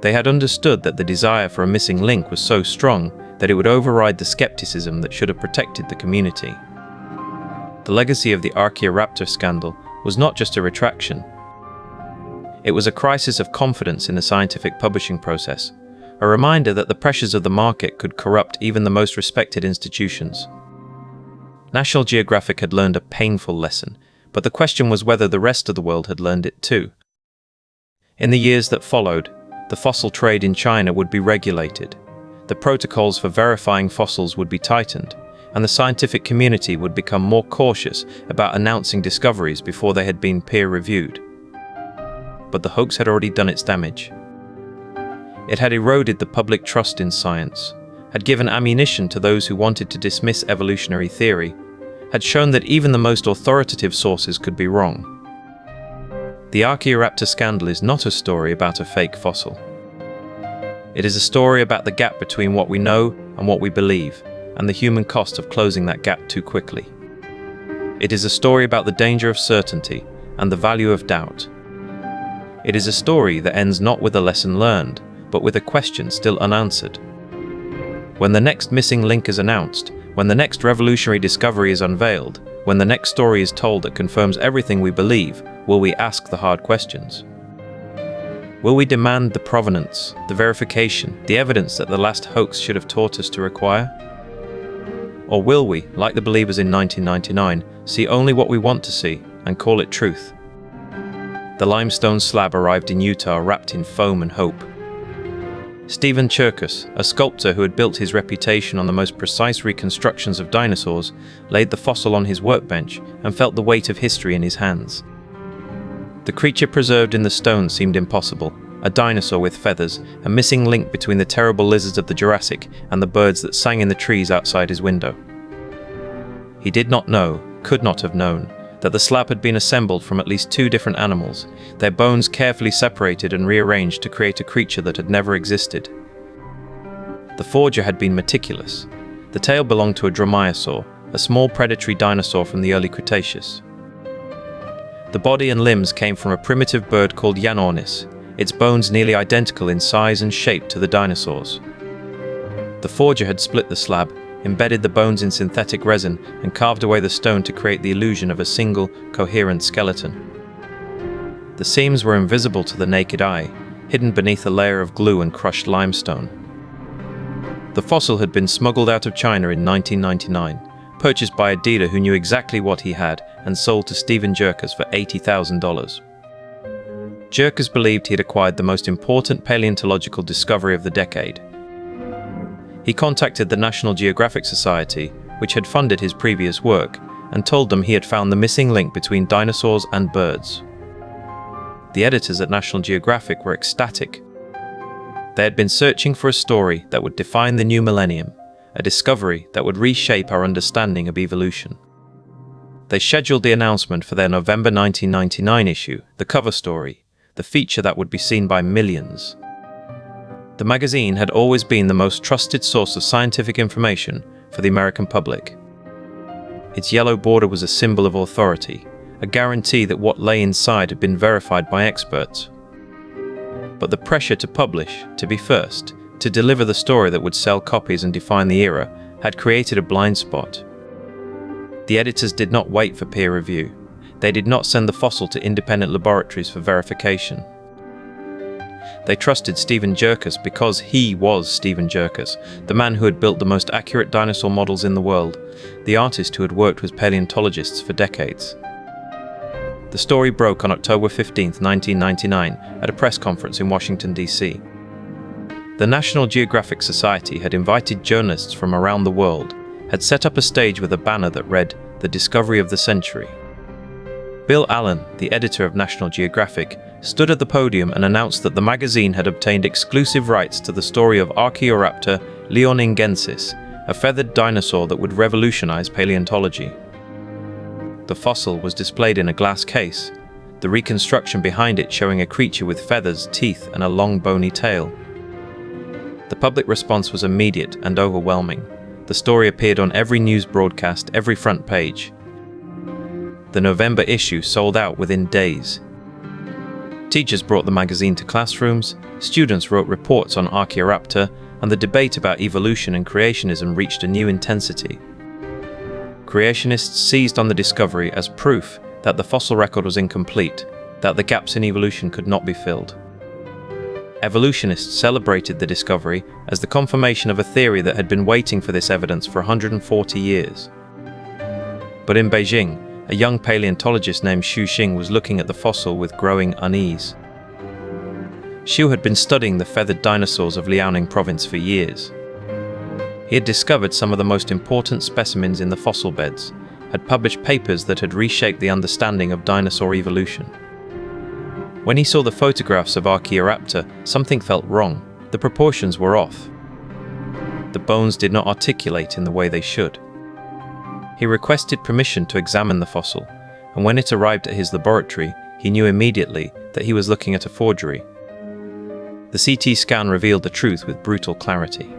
They had understood that the desire for a missing link was so strong that it would override the skepticism that should have protected the community. The legacy of the Archaeoraptor scandal was not just a retraction. It was a crisis of confidence in the scientific publishing process, a reminder that the pressures of the market could corrupt even the most respected institutions. National Geographic had learned a painful lesson, but the question was whether the rest of the world had learned it too. In the years that followed, the fossil trade in China would be regulated, the protocols for verifying fossils would be tightened, and the scientific community would become more cautious about announcing discoveries before they had been peer-reviewed. But the hoax had already done its damage. It had eroded the public trust in science, had given ammunition to those who wanted to dismiss evolutionary theory, had shown that even the most authoritative sources could be wrong. The Archaeoraptor scandal is not a story about a fake fossil. It is a story about the gap between what we know and what we believe, and the human cost of closing that gap too quickly. It is a story about the danger of certainty and the value of doubt. It is a story that ends not with a lesson learned, but with a question still unanswered. When the next missing link is announced, when the next revolutionary discovery is unveiled, when the next story is told that confirms everything we believe, will we ask the hard questions? Will we demand the provenance, the verification, the evidence that the last hoax should have taught us to require? Or will we, like the believers in 1999, see only what we want to see and call it truth? The limestone slab arrived in Utah wrapped in foam and hope. Stephen Cherkus, a sculptor who had built his reputation on the most precise reconstructions of dinosaurs, laid the fossil on his workbench and felt the weight of history in his hands. The creature preserved in the stone seemed impossible, a dinosaur with feathers, a missing link between the terrible lizards of the Jurassic and the birds that sang in the trees outside his window. He did not know, could not have known, that the slab had been assembled from at least 2 different animals, their bones carefully separated and rearranged to create a creature that had never existed. The forger had been meticulous. The tail belonged to a dromaeosaur, a small predatory dinosaur from the early Cretaceous. The body and limbs came from a primitive bird called Yanornis, its bones nearly identical in size and shape to the dinosaurs. The forger had split the slab, embedded the bones in synthetic resin, and carved away the stone to create the illusion of a single, coherent skeleton. The seams were invisible to the naked eye, hidden beneath a layer of glue and crushed limestone. The fossil had been smuggled out of China in 1999, purchased by a dealer who knew exactly what he had and sold to Stephen Jerkes for $80,000. Jerkes believed he had acquired the most important paleontological discovery of the decade. He contacted the National Geographic Society, which had funded his previous work, and told them he had found the missing link between dinosaurs and birds. The editors at National Geographic were ecstatic. They had been searching for a story that would define the new millennium, a discovery that would reshape our understanding of evolution. They scheduled the announcement for their November 1999 issue, the cover story, the feature that would be seen by millions. The magazine had always been the most trusted source of scientific information for the American public. Its yellow border was a symbol of authority, a guarantee that what lay inside had been verified by experts. But the pressure to publish, to be first, to deliver the story that would sell copies and define the era, had created a blind spot. The editors did not wait for peer review. They did not send the fossil to independent laboratories for verification. They trusted Stephen Jerkes because he was Stephen Jerkes, the man who had built the most accurate dinosaur models in the world, the artist who had worked with paleontologists for decades. The story broke on October 15, 1999, at a press conference in Washington, D.C. The National Geographic Society had invited journalists from around the world, had set up a stage with a banner that read, "The Discovery of the Century." Bill Allen, the editor of National Geographic, stood at the podium and announced that the magazine had obtained exclusive rights to the story of Archaeoraptor leoningensis, a feathered dinosaur that would revolutionize paleontology. The fossil was displayed in a glass case, the reconstruction behind it showing a creature with feathers, teeth, and a long bony tail. The public response was immediate and overwhelming. The story appeared on every news broadcast, every front page. The November issue sold out within days. Teachers brought the magazine to classrooms, students wrote reports on Archaeoraptor, and the debate about evolution and creationism reached a new intensity. Creationists seized on the discovery as proof that the fossil record was incomplete, that the gaps in evolution could not be filled. Evolutionists celebrated the discovery as the confirmation of a theory that had been waiting for this evidence for 140 years. But in Beijing, a young paleontologist named Xu Xing was looking at the fossil with growing unease. Xu had been studying the feathered dinosaurs of Liaoning province for years. He had discovered some of the most important specimens in the fossil beds, had published papers that had reshaped the understanding of dinosaur evolution. When he saw the photographs of Archaeoraptor, something felt wrong. The proportions were off. The bones did not articulate in the way they should. He requested permission to examine the fossil, and when it arrived at his laboratory, he knew immediately that he was looking at a forgery. The CT scan revealed the truth with brutal clarity.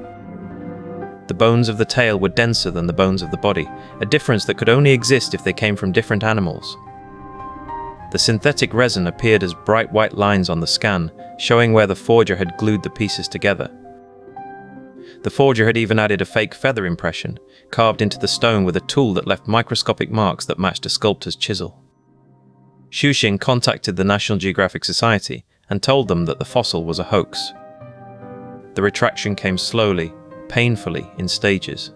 The bones of the tail were denser than the bones of the body, a difference that could only exist if they came from different animals. The synthetic resin appeared as bright white lines on the scan, showing where the forger had glued the pieces together. The forger had even added a fake feather impression, carved into the stone with a tool that left microscopic marks that matched a sculptor's chisel. Xu Xing contacted the National Geographic Society and told them that the fossil was a hoax. The retraction came slowly, painfully, in stages.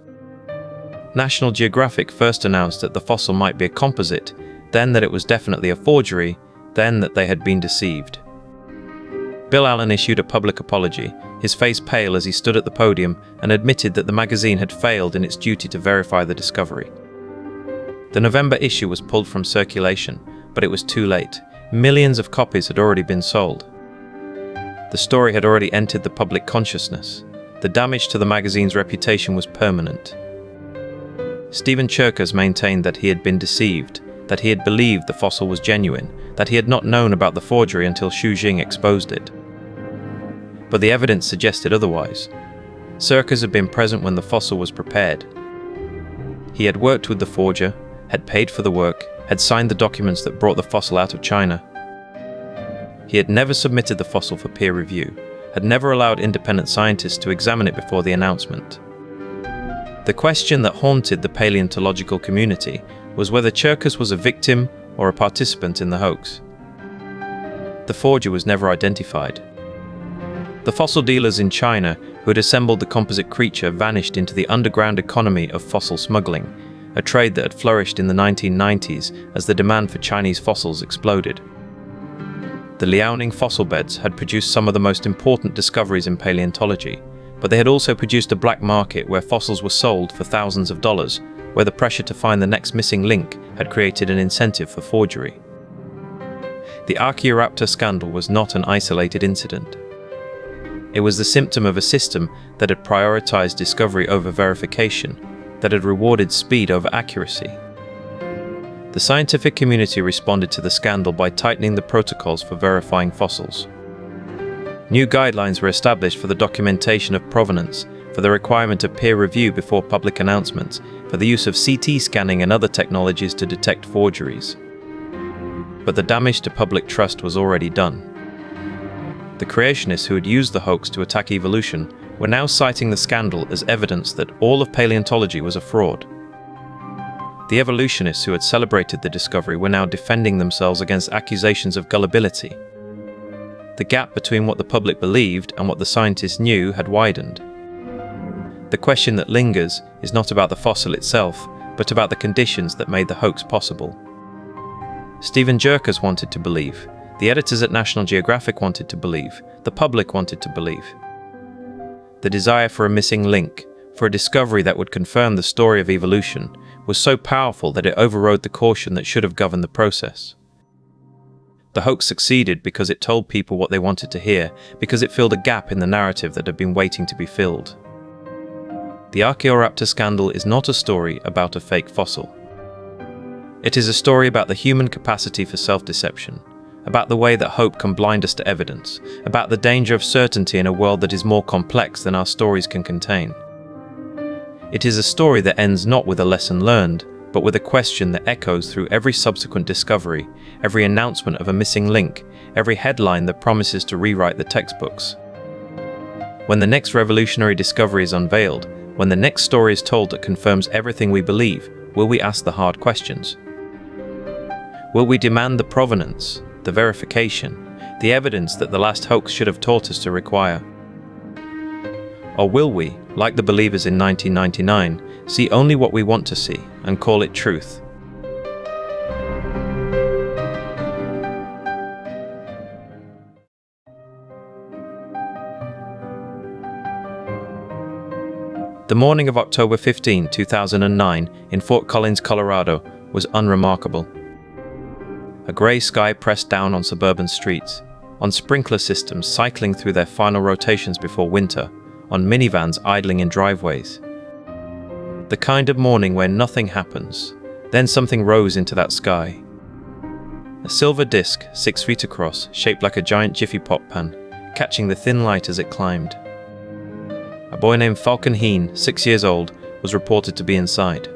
National Geographic first announced that the fossil might be a composite, then that it was definitely a forgery, then that they had been deceived. Bill Allen issued a public apology, his face pale as he stood at the podium and admitted that the magazine had failed in its duty to verify the discovery. The November issue was pulled from circulation, but it was too late. Millions of copies had already been sold. The story had already entered the public consciousness. The damage to the magazine's reputation was permanent. Stephen Jerkes maintained that he had been deceived, that he had believed the fossil was genuine, that he had not known about the forgery until Xu Xing exposed it. But the evidence suggested otherwise. Jerkes had been present when the fossil was prepared. He had worked with the forger, had paid for the work, had signed the documents that brought the fossil out of China. He had never submitted the fossil for peer review, had never allowed independent scientists to examine it before the announcement. The question that haunted the paleontological community was whether Jerkes was a victim or a participant in the hoax. The forger was never identified. The fossil dealers in China who had assembled the composite creature vanished into the underground economy of fossil smuggling, a trade that had flourished in the 1990s as the demand for Chinese fossils exploded. The Liaoning fossil beds had produced some of the most important discoveries in paleontology, but they had also produced a black market where fossils were sold for thousands of dollars, where the pressure to find the next missing link had created an incentive for forgery. The Archaeoraptor Scandal was not an isolated incident. It was the symptom of a system that had prioritized discovery over verification, that had rewarded speed over accuracy. The scientific community responded to the scandal by tightening the protocols for verifying fossils. New guidelines were established for the documentation of provenance, for the requirement of peer review before public announcements, for the use of CT scanning and other technologies to detect forgeries. But the damage to public trust was already done. The creationists who had used the hoax to attack evolution were now citing the scandal as evidence that all of paleontology was a fraud. The evolutionists who had celebrated the discovery were now defending themselves against accusations of gullibility. The gap between what the public believed and what the scientists knew had widened. The question that lingers is not about the fossil itself, but about the conditions that made the hoax possible. Stephen Jerkers wanted to believe, the editors at National Geographic wanted to believe, the public wanted to believe. The desire for a missing link, for a discovery that would confirm the story of evolution, was so powerful that it overrode the caution that should have governed the process. The hoax succeeded because it told people what they wanted to hear, because it filled a gap in the narrative that had been waiting to be filled. The Archaeoraptor Scandal is not a story about a fake fossil. It is a story about the human capacity for self-deception, about the way that hope can blind us to evidence, about the danger of certainty in a world that is more complex than our stories can contain. It is a story that ends not with a lesson learned, but with a question that echoes through every subsequent discovery, every announcement of a missing link, every headline that promises to rewrite the textbooks. When the next revolutionary discovery is unveiled, when the next story is told that confirms everything we believe, will we ask the hard questions? Will we demand the provenance, the verification, the evidence that the last hoax should have taught us to require? Or will we, like the believers in 1999, see only what we want to see and call it truth? The morning of October 15, 2009, in Fort Collins, Colorado, was unremarkable. A grey sky pressed down on suburban streets, on sprinkler systems cycling through their final rotations before winter, on minivans idling in driveways. The kind of morning where nothing happens, then something rose into that sky. A silver disc, 6 feet across, shaped like a giant Jiffy Pop pan, catching the thin light as it climbed. A boy named Falcon Heen, 6 years old, was reported to be inside.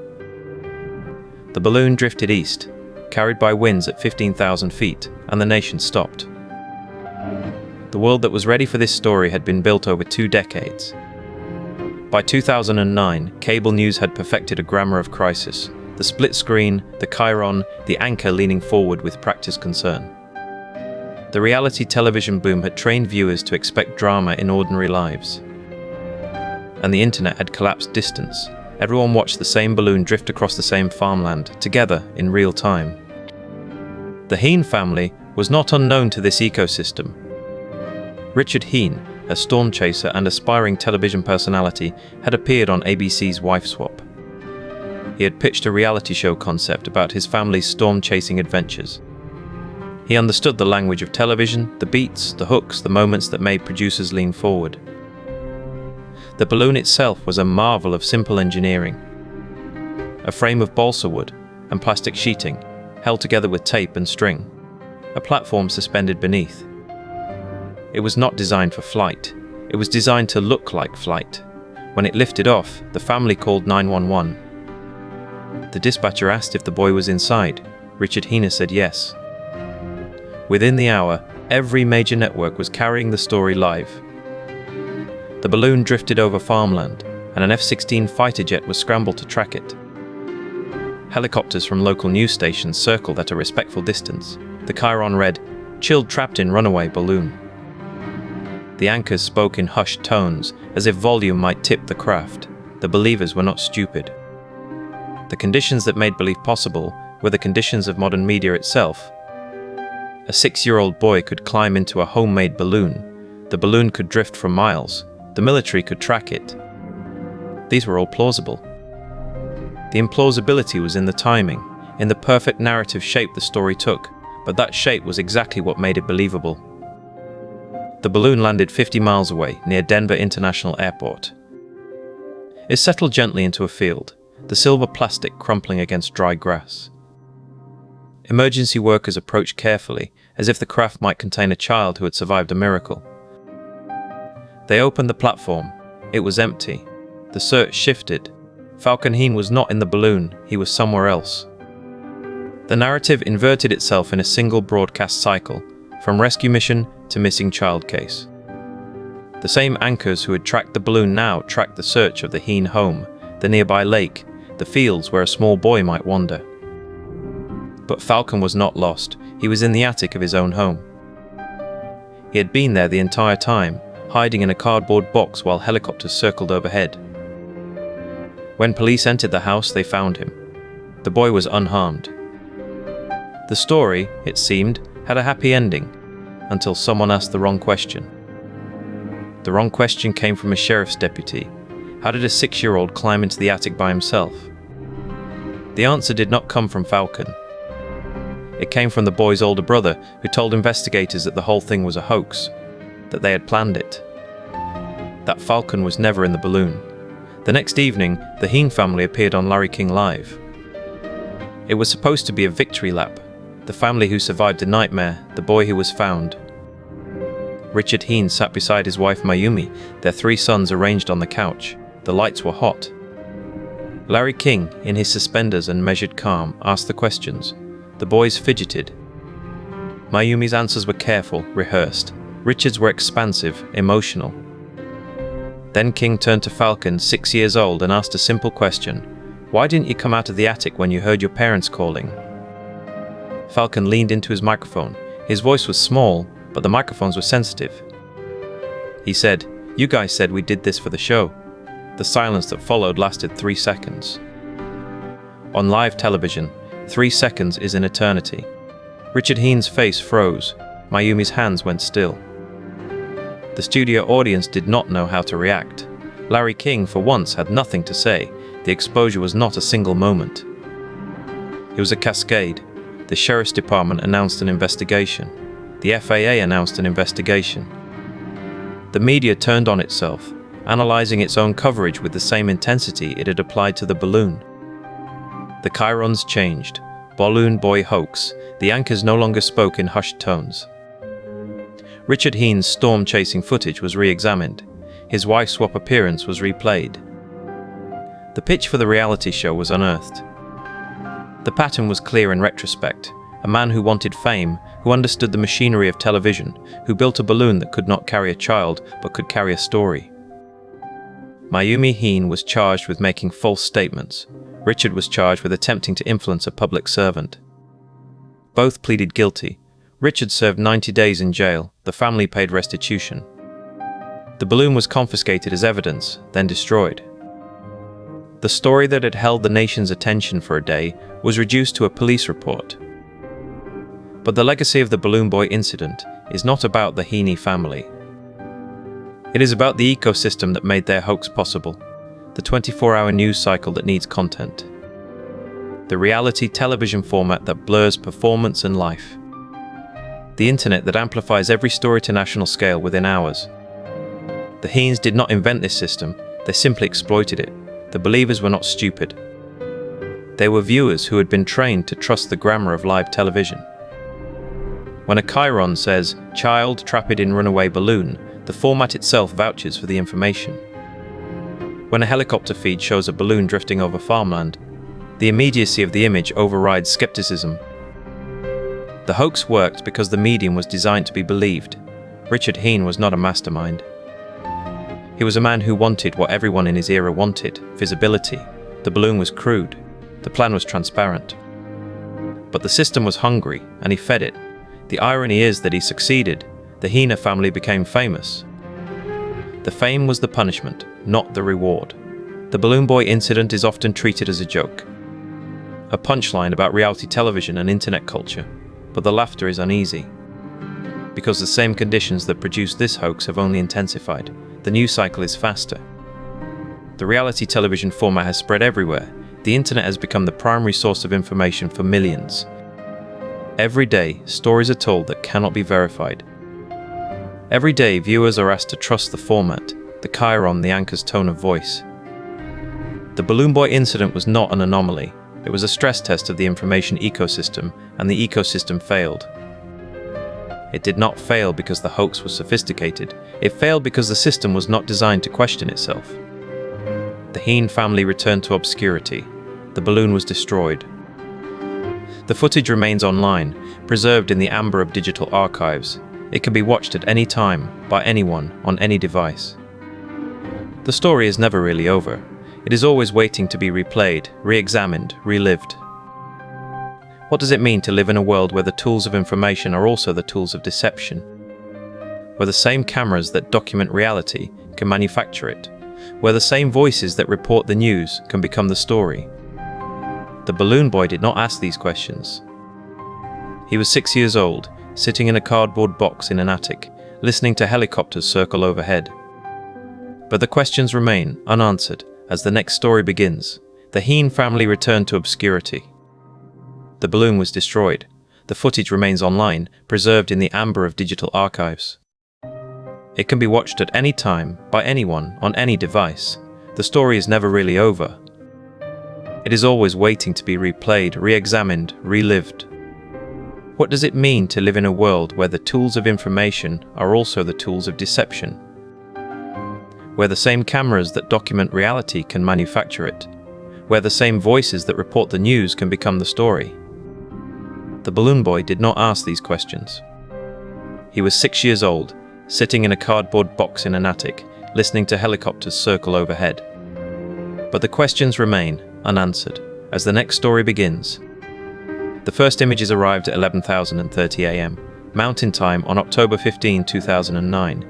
The balloon drifted east, carried by winds at 15,000 feet, and the nation stopped. The world that was ready for this story had been built over 2 decades. By 2009, cable news had perfected a grammar of crisis, the split screen, the chyron, the anchor leaning forward with practiced concern. The reality television boom had trained viewers to expect drama in ordinary lives. And the internet had collapsed distance. Everyone watched the same balloon drift across the same farmland, together in real time. The Heen family was not unknown to this ecosystem. Richard Heen, a storm chaser and aspiring television personality, had appeared on ABC's Wife Swap. He had pitched a reality show concept about his family's storm-chasing adventures. He understood the language of television, the beats, the hooks, the moments that made producers lean forward. The balloon itself was a marvel of simple engineering. A frame of balsa wood and plastic sheeting, held together with tape and string. A platform suspended beneath. It was not designed for flight. It was designed to look like flight. When it lifted off, the family called 911. The dispatcher asked if the boy was inside. Richard Heen said yes. Within the hour, every major network was carrying the story live. The balloon drifted over farmland, and an F-16 fighter jet was scrambled to track it. Helicopters from local news stations circled at a respectful distance. The chyron read, "Chilled trapped in runaway balloon." The anchors spoke in hushed tones, as if volume might tip the craft. The believers were not stupid. The conditions that made belief possible were the conditions of modern media itself. A 6-year-old boy could climb into a homemade balloon. The balloon could drift for miles. The military could track it. These were all plausible. The implausibility was in the timing, in the perfect narrative shape the story took, but that shape was exactly what made it believable. The balloon landed 50 miles away, near Denver International Airport. It settled gently into a field, the silver plastic crumpling against dry grass. Emergency workers approached carefully, as if the craft might contain a child who had survived a miracle. They opened the platform. It was empty. The search shifted. Falcon Heen was not in the balloon, he was somewhere else. The narrative inverted itself in a single broadcast cycle, from rescue mission to missing child case. The same anchors who had tracked the balloon now tracked the search of the Heen home, the nearby lake, the fields where a small boy might wander. But Falcon was not lost. He was in the attic of his own home. He had been there the entire time, hiding in a cardboard box while helicopters circled overhead. When police entered the house, they found him. The boy was unharmed. The story, it seemed, had a happy ending, until someone asked the wrong question. The wrong question came from a sheriff's deputy. How did a 6-year-old climb into the attic by himself? The answer did not come from Falcon. It came from the boy's older brother, who told investigators that the whole thing was a hoax, that they had planned it. That Falcon was never in the balloon. The next evening, the Heen family appeared on Larry King Live. It was supposed to be a victory lap, the family who survived a nightmare, the boy who was found. Richard Heen sat beside his wife Mayumi, their 3 sons arranged on the couch. The lights were hot. Larry King, in his suspenders and measured calm, asked the questions. The boys fidgeted. Mayumi's answers were careful, rehearsed. Richard's were expansive, emotional. Then King turned to Falcon, 6 years old, and asked a simple question. Why didn't you come out of the attic when you heard your parents calling? Falcon leaned into his microphone. His voice was small, but the microphones were sensitive. He said, "You guys said we did this for the show." The silence that followed lasted 3 seconds. On live television, 3 seconds is an eternity. Richard Heen's face froze. Mayumi's hands went still. The studio audience did not know how to react. Larry King, for once, had nothing to say. The exposure was not a single moment. It was a cascade. The Sheriff's Department announced an investigation. The FAA announced an investigation. The media turned on itself, analyzing its own coverage with the same intensity it had applied to the balloon. The chyrons changed. Balloon boy hoax. The anchors no longer spoke in hushed tones. Richard Heen's storm-chasing footage was re-examined. His wife swap appearance was replayed. The pitch for the reality show was unearthed. The pattern was clear in retrospect. A man who wanted fame, who understood the machinery of television, who built a balloon that could not carry a child but could carry a story. Mayumi Heen was charged with making false statements. Richard was charged with attempting to influence a public servant. Both pleaded guilty. Richard served 90 days in jail. The family paid restitution. The balloon was confiscated as evidence, then destroyed. The story that had held the nation's attention for a day was reduced to a police report. But the legacy of the Balloon Boy incident is not about the Heaney family. It is about the ecosystem that made their hoax possible, the 24-hour news cycle that needs content, the reality television format that blurs performance and life, the internet that amplifies every story to national scale within hours. The Heens did not invent this system, they simply exploited it. The believers were not stupid. They were viewers who had been trained to trust the grammar of live television. When a chyron says, "child trapped in runaway balloon," the format itself vouches for the information. When a helicopter feed shows a balloon drifting over farmland, the immediacy of the image overrides skepticism. The hoax worked because the medium was designed to be believed. Richard Heen was not a mastermind. He was a man who wanted what everyone in his era wanted, visibility. The balloon was crude. The plan was transparent. But the system was hungry, and he fed it. The irony is that he succeeded. The Heener family became famous. The fame was the punishment, not the reward. The Balloon Boy incident is often treated as a joke. a punchline about reality television and internet culture, but the laughter is uneasy. Because the same conditions that produced this hoax have only intensified, the news cycle is faster. The reality television format has spread everywhere. The internet has become the primary source of information for millions. Every day, stories are told that cannot be verified. Every day, viewers are asked to trust the format, the chyron, the anchor's tone of voice. The Balloon Boy incident was not an anomaly. It was a stress test of the information ecosystem, and the ecosystem failed. It did not fail because the hoax was sophisticated. It failed because the system was not designed to question itself. The Heen family returned to obscurity. The balloon was destroyed. The footage remains online, preserved in the amber of digital archives. It can be watched at any time, by anyone, on any device. The story is never really over. It is always waiting to be replayed, re-examined, relived. What does it mean to live in a world where the tools of information are also the tools of deception? Where the same cameras that document reality can manufacture it? Where the same voices that report the news can become the story? The Balloon Boy did not ask these questions. He was 6 years old, sitting in a cardboard box in an attic, listening to helicopters circle overhead. But the questions remain unanswered as the next story begins. The Heen family returned to obscurity. The balloon was destroyed. The footage remains online, preserved in the amber of digital archives. It can be watched at any time, by anyone, on any device. The story is never really over. It is always waiting to be replayed, re-examined, relived. What does it mean to live in a world where the tools of information are also the tools of deception? Where the same cameras that document reality can manufacture it? Where the same voices that report the news can become the story? The Balloon Boy did not ask these questions. He was 6 years old, sitting in a cardboard box in an attic, listening to helicopters circle overhead. But the questions remain unanswered as the next story begins. The first images arrived at 11:30 a.m. Mountain Time on October 15, 2009.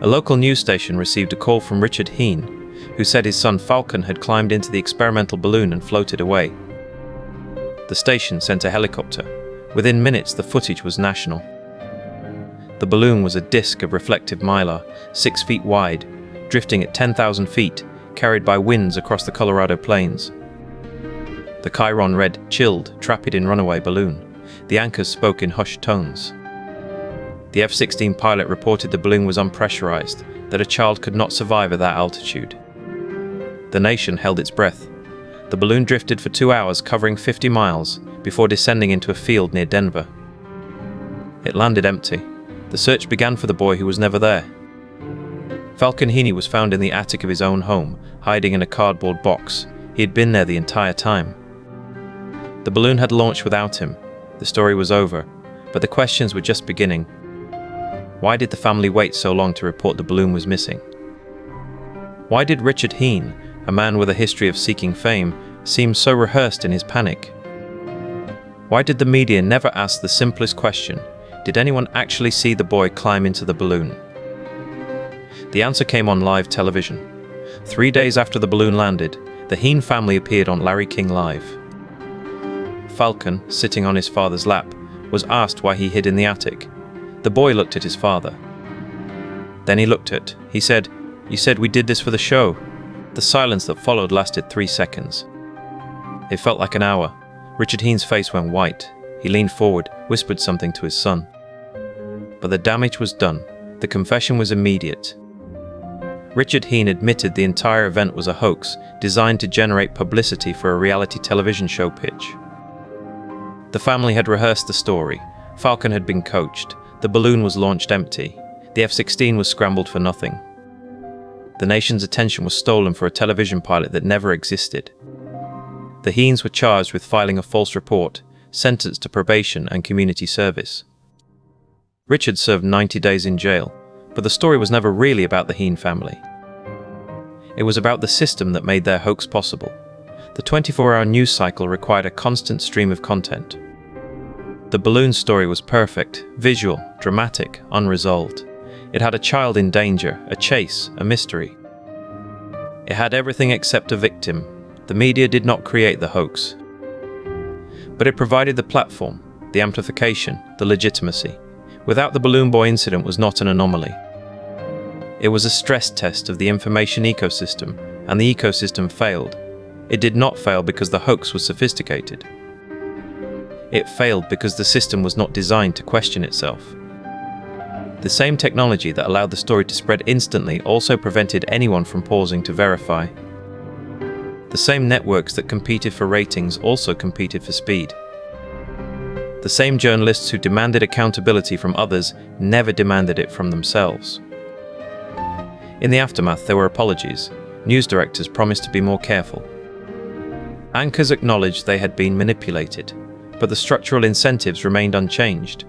A local news station received a call from Richard Heen, who said his son Falcon had climbed into the experimental balloon and floated away. The station sent a helicopter. Within minutes, the footage was national. The balloon was a disc of reflective mylar, 6 feet wide, drifting at 10,000 feet, carried by winds across the Colorado plains. The chyron read, "Chilled, trapid in runaway balloon." The anchors spoke in hushed tones. The F-16 pilot reported the balloon was unpressurized, that a child could not survive at that altitude. The nation held its breath. The balloon drifted for 2 hours, covering 50 miles, before descending into a field near Denver. It landed empty. The search began for the boy who was never there. Falcon Heaney was found in the attic of his own home, hiding in a cardboard box. He had been there the entire time. The balloon had launched without him. The story was over, but the questions were just beginning. Why did the family wait so long to report the balloon was missing? Why did Richard Heen, a man with a history of seeking fame, seem so rehearsed in his panic? Why did the media never ask the simplest question? Did anyone actually see the boy climb into the balloon? The answer came on live television. 3 days after the balloon landed, the Heen family appeared on Larry King Live. Falcon, sitting on his father's lap, was asked why he hid in the attic. The boy looked at his father. Then he said, "You said we did this for the show." The silence that followed lasted 3 seconds. It felt like an hour. Richard Heen's face went white. He leaned forward, whispered something to his son. But the damage was done. The confession was immediate. Richard Heen admitted the entire event was a hoax, designed to generate publicity for a reality television show pitch. The family had rehearsed the story. Falcon had been coached. The balloon was launched empty. The F-16 was scrambled for nothing. The nation's attention was stolen for a television pilot that never existed. The Heens were charged with filing a false report, sentenced to probation and community service. Richard served 90 days in jail, but the story was never really about the Heen family. It was about the system that made their hoax possible. The 24-hour news cycle required a constant stream of content. The balloon story was perfect, visual, dramatic, unresolved. It had a child in danger, a chase, a mystery. It had everything except a victim. The media did not create the hoax. But it provided the platform, the amplification, the legitimacy. Without the Balloon Boy incident was not an anomaly. It was a stress test of the information ecosystem, and the ecosystem failed. It did not fail because the hoax was sophisticated. It failed because the system was not designed to question itself. The same technology that allowed the story to spread instantly also prevented anyone from pausing to verify. The same networks that competed for ratings also competed for speed. The same journalists who demanded accountability from others never demanded it from themselves. In the aftermath, there were apologies. News directors promised to be more careful. Anchors acknowledged they had been manipulated, but the structural incentives remained unchanged.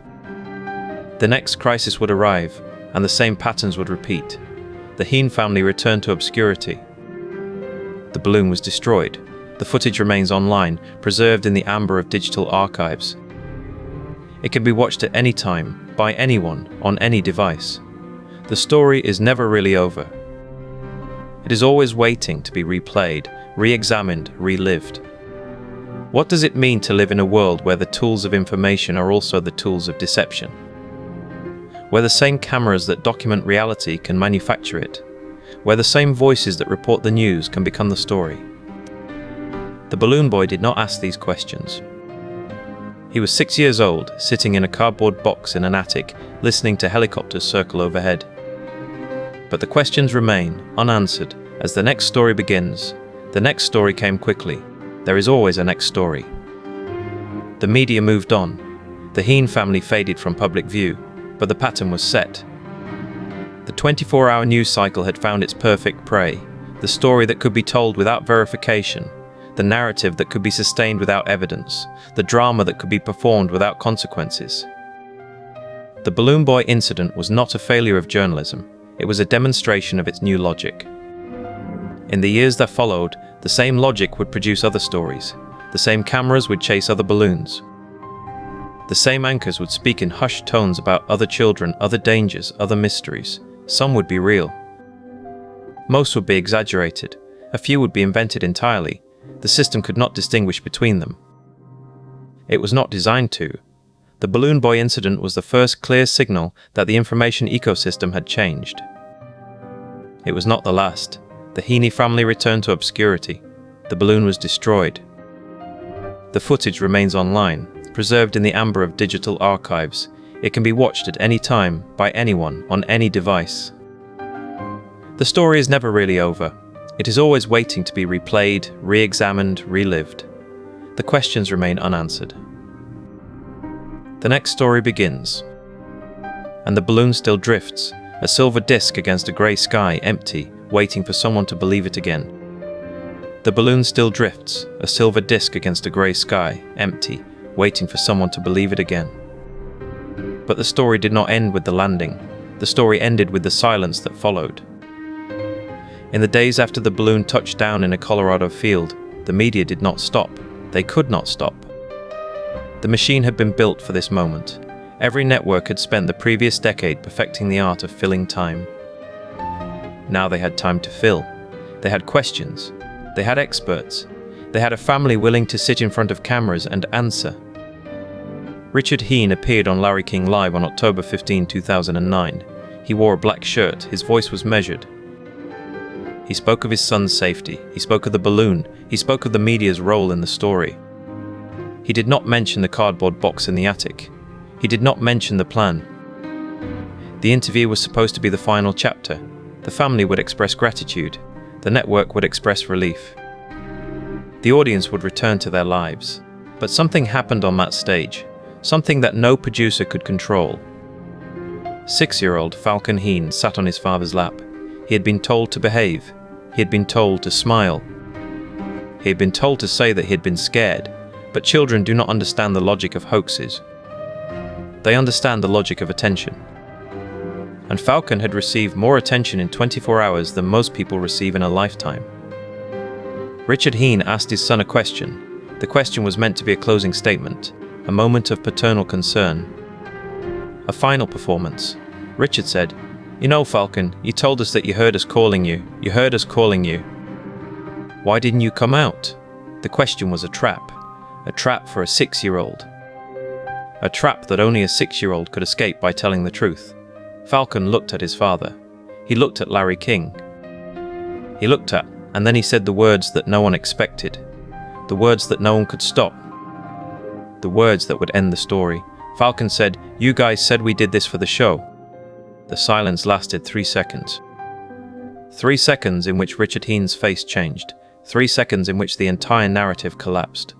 The next crisis would arrive, and the same patterns would repeat. The Heen family returned to obscurity. The balloon was destroyed. The footage remains online, preserved in the amber of digital archives. It can be watched at any time, by anyone, on any device. The story is never really over. It is always waiting to be replayed, re-examined, relived. What does it mean to live in a world where the tools of information are also the tools of deception? Where the same cameras that document reality can manufacture it? Where the same voices that report the news can become the story? The Balloon Boy did not ask these questions. He was 6 years old, sitting in a cardboard box in an attic, listening to helicopters circle overhead. But the questions remain unanswered as the next story begins. The next story came quickly. There is always a next story. The media moved on. The Heen family faded from public view, but the pattern was set. The 24-hour news cycle had found its perfect prey, the story that could be told without verification, the narrative that could be sustained without evidence, the drama that could be performed without consequences. The Balloon Boy incident was not a failure of journalism, it was a demonstration of its new logic. In the years that followed, the same logic would produce other stories, the same cameras would chase other balloons. The same anchors would speak in hushed tones about other children, other dangers, other mysteries. Some would be real. Most would be exaggerated. A few would be invented entirely. The system could not distinguish between them. It was not designed to. The Balloon Boy incident was the first clear signal that the information ecosystem had changed. It was not the last. The Heaney family returned to obscurity. The balloon was destroyed. The footage remains online, preserved in the amber of digital archives. It can be watched at any time, by anyone, on any device. The story is never really over. It is always waiting to be replayed, re-examined, relived. The questions remain unanswered. The next story begins. And the balloon still drifts, a silver disc against a grey sky, empty, waiting for someone to believe it again. The balloon still drifts, a silver disc against a grey sky, empty, waiting for someone to believe it again. But the story did not end with the landing. The story ended with the silence that followed. In the days after the balloon touched down in a Colorado field, the media did not stop. They could not stop. The machine had been built for this moment. Every network had spent the previous decade perfecting the art of filling time. Now they had time to fill. They had questions. They had experts. They had a family willing to sit in front of cameras and answer. Richard Heen appeared on Larry King Live on October 15, 2009. He wore a black shirt. His voice was measured. He spoke of his son's safety. He spoke of the balloon. He spoke of the media's role in the story. He did not mention the cardboard box in the attic. He did not mention the plan. The interview was supposed to be the final chapter. The family would express gratitude. The network would express relief. The audience would return to their lives. But something happened on that stage. Something that no producer could control. 6-year-old Falcon Heen sat on his father's lap. He had been told to behave. He had been told to smile. He had been told to say that he had been scared. But children do not understand the logic of hoaxes. They understand the logic of attention. And Falcon had received more attention in 24 hours than most people receive in a lifetime. Richard Heen asked his son a question. The question was meant to be a closing statement, a moment of paternal concern. A final performance. Richard said, "You know, Falcon, you told us that you heard us calling you. You heard us calling you. Why didn't you come out?" The question was a trap. A trap for a 6-year-old. A trap that only a 6-year-old could escape by telling the truth. Falcon looked at his father. He looked at Larry King. He looked at, and then he said the words that no one expected. The words that no one could stop. The words that would end the story. Falcon said, "You guys said we did this for the show." The silence lasted 3 seconds. 3 seconds in which Richard Heen's face changed. 3 seconds in which the entire narrative collapsed.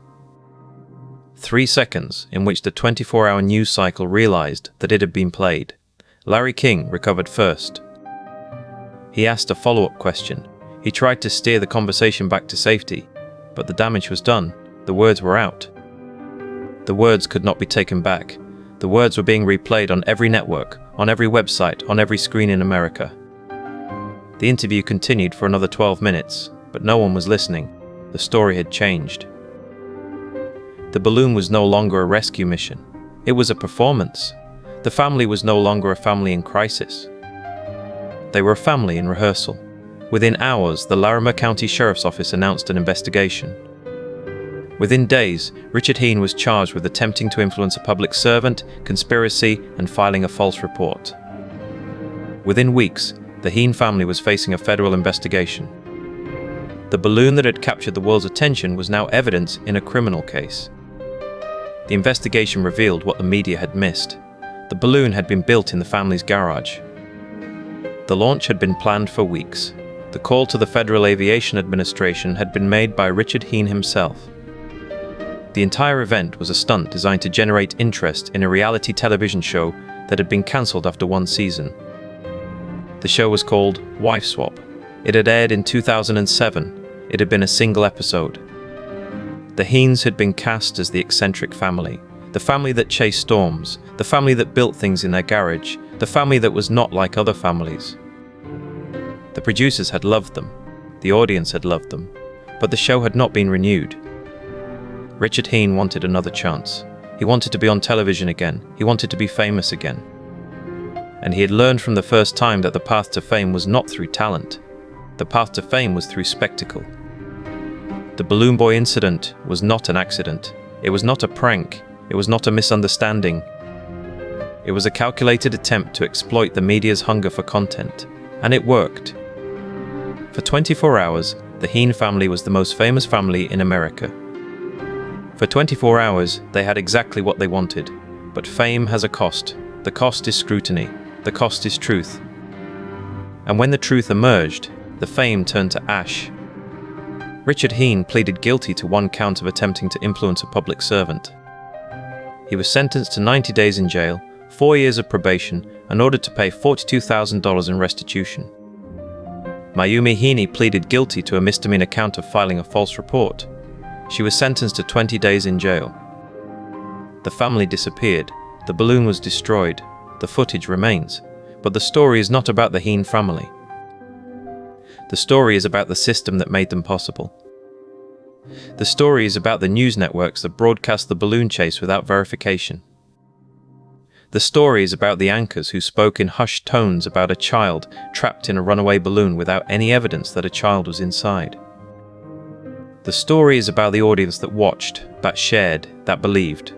3 seconds in which the 24-hour news cycle realized that it had been played. Larry King recovered first. He asked a follow-up question. He tried to steer the conversation back to safety, but the damage was done. The words were out. The words could not be taken back. The words were being replayed on every network, on every website, on every screen in America. The interview continued for another 12 minutes, but no one was listening. The story had changed. The balloon was no longer a rescue mission. It was a performance. The family was no longer a family in crisis. They were a family in rehearsal. Within hours, the Larimer County Sheriff's Office announced an investigation. Within days, Richard Heen was charged with attempting to influence a public servant, conspiracy, and filing a false report. Within weeks, the Heen family was facing a federal investigation. The balloon that had captured the world's attention was now evidence in a criminal case. The investigation revealed what the media had missed. The balloon had been built in the family's garage. The launch had been planned for weeks. The call to the Federal Aviation Administration had been made by Richard Heen himself. The entire event was a stunt designed to generate interest in a reality television show that had been cancelled after one season. The show was called Wife Swap. It had aired in 2007. It had been a single episode. The Heens had been cast as the eccentric family, the family that chased storms, the family that built things in their garage, the family that was not like other families. The producers had loved them, the audience had loved them, but the show had not been renewed. Richard Heen wanted another chance. He wanted to be on television again. He wanted to be famous again. And he had learned from the first time that the path to fame was not through talent. The path to fame was through spectacle. The Balloon Boy incident was not an accident. It was not a prank. It was not a misunderstanding. It was a calculated attempt to exploit the media's hunger for content. And it worked. For 24 hours, the Heen family was the most famous family in America. For 24 hours, they had exactly what they wanted. But fame has a cost. The cost is scrutiny. The cost is truth. And when the truth emerged, the fame turned to ash. Richard Heen pleaded guilty to one count of attempting to influence a public servant. He was sentenced to 90 days in jail, 4 years of probation, and ordered to pay $42,000 in restitution. Mayumi Heaney pleaded guilty to a misdemeanor count of filing a false report. She was sentenced to 20 days in jail. The family disappeared. The balloon was destroyed. The footage remains. But the story is not about the Heen family. The story is about the system that made them possible. The story is about the news networks that broadcast the balloon chase without verification. The story is about the anchors who spoke in hushed tones about a child trapped in a runaway balloon without any evidence that a child was inside. The story is about the audience that watched, that shared, that believed.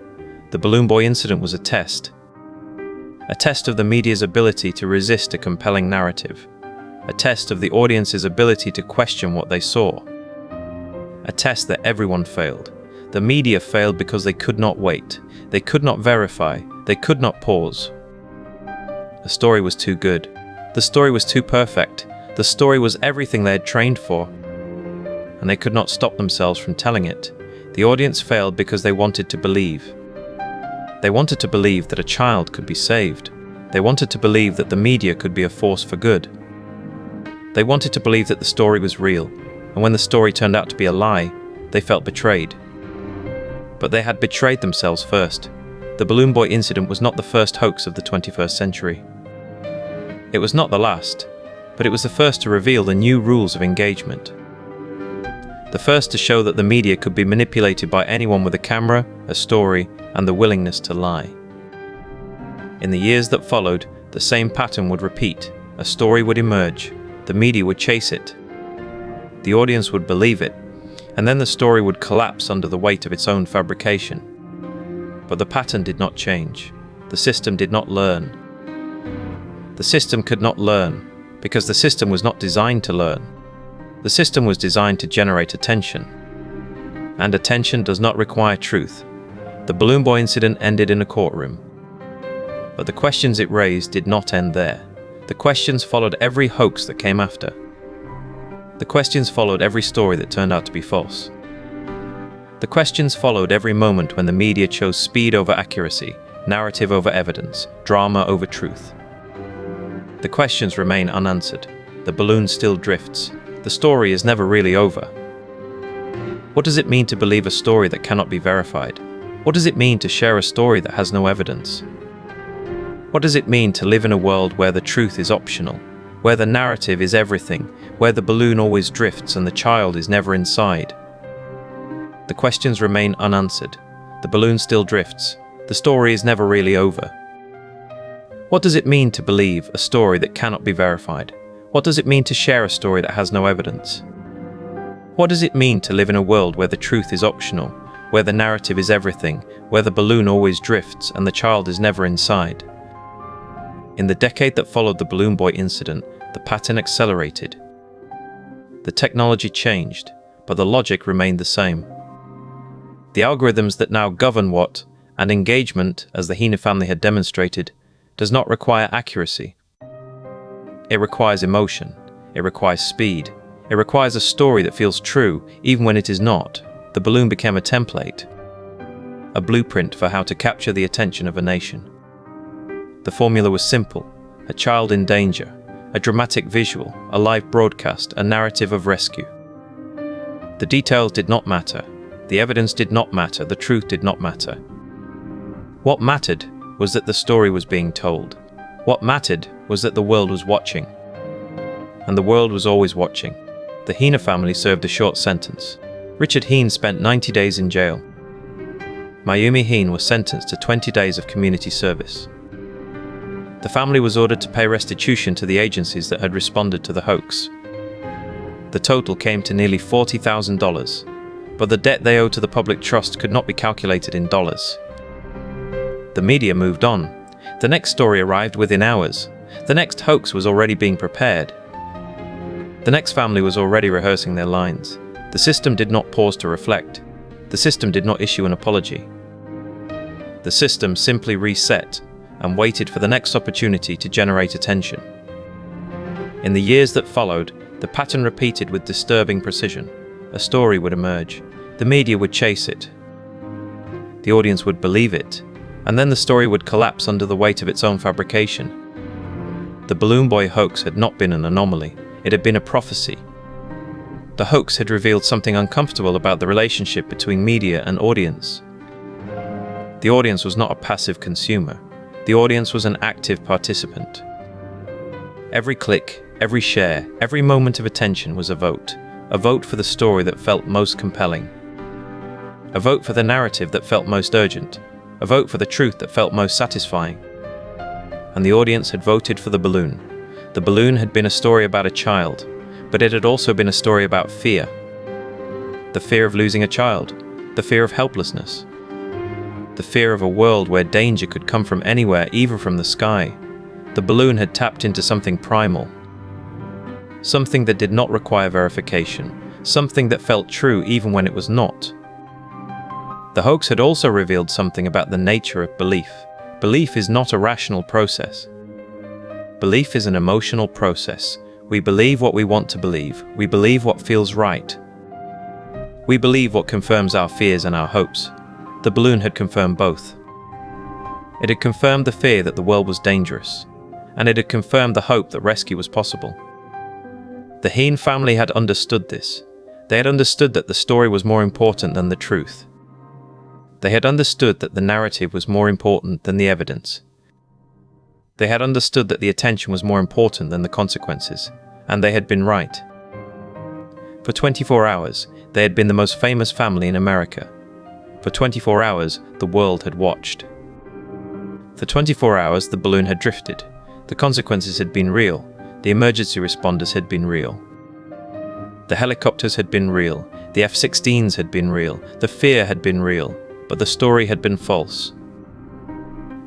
The Balloon Boy incident was a test. A test of the media's ability to resist a compelling narrative. A test of the audience's ability to question what they saw. A test that everyone failed. The media failed because they could not wait. They could not verify. They could not pause. The story was too good. The story was too perfect. The story was everything they had trained for. And they could not stop themselves from telling it. The audience failed because they wanted to believe. They wanted to believe that a child could be saved. They wanted to believe that the media could be a force for good. They wanted to believe that the story was real, and when the story turned out to be a lie, they felt betrayed. But they had betrayed themselves first. The Balloon Boy incident was not the first hoax of the 21st century. It was not the last, but it was the first to reveal the new rules of engagement. The first to show that the media could be manipulated by anyone with a camera, a story, and the willingness to lie. In the years that followed, the same pattern would repeat. A story would emerge. The media would chase it. The audience would believe it. and then the story would collapse under the weight of its own fabrication. But the pattern did not change. The system did not learn. The system could not learn, because the system was not designed to learn. The system was designed to generate attention. And attention does not require truth. The balloon boy incident ended in a courtroom. But the questions it raised did not end there. The questions followed every hoax that came after. The questions followed every story that turned out to be false. The questions followed every moment when the media chose speed over accuracy, narrative over evidence, drama over truth. The questions remain unanswered. The balloon still drifts. The story is never really over. What does it mean to believe a story that cannot be verified? What does it mean to share a story that has no evidence? What does it mean to live in a world where the truth is optional, where the narrative is everything, where the balloon always drifts and the child is never inside? The questions remain unanswered. The balloon still drifts. The story is never really over. What does it mean to believe a story that cannot be verified? What does it mean to share a story that has no evidence? What does it mean to live in a world where the truth is optional, where the narrative is everything, where the balloon always drifts and the child is never inside? In the decade that followed the balloon boy incident, the pattern accelerated. The technology changed, but the logic remained the same. The algorithms that now govern what, and engagement, as the Hina family had demonstrated, does not require accuracy. It requires emotion. It requires speed. It requires a story that feels true, even when it is not. The balloon became a template, a blueprint for how to capture the attention of a nation. The formula was simple: a child in danger, a dramatic visual, a live broadcast, a narrative of rescue. The details did not matter. The evidence did not matter. The truth did not matter. What mattered was that the story was being told. What mattered was that the world was watching. And the world was always watching. The Hina family served a short sentence. Richard Heen spent 90 days in jail. Mayumi Heen was sentenced to 20 days of community service. The family was ordered to pay restitution to the agencies that had responded to the hoax. The total came to nearly $40,000, but the debt they owed to the public trust could not be calculated in dollars. The media moved on. The next story arrived within hours. The next hoax was already being prepared. The next family was already rehearsing their lines. The system did not pause to reflect. The system did not issue an apology. The system simply reset and waited for the next opportunity to generate attention. In the years that followed, the pattern repeated with disturbing precision. A story would emerge. The media would chase it. The audience would believe it. And then the story would collapse under the weight of its own fabrication. The balloon boy hoax had not been an anomaly. It had been a prophecy. The hoax had revealed something uncomfortable about the relationship between media and audience. The audience was not a passive consumer. The audience was an active participant. Every click, every share, every moment of attention was a vote for the story that felt most compelling, a vote for the narrative that felt most urgent, a vote for the truth that felt most satisfying. And the audience had voted for the balloon. The balloon had been a story about a child, but it had also been a story about fear. The fear of losing a child, the fear of helplessness, the fear of a world where danger could come from anywhere, even from the sky. The balloon had tapped into something primal, something that did not require verification, something that felt true even when it was not. The hoax had also revealed something about the nature of belief. Belief is not a rational process. Belief is an emotional process. We believe what we want to believe. We believe what feels right. We believe what confirms our fears and our hopes. The balloon had confirmed both. It had confirmed the fear that the world was dangerous, and it had confirmed the hope that rescue was possible. The Heen family had understood this. They had understood that the story was more important than the truth. They had understood that the narrative was more important than the evidence. They had understood that the attention was more important than the consequences, and they had been right. For 24 hours, they had been the most famous family in America. For 24 hours, the world had watched. For 24 hours, the balloon had drifted. The consequences had been real. The emergency responders had been real. The helicopters had been real. The F-16s had been real, the fear had been real, but the story had been false.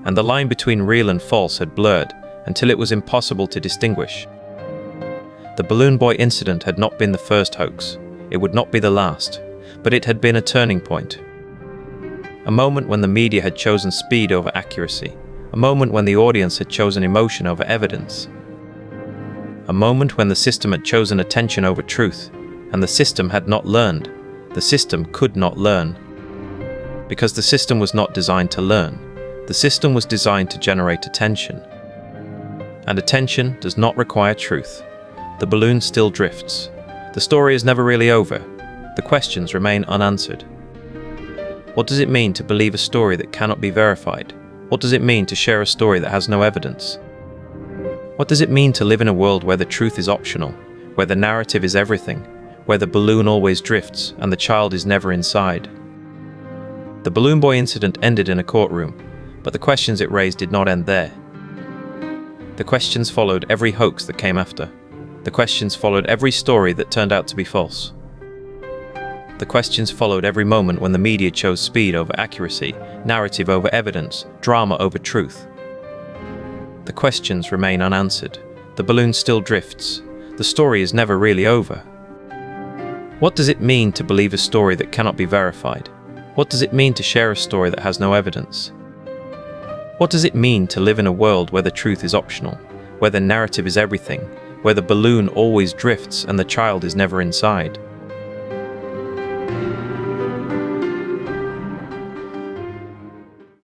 And the line between real and false had blurred until it was impossible to distinguish. The Balloon Boy incident had not been the first hoax. It would not be the last, but it had been a turning point. A moment when the media had chosen speed over accuracy. A moment when the audience had chosen emotion over evidence. A moment when the system had chosen attention over truth, and the system had not learned. The system could not learn. Because the system was not designed to learn. The system was designed to generate attention. And attention does not require truth. The balloon still drifts. The story is never really over. The questions remain unanswered. What does it mean to believe a story that cannot be verified? What does it mean to share a story that has no evidence? What does it mean to live in a world where the truth is optional, where the narrative is everything, where the balloon always drifts and the child is never inside? The Balloon Boy incident ended in a courtroom, but the questions it raised did not end there. The questions followed every hoax that came after. The questions followed every story that turned out to be false. The questions followed every moment when the media chose speed over accuracy, narrative over evidence, drama over truth. The questions remain unanswered. The balloon still drifts. The story is never really over. What does it mean to believe a story that cannot be verified? What does it mean to share a story that has no evidence? What does it mean to live in a world where the truth is optional, where the narrative is everything, where the balloon always drifts and the child is never inside?